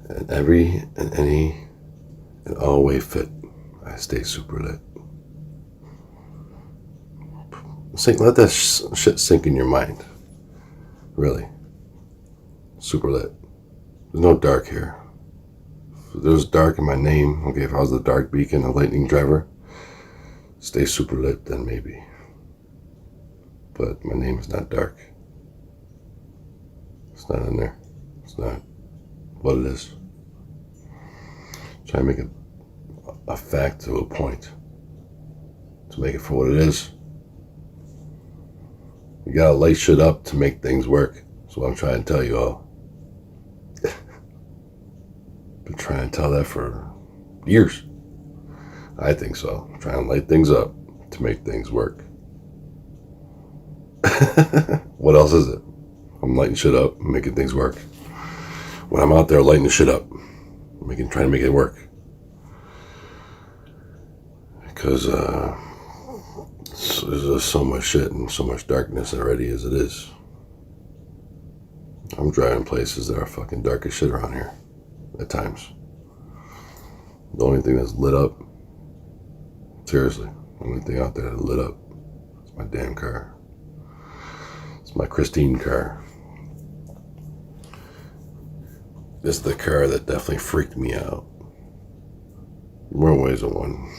And every and any and all way fit, I stay super lit. Let that shit sink in your mind. Really. Super lit. There's no dark here. If there's dark in my name, okay, if I was the dark beacon, a lightning driver, stay super lit, then maybe. But my name is not dark. It's not in there. It's not what it is. Try to make it a fact to a point. To make it for what it is. You gotta light shit up to make things work. That's what I'm trying to tell you all. Been trying to tell that for years. I think so. I'm trying to light things up to make things work. What else is it? I'm lighting shit up, making things work. When I'm out there lighting the shit up, trying to make it work. Because there's just so much shit and so much darkness already as it is. I'm driving places that are fucking dark as shit around here at times. The only thing that's lit up, seriously, the only thing out there that lit up is my damn car. It's my Christine car. This is the car that definitely freaked me out. More ways than one.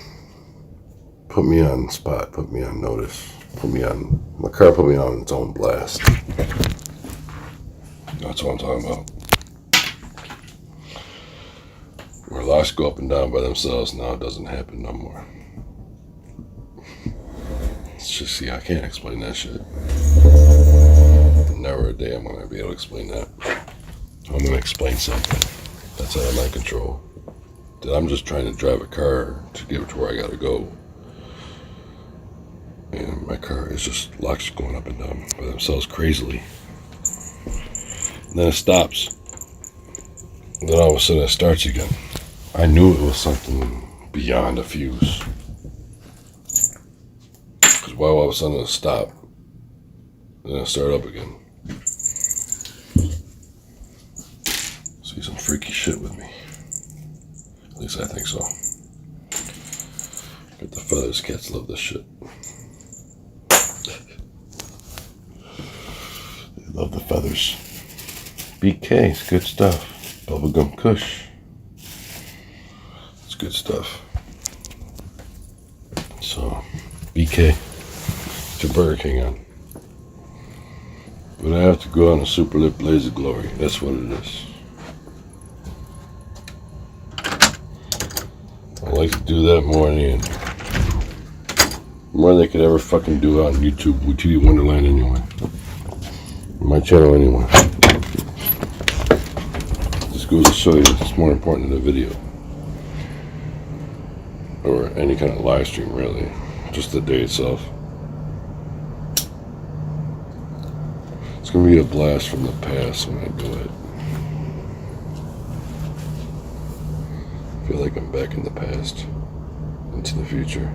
Put me on spot, put me on notice, my car put me on its own blast. That's what I'm talking about. Where locks go up and down by themselves, now it doesn't happen no more. It's just, see, I can't explain that shit. Never a day I'm gonna be able to explain that. I'm gonna explain something that's out of my control. That I'm just trying to drive a car to get to where I gotta go. And my car is just locks going up and down by themselves crazily. And then it stops. And then all of a sudden it starts again. I knew it was something beyond a fuse. Because why all of a sudden it stopped? And then it started up again. See some freaky shit with me. At least I think so. Got the feathers, cats love this shit. They love the feathers. BK, it's good stuff. Bubblegum Kush. It's good stuff. So, BK, it's your Burger King on. But I have to go on a super lit blaze of glory. That's what it is. I like to do that more than more than they could ever fucking do on YouTube with TV Wonderland anyway. My channel anyway. Just goes to show you it's more important than a video. Or any kind of live stream really. Just the day itself. It's gonna be a blast from the past when I do it. I feel like I'm back in the past, into the future.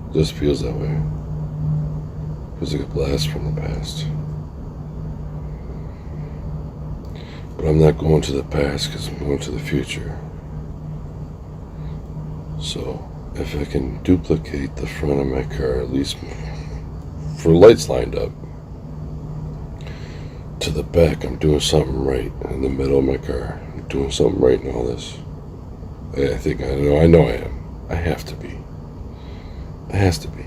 It just feels that way. Feels like a blast from the past. But I'm not going to the past because I'm going to the future. So, if I can duplicate the front of my car, at least for lights lined up, to the back, I'm doing something right. In the middle of my car, I'm doing something right in all this. I know I am. I have to be. It has to be.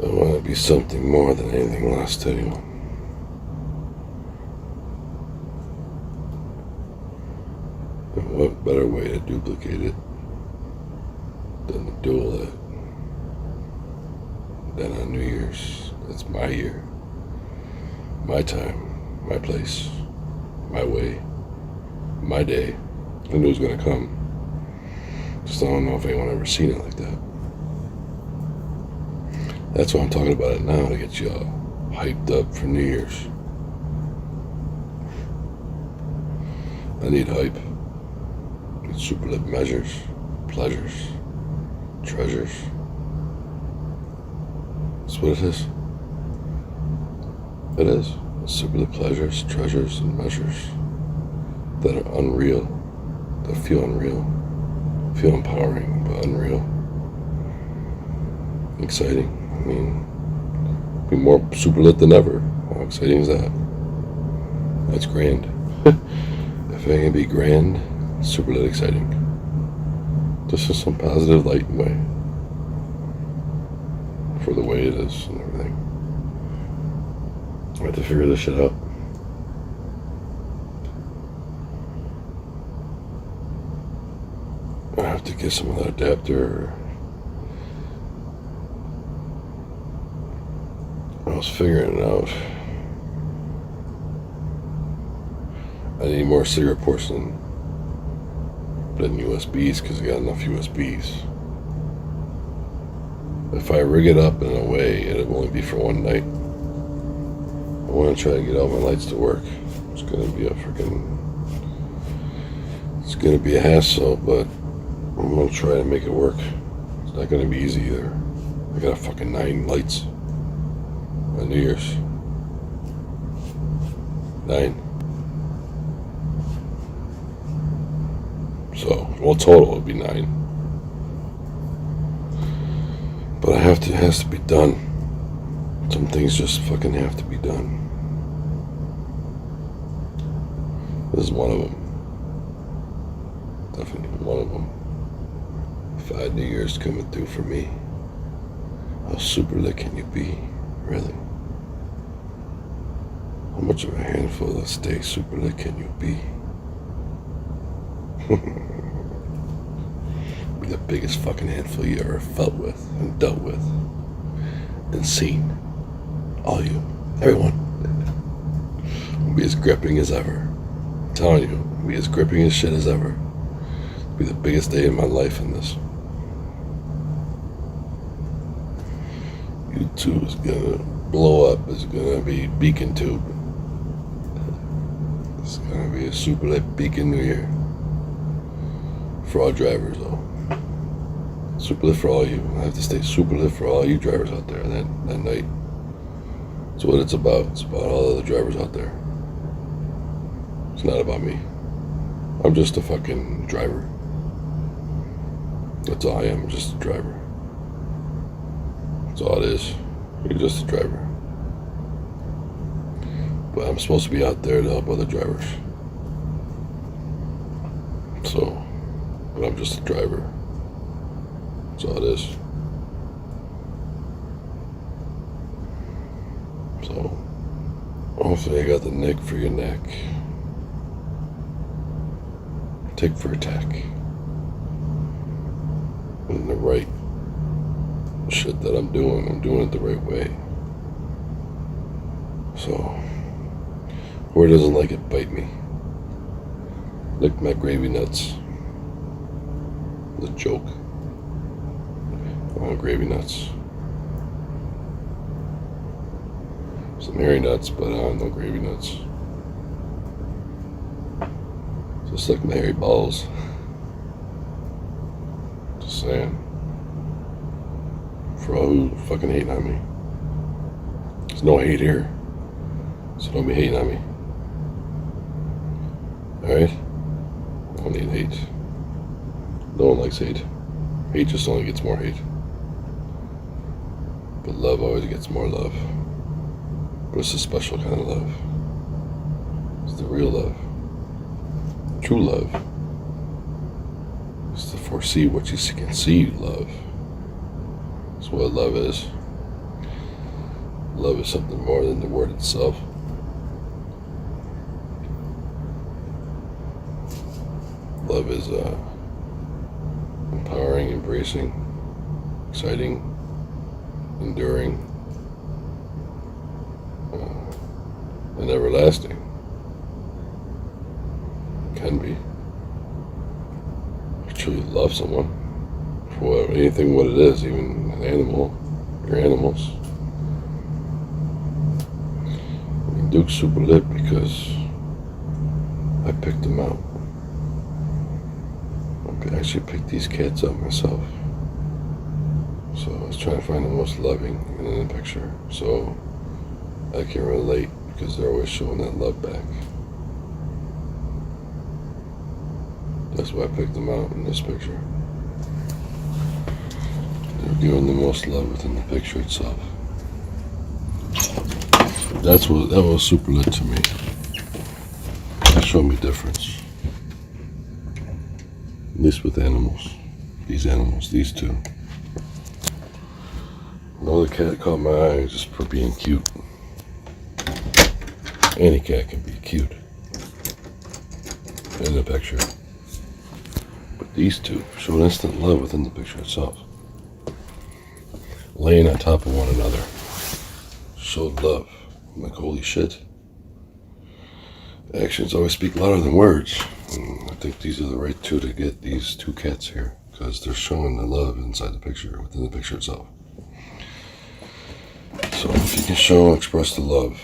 I want to be something more than anything less to anyone. And what better way to duplicate it than to duel it? Then on New Year's, that's my year. My time, my place, my way, my day. I knew it was gonna come. Just I don't know if anyone ever seen it like that. That's why I'm talking about it now, to get you all hyped up for New Year's. I need hype. I need superlative measures, pleasures, treasures. That's what it is. It is. Superlative pleasures, treasures, and measures that are unreal, that feel unreal, feel empowering, but unreal. Exciting. I mean, be more superlit than ever. How exciting is that? That's grand. If I can be grand, superlit exciting. Just in some positive light way. For the way it is and everything. I have to figure this shit out. I have to get some of that adapter. I was figuring it out. I need more cigarette ports than USBs because I got enough USBs. If I rig it up in a way, it'll only be for one night. I want to try to get all my lights to work. It's gonna be it's gonna be a hassle, but I'm gonna try to make it work. It's not gonna be easy either. I got fucking 9 lights on New Year's. 9. So, well, total would be 9. But it has to be done. Some things just fucking have to be done. This is one of them. Definitely one of them. 5 New Year's coming through for me. How super lit can you be? Really? How much of a handful of stay super lit can you be? Be the biggest fucking handful you ever felt with and dealt with and seen. All you. Everyone. Be as gripping as ever. I'm telling you, be as gripping as shit as ever. Be the biggest day in my life in this. YouTube is gonna blow up. It's gonna be beacon tube. It's gonna be a super lit beacon New Year. For all drivers though. Super lit for all you. I have to stay super lit for all you drivers out there that night. That's what it's about. It's about all the other drivers out there. It's not about me. I'm just a fucking driver. That's all I am, just a driver. That's all it is. You're just a driver. But I'm supposed to be out there to help other drivers. So, but I'm just a driver. That's all it is. So, hopefully I got the nick for your neck. tick for tack. And the right shit that I'm doing it the right way. So, whoever doesn't like it, bite me. Lick my gravy nuts. The joke. I want gravy nuts. Some hairy nuts, but I don't know gravy nuts. Just like my hairy balls. Just saying. For all who fucking hating on me. There's no hate here. So don't be hating on me. Alright? I don't need hate. No one likes hate. Hate just only gets more hate. But love always gets more love. But it's a special kind of love. It's the real love. True love. It's to foresee what you can see, love. That's what love is. Love is something more than the word itself. Love is empowering, embracing, exciting, enduring, and everlasting. Can be. If you truly love someone for anything what it is, even an animal, your animals. I mean, Duke's super lit because I picked him out. I actually picked these cats up myself. So I was trying to find the most loving in the picture. So I can relate because they're always showing that love back. That's why I picked them out in this picture. They're giving the most love within the picture itself. That was super lit to me. That showed me difference. At least with animals. These two. Another cat caught my eye just for being cute. Any cat can be cute in the picture. But these two showed instant love within the picture itself. Laying on top of one another showed love. I'm like, holy shit. Actions always speak louder than words. And I think these are the right two to get these two cats here. Because they're showing the love inside the picture, within the picture itself. So if you can show and express the love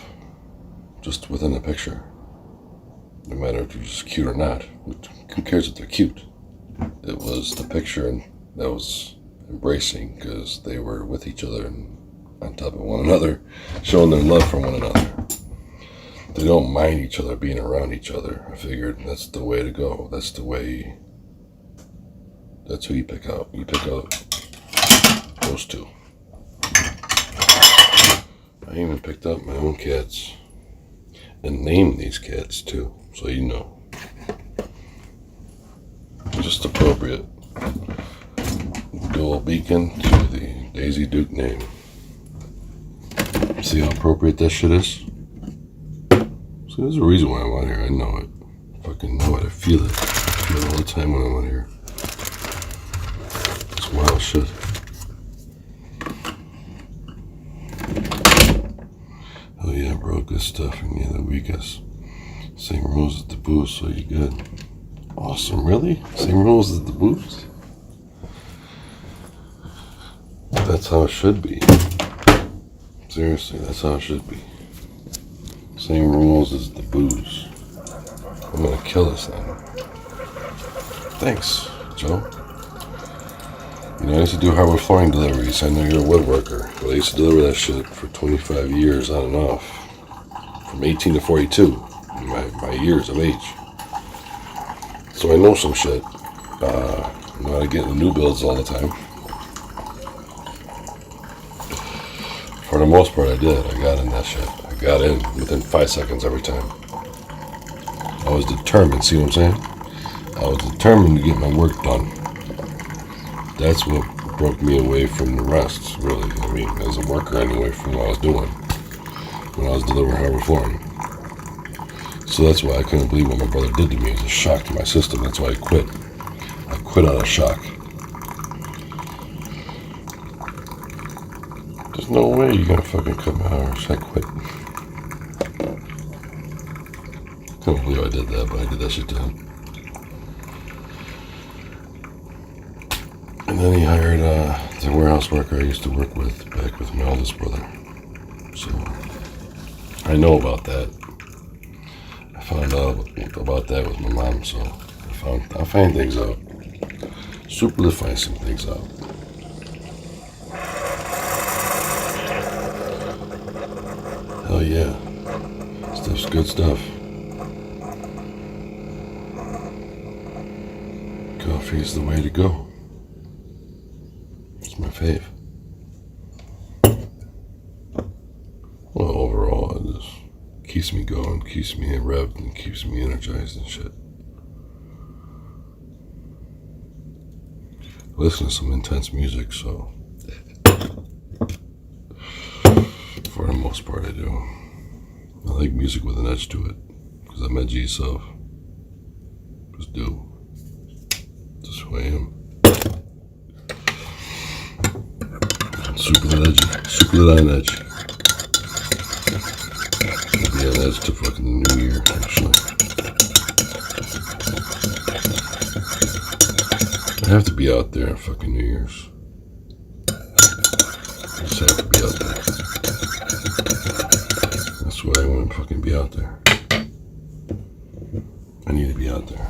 just within the picture, no matter if you're just cute or not, who cares if they're cute? It was the picture and that was embracing because they were with each other and on top of one another, showing their love for one another. They don't mind each other being around each other. I figured that's the way to go. That's who you pick out. You pick out those two. I even picked up my own cats and named these cats too, so you know. Just appropriate. Dual beacon to the Daisy Duke name. See how appropriate that shit is? So there's a reason why I'm out here. I know it. I fucking know it. I feel it. I feel it all the time when I'm out here. It's wild shit. Oh yeah, bro, good stuff. And yeah, the weakest. Same rules as the booze, so you good. Awesome, really? Same rules as the booze? That's how it should be. Seriously, that's how it should be. Same rules as the booze. I'm gonna kill this thing. Thanks, Joe. You know, I used to do hardwood flooring deliveries. I know you're a woodworker, but I used to deliver that shit for 25 years on and off. From 18 to 42, my years of age. So I know some shit. I'm not getting the new builds all the time. For the most part, I did. I got in that shit. I got in within 5 seconds every time. I was determined, see what I'm saying? I was determined to get my work done. That's what broke me away from the rest, really. I mean, as a worker anyway, from what I was doing when I was delivering hardwood flooring. So that's why I couldn't believe what my brother did to me. It was a shock to my system. That's why I quit. I quit out of shock. There's no way you're gonna fucking cut my hours. I quit. Couldn't believe I did that, but I did that shit to him. And then he hired the warehouse worker I used to work with back with my oldest brother. So I know about that. I found out about that with my mom, so I'll find things out. Super to find some things out. Hell yeah. Stuff's good stuff. Coffee's the way to go. It's my fave. Well, overall, it just keeps me going, keeps me revved, and keeps me energized and shit. I listen to some intense music, so for the most part I do. I like music with an edge to it, because I'm edgy yourself. Just do. Just who I am. Super lit edgy. Super lit on edge. I'll be on edge to fucking the new year, actually. I have to be out there on fucking New Year's. I just have to be out there. That's why I want to fucking be out there. I need to be out there.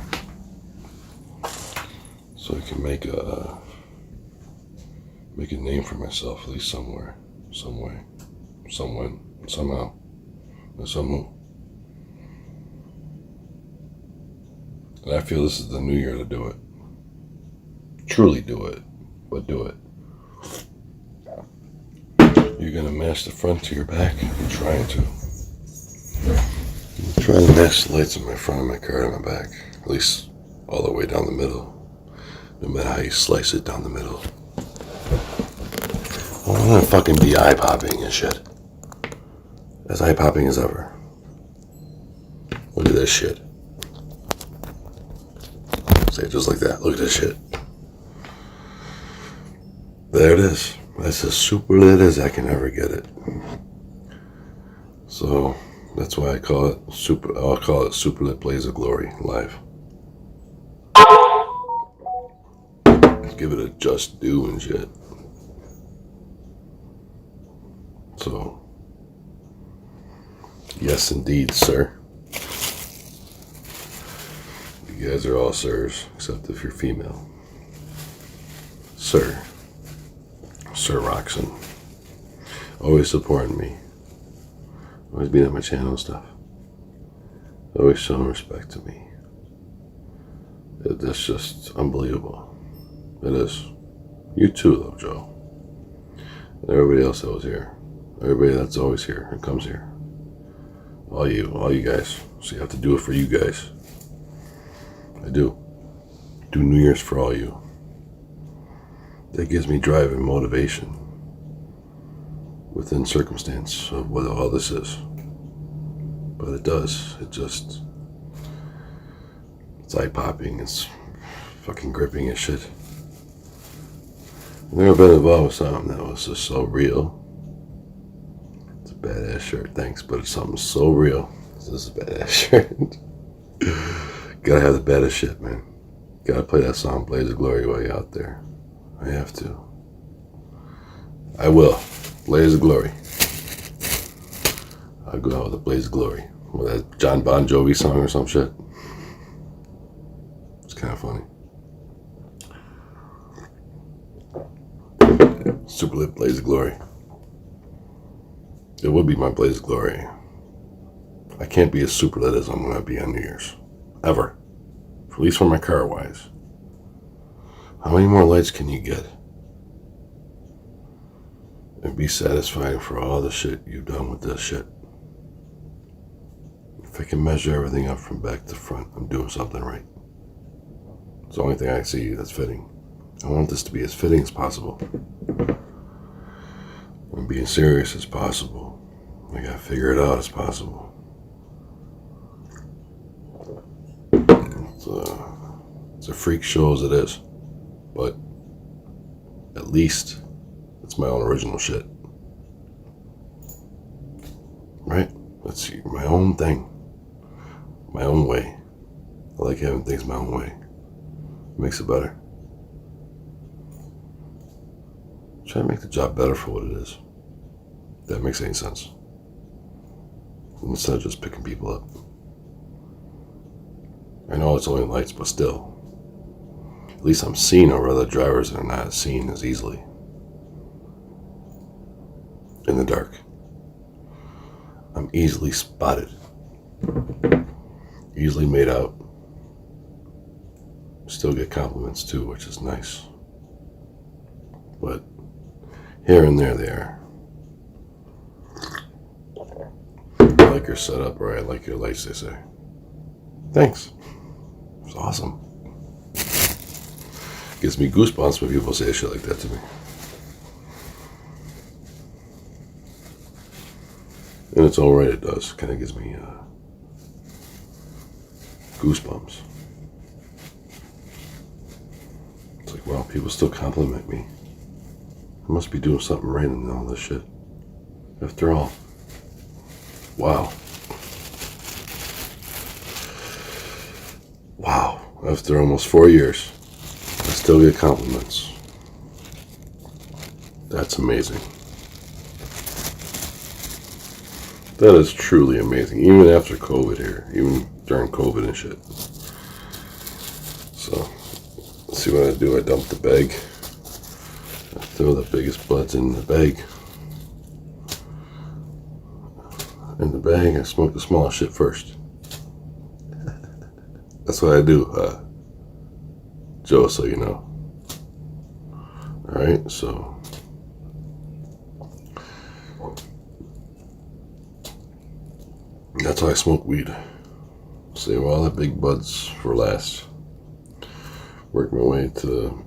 So I can make a name for myself, at least somewhere, some way, someone, somehow, or somehow. And I feel this is the new year to do it. Truly do it, but do it. You're gonna match the front to your back. I'm trying to. I'm trying to match the lights on my front of my car to my back, at least all the way down the middle. No matter how you slice it down the middle. I want to fucking be eye-popping and shit. As eye-popping as ever. Look at this shit. Say it just like that. Look at this shit. There it is. That's as super lit as I can ever get it. So that's why I'll call it Super Lit Blaze of Glory live. Give it a just due and shit. So, yes indeed, sir. You guys are all sirs, except if you're female. Sir Roxon. Always supporting me. Always being on my channel and stuff. Always showing respect to me. That's just unbelievable. It is. You too, though, Joe. And everybody else that was here. Everybody that's always here and comes here. All you guys. So you have to do it for you guys. I do. Do New Year's for all you. That gives me drive and motivation within circumstance of what all this is. But it does. It's eye-popping. It's fucking gripping and shit. I've never been involved with something that was just so real. It's a badass shirt, thanks, but it's something so real. This is a badass shirt. Gotta have the badass shit, man. Gotta play that song, Blaze of Glory, while you're out there. I have to. I will. Blaze of Glory. I'll go out with a Blaze of Glory. With that John Bon Jovi song or some shit. It's kind of funny. Super lit Blaze of Glory. It would be my Blaze of Glory. I can't be as super lit as I'm going to be on New Year's. Ever. At least for my car wise. How many more lights can you get? And be satisfied for all the shit you've done with this shit. If I can measure everything up from back to front, I'm doing something right. It's the only thing I see that's fitting. I want this to be as fitting as possible. I'm being serious as possible. I gotta figure it out as possible. it's a freak show as it is, but at least it's my own original shit, right? It's my own thing, my own way. I like having things my own way. It makes it better. Try to make the job better for what it is. If that makes any sense. Instead of just picking people up. I know it's only lights, but still. At least I'm seen over other drivers that are not seen as easily. In the dark. I'm easily spotted. Easily made out. Still get compliments too, which is nice. But here and there they are. I like your setup, or I like your lights, they say. Thanks. It's awesome. Gives me goosebumps when people say shit like that to me. In its own right, it does. Kind of gives me goosebumps. It's like, wow, people still compliment me. I must be doing something right in all this shit. After all. Wow. Wow. After almost 4 years, I still get compliments. That's amazing. That is truly amazing. Even after COVID here. Even during COVID and shit. So, let's see what I do. I dump the bag. I throw the biggest buds in the bag. In the bag, I smoke the smallest shit first. That's what I do, Joe, so you know. Alright, so that's how I smoke weed. Save all the big buds for last. Work my way to,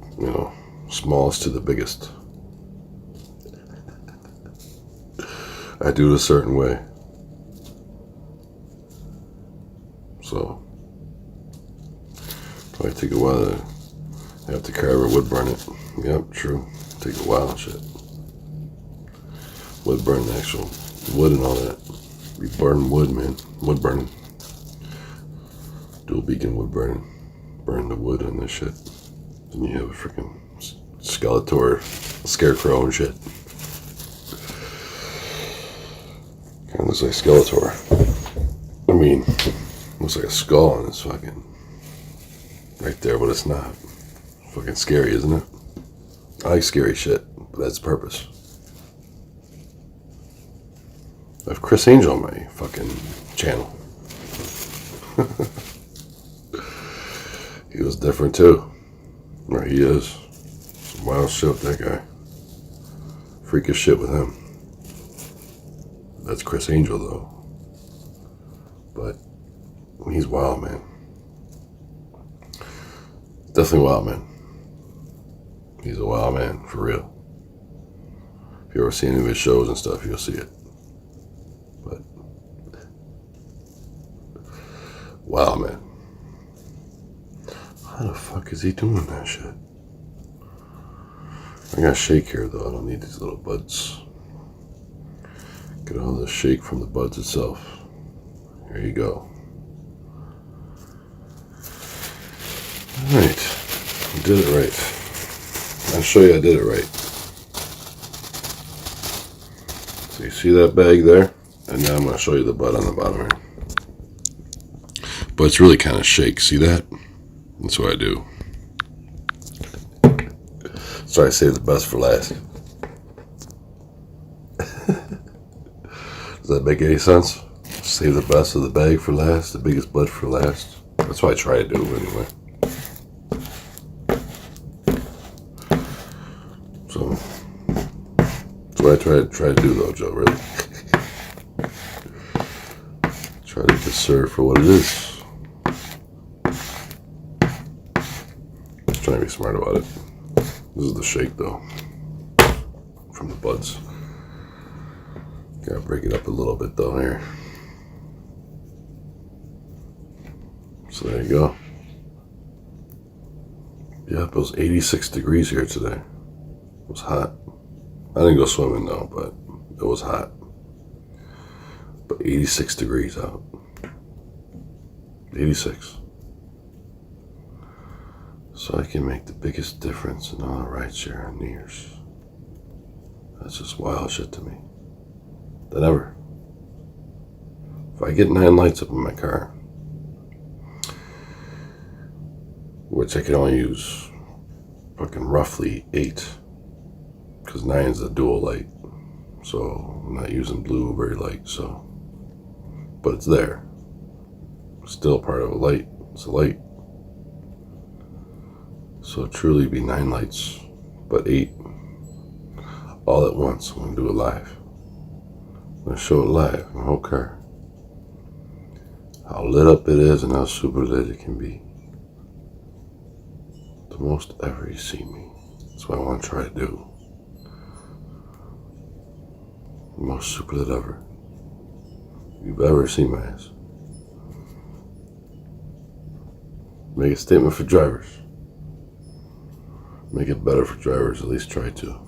smallest to the biggest. I do it a certain way. So, probably take a while to have to carve or wood burn it. Yep, true. Take a while and shit. Wood burn the actual wood and all that. We burn wood, man. Wood burning. Dual beacon wood burning. Burn the wood and this shit. Then you have a freaking Skeletor, scarecrow and shit. Kind of looks like Skeletor. I mean, looks like a skull on his fucking right there, but it's not. Fucking scary, isn't it? I like scary shit, but that's the purpose. I have Chris Angel on my fucking channel. He was different too. Or he is. Some wild shit with that guy. Freakish shit with him. That's Chris Angel though. But he's wild, man. Definitely wild, man. He's a wild man, for real. If you ever see any of his shows and stuff, you'll see it. But wow, man. How the fuck is he doing that shit? I got shake here though. I don't need these little buds. Get all the shake from the buds itself. Here you go. Alright. I did it right. I'll show you I did it right. So you see that bag there? And now I'm going to show you the bud on the bottom here. But it's really kind of shake. See that? That's what I do. So I save the best for last. Does that make any sense? Save the best of the bag for last, the biggest bud for last. That's what I try to do anyway. So that's what I try to do though, Joe, really. Try to just serve for what it is. Trying to be smart about it. This is the shake though. From the buds. Gotta break it up a little bit though here. So there you go. Yep, it was 86 degrees here today. It was hot. I didn't go swimming though, but it was hot. But 86 degrees out. 86. So I can make the biggest difference in all the rideshare on New Year's. That's just wild shit to me. Than ever. If I get 9 lights up in my car, which I can only use fucking roughly 8, because 9 is a dual light, so I'm not using blue very light, so, but it's there. Still part of a light. It's a light. So it'll truly be 9 lights, but 8 all at once. I'm gonna do it live. I'm gonna show it live in my whole car. How lit up it is and how super lit it can be. The most ever you see me. That's what I want to try to do. The most super lit ever you've ever seen my ass. Make a statement for drivers. Make it better for drivers, at least try to.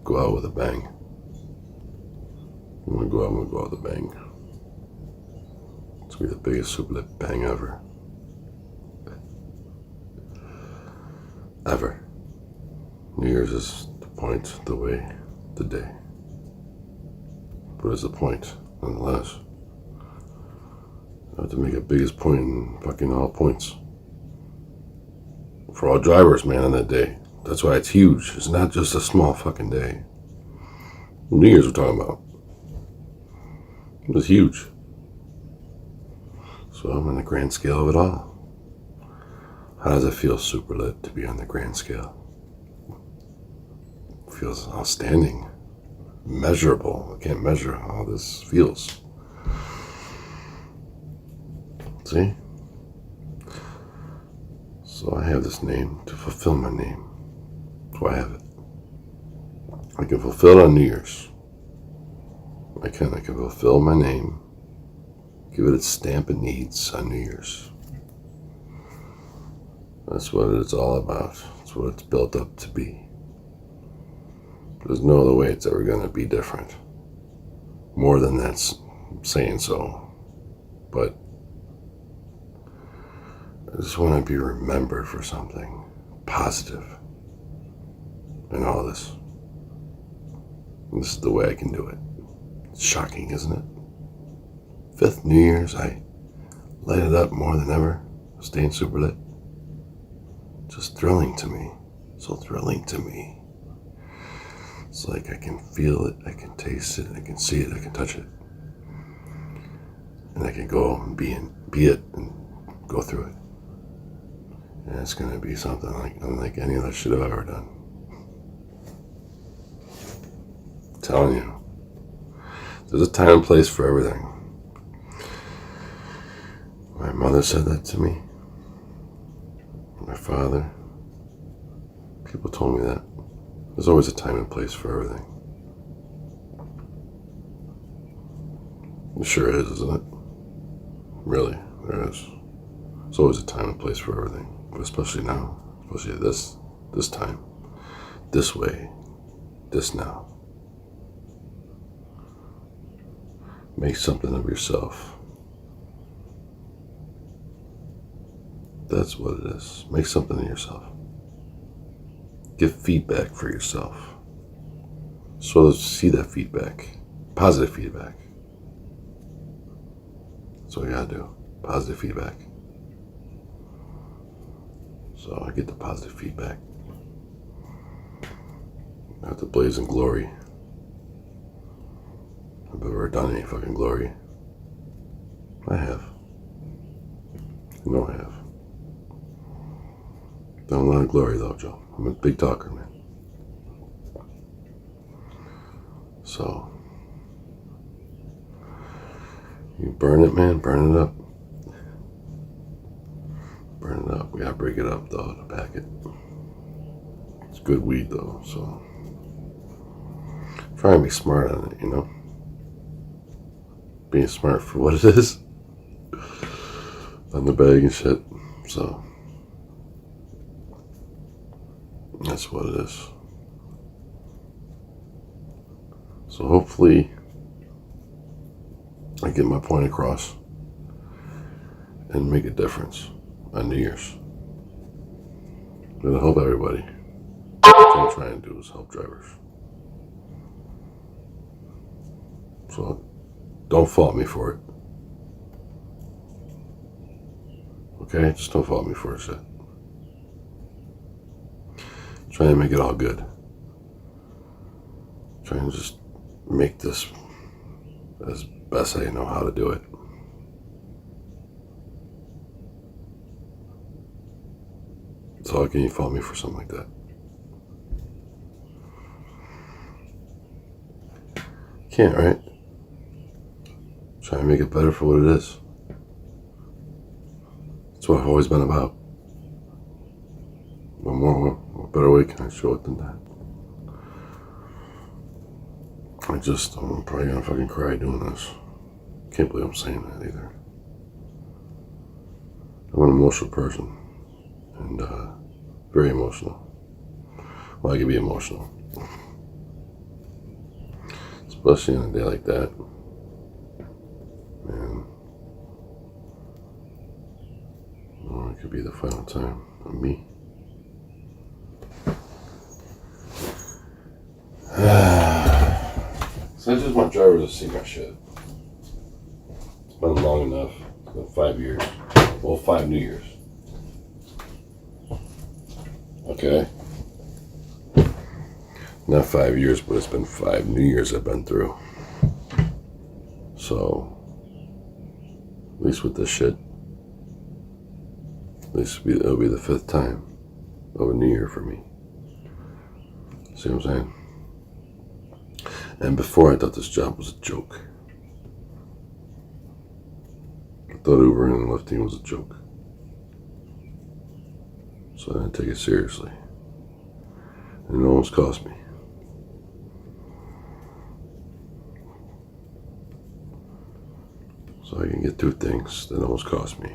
Go out with a bang. I'm gonna go out with a bang. It's gonna be the biggest super lit bang ever. Ever. New Year's is the point, the way, the day. But it's a point, nonetheless. I have to make a biggest point in fucking all points. For all drivers, man, on that day. That's why it's huge. It's not just a small fucking day. New Year's we're talking about. It was huge. So I'm on the grand scale of it all. How does it feel super lit to be on the grand scale? It feels outstanding. Measurable. I can't measure how this feels. See? So I have this name to fulfill my name. That's why I have it. I can fulfill it on New Year's. I can fulfill my name. Give it its stamp it needs on New Year's. That's what it's all about. That's what it's built up to be. There's no other way it's ever going to be different. More than that's saying so. But I just want to be remembered for something positive in all this. And this is the way I can do it. It's shocking, isn't it? 5th New Year's, I light it up more than ever, staying super lit. Just thrilling to me. So thrilling to me. It's like I can feel it, I can taste it, I can see it, I can touch it. And I can go and be it and go through it. And it's going to be something unlike any other shit I've ever done. I'm telling you. There's a time and place for everything. My mother said that to me. My father. People told me that. There's always a time and place for everything. It sure is, isn't it? Really, there is. There's always a time and place for everything. But especially now. Especially this time. This way. This now. Make something of yourself. That's what it is. Make something of yourself. Give feedback for yourself. So let's see that feedback. Positive feedback. That's what you gotta do. Positive feedback. So I get the positive feedback. I have to blaze in glory. I've ever done any fucking glory. I have. You know I have. Done a lot of glory though, Joe. I'm a big talker, man. So, you burn it, man. Burn it up. Burn it up. We gotta break it up though to pack it. It's good weed though, so try and be smart on it, you know. Being smart for what it is on the bag and shit. So That's what it is. So hopefully I get my point across and make a difference on New Year's. I'm gonna help everybody. What I'm trying to do is help drivers. So don't fault me for it. Okay? Just don't fault me for it, shit. Try and make it all good. Try and just make this as best I know how to do it. So how can you fault me for something like that? Can't, right? Try and make it better for what it is. That's what I've always been about. What better way can I show it than that? I'm probably gonna fucking cry doing this. Can't believe I'm saying that either. I'm an emotional person. And very emotional. Well, I can be emotional. Especially on a day like that. Man. Well, it could be the final time of me. So I just want drivers to see my shit. It's been long enough. It's been 5 years. Well, 5 New Years. Okay? Not 5 years, but it's been 5 New Years I've been through. So, at least with this shit, at least it'll be the 5th time of a new year for me. See what I'm saying? And before, I thought this job was a joke. I thought Ubering and lifting was a joke. So I didn't take it seriously. And it almost cost me. So I can get through things that almost cost me.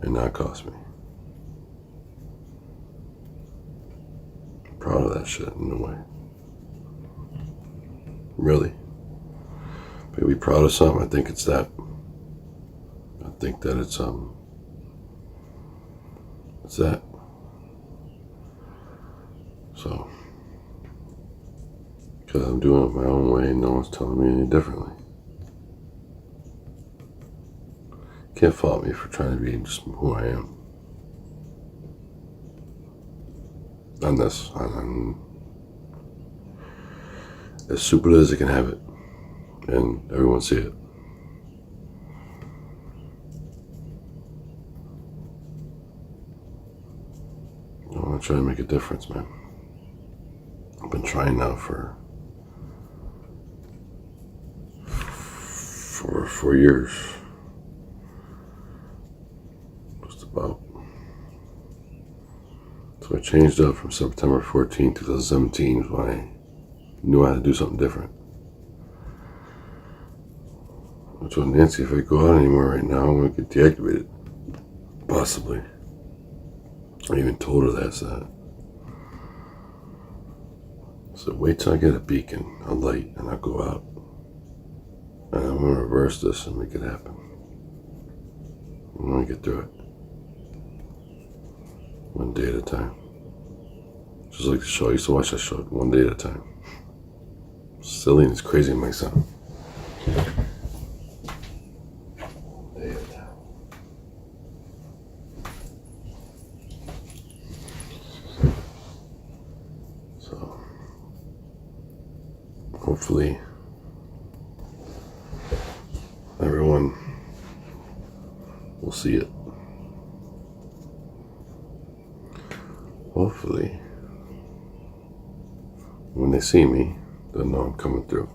And not cost me. I'm proud of that shit in a way. Really. If I could be proud of something, I think it's that. I think that it's that. So, because I'm doing it my own way and no one's telling me any differently. Can't fault me for trying to be just who I am. On this, on as stupid as it can have it, and everyone see it. I want to try to make a difference, man. I've been trying now for 4 years. Just about. So I changed up from September 14, 2017 when I knew I had to do something different. I told Nancy if I go out anymore right now, I'm going to get deactivated. Possibly. I even told her that. So wait till I get a beacon, a light, and I'll go out. And I'm going to reverse this and make it happen. I'm going to get through it. One day at a time. Just like the show. I used to watch that show, one day at a time. Silly and it's crazy it might sound. One day at a time. So, hopefully, everyone will see it. Hopefully, when they see me, they'll know I'm coming through.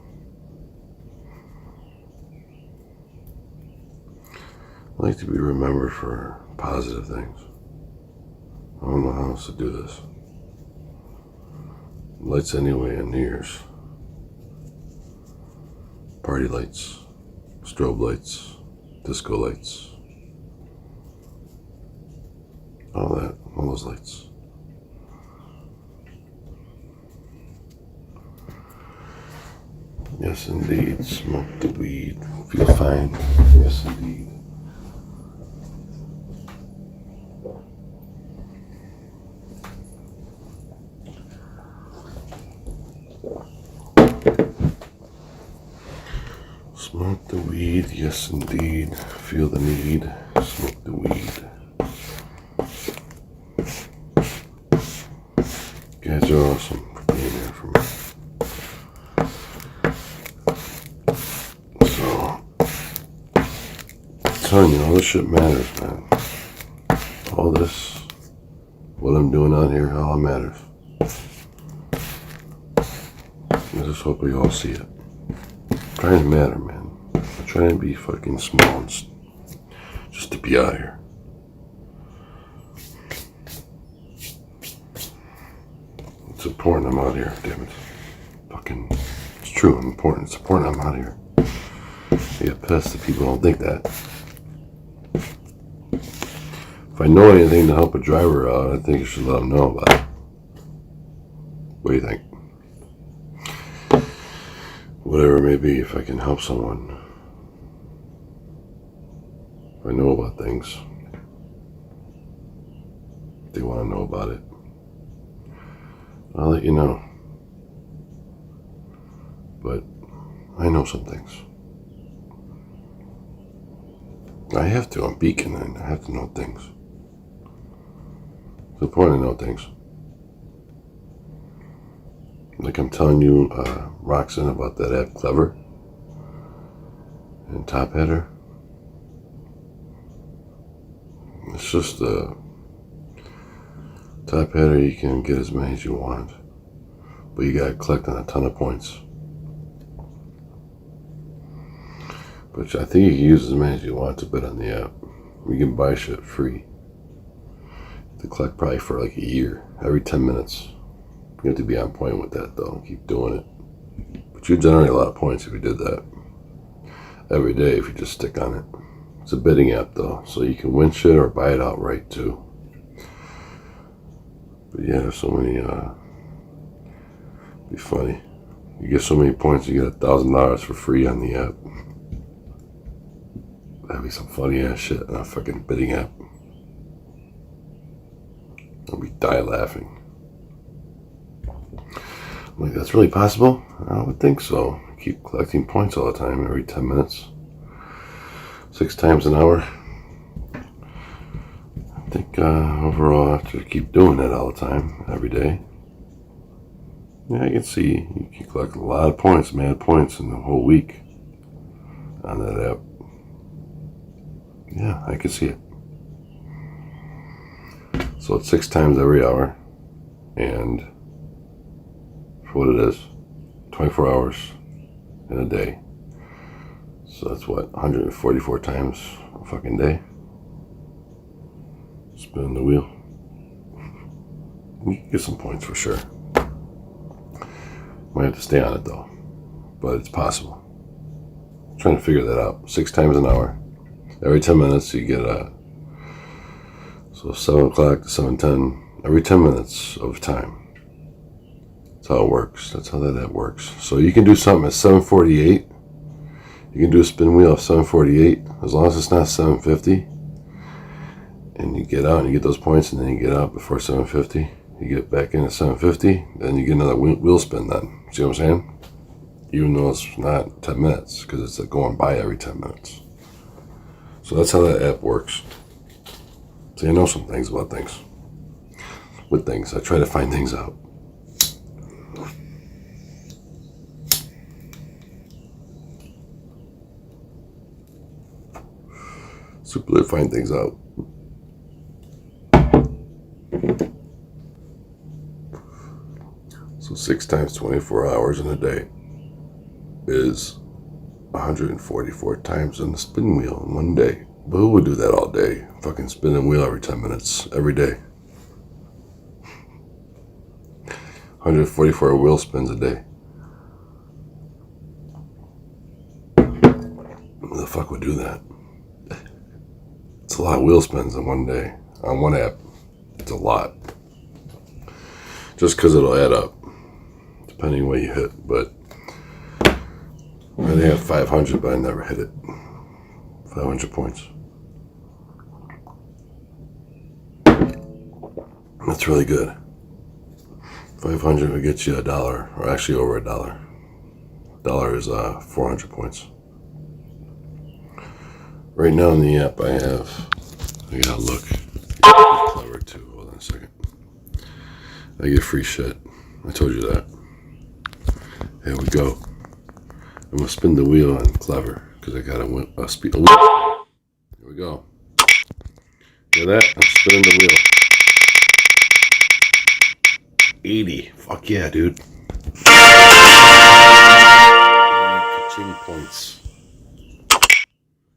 I like to be remembered for positive things. I don't know how else to do this. Lights anyway on New Year's. Party lights, strobe lights, disco lights. All that, all those lights. Yes, indeed. Smoke the weed. Feel fine. Yes, indeed. Smoke the weed. Yes, indeed. Feel the need. Smoke the weed. You guys are awesome for being here for me. So, I'm telling you, all this shit matters, man. All this, what I'm doing out here, all matters. I just hope we all see it. I'm trying to matter, man. I'm trying to be fucking small and just to be out here. It's important I'm out here, damn it. Fucking, it's true, I'm important. It's important I'm out here. I get pissed that people don't think that. If I know anything to help a driver out, I think I should let them know about it. What do you think? Whatever it may be, if I can help someone. If I know about things. If they want to know about it. I'll let you know. But I know some things. I have to. I'm Beacon and I have to know things. It's important to know things. Like I'm telling you, Roxanne, about that app Clever and Top Header. It's just a Top Header, you can get as many as you want, but you gotta collect on a ton of points. But I think you can use as many as you want to bid on the app. You can buy shit free. To collect probably for like a year, every 10 minutes. You have to be on point with that though, keep doing it. But you generate a lot of points if you did that. Every day if you just stick on it. It's a bidding app though, so you can win shit or buy it outright too. But yeah, there's so many, be funny. You get so many points, you get $1,000 for free on the app. That'd be some funny ass shit on a fucking bidding app. I'll be die laughing. I'm like, that's really possible? I would think so. Keep collecting points all the time, every 10 minutes. 6 times an hour. I think overall I have to keep doing that all the time, every day. Yeah, I can see you can collect a lot of points, mad points in the whole week on that app. Yeah, I can see it. So it's 6 times every hour, and for what it is, 24 hours in a day. So that's what, 144 times a fucking day. Spinning the wheel. You can get some points for sure. Might have to stay on it though, but it's possible. I'm trying to figure that out. 6 times an hour. Every 10 minutes you get so 7 o'clock to 7:10, every 10 minutes of time. That's how it works. That's how that app works. So you can do something at 7:48. You can do a spin wheel at 7:48, as long as it's not 7:50. And you get out and you get those points, and then you get out before 7:50. You get back in at 7:50, then you get another wheel spin then. See what I'm saying? Even though it's not 10 minutes, because it's going by every 10 minutes. So that's how that app works. So you know some things about things. With things, I try to find things out. Super to find things out. So 6 times 24 hours in a day is 144 times on the spin wheel in one day. But who would do that all day? Fucking spin a wheel every 10 minutes, every day. 144 wheel spins a day. Who the fuck would do that? It's a lot of wheel spins in one day. On one app. It's a lot. Just because it'll add up. Depending on what you hit. But I think I had 500, but I never hit it. 500 points. That's really good. 500 would get you $1, or actually over $1. $1 is 400 points. Right now in the app, I gotta look. Clever too. Hold on a second. I get free shit. I told you that. Here we go. I'm gonna spin the wheel on Clever because I got a wheel. Here we go. Hear that? I'm spinning the wheel. 80. Fuck yeah, dude. 80 ka-ching points.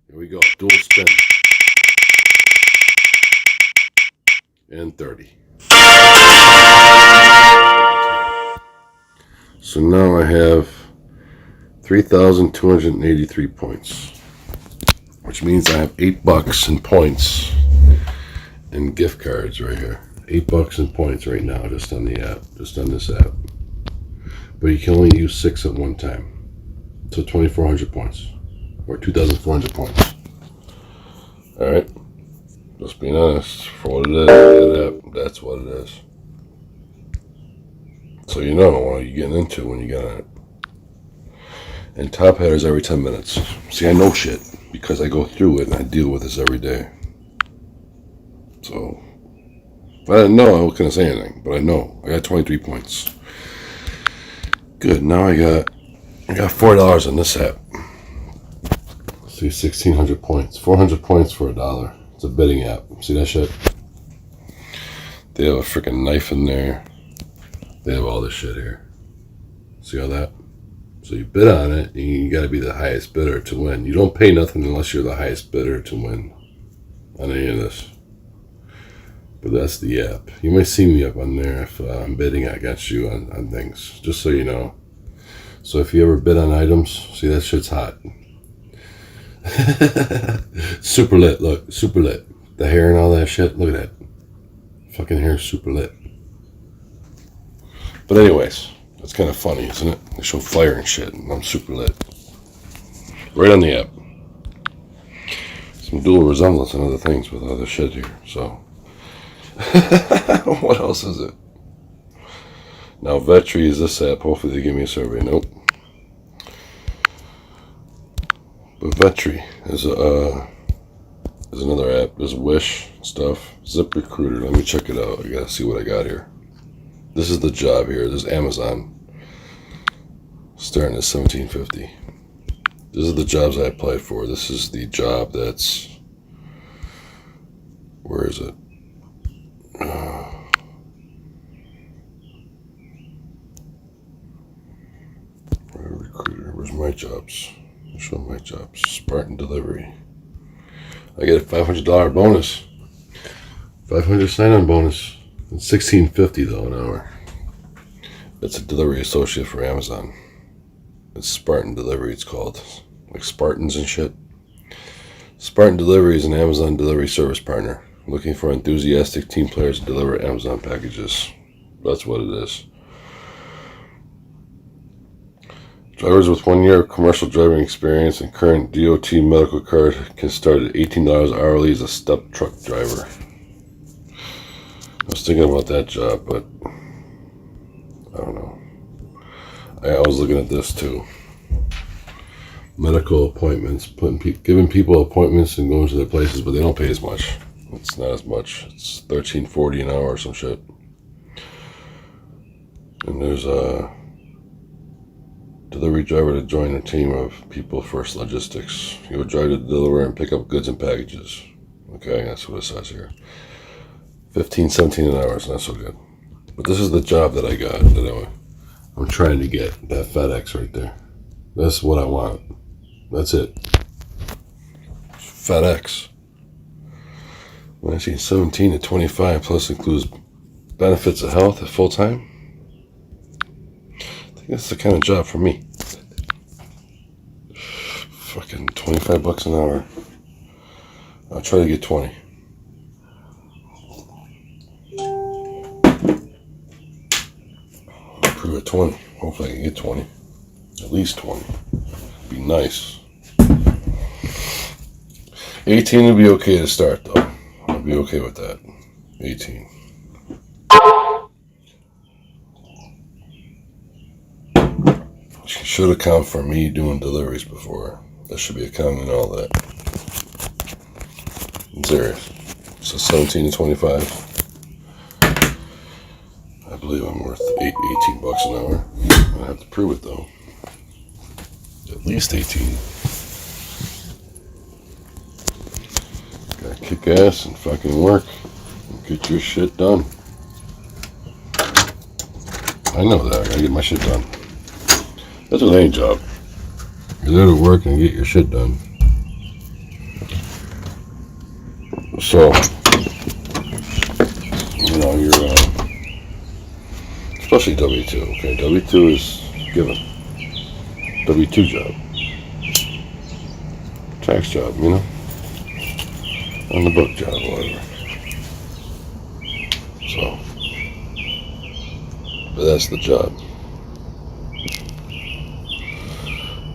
Here we go. Dual spin. And 30. So now I have 3,283 points, which means I have $8 in points and gift cards right here. $8 in points right now, just on the app, just on this app. But you can only use 6 at one time, so 2,400 points or 2,400 points. All right, just being honest for what it is. That's what it is. So you know what you're getting into when you get on it. And top headers every 10 minutes. See, I know shit because I go through it and I deal with this every day. So if I didn't know, I couldn't say anything. But I know. I got 23 points. Good. Now I got $4 on this app. Let's see, 1,600 points. 400 points for $1. It's a bidding app. See that shit? They have a freaking knife in there. They have all this shit here. See all that? So you bid on it, and you got to be the highest bidder to win. You don't pay nothing unless you're the highest bidder to win on any of this. But that's the app. You might see me up on there if I'm bidding against you on things, just so you know. So if you ever bid on items, see that shit's hot. Super lit, look, super lit. The hair and all that shit, look at that. Fucking hair super lit. But anyways, that's kind of funny, isn't it? They show fire and shit, and I'm super lit. Right on the app. Some dual resemblance and other things with other shit here, so. What else is it? Now, Vetri is this app. Hopefully they give me a survey. Nope. But Vetri is another app. There's Wish stuff. Zip Recruiter. Let me check it out. I gotta see what I got here. This is the job here. This is Amazon. Starting at $17.50. This is the jobs I applied for. This is the job that's. Where is it? Recruiter. Where's my jobs? Show my jobs. Spartan Delivery. I get a $500 bonus. 500 sign-on bonus. It's $16.50 though an hour. That's a delivery associate for Amazon. It's Spartan Delivery. It's called, like Spartans and shit. Spartan Delivery is an Amazon delivery service partner looking for enthusiastic team players to deliver Amazon packages. That's what it is. Drivers with 1 year of commercial driving experience and current DOT medical card can start at $18 hourly as a step truck driver. I was thinking about that job, but I don't know. I was looking at this too. Medical appointments, giving people appointments and going to their places, but they don't pay as much. It's not as much. It's $13.40 an hour or some shit. And there's a delivery driver to join a team of People First Logistics. You will drive to deliver and pick up goods and packages. Okay, that's what it says here. $15.17 an hour is not so good. But this is the job that I got, that I'm trying to get. That FedEx right there. That's what I want. That's it. FedEx. When I see 17 to 25 plus includes benefits of health at full time. I think that's the kind of job for me. Fucking $25 an hour. I'll try to get 20. Prove it 20. Hopefully I can get 20. At least 20. be nice. 18 would be okay to start, though. I'd be okay with that. 18. Should account for me doing deliveries before. That should be accounting all that. I'm serious. So 17 to 25. I believe I'm worth $18 an hour. I have to prove it though. At least 18. Gotta kick ass and fucking work. And get your shit done. I know that. I gotta get my shit done. That's an any job. You're there to work and get your shit done. So, you know, you're, especially W-2, okay? W-2 is given. W-2 job. Tax job, you know? On the book job, whatever. So, but that's the job.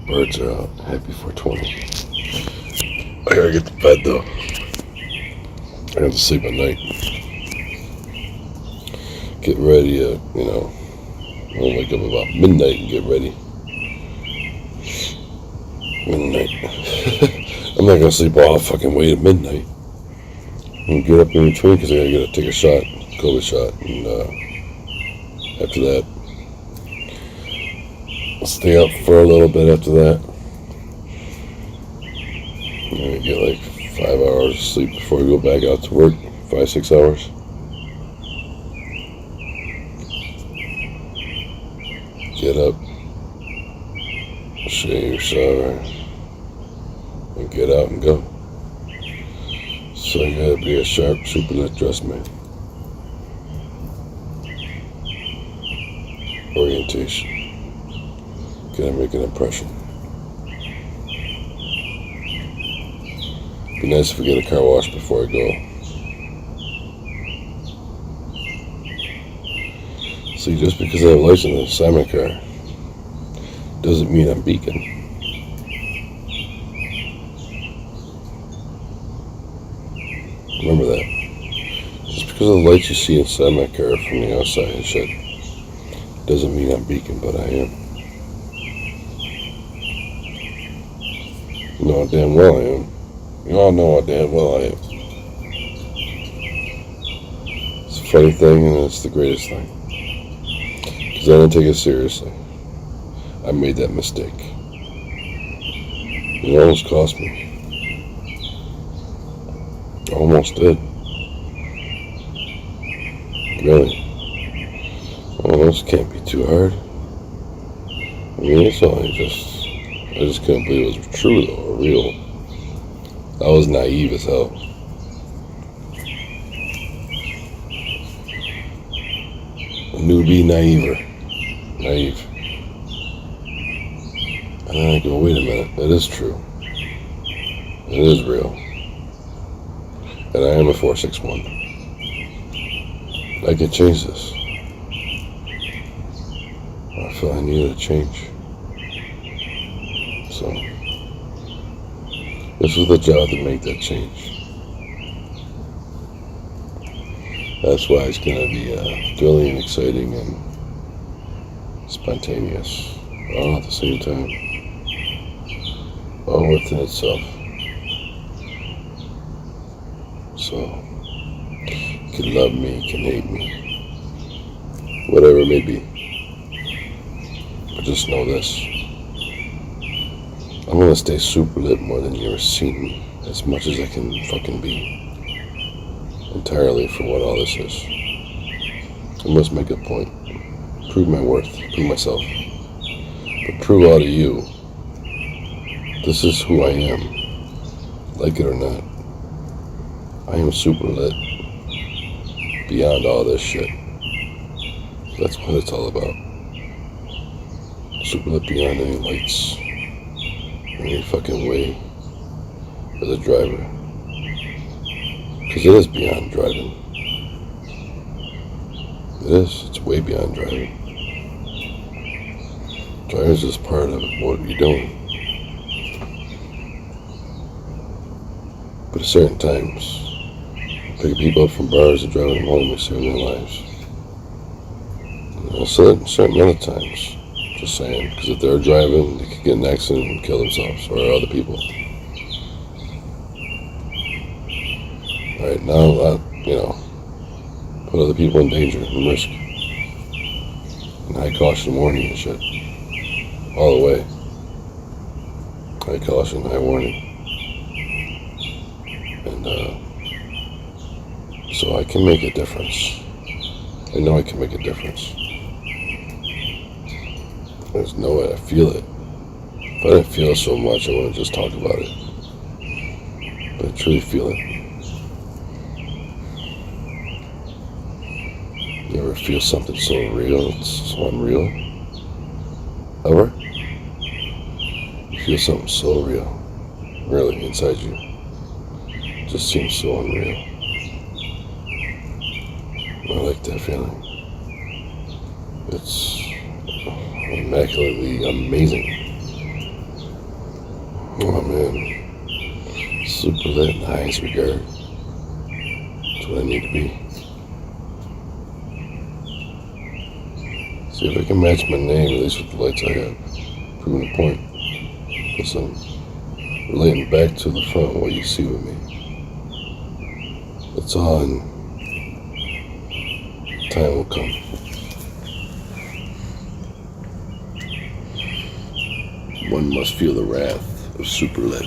Birds are out. Happy 420. I gotta get to bed though. I have to sleep at night. Get ready, you know. I'll wake up about midnight and get ready. Midnight. I'm not gonna sleep all fucking way at midnight. And get up in between because I gotta take a shot, COVID shot, and after that, I'll stay up for a little bit after that. And get like 5 hours of sleep before I go back out to work. 5-6 hours. Get up, shave, shower, and get out and go. So you gotta be a sharp, super lit dress man. Orientation. Gotta make an impression. Be nice if we get a car wash before I go. See, just because I have a license in a Simon car doesn't mean I'm beacon. Remember that. Just because of the lights you see inside my car from the outside and shit doesn't mean I'm beacon, but I am. You know how damn well I am. You all know how damn well I am. It's a funny thing and it's the greatest thing. Because I didn't take it seriously. I made that mistake. It almost cost me. I almost did. Really. Oh, this can't be too hard. I mean, it's all I just couldn't believe it was true though, or real. I was naive as hell. A newbie naiver. Naive. And then I go, wait a minute, that is true. It is real. And I am a 461. I can change this. I feel I needed a change. So, this was the job to make that change. That's why it's going to be thrilling and exciting and spontaneous all at the same time. All within itself. So, you can love me, you can hate me, whatever it may be. But just know this. I'm gonna stay super lit more than you ever seen me, as much as I can fucking be. Entirely for what all this is. I must make a point. Prove my worth, prove myself. But prove all to you, this is who I am. Like it or not. I am super lit. Beyond all this shit. That's what it's all about. Super lit beyond any lights. Any fucking way for the driver. Because it is beyond driving. It is. It's way beyond driving. Driving is just part of what you're doing. But at certain times, picking people up from bars and driving them home is saving their lives. So certain other times, just saying, because if they're driving, they could get in an accident and kill themselves or other people. Alright, now, put other people in danger and risk. And high caution warning and shit. All the way. High caution, high warning. And, so I can make a difference. I know I can make a difference. There's no way I feel it. If I didn't feel it so much, I wouldn't just talk about it. But I truly feel it. You ever feel something so real, it's so unreal? Ever? You feel something so real, really, inside you. It just seems so unreal. I like that feeling. It's immaculately amazing. Oh man, super lit in the highest regard. That's what I need to be. See if I can match my name, at least with the lights I have. Proving the point. Listen, relating back to the front, what you see with me. It's on. Time will come. One must feel the wrath of super lit.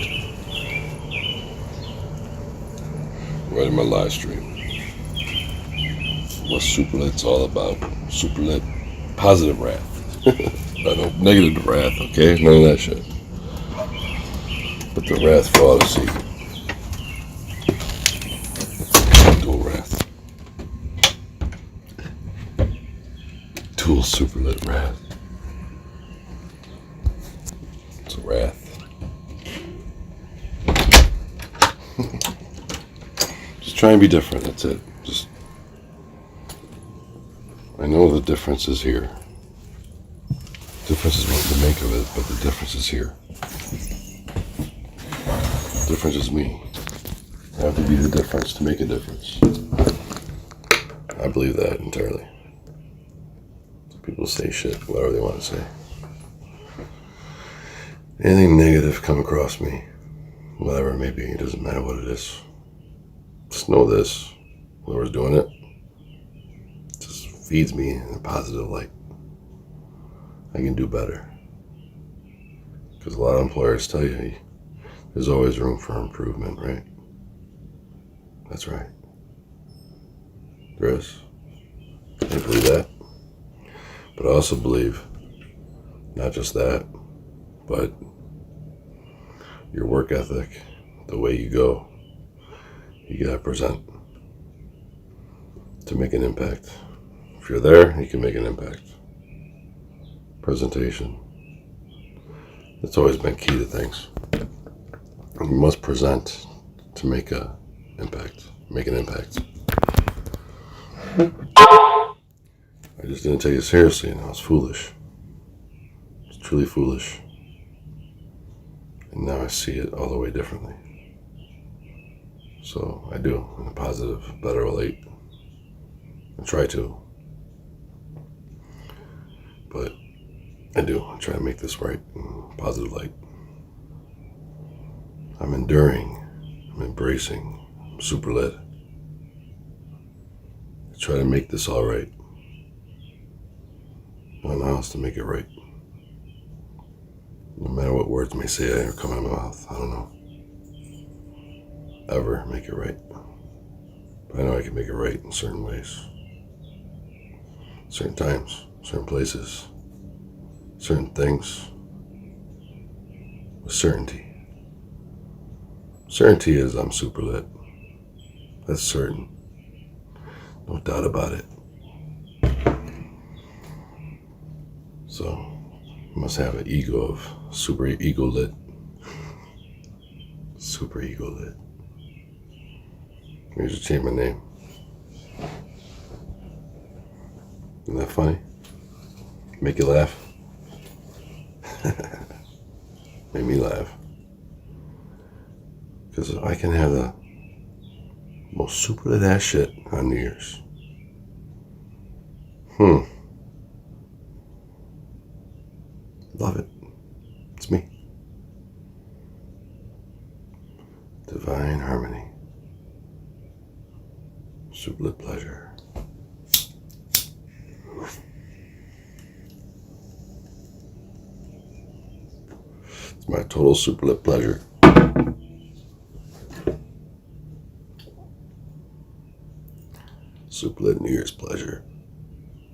Right in my live stream. What super lit's all about. Super lit. Positive wrath. Not negative wrath, okay? None of that shit. But the wrath for all to see. Dual wrath. Dual super lit wrath. It's a wrath. Just try and be different, that's it. Just I know the difference is here. Difference is what to make of it, but the difference is here. The difference is me. I have to be the difference to make a difference. I believe that entirely. People say shit, whatever they want to say. Anything negative come across me, whatever it may be, it doesn't matter what it is. Just know this, whoever's doing it, just feeds me in a positive light. I can do better. Because a lot of employers tell you, there's always room for improvement, right? That's right. There is. I believe that. But I also believe, not just that, but your work ethic, the way you go, you gotta present to make an impact. If you're there, you can make an impact. Presentation. It's always been key to things. You must present to make an impact. Make an impact. I just didn't take it seriously, and I was foolish. It's truly foolish. And now I see it all the way differently. So I do, in a positive, better light. I try to. But I do. I try to make this right in a positive light. I'm enduring. I'm embracing. I'm super lit. I try to make this all right. I don't know how else to make it right. No matter what words may say or come out of my mouth, I don't know. Ever make it right. But I know I can make it right in certain ways. Certain times, certain places, certain things. With certainty. Certainty is I'm super lit. That's certain. No doubt about it. So, you must have an ego of super ego lit. Super ego lit. Maybe I should change my name. Isn't that funny? Make you laugh? Make me laugh. Because I can have the Most super lit ass shit on New Year's. Love it. It's me. Divine harmony. Super lit pleasure. It's my total super lit pleasure. Super lit New Year's pleasure.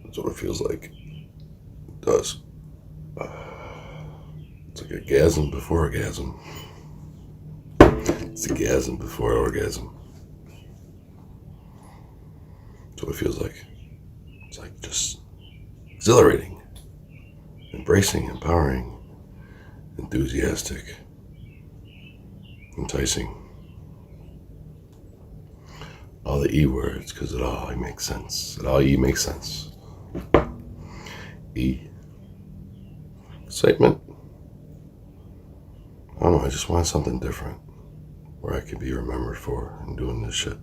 That's what it feels like. It does. It's like a gasm before orgasm. It's a gasm before orgasm. That's what it feels like. It's like just exhilarating, embracing, empowering, enthusiastic, enticing. All the E words, because it all makes sense. It all E makes sense. E. Excitement. I don't know, I just want something different where I can be remembered for and doing this shit.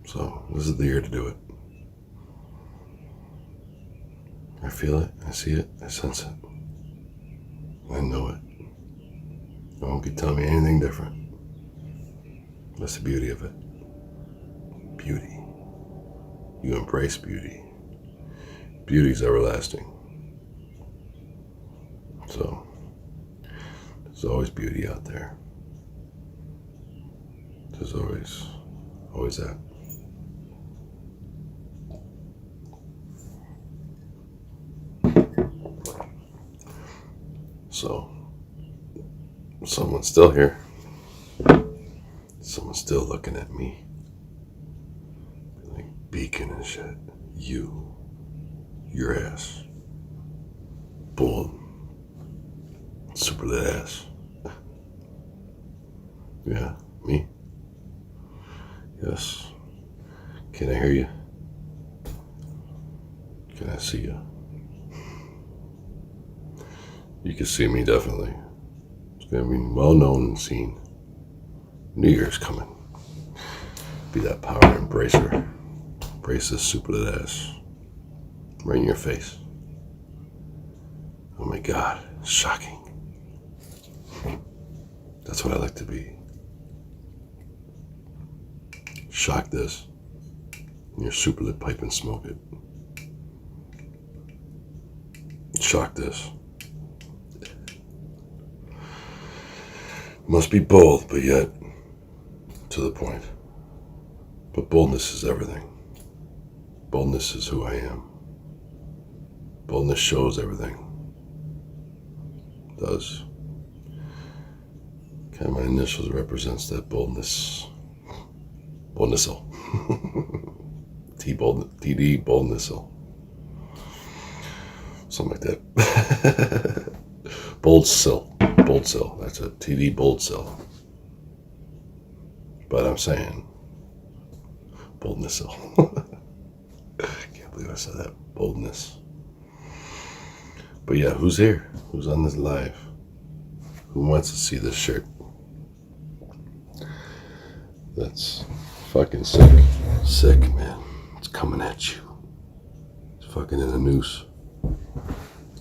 So, this is the year to do it. I feel it, I see it, I sense it. I know it. No one can tell me anything different. That's the beauty of it. Beauty. You embrace beauty. Beauty's everlasting. So, there's always beauty out there. There's always that. So, someone's still here. Someone's still looking at me. Like beacon and shit. Your ass. Bold. Super lit ass. Yeah, me. Yes. Can I hear you? Can I see you? You can see me definitely. It's gonna be well known and seen. New Year's coming. Be that power embracer. Embrace this super lit ass. Right in your face. Oh my God, shocking. That's what I like to be. Shock this. In your super lit pipe and smoke it. Shock this. Must be bold, but yet to the point. But boldness is everything. Boldness is who I am. Boldness shows everything. It does. Kind of my initials represents that boldness. Boldnessel. TD boldnessel. Something like that. Boldsill. That's a TD boldsill. But I'm saying boldnessel. Can't believe I said that. Boldness. But yeah, who's here? Who's on this live? Who wants to see this shirt? That's fucking sick. Sick, man. It's coming at you. It's fucking in a noose.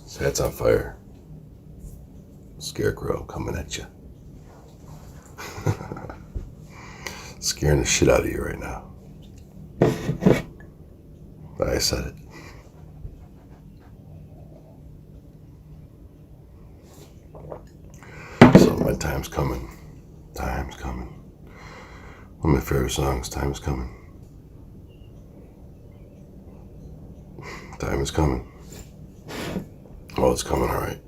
His hat's on fire. Scarecrow coming at you. Scaring the shit out of you right now. But I said it. So my time's coming. Time's coming. One of my favorite songs, Time is Coming. Time is coming. Oh, it's coming, all right.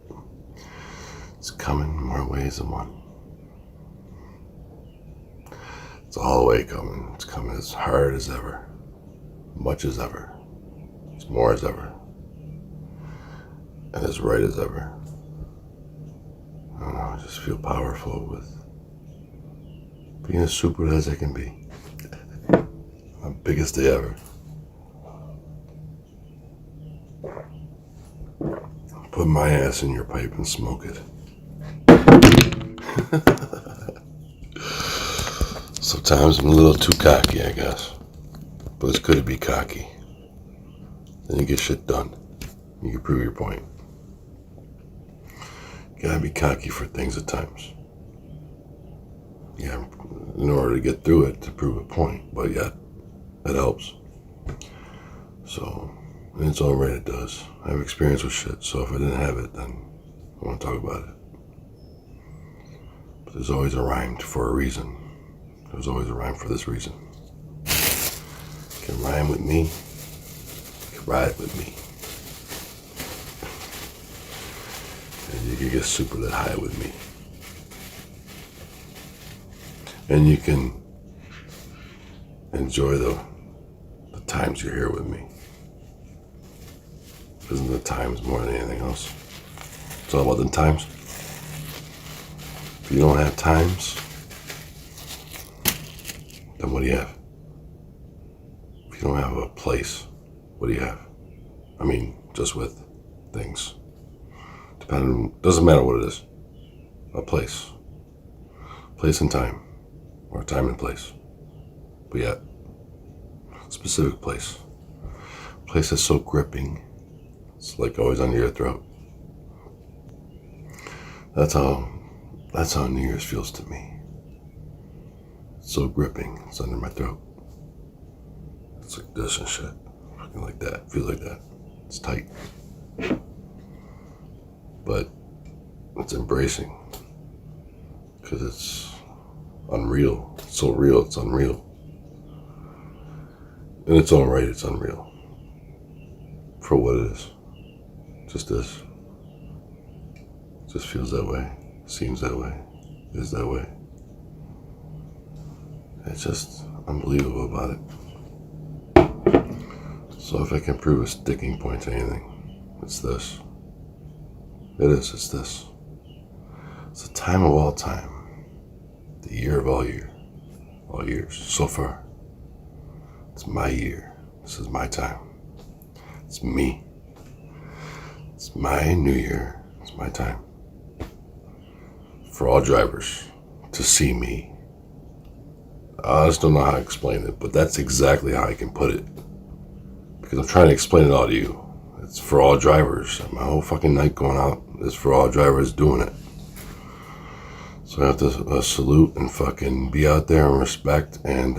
It's coming in more ways than one. It's all the way coming. It's coming as hard as ever. Much as ever. As more as ever. And as right as ever. I don't know, I just feel powerful with being as super as I can be. My biggest day ever. Put my ass in your pipe and smoke it. So Sometimes I'm a little too cocky, I guess. But it's good to be cocky. Then you get shit done. You can prove your point. You gotta be cocky for things at times. Yeah, in order to get through it to prove a point, but yet it helps. So, in its own right, it does. I have experience with shit, so if I didn't have it, then I want to talk about it. But there's always a rhyme for a reason. There's always a rhyme for this reason. You can rhyme with me. You can ride with me. And you can get super lit high with me. And you can enjoy the times you're here with me. Isn't the times more than anything else? It's all about the times. If you don't have times, then what do you have? If you don't have a place, what do you have? I mean, just with things. Doesn't matter what it is. A place. Place and time. Or time and place. But yet, specific place. Place that's so gripping. It's like always under your throat. That's how New Year's feels to me. It's so gripping. It's under my throat. It's like this and shit. Fucking like that. Feels like that. It's tight. But it's embracing. Because it's unreal. It's so real, it's unreal. In its own right, it's unreal. For what it is. Just is. Just feels that way. Seems that way. Is that way. It's just unbelievable about it. So if I can prove a sticking point to anything, it's this. It is, it's this. It's the time of all time. The year of all years, so far. It's my year. This is my time. It's me. It's my new year. It's my time. For all drivers to see me. I just don't know how to explain it, but that's exactly how I can put it. Because I'm trying to explain it all to you. It's for all drivers. My whole fucking night going out is for all drivers doing it. So I have to salute and fucking be out there and respect and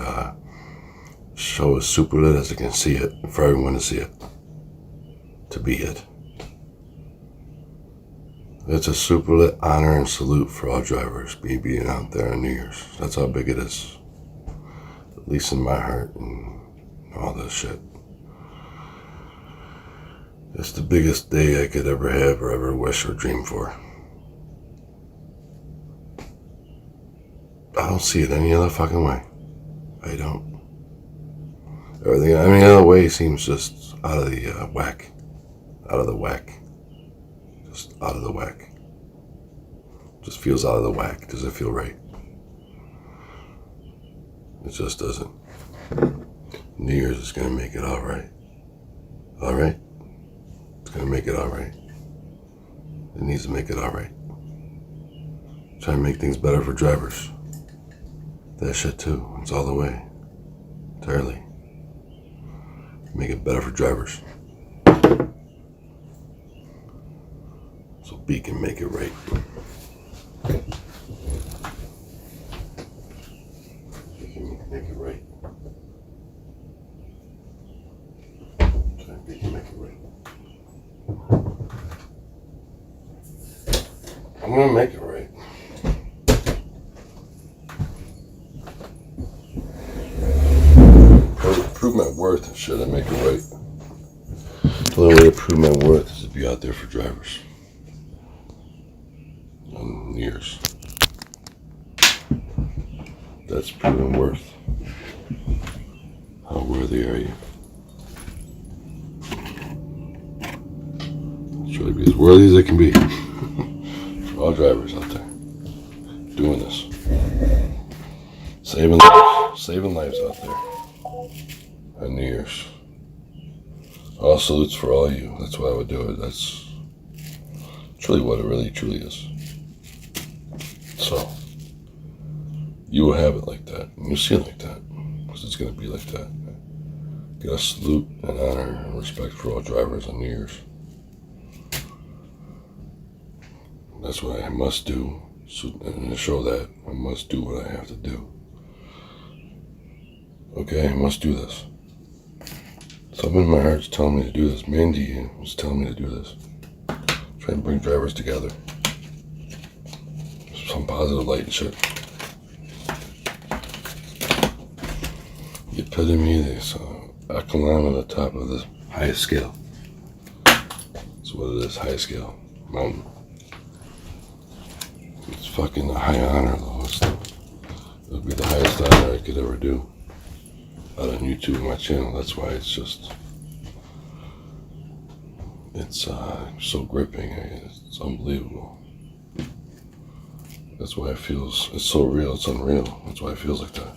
show as super lit as I can see it for everyone to see it. To be it. It's a super lit honor and salute for all drivers being out there on New Year's. That's how big it is. At least in my heart and all this shit. It's the biggest day I could ever have or ever wish or dream for. I don't see it any other fucking way. I don't. Everything, any other way seems just out of the whack. Out of the whack. Just out of the whack. Just feels out of the whack. Doesn't feel right. It just doesn't. New Year's is gonna make it alright. Alright? It's gonna make it alright. It needs to make it alright. Try and make things better for drivers. That shit too. It's all the way. Entirely. Make it better for drivers. So B can make it right. B can make it right. Try and B can make it right. I'm gonna make it right. Prove my worth and shit, I make it right. The only way to prove my worth is to be out there for drivers. On New Year's. That's proving worth. How worthy are you? Try to be as worthy as I can be. For all drivers out there. Doing this. Saving lives. Saving lives out there. On New Year's. All salutes for all you. That's why I would do it. That's truly what it really truly is. So, you will have it like that. And you'll see it like that. Because it's going to be like that. Get a salute and honor and respect for all drivers on New Year's. That's what I must do. So, and to show that, I must do what I have to do. Okay, I must do this. Something in my heart's telling me to do this. Mandy was telling me to do this. Try and bring drivers together. Some positive light and shit. The epitome, this echelon on the top of the highest scale. That's what it is, highest scale. Mountain. It's fucking a high honor though. It'll be the highest honor I could ever do. Out on YouTube and my channel. That's why it's just, it's so gripping. It's unbelievable. That's why it feels, it's so real, it's unreal. That's why it feels like that.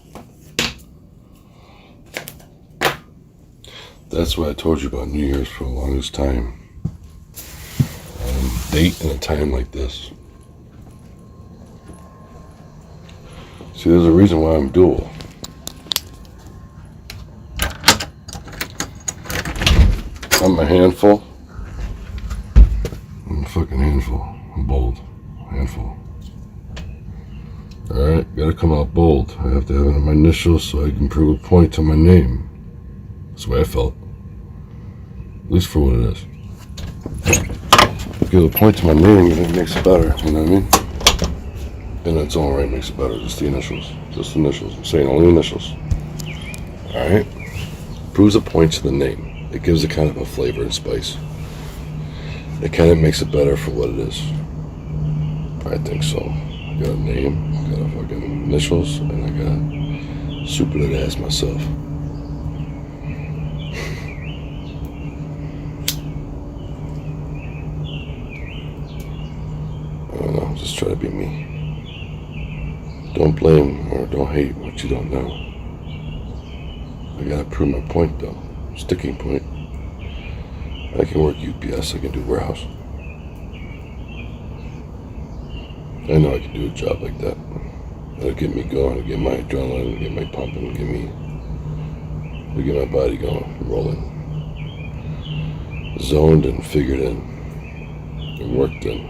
That's why I told you about New Year's for the longest time. Date and a time like this. See, there's a reason why I'm dual. I'm a handful. I'm a fucking handful. I'm bold. Handful. Alright, gotta come out bold. I have to have it in my initials so I can prove a point to my name. That's the way I felt. At least for what it is. Give a point to my name and it makes it better, you know what I mean? In its own right makes it better. Just the initials. Just the initials. I'm saying only initials. Alright? Proves a point to the name. It gives it kind of a flavor and spice. It kind of makes it better for what it is. I think so. I got a name, I got a fucking initials, and I got super lit ass myself. I don't know, just try to be me. Don't blame or don't hate what you don't know. I gotta prove my point though. Sticking point. I can work UPS, I can do warehouse. I know I can do a job like that. It'll get me going, it'll get my adrenaline, it'll get my pumping, it'll get my body going, rolling. Zoned and figured in. And worked in.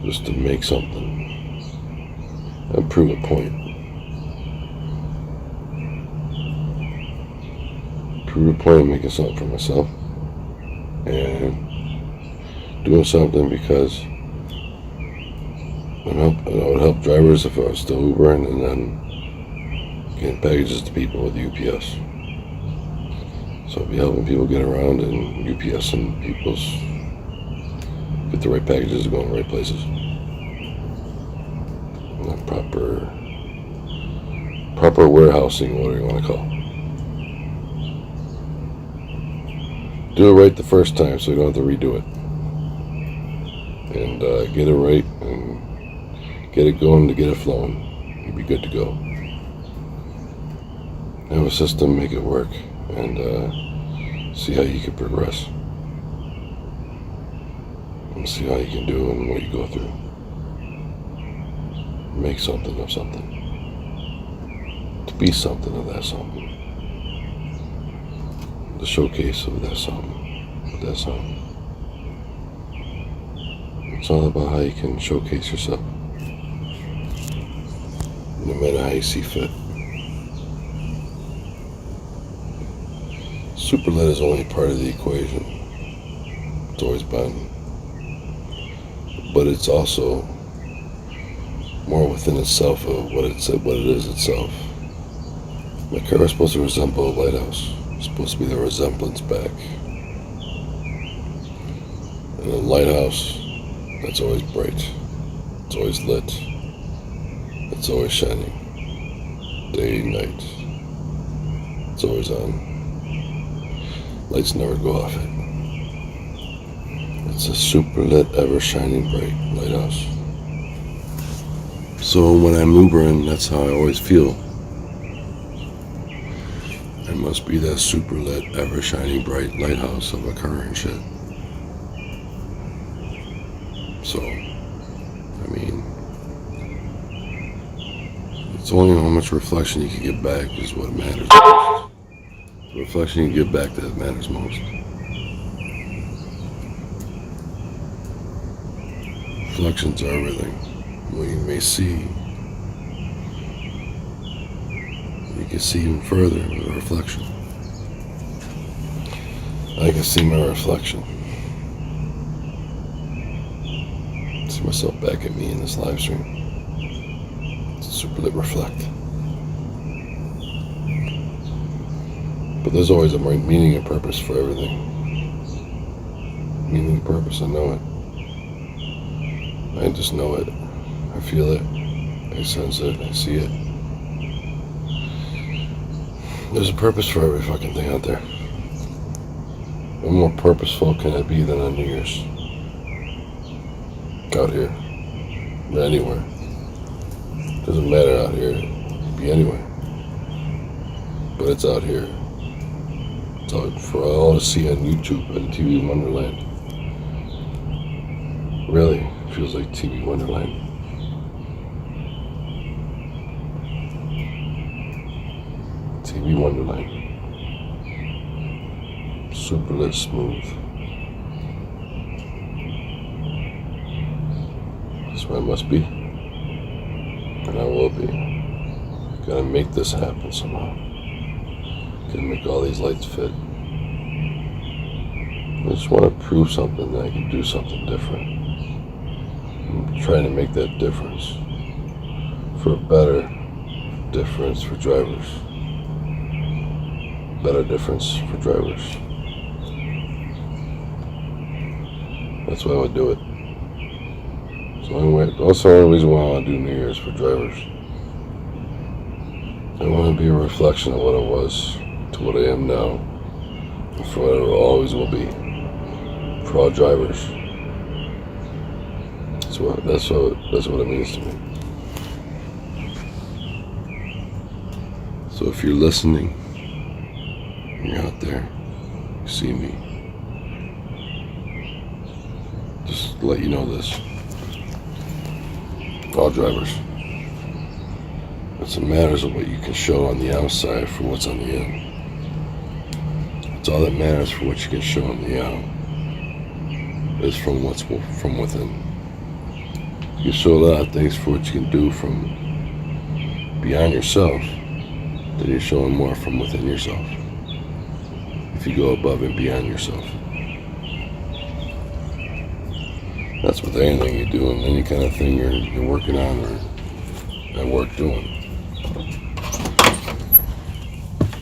Just to make something. And prove a point. Prove a point of making something for myself. And doing something because it would help drivers if I was still Ubering and then getting packages to people with UPS. So I'd be helping people get around and UPS and people's get the right packages to go in the right places. And proper warehousing, whatever you want to call it. Do it right the first time so you don't have to redo it. And get it right and get it going to get it flowing. You'll be good to go. Have a system, make it work, and see how you can progress. And see how you can do and what you go through. Make something of something. To be something of that something. The showcase of that something. Of that something. It's all about how you can showcase yourself. No matter how you see fit. Super lit is only part of the equation. It's always been. But it's also more within itself of what it is itself. My car is supposed to resemble a lighthouse. It's supposed to be the resemblance back. And a lighthouse that's always bright. It's always lit. It's always shining. Day and night. It's always on. Lights never go off it. It's a super lit, ever shining bright lighthouse. So when I'm Ubering, that's how I always feel. I must be that super lit, ever shining bright lighthouse of a car and shit. So, I mean, It's only how much reflection you can get back is what matters most. The reflection you get back that matters most. Reflections are everything. What you may see, you can see even further with a reflection. I can see my reflection. See myself back at me in this live stream. It's a super lit reflect. But there's always a meaning and purpose for everything. Meaning and purpose, I know it. I just know it. I feel it. I sense it. I see it. There's a purpose for every fucking thing out there. What more purposeful can it be than on New Year's? Out here. Or anywhere. Doesn't matter out here. It could be anywhere. But it's out here. It's out for all to see on YouTube and TV Wonderland. Really, feels like TV Wonderland. TV Wonderland. Super lit smooth. That's where I must be. And I will be. Gotta make this happen somehow. Gotta make all these lights fit. I just want to prove something that I can do something different. I'm trying to make that difference. For a better difference for drivers. Better difference for drivers. That's why I would do it. That's the only reason why I want to do New Year's for drivers. I want to be a reflection of what I was to what I am now, and for what I always will be. For all drivers. That's what it means to me. So if you're listening, you're out there, you see me, just to let you know this. All drivers. It's a matters of what you can show on the outside for what's on the in. It's all that matters for what you can show on the out. Is from what's from within. You can show a lot of things for what you can do from beyond yourself, then you're showing more from within yourself. If you go above and beyond yourself. That's with anything you do and any kind of thing you're working on or at work doing.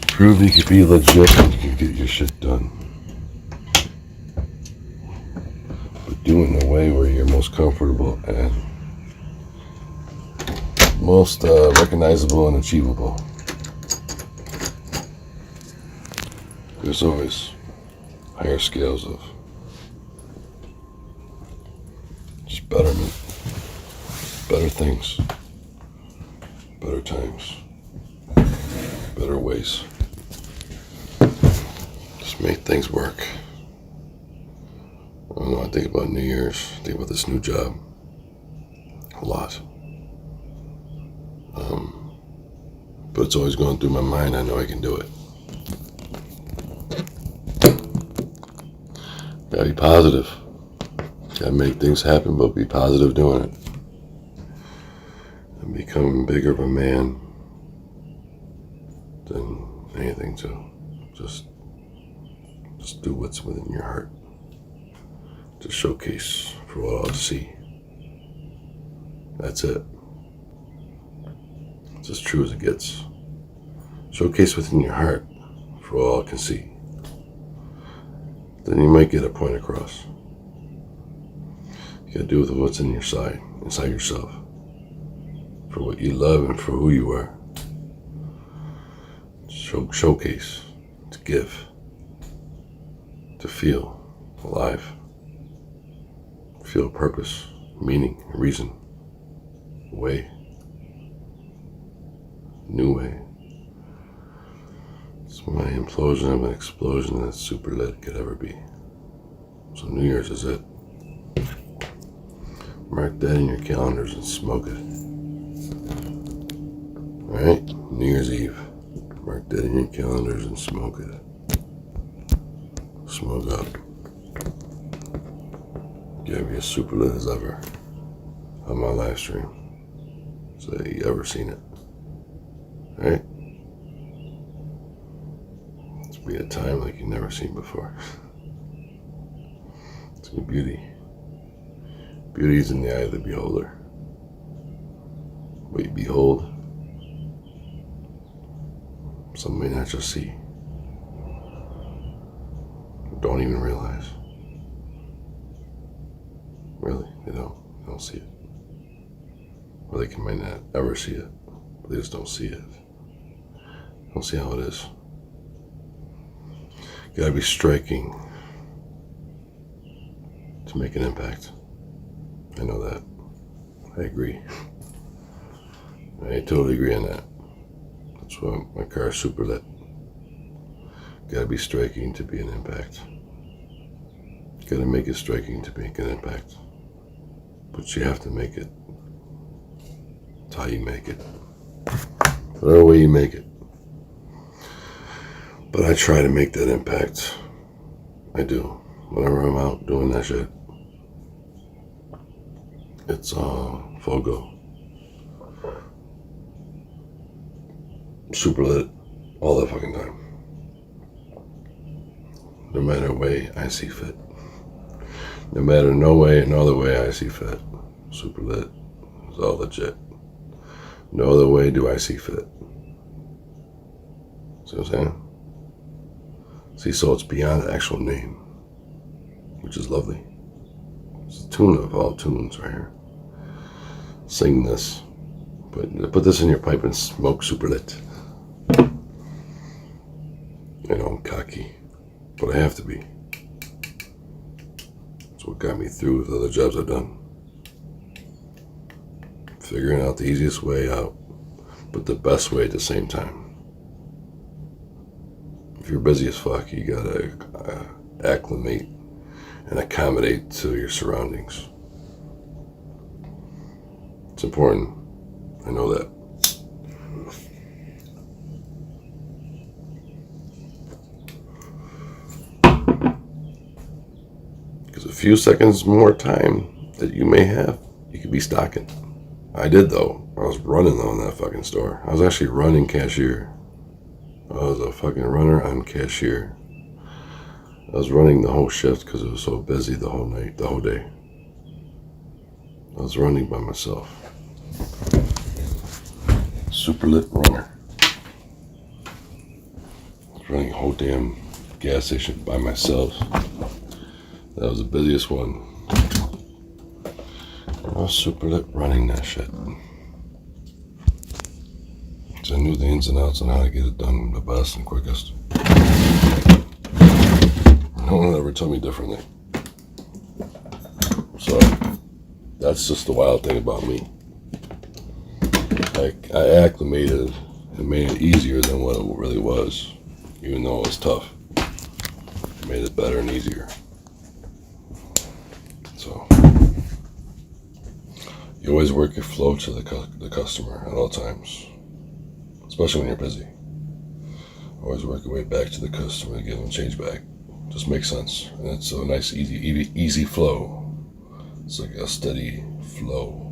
Prove you can be legit and you can get your shit done. But do it in a way where you're most comfortable and most recognizable and achievable. There's always higher scales of just betterment, better things, better times, better ways. Just make things work. I don't know, I think about New Year's, I think about this new job a lot. But it's always going through my mind, I know I can do it. Gotta be positive. Gotta make things happen, but be positive doing it. And become bigger of a man than anything to just do what's within your heart. Just showcase for what all to see. That's it. It's as true as it gets. Showcase within your heart for what all can see. Then you might get a point across. You gotta do with what's in your side, inside yourself. For what you love and for who you are. Showcase, to give, to feel alive, feel purpose, meaning, reason, way, new way. It's my implosion of an explosion that's super lit could ever be. So New Year's is it. Mark that in your calendars and smoke it. Alright? New Year's Eve. Mark that in your calendars and smoke it. Smoke up. Give me as super lit as ever on my live stream. So you ever seen it. Alright? It's be a time like you've never seen before. It's a beauty. Beauty is in the eye of the beholder. What you behold, some may not just see. Don't even realize. Really, they don't see it. Or they might not ever see it, but they just don't see it. Don't see how it is. You gotta be striking to make an impact. I know that. I agree. I totally agree on that. That's why my car is super lit. Gotta be striking to be an impact. Gotta make it striking to make an impact. But you have to make it. It's how you make it. Whatever way you make it. But I try to make that impact. I do. Whenever I'm out doing that shit. It's full go. Super lit all the fucking time. No matter way I see fit. No matter no other way I see fit. Super lit. It's all legit. No other way do I see fit. See what I'm saying? See, so it's beyond the actual name, which is lovely. It's the tune of all tunes right here. Sing this. Put this in your pipe and smoke super lit. You know, I'm cocky, but I have to be. That's what got me through with other jobs I've done. Figuring out the easiest way out, but the best way at the same time. If you're busy as fuck, you gotta acclimate and accommodate to your surroundings. It's important. I know that. Because a few seconds more time that you may have, you could be stocking. I did though. I was running though in that fucking store. I was actually running cashier. I was a fucking runner on cashier. I was running the whole shift because it was so busy the whole night, the whole day. I was running by myself. Super lit runner. I was running a whole damn gas station by myself. That was the busiest one. I was super lit running that shit. So I knew the ins and outs on how to get it done the best and quickest. No one ever told me differently. So that's just the wild thing about me. I acclimated and made it easier than what it really was, even though it was tough. I made it better and easier. So you always work your flow to the customer at all times, especially when you're busy. Always work your way back to the customer to give them change back. Just makes sense, and it's a nice, easy flow. It's like a steady flow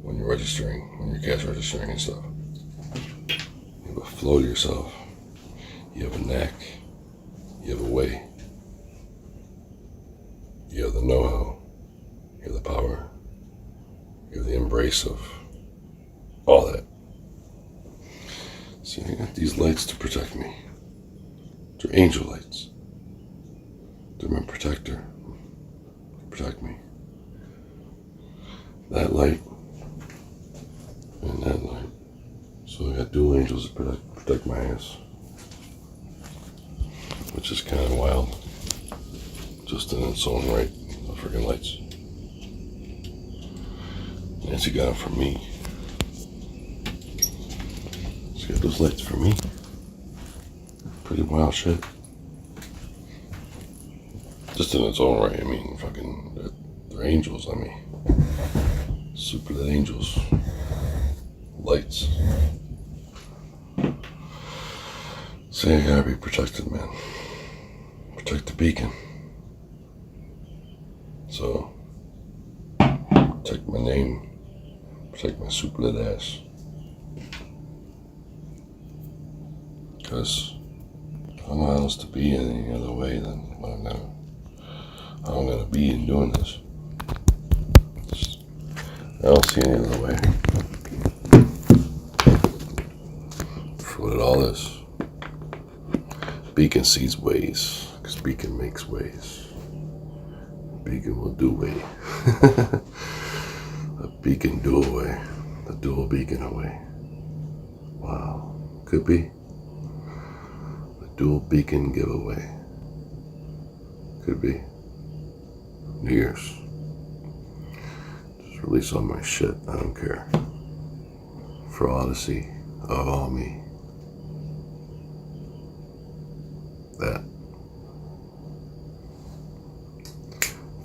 when you're registering, when you're cash registering and stuff. You have a flow to yourself. You have a knack. You have a way. You have the know-how. You have the power. You have the embrace of all that. So I got these lights to protect me. They're angel lights. They're my protector. Protect me. That light and that light. So I got dual angels to protect my ass. Which is kind of wild. Just in its own right. The freaking lights. Nancy got them for me. She got those lights for me. Pretty wild shit. Just in its own right. I mean, fucking, they're angels. I mean, super lit angels. lights. So you gotta be protected, man. Protect the beacon. So, protect my name. Protect my super lit ass. Because I don't know how else to be any other way than what I'm gonna be in doing this. I don't see any other way. For what it all is. Beacon sees ways, because Beacon makes ways. Beacon will do way. A beacon do away. A dual beacon away. Wow. Could be. A dual beacon giveaway. Could be. New Year's. Just release all my shit. I don't care. For Odyssey of all me. That.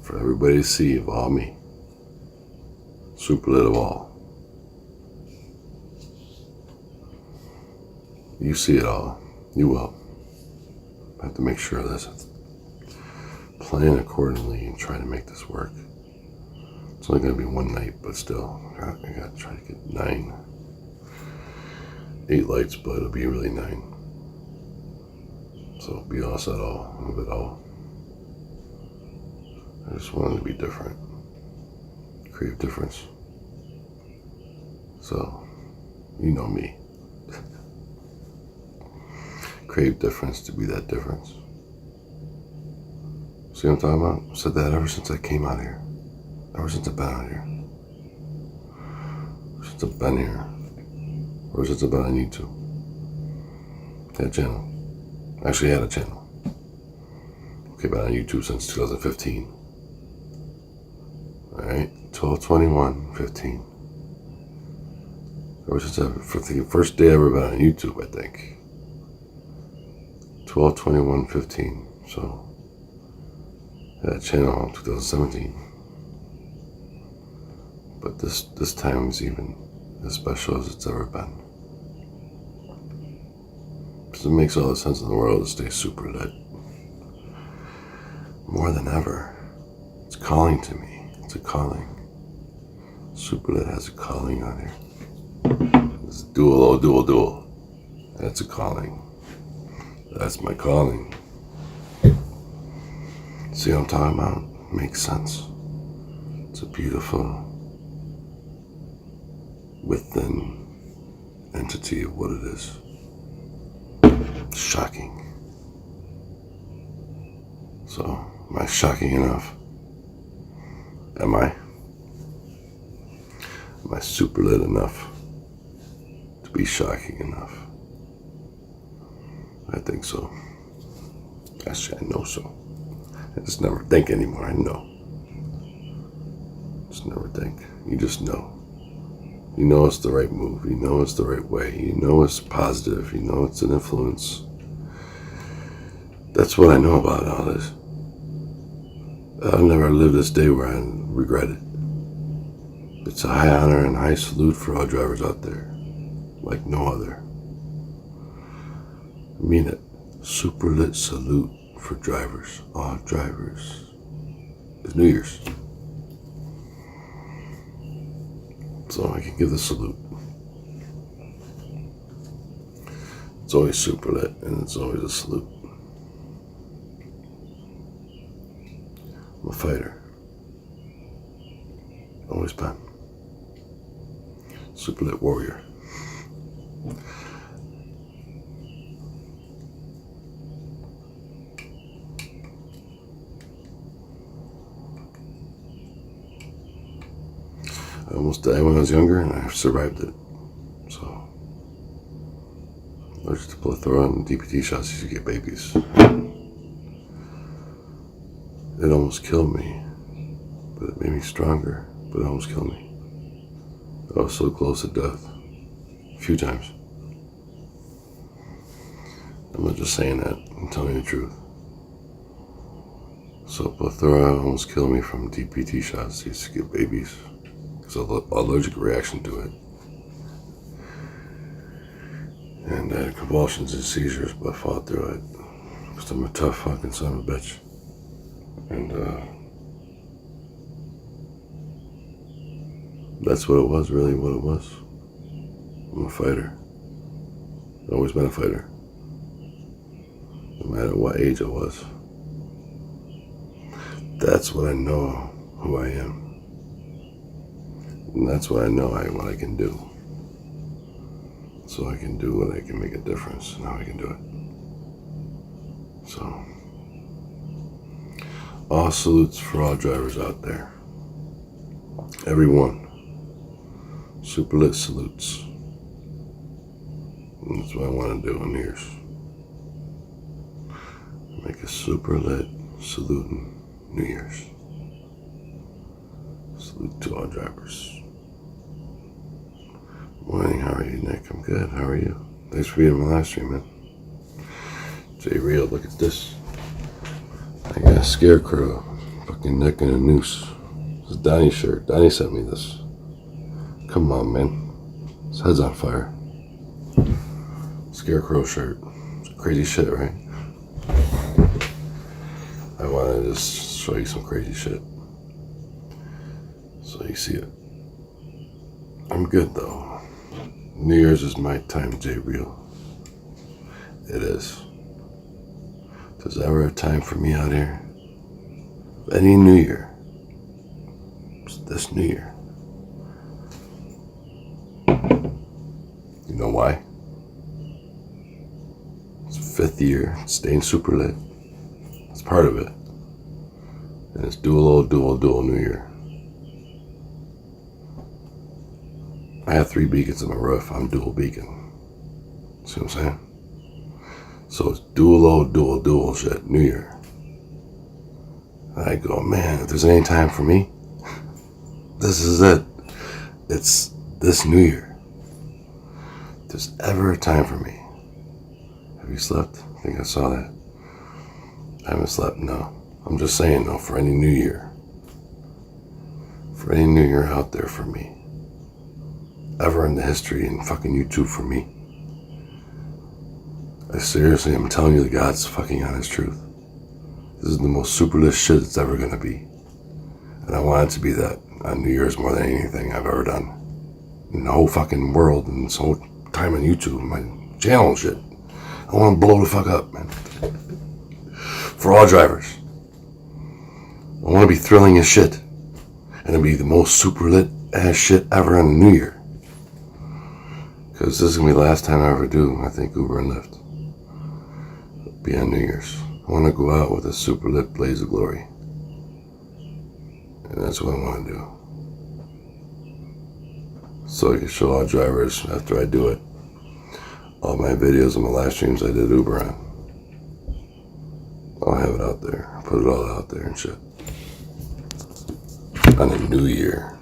For everybody to see of all me. Super lit of all. You see it all. You will. I have to make sure of this. Plan accordingly and try to make this work. It's only going to be one night, but still, I got to try to get 8 lights, but it'll be really 9. So be us at all, move it all. I just wanted to be different. Create difference. So, you know me. Crave difference to be that difference. See what I'm talking about? I've said that ever since I came out here. Ever since I've been out here. Ever since I've been here. Ever since I've been on YouTube. Had a channel. Actually had a channel. Okay, been on YouTube since 2015. Alright, 12/21/15. Ever since the first day I ever been on YouTube, I think. 12/21/15. So, I had a channel in 2017. But this time is even as special as it's ever been. Because it makes all the sense in the world to stay super lit. More than ever. It's calling to me. It's a calling. Super lit has a calling on here. It's dual. That's a calling. That's my calling. See what I'm talking about? Makes sense. It's a beautiful within entity of what it is. Shocking. So, am I shocking enough? Am I? Am I super lit enough to be shocking enough? I think so. Actually, I know so. I just never think anymore. I know. Just never think. You just know. You know it's the right move. You know it's the right way. You know it's positive. You know it's an influence. That's what I know about all this. I'll never live this day where I regret it. It's a high honor and high salute for all drivers out there. Like no other. I mean it. Super lit salute for drivers. All drivers. It's New Year's. So I can give the salute. It's always super lit and it's always a salute. I'm a fighter. Always been. Super lit warrior. I almost died when I was younger and I survived it. So, allergic to plethora and DPT shots used to get babies. It almost killed me, but it made me stronger, but it almost killed me. I was so close to death, a few times. I'm not just saying that, I'm telling you the truth. So plethora almost killed me from DPT shots. I used to get babies. It's an allergic reaction to it. And I had convulsions and seizures, but I fought through it. Because I'm a tough fucking son of a bitch. And that's what it was, really what it was. I'm a fighter. I've always been a fighter. No matter what age I was. That's what I know who I am. And that's what I know what I can do. So I can do what I can make a difference and how I can do it. So, all salutes for all drivers out there. Everyone. Super lit salutes. And that's what I want to do in years. Make a super lit salute in New Year's. Salute to all drivers. Morning, how are you, Nick? I'm good, how are you? Thanks for being in my live stream, man. Jay Real, look at this. I got a scarecrow, fucking neck and a noose. This is Donnie's shirt. Donnie sent me this. Come on, man. His head's on fire. Scarecrow shirt. It's crazy shit, right? I want to just show you some crazy shit. So you see it. I'm good, though. New Year's is my time, J Real. It is. If there's ever a time for me out here, any New Year, it's this New Year. You know why? It's 5th year, staying super lit. It's part of it. And it's dual New Year. I have 3 beacons on my roof. I'm dual beacon. See what I'm saying? So it's dual shit, New Year. I go, man, if there's any time for me, this is it. It's this New Year. If there's ever a time for me. Have you slept? I think I saw that. I haven't slept, no. I'm just saying, though, for any New Year. For any New Year out there for me. Ever in the history and fucking YouTube for me. I seriously am telling you the God's fucking honest truth. This is the most superless shit it's ever gonna be. And I want it to be that on New Year's more than anything I've ever done. In the whole fucking world and this whole time on YouTube and my channel and shit. I wanna blow the fuck up, man. For all drivers. I wanna be thrilling as shit. And it'll be the most super lit ass shit ever on the New Year. Because this is going to be the last time I ever do, I think, Uber and Lyft. Be on New Year's. I want to go out with a super lit blaze of glory. And that's what I want to do. So I can show all drivers after I do it. All my videos and my live streams I did Uber on. I'll have it out there. I'll put it all out there and shit. On a New Year.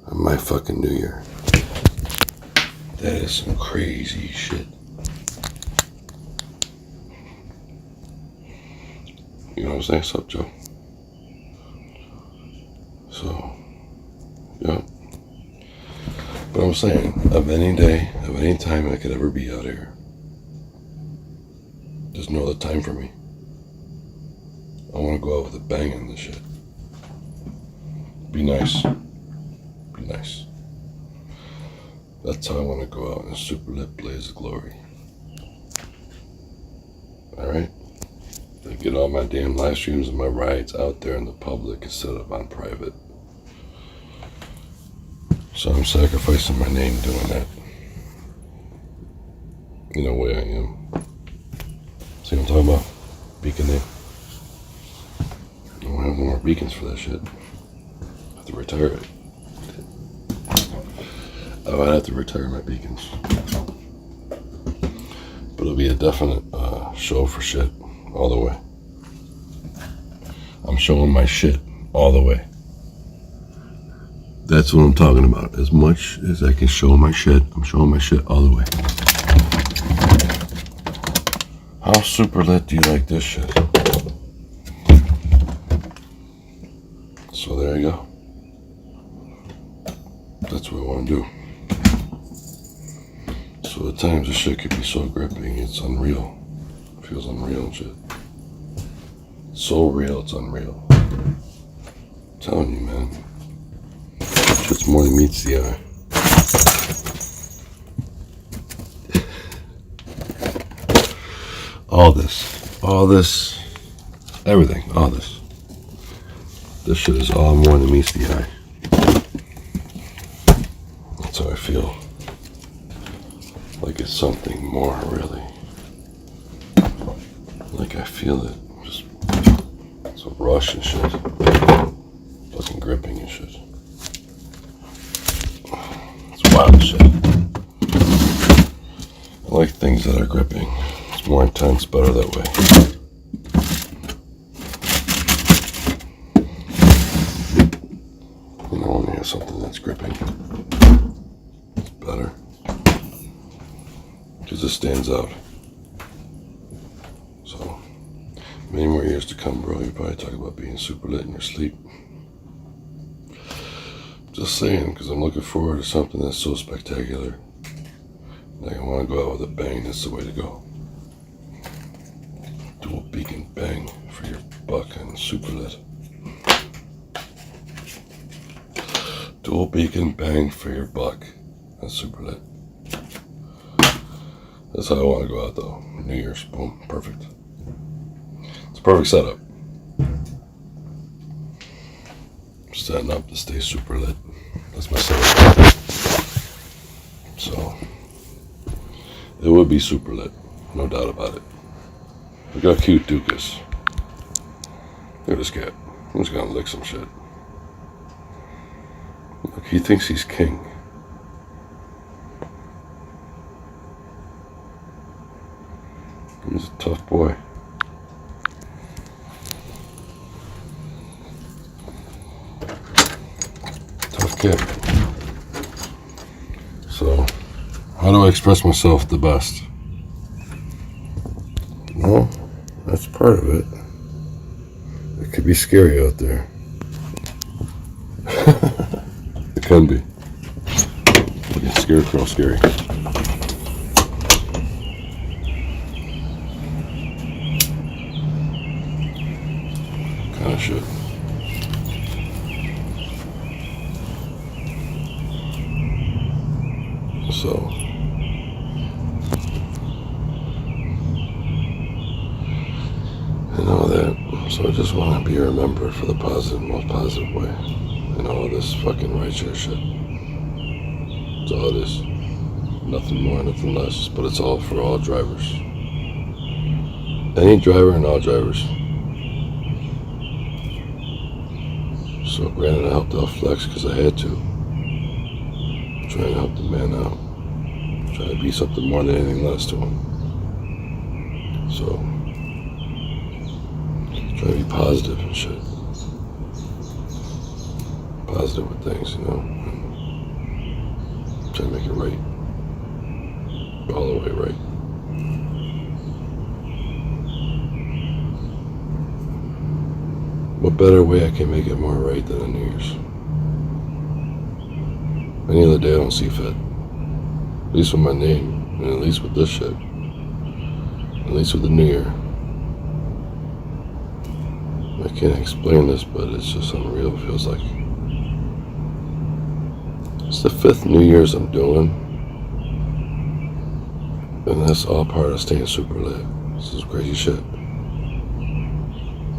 On my fucking New Year. That is some crazy shit. You know what I'm saying? What's up, Joe? So, yeah. But I'm saying, of any day, of any time I could ever be out here, there's no other time for me. I want to go out with a bang on this shit. Be nice. Be nice. That's how I want to go out in a super lit blaze of glory. Alright? I get all my damn live streams and my rides out there in the public instead of on private. So I'm sacrificing my name doing that. In a way I am. See what I'm talking about? Beacon name. I don't have no more beacons for that shit. I have to retire it. I would have to retire my beacons. But it'll be a definite show for shit all the way. I'm showing my shit all the way. That's what I'm talking about. As much as I can show my shit, I'm showing my shit all the way. How super lit do you like this shit? So there you go. That's what I want to do. So But at times this shit could be so gripping, it's unreal. It feels unreal and shit. So real, it's unreal. I'm telling you, man. Shit's more than meets the eye. All this, everything, all this. This shit is all more than meets the eye. That's how I feel. Like it's something more, really. Like I feel it. Just, it's a rush and shit. Fucking gripping and shit. It's wild shit. I like things that are gripping. It's more intense, better that way. You know, when you have something that's gripping, it's better. Because it stands out. So, many more years to come, bro. You probably talk about being super lit in your sleep. Just saying, because I'm looking forward to something that's so spectacular. Like I want to go out with a bang. That's the way to go. Dual beacon bang for your buck and super lit. Dual beacon bang for your buck and super lit. That's how I want to go out though. New Year's, boom, perfect. It's a perfect setup. Setting up to stay super lit. That's my setup. So, it would be super lit, no doubt about it. Look how cute Duke is. Look at this cat. I'm just gonna lick some shit. Look, he thinks he's king. He's a tough boy. Tough kid. So, how do I express myself the best? Well, that's part of it. It could be scary out there. It can be. It's scary, real scary. Kind of shit. So, and all that. So I just want to be remembered for the positive, most positive way. And all this fucking rideshare shit. That's all it is. Nothing more, nothing less. But it's all for all drivers. Any driver and all drivers. So granted, I helped out Flex because I had to. Trying to help the man out. Trying to be something more than anything less to him. So, trying to be positive and shit. Positive with things, you know. Trying to make it right. All the way right. What better way I can make it more right than on New Year's? Any other day I don't see fit. At least with my name, and at least with this shit. At least with the New Year. I can't explain this, but it's just unreal, it feels like. It's the 5th New Year's I'm doing. And that's all part of staying super lit. This is crazy shit.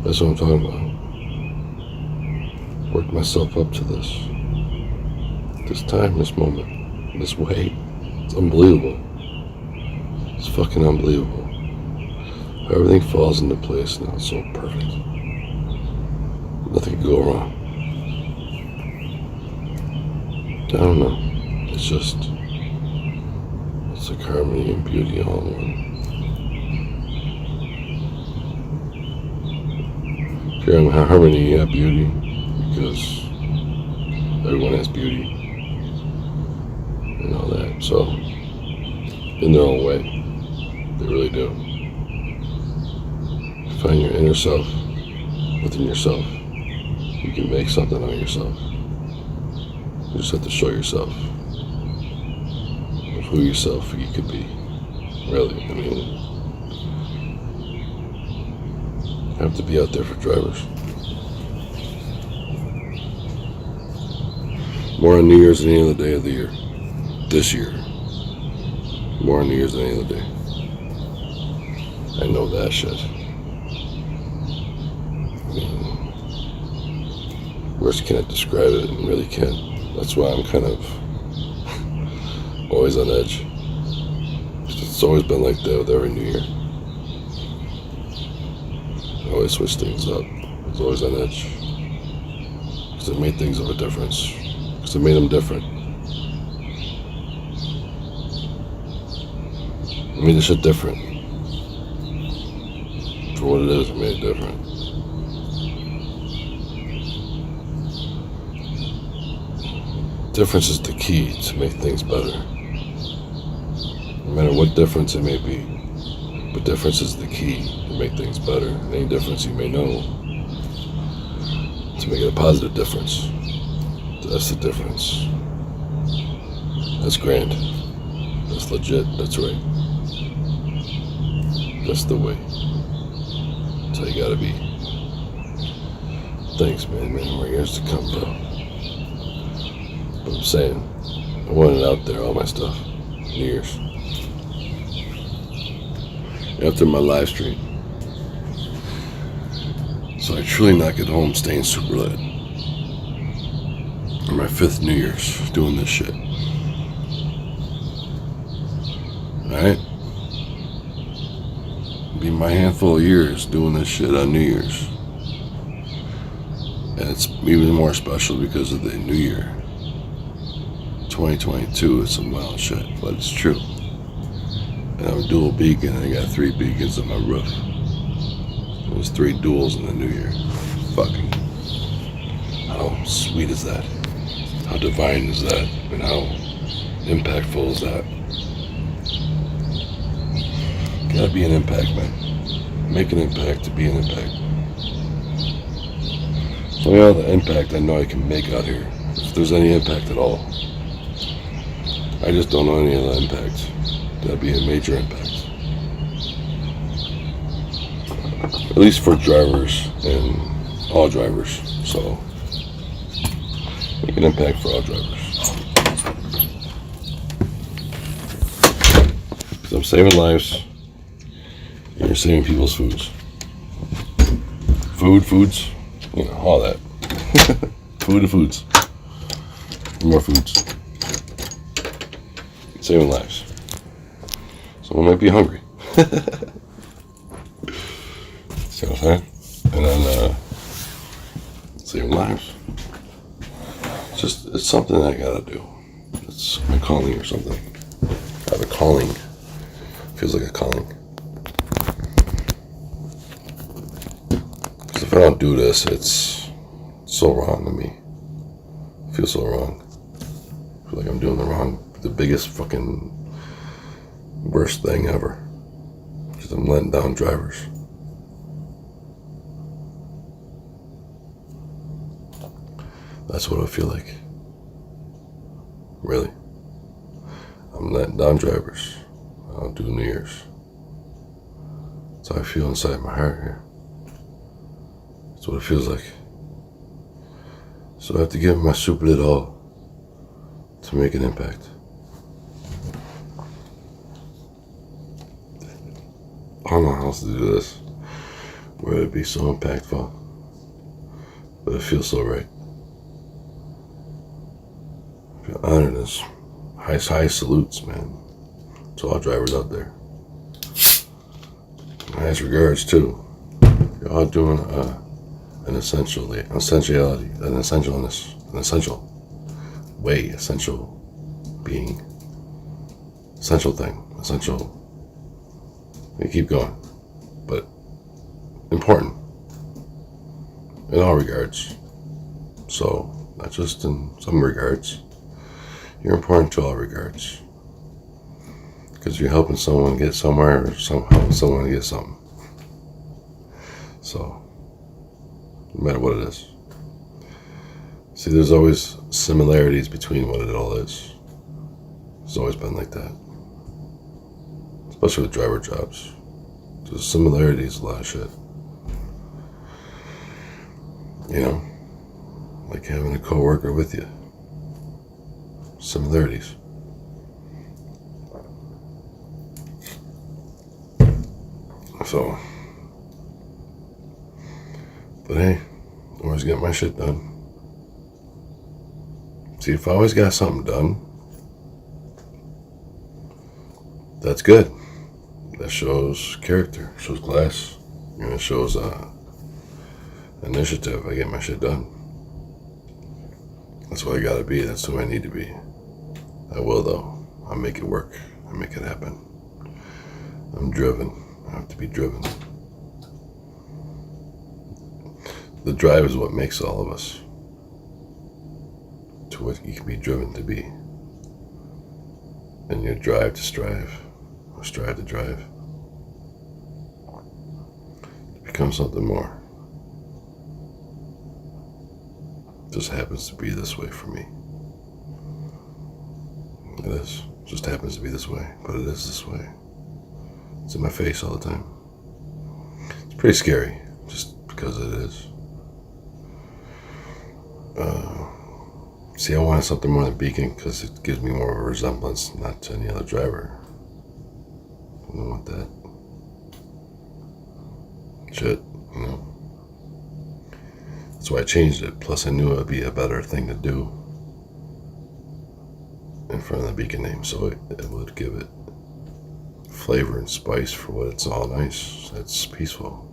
That's what I'm talking about. Worked myself up to this. This time, this moment, this way. It's unbelievable. It's fucking unbelievable. Everything falls into place now. It's so perfect. Nothing can go wrong. I don't know. It's just, it's like harmony and beauty all in one. If you're in harmony, you have beauty. Because everyone has beauty. And all that. So, in their own way. They really do. Find your inner self within yourself. You can make something out of yourself. You just have to show yourself. who yourself you could be. Really, I mean, you have to be out there for drivers. More on New Year's than any other day of the year. This year. More on New Year's than any other day. I know that shit. I mean, words can't describe it, and really can't. That's why I'm kind of always on edge. It's always been like that with every New Year. I always switch things up. It's always on edge. Because it made things of a difference. Because it made them different. It made the shit different. For what it is, it made it different. Difference is the key to make things better. No matter what difference it may be, but difference is the key to make things better. Any difference you may know, to make it a positive difference. That's the difference. That's grand. That's legit. That's right. That's the way. That's how you gotta be. Thanks, man. More years to come, bro. But I'm saying, I want it out there, all my stuff. New Year's. After my live stream. So I truly knock it home staying super lit. On my 5th New Year's doing this shit. Alright? Be my handful of years doing this shit on New Year's. And it's even more special because of the New Year. 2022 is some wild shit, but it's true. And I'm a dual beacon, and I got 3 beacons on my roof. There's 3 duals in the New Year. Fucking. How sweet is that? How divine is that? And how impactful is that? Gotta be an impact, man. Make an impact to be an impact. So yeah, the impact I know I can make out here. If there's any impact at all. I just don't know any of the impact. That'd be a major impact. At least for drivers and all drivers. So make an impact for all drivers. Because I'm saving lives. And you're saving people's foods. Foods, you know, all that. Food and foods. More foods. Saving lives. Someone might be hungry. See what I'm saying? And then, saving lives. It's something I gotta do. It's my calling or something. I have a calling. Feels like a calling. Because if I don't do this, it's so wrong to me. I feel so wrong. I feel like I'm doing the biggest fucking worst thing ever. Because I'm letting down drivers. That's what I feel like. Really. I'm letting down drivers. I don't do New Year's. That's how I feel inside my heart here. That's what it feels like. So I have to give my super lit all to make an impact. I don't know how else to do this where it'd be so impactful, but it feels so right. I feel honored. As high salutes, man, to all drivers out there. Nice regards too. You're all doing an essential way, essential being, essential thing, essential. You keep going, but important in all regards. So not just in some regards. You're important to all regards. Because you're helping someone get somewhere or somehow someone get something. So, no matter what it is. See, there's always similarities between what it all is. It's always been like that. Especially with driver jobs. There's similarities, a lot of shit. You know? Like having a coworker with you. Similarities. So, but hey, always get my shit done. See, if I always got something done, that's good. That shows character, shows class, and it shows initiative. I get my shit done. That's what I gotta be. That's who I need to be. I will, though. I'll make it work. I'll make it happen. I'm driven. I have to be driven. The drive is what makes all of us to what you can be driven to be. And your drive to strive, or strive to drive, to become something more. It just happens to be this way for me. It is. It just happens to be this way, but it is this way. It's in my face all the time. It's pretty scary, just because it is. See, I wanted something more than Beacon because it gives me more of a resemblance, not to any other driver. I don't want that shit, you know. That's why I changed it. Plus, I knew it would be a better thing to do in front of the Beacon name, so it would give it flavor and spice for what it's all nice. It's peaceful.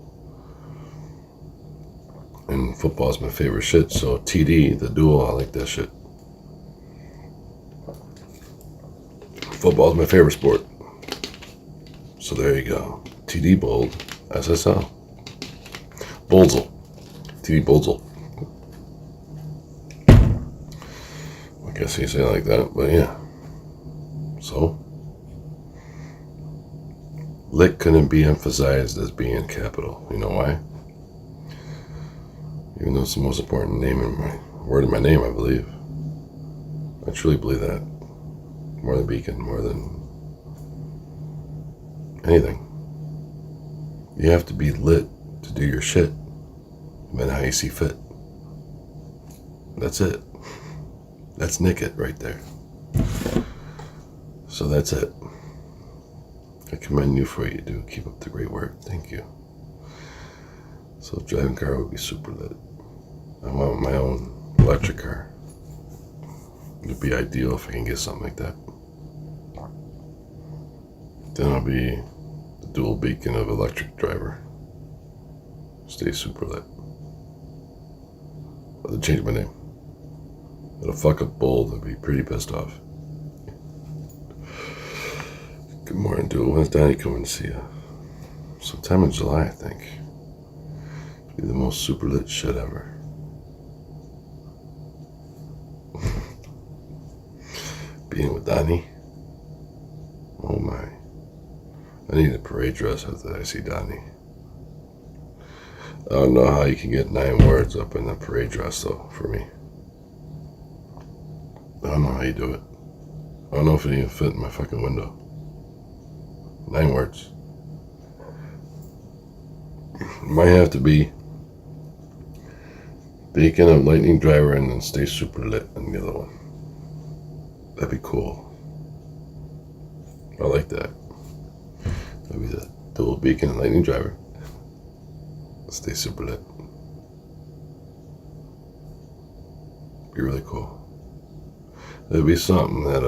And football is my favorite shit, so TD, the dual, I like that shit. Football is my favorite sport. So there you go. TD Bold, SSL. Bolzel. TD Bolzel. I guess you say it like that, but yeah. So, lit couldn't be emphasized as being capital. You know why? Even though it's the most important name in my word in my name, I believe. I truly believe that. More than Beacon, more than anything. You have to be lit to do your shit, no matter how you see fit. That's it. That's Nick it right there. So that's it. I commend you for what you do. Keep up the great work. Thank you. So driving car would be super lit. I want my own electric car. It'd be ideal if I can get something like that. Then I'll be the dual beacon of electric driver. Stay super lit. I'll change my name. It'll fuck up Bold. I'll be pretty pissed off. Good morning, dude. When's Donnie coming to see you? Sometime in July, I think. It'll be the most super lit shit ever. Being with Donnie. Oh my. I need a parade dress after I see Donnie. I don't know how you can get 9 words up in a parade dress though, for me. I don't know how you do it. I don't know if it even fit in my fucking window. 9 words. It might have to be beacon of lightning driver and then stay super lit on the other one. That'd be cool. I like that. That'd be the dual beacon and lightning driver. Stay super lit. Be really cool. It'd be something that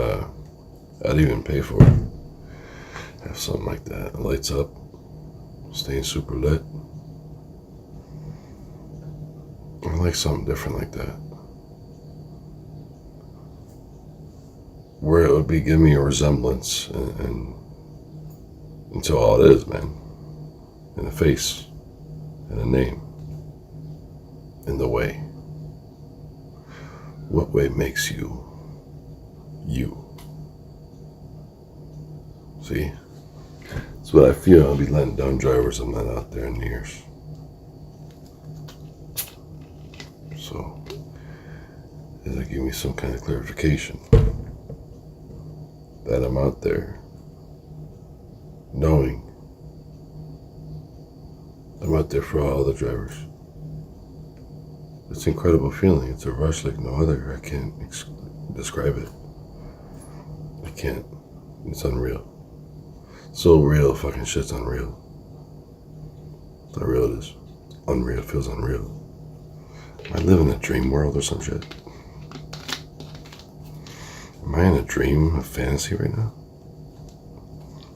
I'd even pay for. Have something like that. It lights up. Staying super lit. I like something different like that. Where it would be giving me a resemblance and until all it is, man. In a face. In a name. In the way. What way makes you you? See? That's what I feel. I'll be letting down drivers. I'm not out there in years. So, it'll give me some kind of clarification. that I'm out there, knowing I'm out there for all other drivers. It's an incredible feeling. It's a rush like no other. I can't describe it. I can't. It's unreal. So real, fucking shit's unreal. That's how real it is. Unreal, it feels unreal. Am I living in a dream world or some shit? Am I in a dream, a fantasy right now?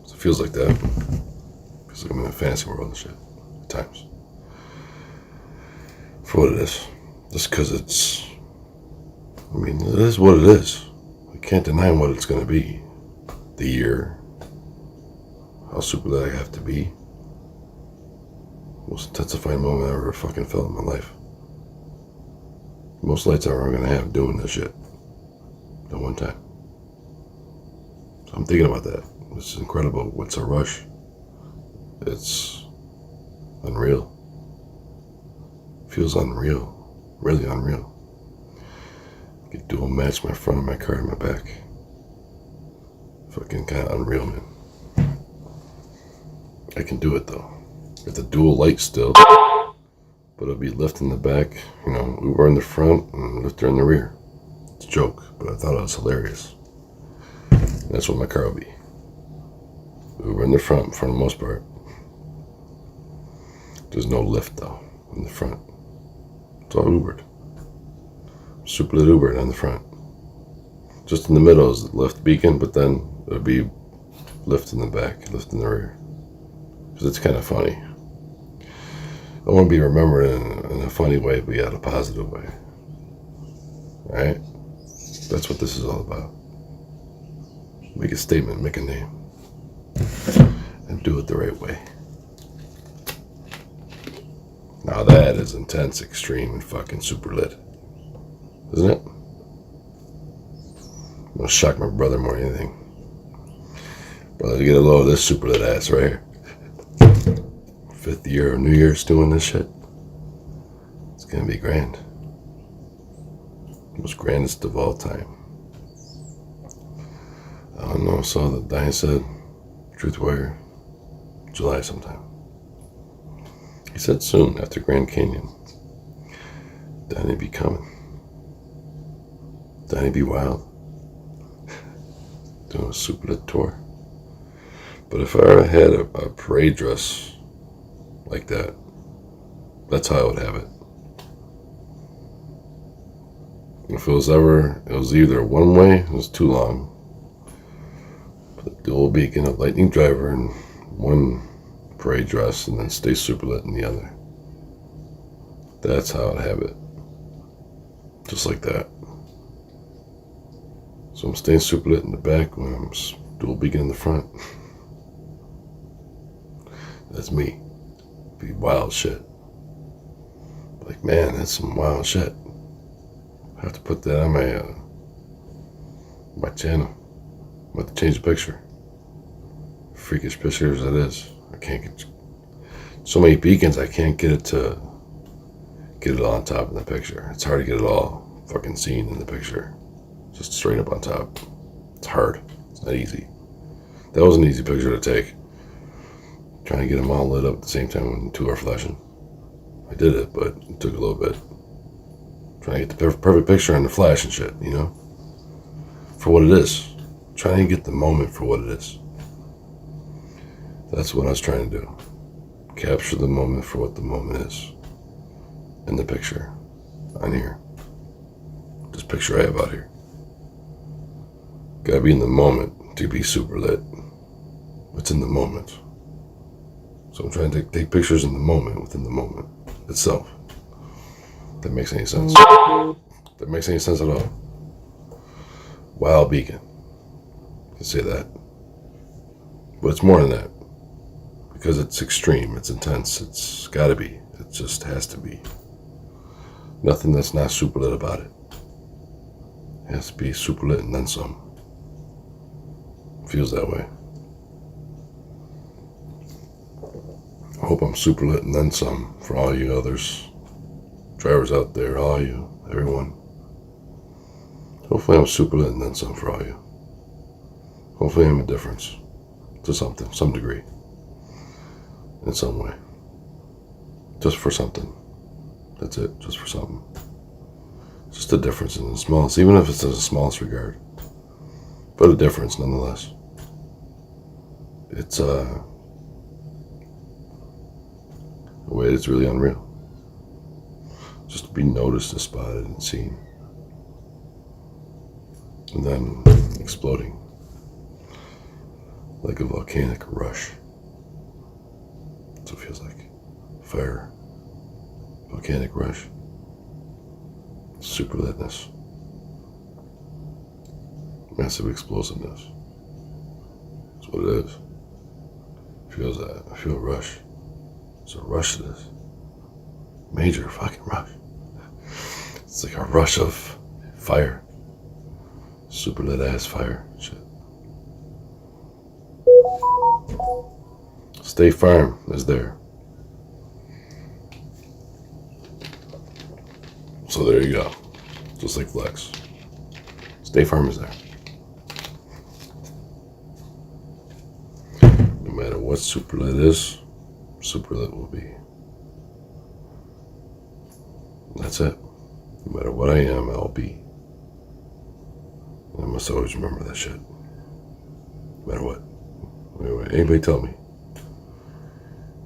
It feels like that. Feels like I'm in a fantasy world and shit. At times. For what it is. Just because it's... I mean, it is what it is. I can't deny what it's going to be. The year. How super that I have to be. Most intensifying moment I ever fucking felt in my life. Most lights I'm ever going to have doing this shit. At one time. So I'm thinking about that. This is incredible. What's a rush? It's unreal. Feels unreal. Really unreal. I could dual match my front of my car and my back. Fucking kind of unreal, man. I can do it though. It's a dual light still. But it'll be lift in the back, you know, Uber in the front and lifter in the rear. It's a joke, but I thought it was hilarious. And that's what my car will be. Uber in the front for the most part. There's no lift though in the front. It's all Ubered. Super lit Ubered on the front. Just in the middle is the lift beacon, but then it'll be lift in the back, lift in the rear. Because it's kind of funny. I want to be remembered in a funny way, but yet a positive way. Right? That's what this is all about. Make a statement, make a name. And do it the right way. Now that is intense, extreme, and fucking super lit. Isn't it? I'm gonna shock my brother more than anything. Brother, to get a load of this super lit ass right here. 5th year of New Year's doing this shit. It's gonna be grand. Most grandest of all time. I don't know, saw that Diane said, Truth Warrior, July sometime. He said soon after Grand Canyon. Danny be coming. Danny be wild. Doing a super lit tour. But if I ever had a parade dress like that, that's how I would have it. If it was either one way, it was too long. But dual beacon, a lightning driver, and one parade dress, and then stay super lit in the other. That's how I'd have it. Just like that. So I'm staying super lit in the back when I'm dual beacon in the front. That's me. Be wild shit. Like, man, that's some wild shit. I have to put that on my channel. I'm about to change the picture. Freakish pictures it is. I can't get so many beacons. I can't get it all on top in the picture. It's hard to get it all fucking seen in the picture. Just straight up on top. It's hard. It's not easy. That was an easy picture to take. Trying to get them all lit up at the same time when two are flashing. I did it, but it took a little bit. Trying to get the perfect picture on the flash and shit, you know? For what it is. Trying to get the moment for what it is. That's what I was trying to do. Capture the moment for what the moment is. In the picture. On here. This picture I have out here. Gotta be in the moment to be super lit. It's in the moment. So I'm trying to take pictures in the moment, within the moment itself. If that makes any sense. If that makes any sense at all. Wild beacon. You can say that. But it's more than that. Because it's extreme, it's intense, it's gotta be. It just has to be. Nothing that's not super lit about it. It has to be super lit and then some. Feels that way. I hope I'm super lit and then some for all you others, drivers out there, all you, everyone. Hopefully I'm super lit and then some for all you. Hopefully I'm a difference to something, some degree, in some way. Just for something. That's it, just for something. Just a difference in the smallest, even if it's in the smallest regard. But a difference nonetheless. It's a way that's really unreal. Just to be noticed and spotted and seen. And then exploding. Like a volcanic rush. That's what it feels like. Fire. Volcanic rush. Super litness. Massive explosiveness. That's what it is. Feels that. I feel a rush. It's a rush to this. Major fucking rush. It's like a rush of fire. Super lit ass fire. Shit. State Farm is there. So there you go. Just like Flex. State Farm is there. No matter what super lit is, super lit will be. That's it. No matter what I am, I'll be. And I must always remember that shit. No matter what. Anyway, anybody tell me.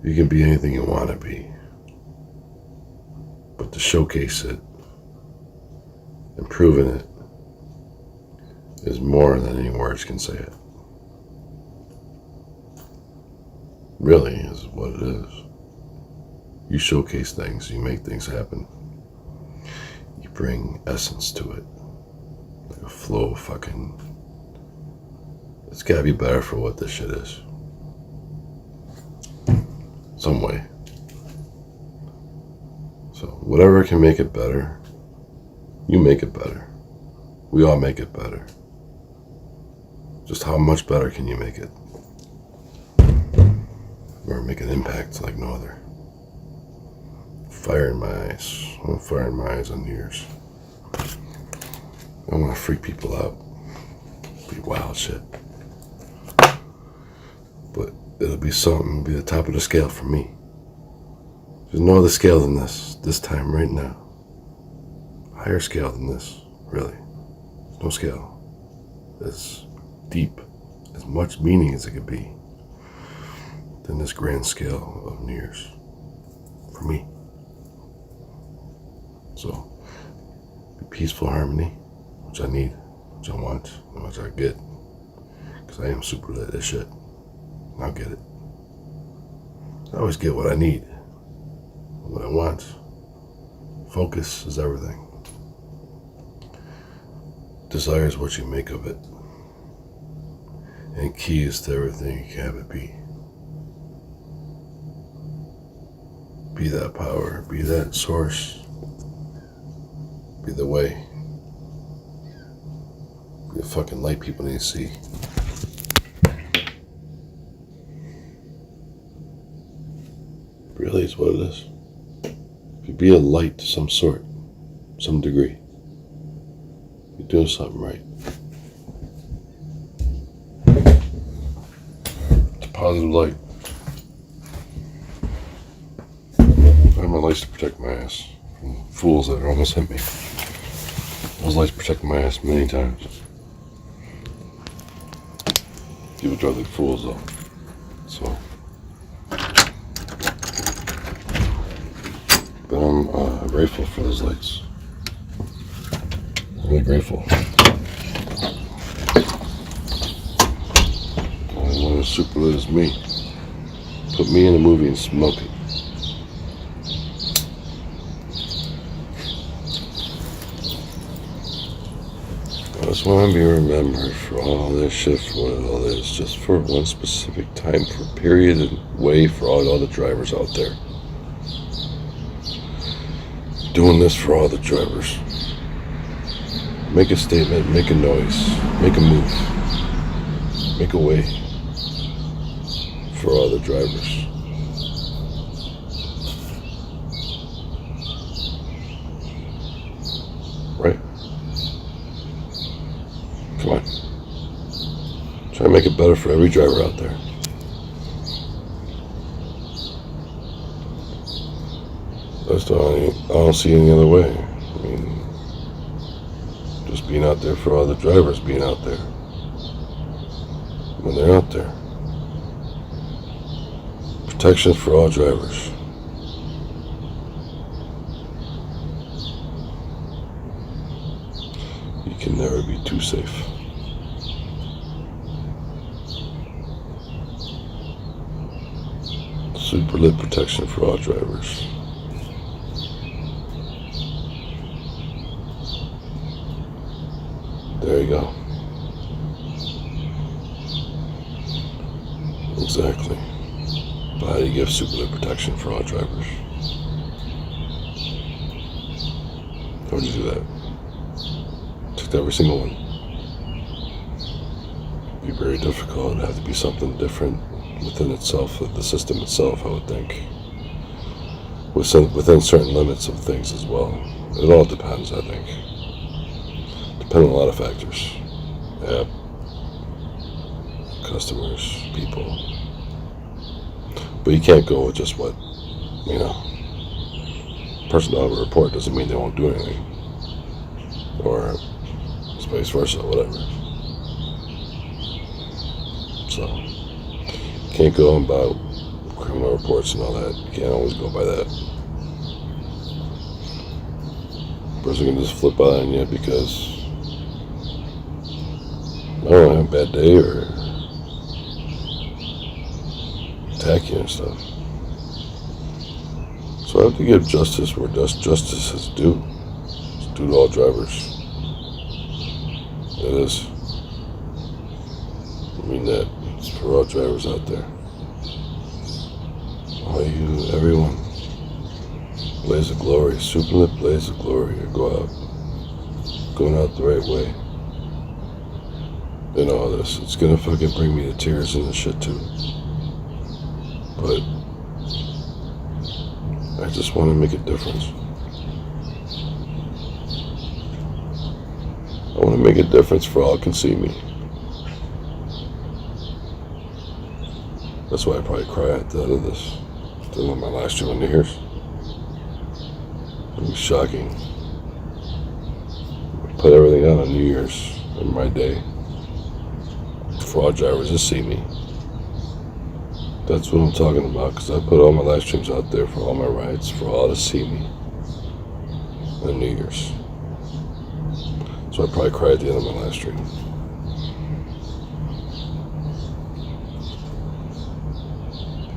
You can be anything you want to be. But to showcase it and proving it is more than any words can say it. Really is what it is. You showcase things, you make things happen. You bring essence to it. Like a flow of fucking... It's gotta be better for what this shit is. Some way. So whatever can make it better, you make it better. We all make it better. Just how much better can you make it? Or make an impact like no other. Fire in my eyes. I want fire in my eyes on New Year's. I want to freak people out. Be wild shit. But it'll be something, be the top of the scale for me. There's no other scale than this time, right now. Higher scale than this, really. There's no scale. As deep, as much meaning as it could be than this grand scale of New Year's. For me. So, be peaceful harmony, which I need, which I want, and which I get. Because I am super lit as shit. And I'll get it. I always get what I need. What I want. Focus is everything. Desire is what you make of it. And key is to everything you can have it be. Be that power, be that source, be the way, be the fucking light people need to see. Really is what it is. If you be a light to some sort, some degree, you're doing something right. It's a positive light. I have my lights to protect my ass from fools that almost hit me. Those lights protect my ass many times. People drive like fools though. So. But I'm grateful for those lights. I'm really grateful. Only one as super lit as me. Put me in a movie and smoke it. I just want to be remembered for all this shit, for what it all is, just for one specific time, for period and way for all the drivers out there. Doing this for all the drivers. Make a statement, make a noise, make a move, make a way for all the drivers. Right? Come on. Chime make it better for every driver out there. I don't see any other way. I mean, just being out there for all the drivers being out there when they're out there. Protection for all drivers. You can never be too safe. Super lit protection for all drivers. There you go. Exactly. But how do you give super lit protection for all drivers? How would you do that? Take every single one. It'd be very difficult. It'd have to be something different within itself, the system itself, I would think. Within certain limits of things as well. It all depends, I think. Depending on a lot of factors. App, customers, people. But you can't go with just what, person to have a report doesn't mean they won't do anything. Or vice versa, whatever. So, can't go about criminal reports and all that. You can't always go by that. Person can just flip out on you because I don't know, have a bad day or attack you and stuff. So I have to give justice where justice is due. It's due to all drivers. It is. I mean that. It's for all drivers out there. All you, everyone. Blaze of glory. Super lit blaze of glory. Go out. Going out the right way. And all this. It's gonna fucking bring me to tears and this shit too. But I just want to make a difference. I want to make a difference for all can see me. That's why I probably cry at the end of this. At the end of my last year on New Year's. It was shocking. I put everything out on New Year's in my day. For all drivers to see me. That's what I'm talking about, because I put all my live streams out there for all my rides, for all to see me on New Year's. So I probably cried at the end of my live stream.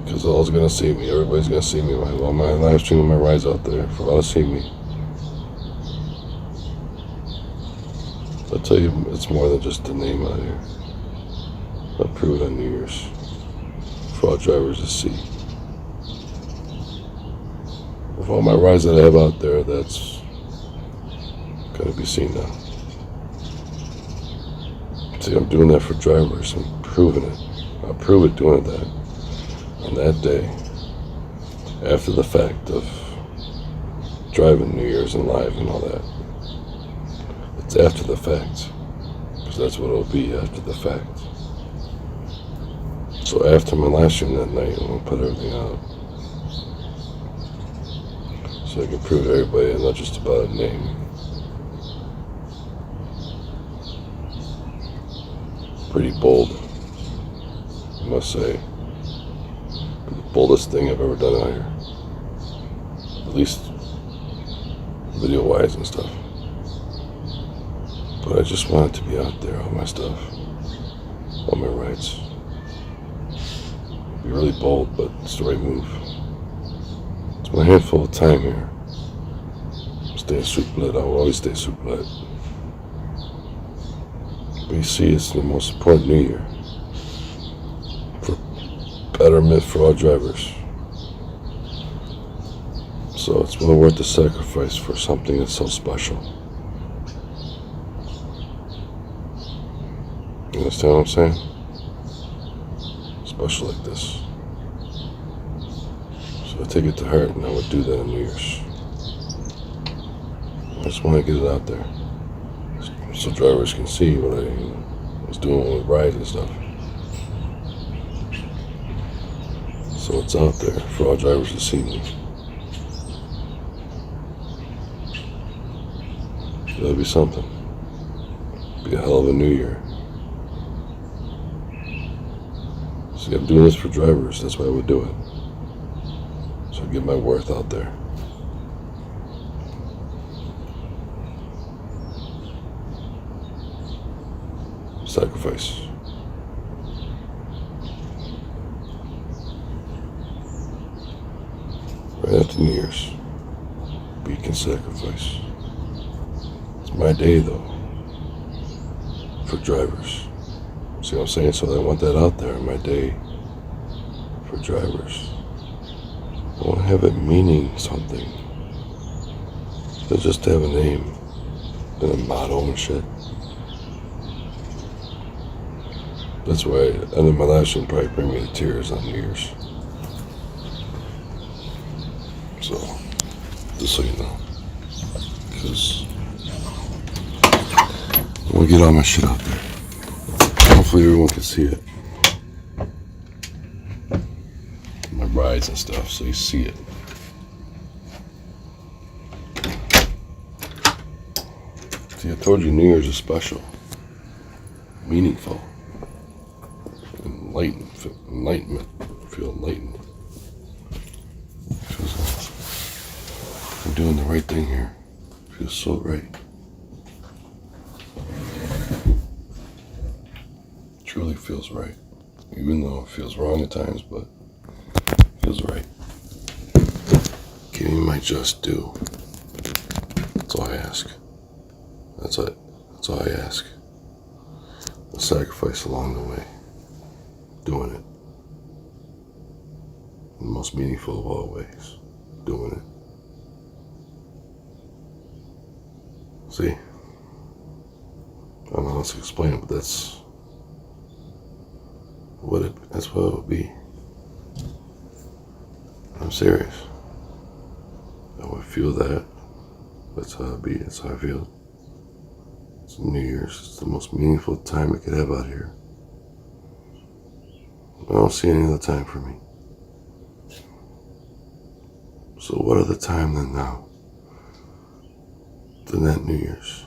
Because all's gonna see me, everybody's gonna see me. I have all my live stream and my rides out there for all to see me. I'll tell you, it's more than just a name out here. I'll prove it on New Year's. For all drivers to see. With all my rides that I have out there, that's gotta be seen now. See, I'm doing that for drivers. I'm proving it. I'll prove it doing that on that day, after the fact of driving New Year's and live and all that. It's after the fact, because that's what it'll be, after the fact. So after my live stream that night, I'm going to put everything out. So I can prove to everybody I'm not just about a name. Pretty bold, I must say. The boldest thing I've ever done out here. At least video-wise and stuff. But I just want it to be out there, all my stuff. All my rights. Be really bold, but it's the right move. It's my handful of time here. I'm staying super lit. I will always stay super lit. But you see, it's the most important New Year. For betterment for all drivers. So it's well worth the sacrifice for something that's so special. You understand what I'm saying? Special like this. So I take it to heart, and I would do that on New Year's. I just want to get it out there, so drivers can see what I was doing with rides and stuff. So it's out there for all drivers to see me. That'll be something. Be a hell of a new year. See, I'm doing this for drivers. That's why I would do it. So I get my worth out there. Sacrifice. Right after New Year's, beacon sacrifice. It's my day though, for drivers. See what I'm saying? So I want that out there, my day for drivers. I want to have it meaning something. Not just to have a name and a motto and shit. That's why, and then my life should probably bring me to tears on New Year's. So, just so you know. Because I want to get all my shit out there. Hopefully everyone can see it. My rides and stuff, so you see it. See, I told you New Year's is special. Meaningful. Enlightenment. Feel enlightened. Feels like I'm doing the right thing here. Feels so right. Truly feels right. Even though it feels wrong at times, but it feels right. Give me my just due. That's all I ask. That's it. That's all I ask. The sacrifice along the way. Doing it. In the most meaningful of all ways. Doing it. See? I don't know how to explain it, but that's what it would be. I'm serious. I would feel that. That's how it be. That's how I feel. It's New Year's. It's the most meaningful time I could have out here. I don't see any other time for me. So what other time than now? Than that New Year's.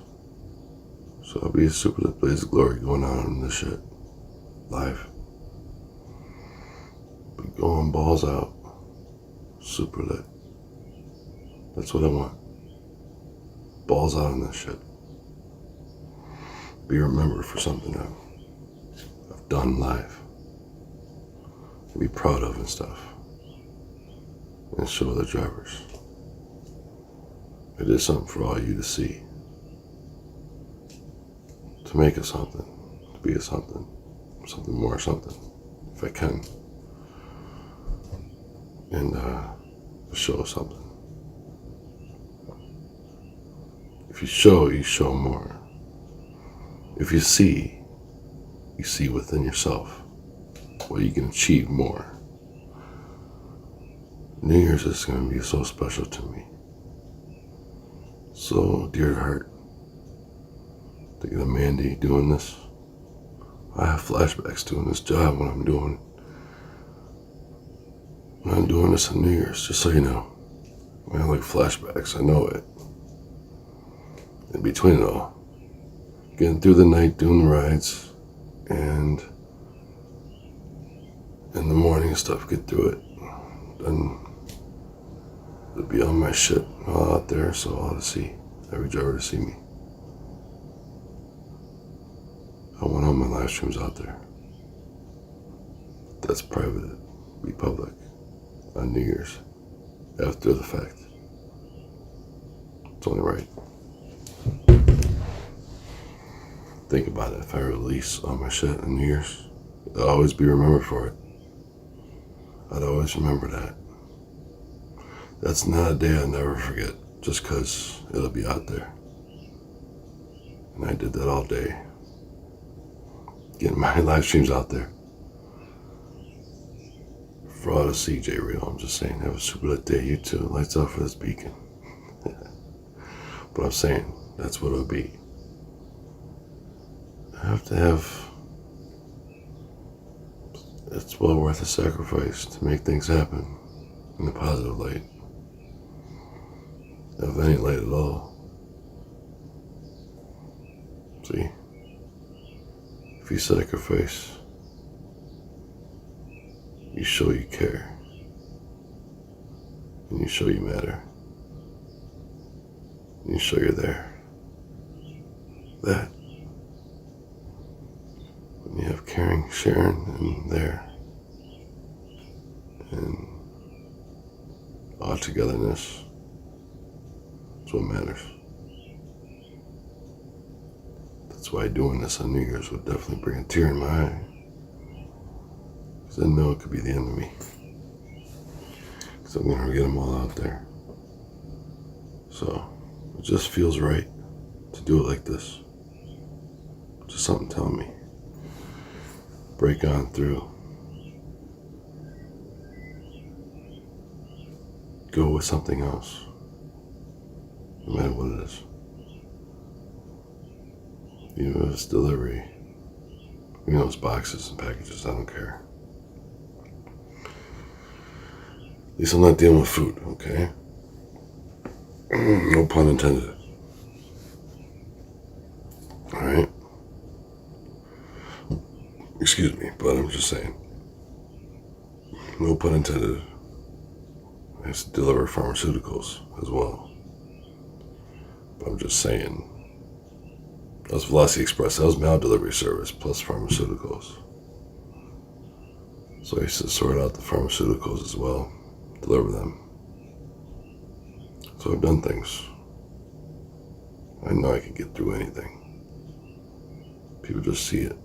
So I'll be a super lit blaze of glory going out on this shit. Live. Be going balls out. Super lit. That's what I want. Balls out on this shit. Be remembered for something I've done live. Be proud of and stuff. And show the drivers. It is something for all you to see. To make it something. To be a something. Something more something. If I can. And show something. If you show more. If you see within yourself what you can achieve more. New Year's is going to be so special to me. So dear to heart. Thinking of Mandy doing this. I have flashbacks doing this job when I'm doing this on New Year's, just so you know. I have like flashbacks, I know it. In between it all. Getting through the night, doing the rides, and in the morning and stuff, get through it. Then to be on my shit all out there, so I'll to see every driver to see me. I want all my live streams out there. That's private, be public on New Year's after the fact. It's only right. Think about it. If I release all my shit on New Year's, I'll always be remembered for it. I'd always remember that. That's not a day I'll never forget, just because it'll be out there. And I did that all day. Getting my live streams out there. For all to see, J Real, I'm just saying, have a super lit day, you too. Lights out for this beacon. But I'm saying, that's what it'll be. I have to have, it's well worth a sacrifice to make things happen in a positive light, of any light at all. See, if you sacrifice, you show you care, and you show you matter, and you show you're there. That, when you have caring, sharing, and there, and all togetherness, that's what matters. That's why doing this on New Year's would definitely bring a tear in my eye, because I know it could be the end of me, because I'm going to get them all out there. So it just feels right to do it like this. Just something telling me, break on through, go with something else, no matter what it is. Even if it's delivery, even though it's boxes and packages, I don't care. At least I'm not dealing with food, okay? No pun intended. Alright? Excuse me, but I'm just saying. No pun intended. I have to deliver pharmaceuticals as well. But I'm just saying. That was Velocity Express. That was mail delivery service plus pharmaceuticals. So I used to sort out the pharmaceuticals as well, deliver them. So I've done things. I know I can get through anything. People just see it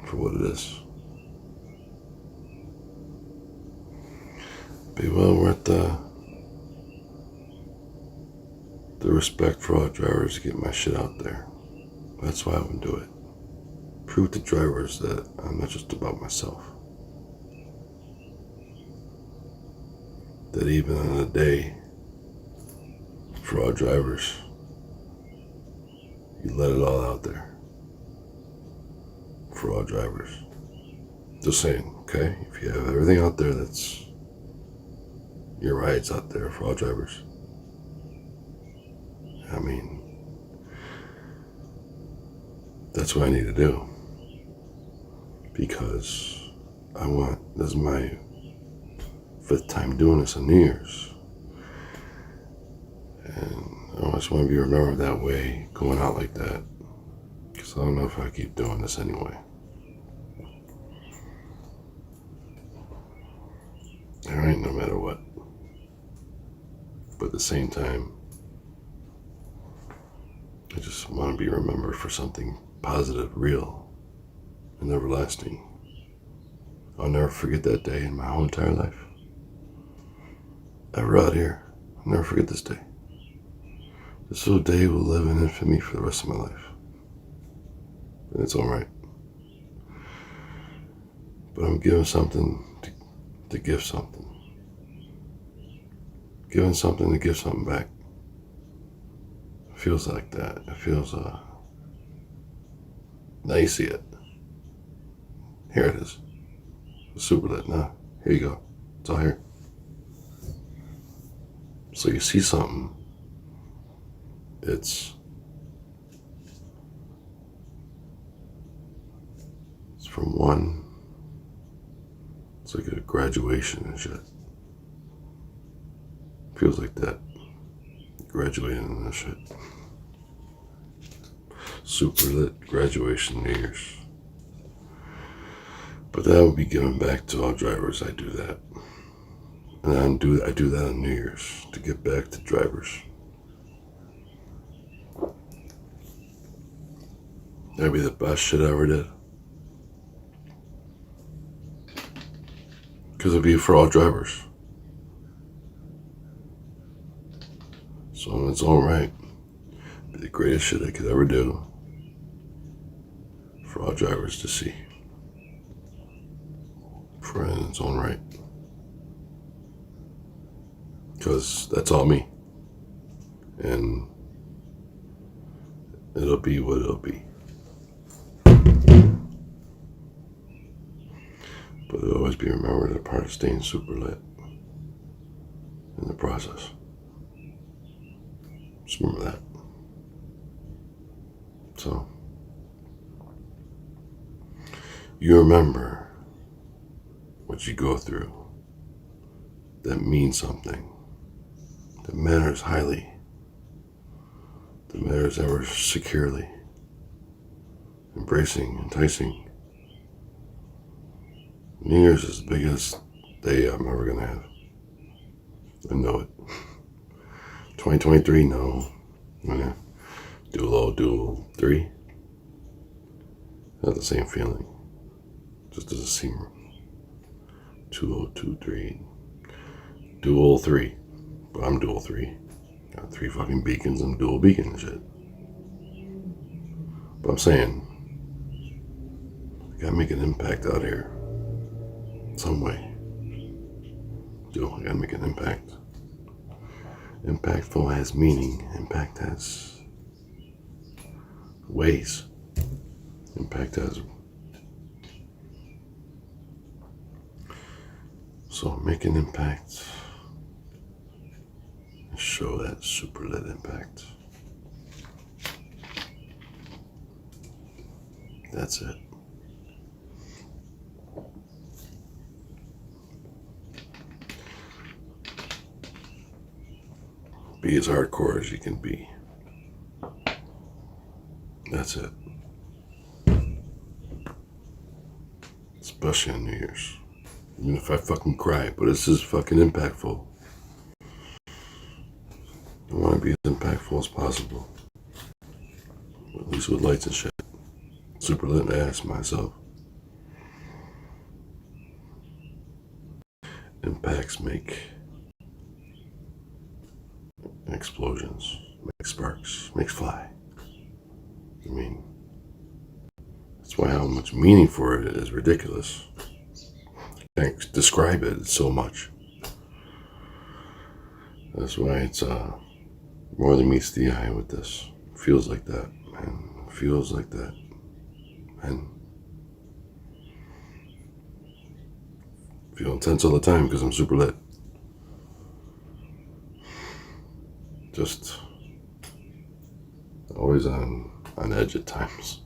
for what it is. Be well worth the respect for all drivers to get my shit out there. That's why I would do it. Prove to drivers that I'm not just about myself. That even on a day for all drivers, you let it all out there. For all drivers. Just saying, okay? If you have everything out there that's your rides out there for all drivers. I mean, that's what I need to do, because this is my 5th time doing this on New Year's, and I just want to be remembered that way, going out like that, because I don't know if I keep doing this anyway. Alright, no matter what. But at the same time, I just want to be remembered for something positive, real, and everlasting. I'll never forget that day in my whole entire life. Ever out here, I'll never forget this day. This little day will live in infamy for the rest of my life. And it's alright. But I'm giving something to give something. Giving something to give something back. It feels like that. It feels, now you see it. Here it is. It's super lit. Now, here you go. It's all here. So you see something. It's from one. It's like a graduation and shit. Feels like that. Graduating and that shit. Super lit graduation New Year's. But that would be given back to all drivers. I do that. And I do that on New Year's to give back to drivers. That'd be the best shit I ever did. Because it'd be for all drivers. So in its own right, it'd be the greatest shit I could ever do for all drivers to see. For in its own right. Because that's all me. And it'll be what it'll be. But But always be remembered a part of staying super lit in the process. Just remember that. So, you remember what you go through that means something, that matters highly, that matters ever securely, embracing, enticing. New Year's is the biggest day I'm ever going to have. I know it. 2023, no. I'm going to do a little dual 3. Not the same feeling. Just doesn't seem 2023. Dual 3. But I'm dual 3. Got 3 fucking beacons. I'm dual beacon and shit. But I'm saying, I gotta make an impact out here. Some way. I gotta make an impact. Impactful has meaning. Impact has ways. Impact has. So make an impact. And show that super lit impact. That's it. Be as hardcore as you can be. That's it. Especially on New Year's. Even if I fucking cry, but this is fucking impactful. I want to be as impactful as possible. At least with lights and shit. Super lit ass myself. Impacts make explosions, make sparks, makes fly. I mean, that's why how much meaning for it is ridiculous. I can't describe it so much. That's why it's more than meets the eye with this. Feels like that, man. Feels like that. And feel intense all the time because I'm super lit. Just always on edge at times.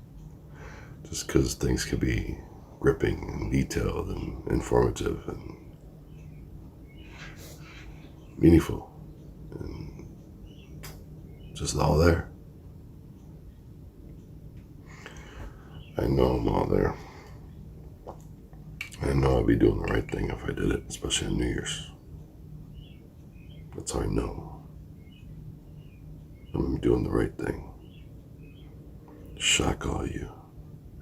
Just because things can be gripping and detailed and informative and meaningful and just all there. I know I'm all there. I know I'd be doing the right thing if I did it, especially on New Year's. That's how I know I'm doing the right thing. Shock all you,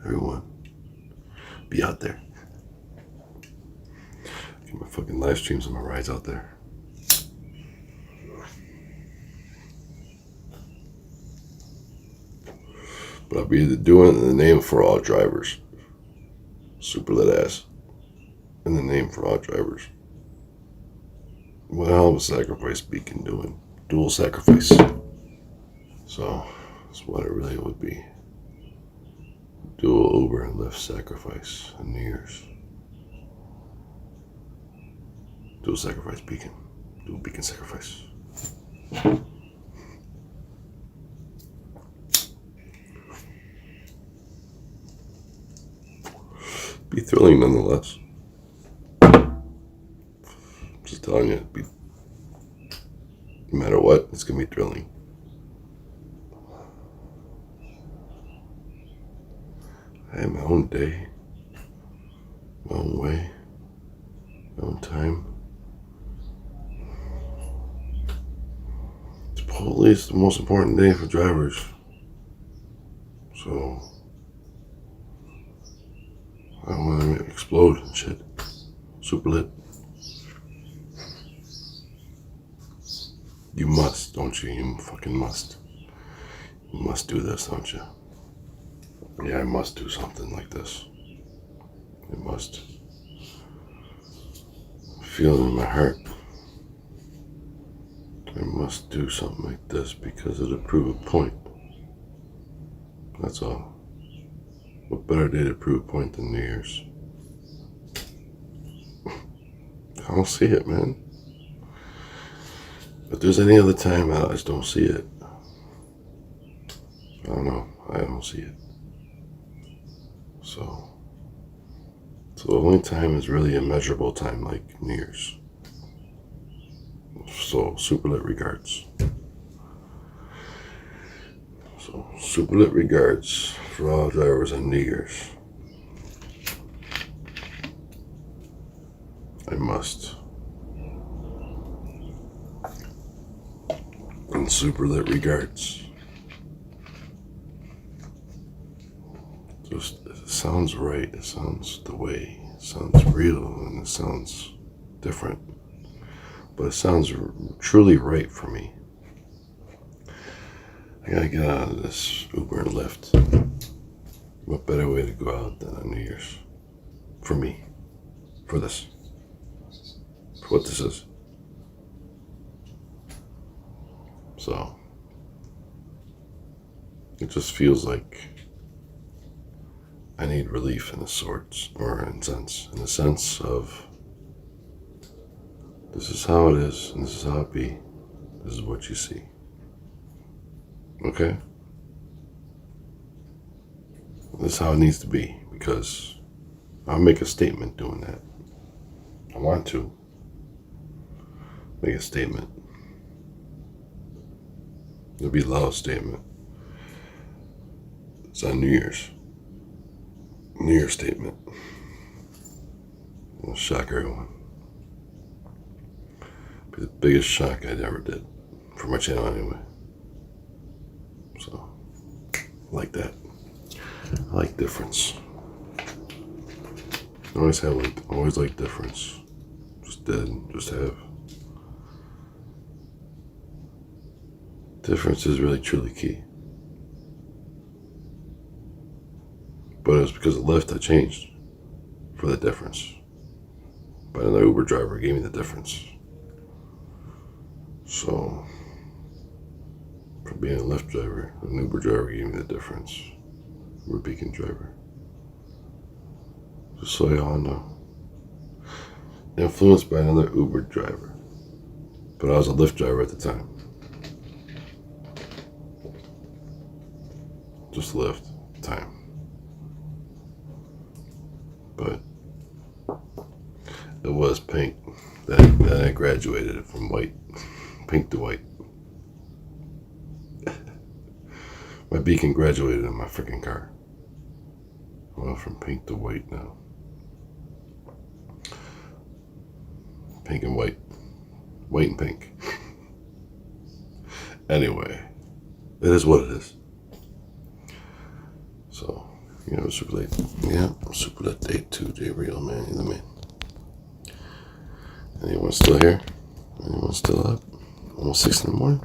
everyone. Be out there. Get my fucking live streams and my rides out there. But I'll be doing it in the name for all drivers. Super lit ass. In the name for all drivers. What the hell of a sacrifice beacon doing? Dual sacrifice. So, that's what it really would be. Dual Uber and Lyft sacrifice on New Year's. Dual sacrifice beacon. Dual beacon sacrifice. Be thrilling nonetheless. Just telling you, no matter what, it's gonna be thrilling. I have my own day, my own way, my own time. Supposedly it's the most important day for drivers. So I don't want to explode and shit. Super lit. You must, don't you? You fucking must. You must do this, don't you? Yeah, I must do something like this. I must. Feel it in my heart. I must do something like this because it'll prove a point. That's all. What better day to prove a point than New Year's? I don't see it, man. If there's any other time, I just don't see it. I don't know. I don't see it. So the only time is really a measurable time, like New Year's. So, super lit regards. So, super lit regards for all drivers on New Year's. I must. And super lit regards. Just, it sounds right. It sounds the way. It sounds real, and it sounds different. But it sounds truly right for me. I gotta get out of this Uber and Lyft. What better way to go out than on New Year's? For me. For this. For what this is. So, it just feels like I need relief in a sort, or in the sense of this is how it is, and this is how it be. This is what you see. Okay? This is how it needs to be, because I'll make a statement doing that. I want to make a statement. It'll be a loud statement. It's on New Year's. New Year's statement. It'll shock everyone. Be the biggest shock I ever did. For my channel anyway. So, I like that. I like difference. I always like difference. Just did, just have. Difference is really truly key. But it was because of Lyft I changed for the difference. But another Uber driver gave me the difference. So, from being a Lyft driver, an Uber driver gave me the difference. Uber Beacon driver. Just so y'all know. Influenced by another Uber driver. But I was a Lyft driver at the time. Just Lyft at the time. But it was pink that I graduated from white. Pink to white. My Beacon graduated in my freaking car. Well, from pink to white now. Pink and white. White and pink. Anyway, it is what it is. So, super late. Yeah, super late day 2, J Real, man. You're the man. Anyone still here? Anyone still up? Almost 6 in the morning?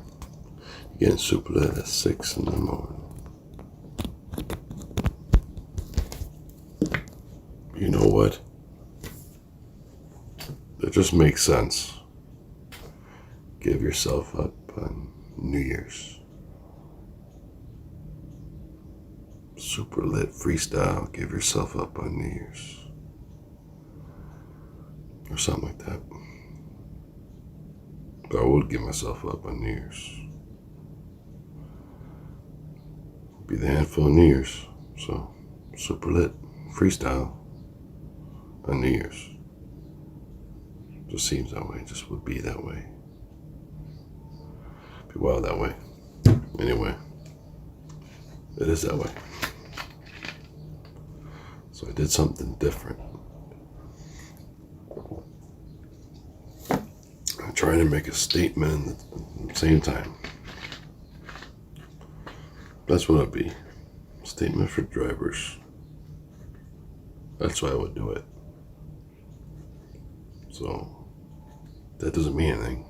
You're getting super late at 6 in the morning. You know what? It just makes sense. Give yourself up on New Year's. Super lit freestyle. Give yourself up on New Year's. Or something like that. But I would give myself up on New Year's. Be the handful of New Year's. So, super lit freestyle on New Year's. Just seems that way. Just would be that way. Be wild that way. Anyway, it is that way. So I did something different. I'm trying to make a statement at the same time. That's what it'd be. Statement for drivers. That's why I would do it. So, that doesn't mean anything.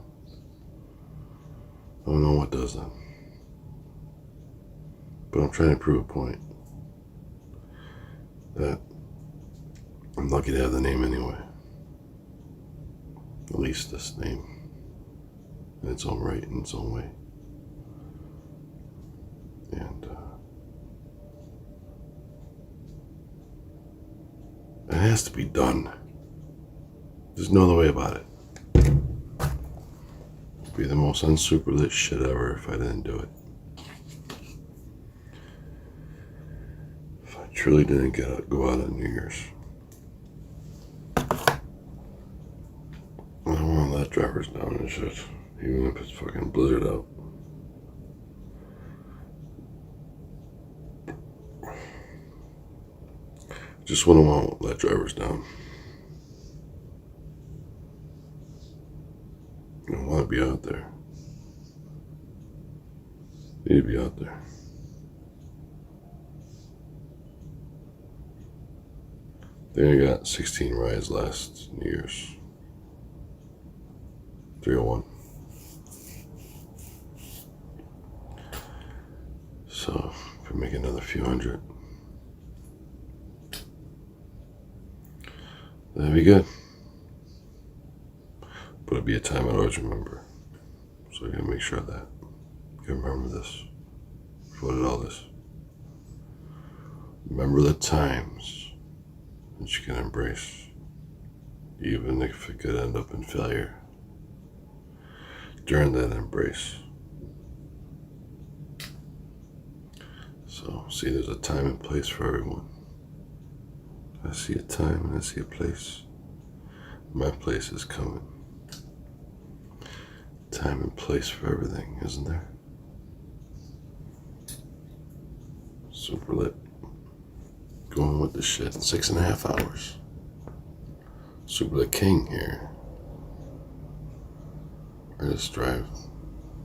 I don't know what does that. But I'm trying to prove a point. That I'm lucky to have the name anyway. At least this name. In its own right, in its own way. And it has to be done. There's no other way about it. It'd be the most unsuper lit shit ever if I didn't do it. If I truly didn't go out on New Year's. I don't want to let drivers down and shit, even if it's fucking blizzard out. Just wouldn't want to let drivers down. I don't want to be out there. Need to be out there. I think I got 16 rides last New Year's. 301. So, if I make another few hundred, that'd be good. But it'd be a time I'd always remember. So I gotta make sure of that. You gotta remember this. What did all this? Remember the times that you can embrace, even if it could end up in failure. During that embrace. So, see, there's a time and place for everyone. I see a time and I see a place. My place is coming. Time and place for everything, isn't there? Super lit. Going with the shit. 6.5 hours. Super lit king here. I just drive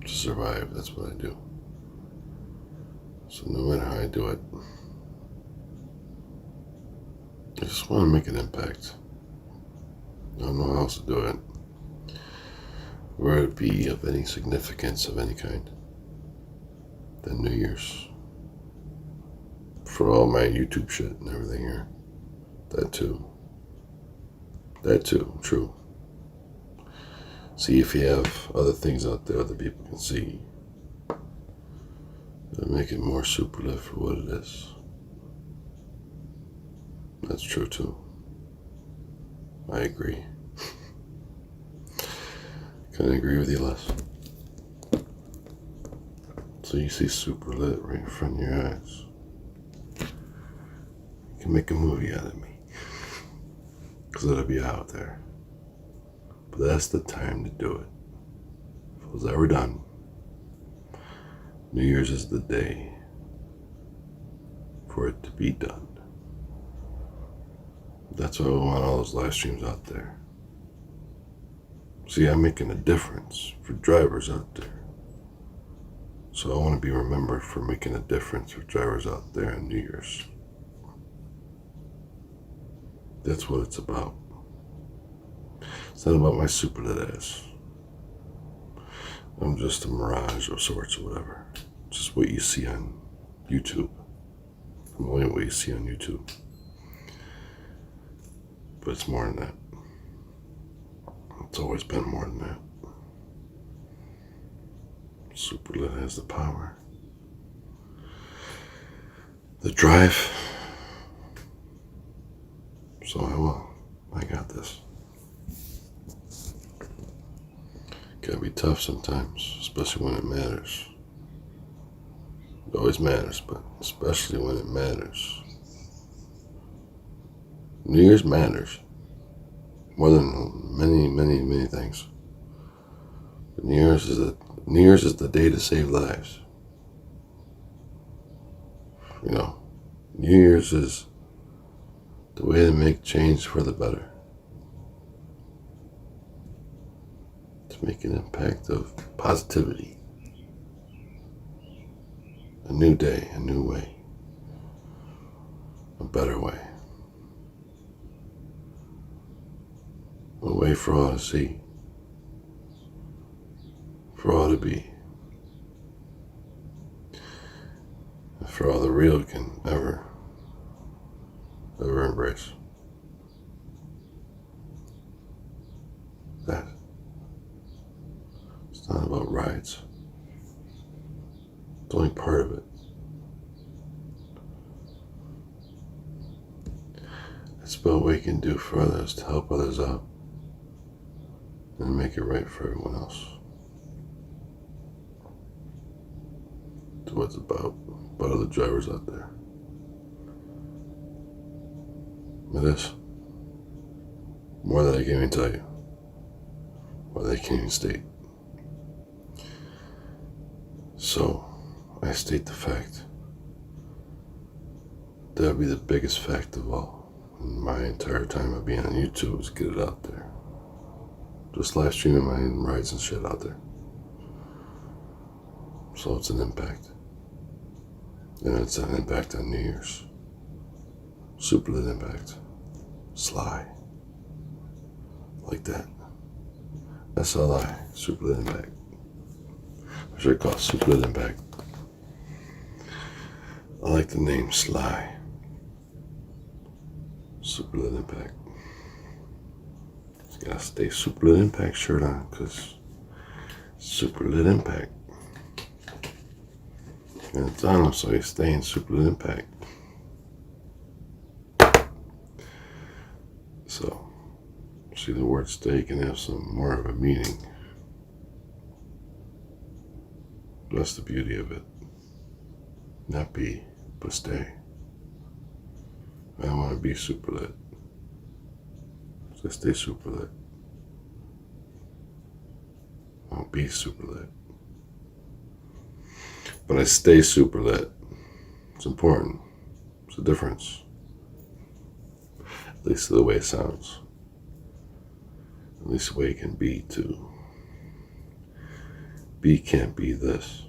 to survive. That's what I do. So no matter how I do it, I just want to make an impact. I don't know how else to do it. Where it be of any significance of any kind than New Year's. For all my YouTube shit and everything here. That too. That too, true. See if you have other things out there that people can see. And make it more super lit for what it is. That's true too. I agree. Couldn't agree with you less. So you see super lit right in front of your eyes. You can make a movie out of me. Because it'll be out there. But that's the time to do it. If it was ever done, New Year's is the day for it to be done. That's why I want all those live streams out there. See, I'm making a difference for drivers out there. So I want to be remembered for making a difference for drivers out there on New Year's. That's what it's about. It's not about my super lit ass. I'm just a mirage of sorts or whatever. Just what you see on YouTube. I'm only what you see on YouTube. But it's more than that. It's always been more than that. Super lit has the power. The drive. So I will. I got this. Gotta be tough sometimes, especially when it matters. It always matters, but especially when it matters. New Year's matters. More than many things. But New Year's is the day to save lives. You know, New Year's is the way to make change for the better. To make an impact of positivity. A new day, a new way. A better way. A way for all to see. For all to be. And for all the real can ever embrace. That. It's not about rides. It's only part of it. It's about what you can do for others to help others out and make it right for everyone else. to what it's about other drivers out there. It is. More than I can even tell you. More than I can even state. So, I state the fact. That would be the biggest fact of all. In my entire time of being on YouTube is get it out there. Just live streaming my rides and shit out there. So it's an impact. And it's an impact on New Year's. Super lit impact. Sly. Like that. SLI. Super lit impact. I should call it Super lit impact. I like the name Sly. Super lit impact. Just gotta stay super lit impact shirt on, cause super lit impact. And it's on him, so he's staying super lit impact. So, see, the word stay can have some more of a meaning. That's the beauty of it. Not be, but stay. I don't want to be super lit. So I stay super lit. I don't be super lit. But I stay super lit. It's important. It's a difference. At least the way it sounds. At least the way it can be too. Be can't be this.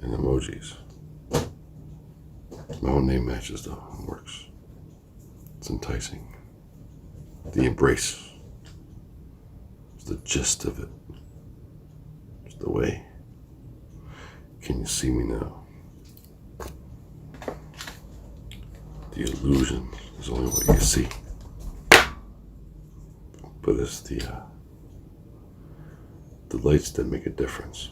And emojis. My own name matches though. It works. It's enticing. The embrace. It's the gist of it. It's the way. Can you see me now? The illusion is only what you see. But it's the lights that make a difference.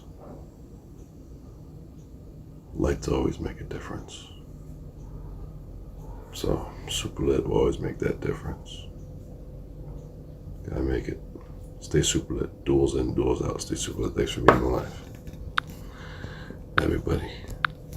Lights always make a difference. So, super lit will always make that difference. Gotta make it. Stay super lit. Duels in, duels out. Stay super lit. Thanks for being alive. Everybody.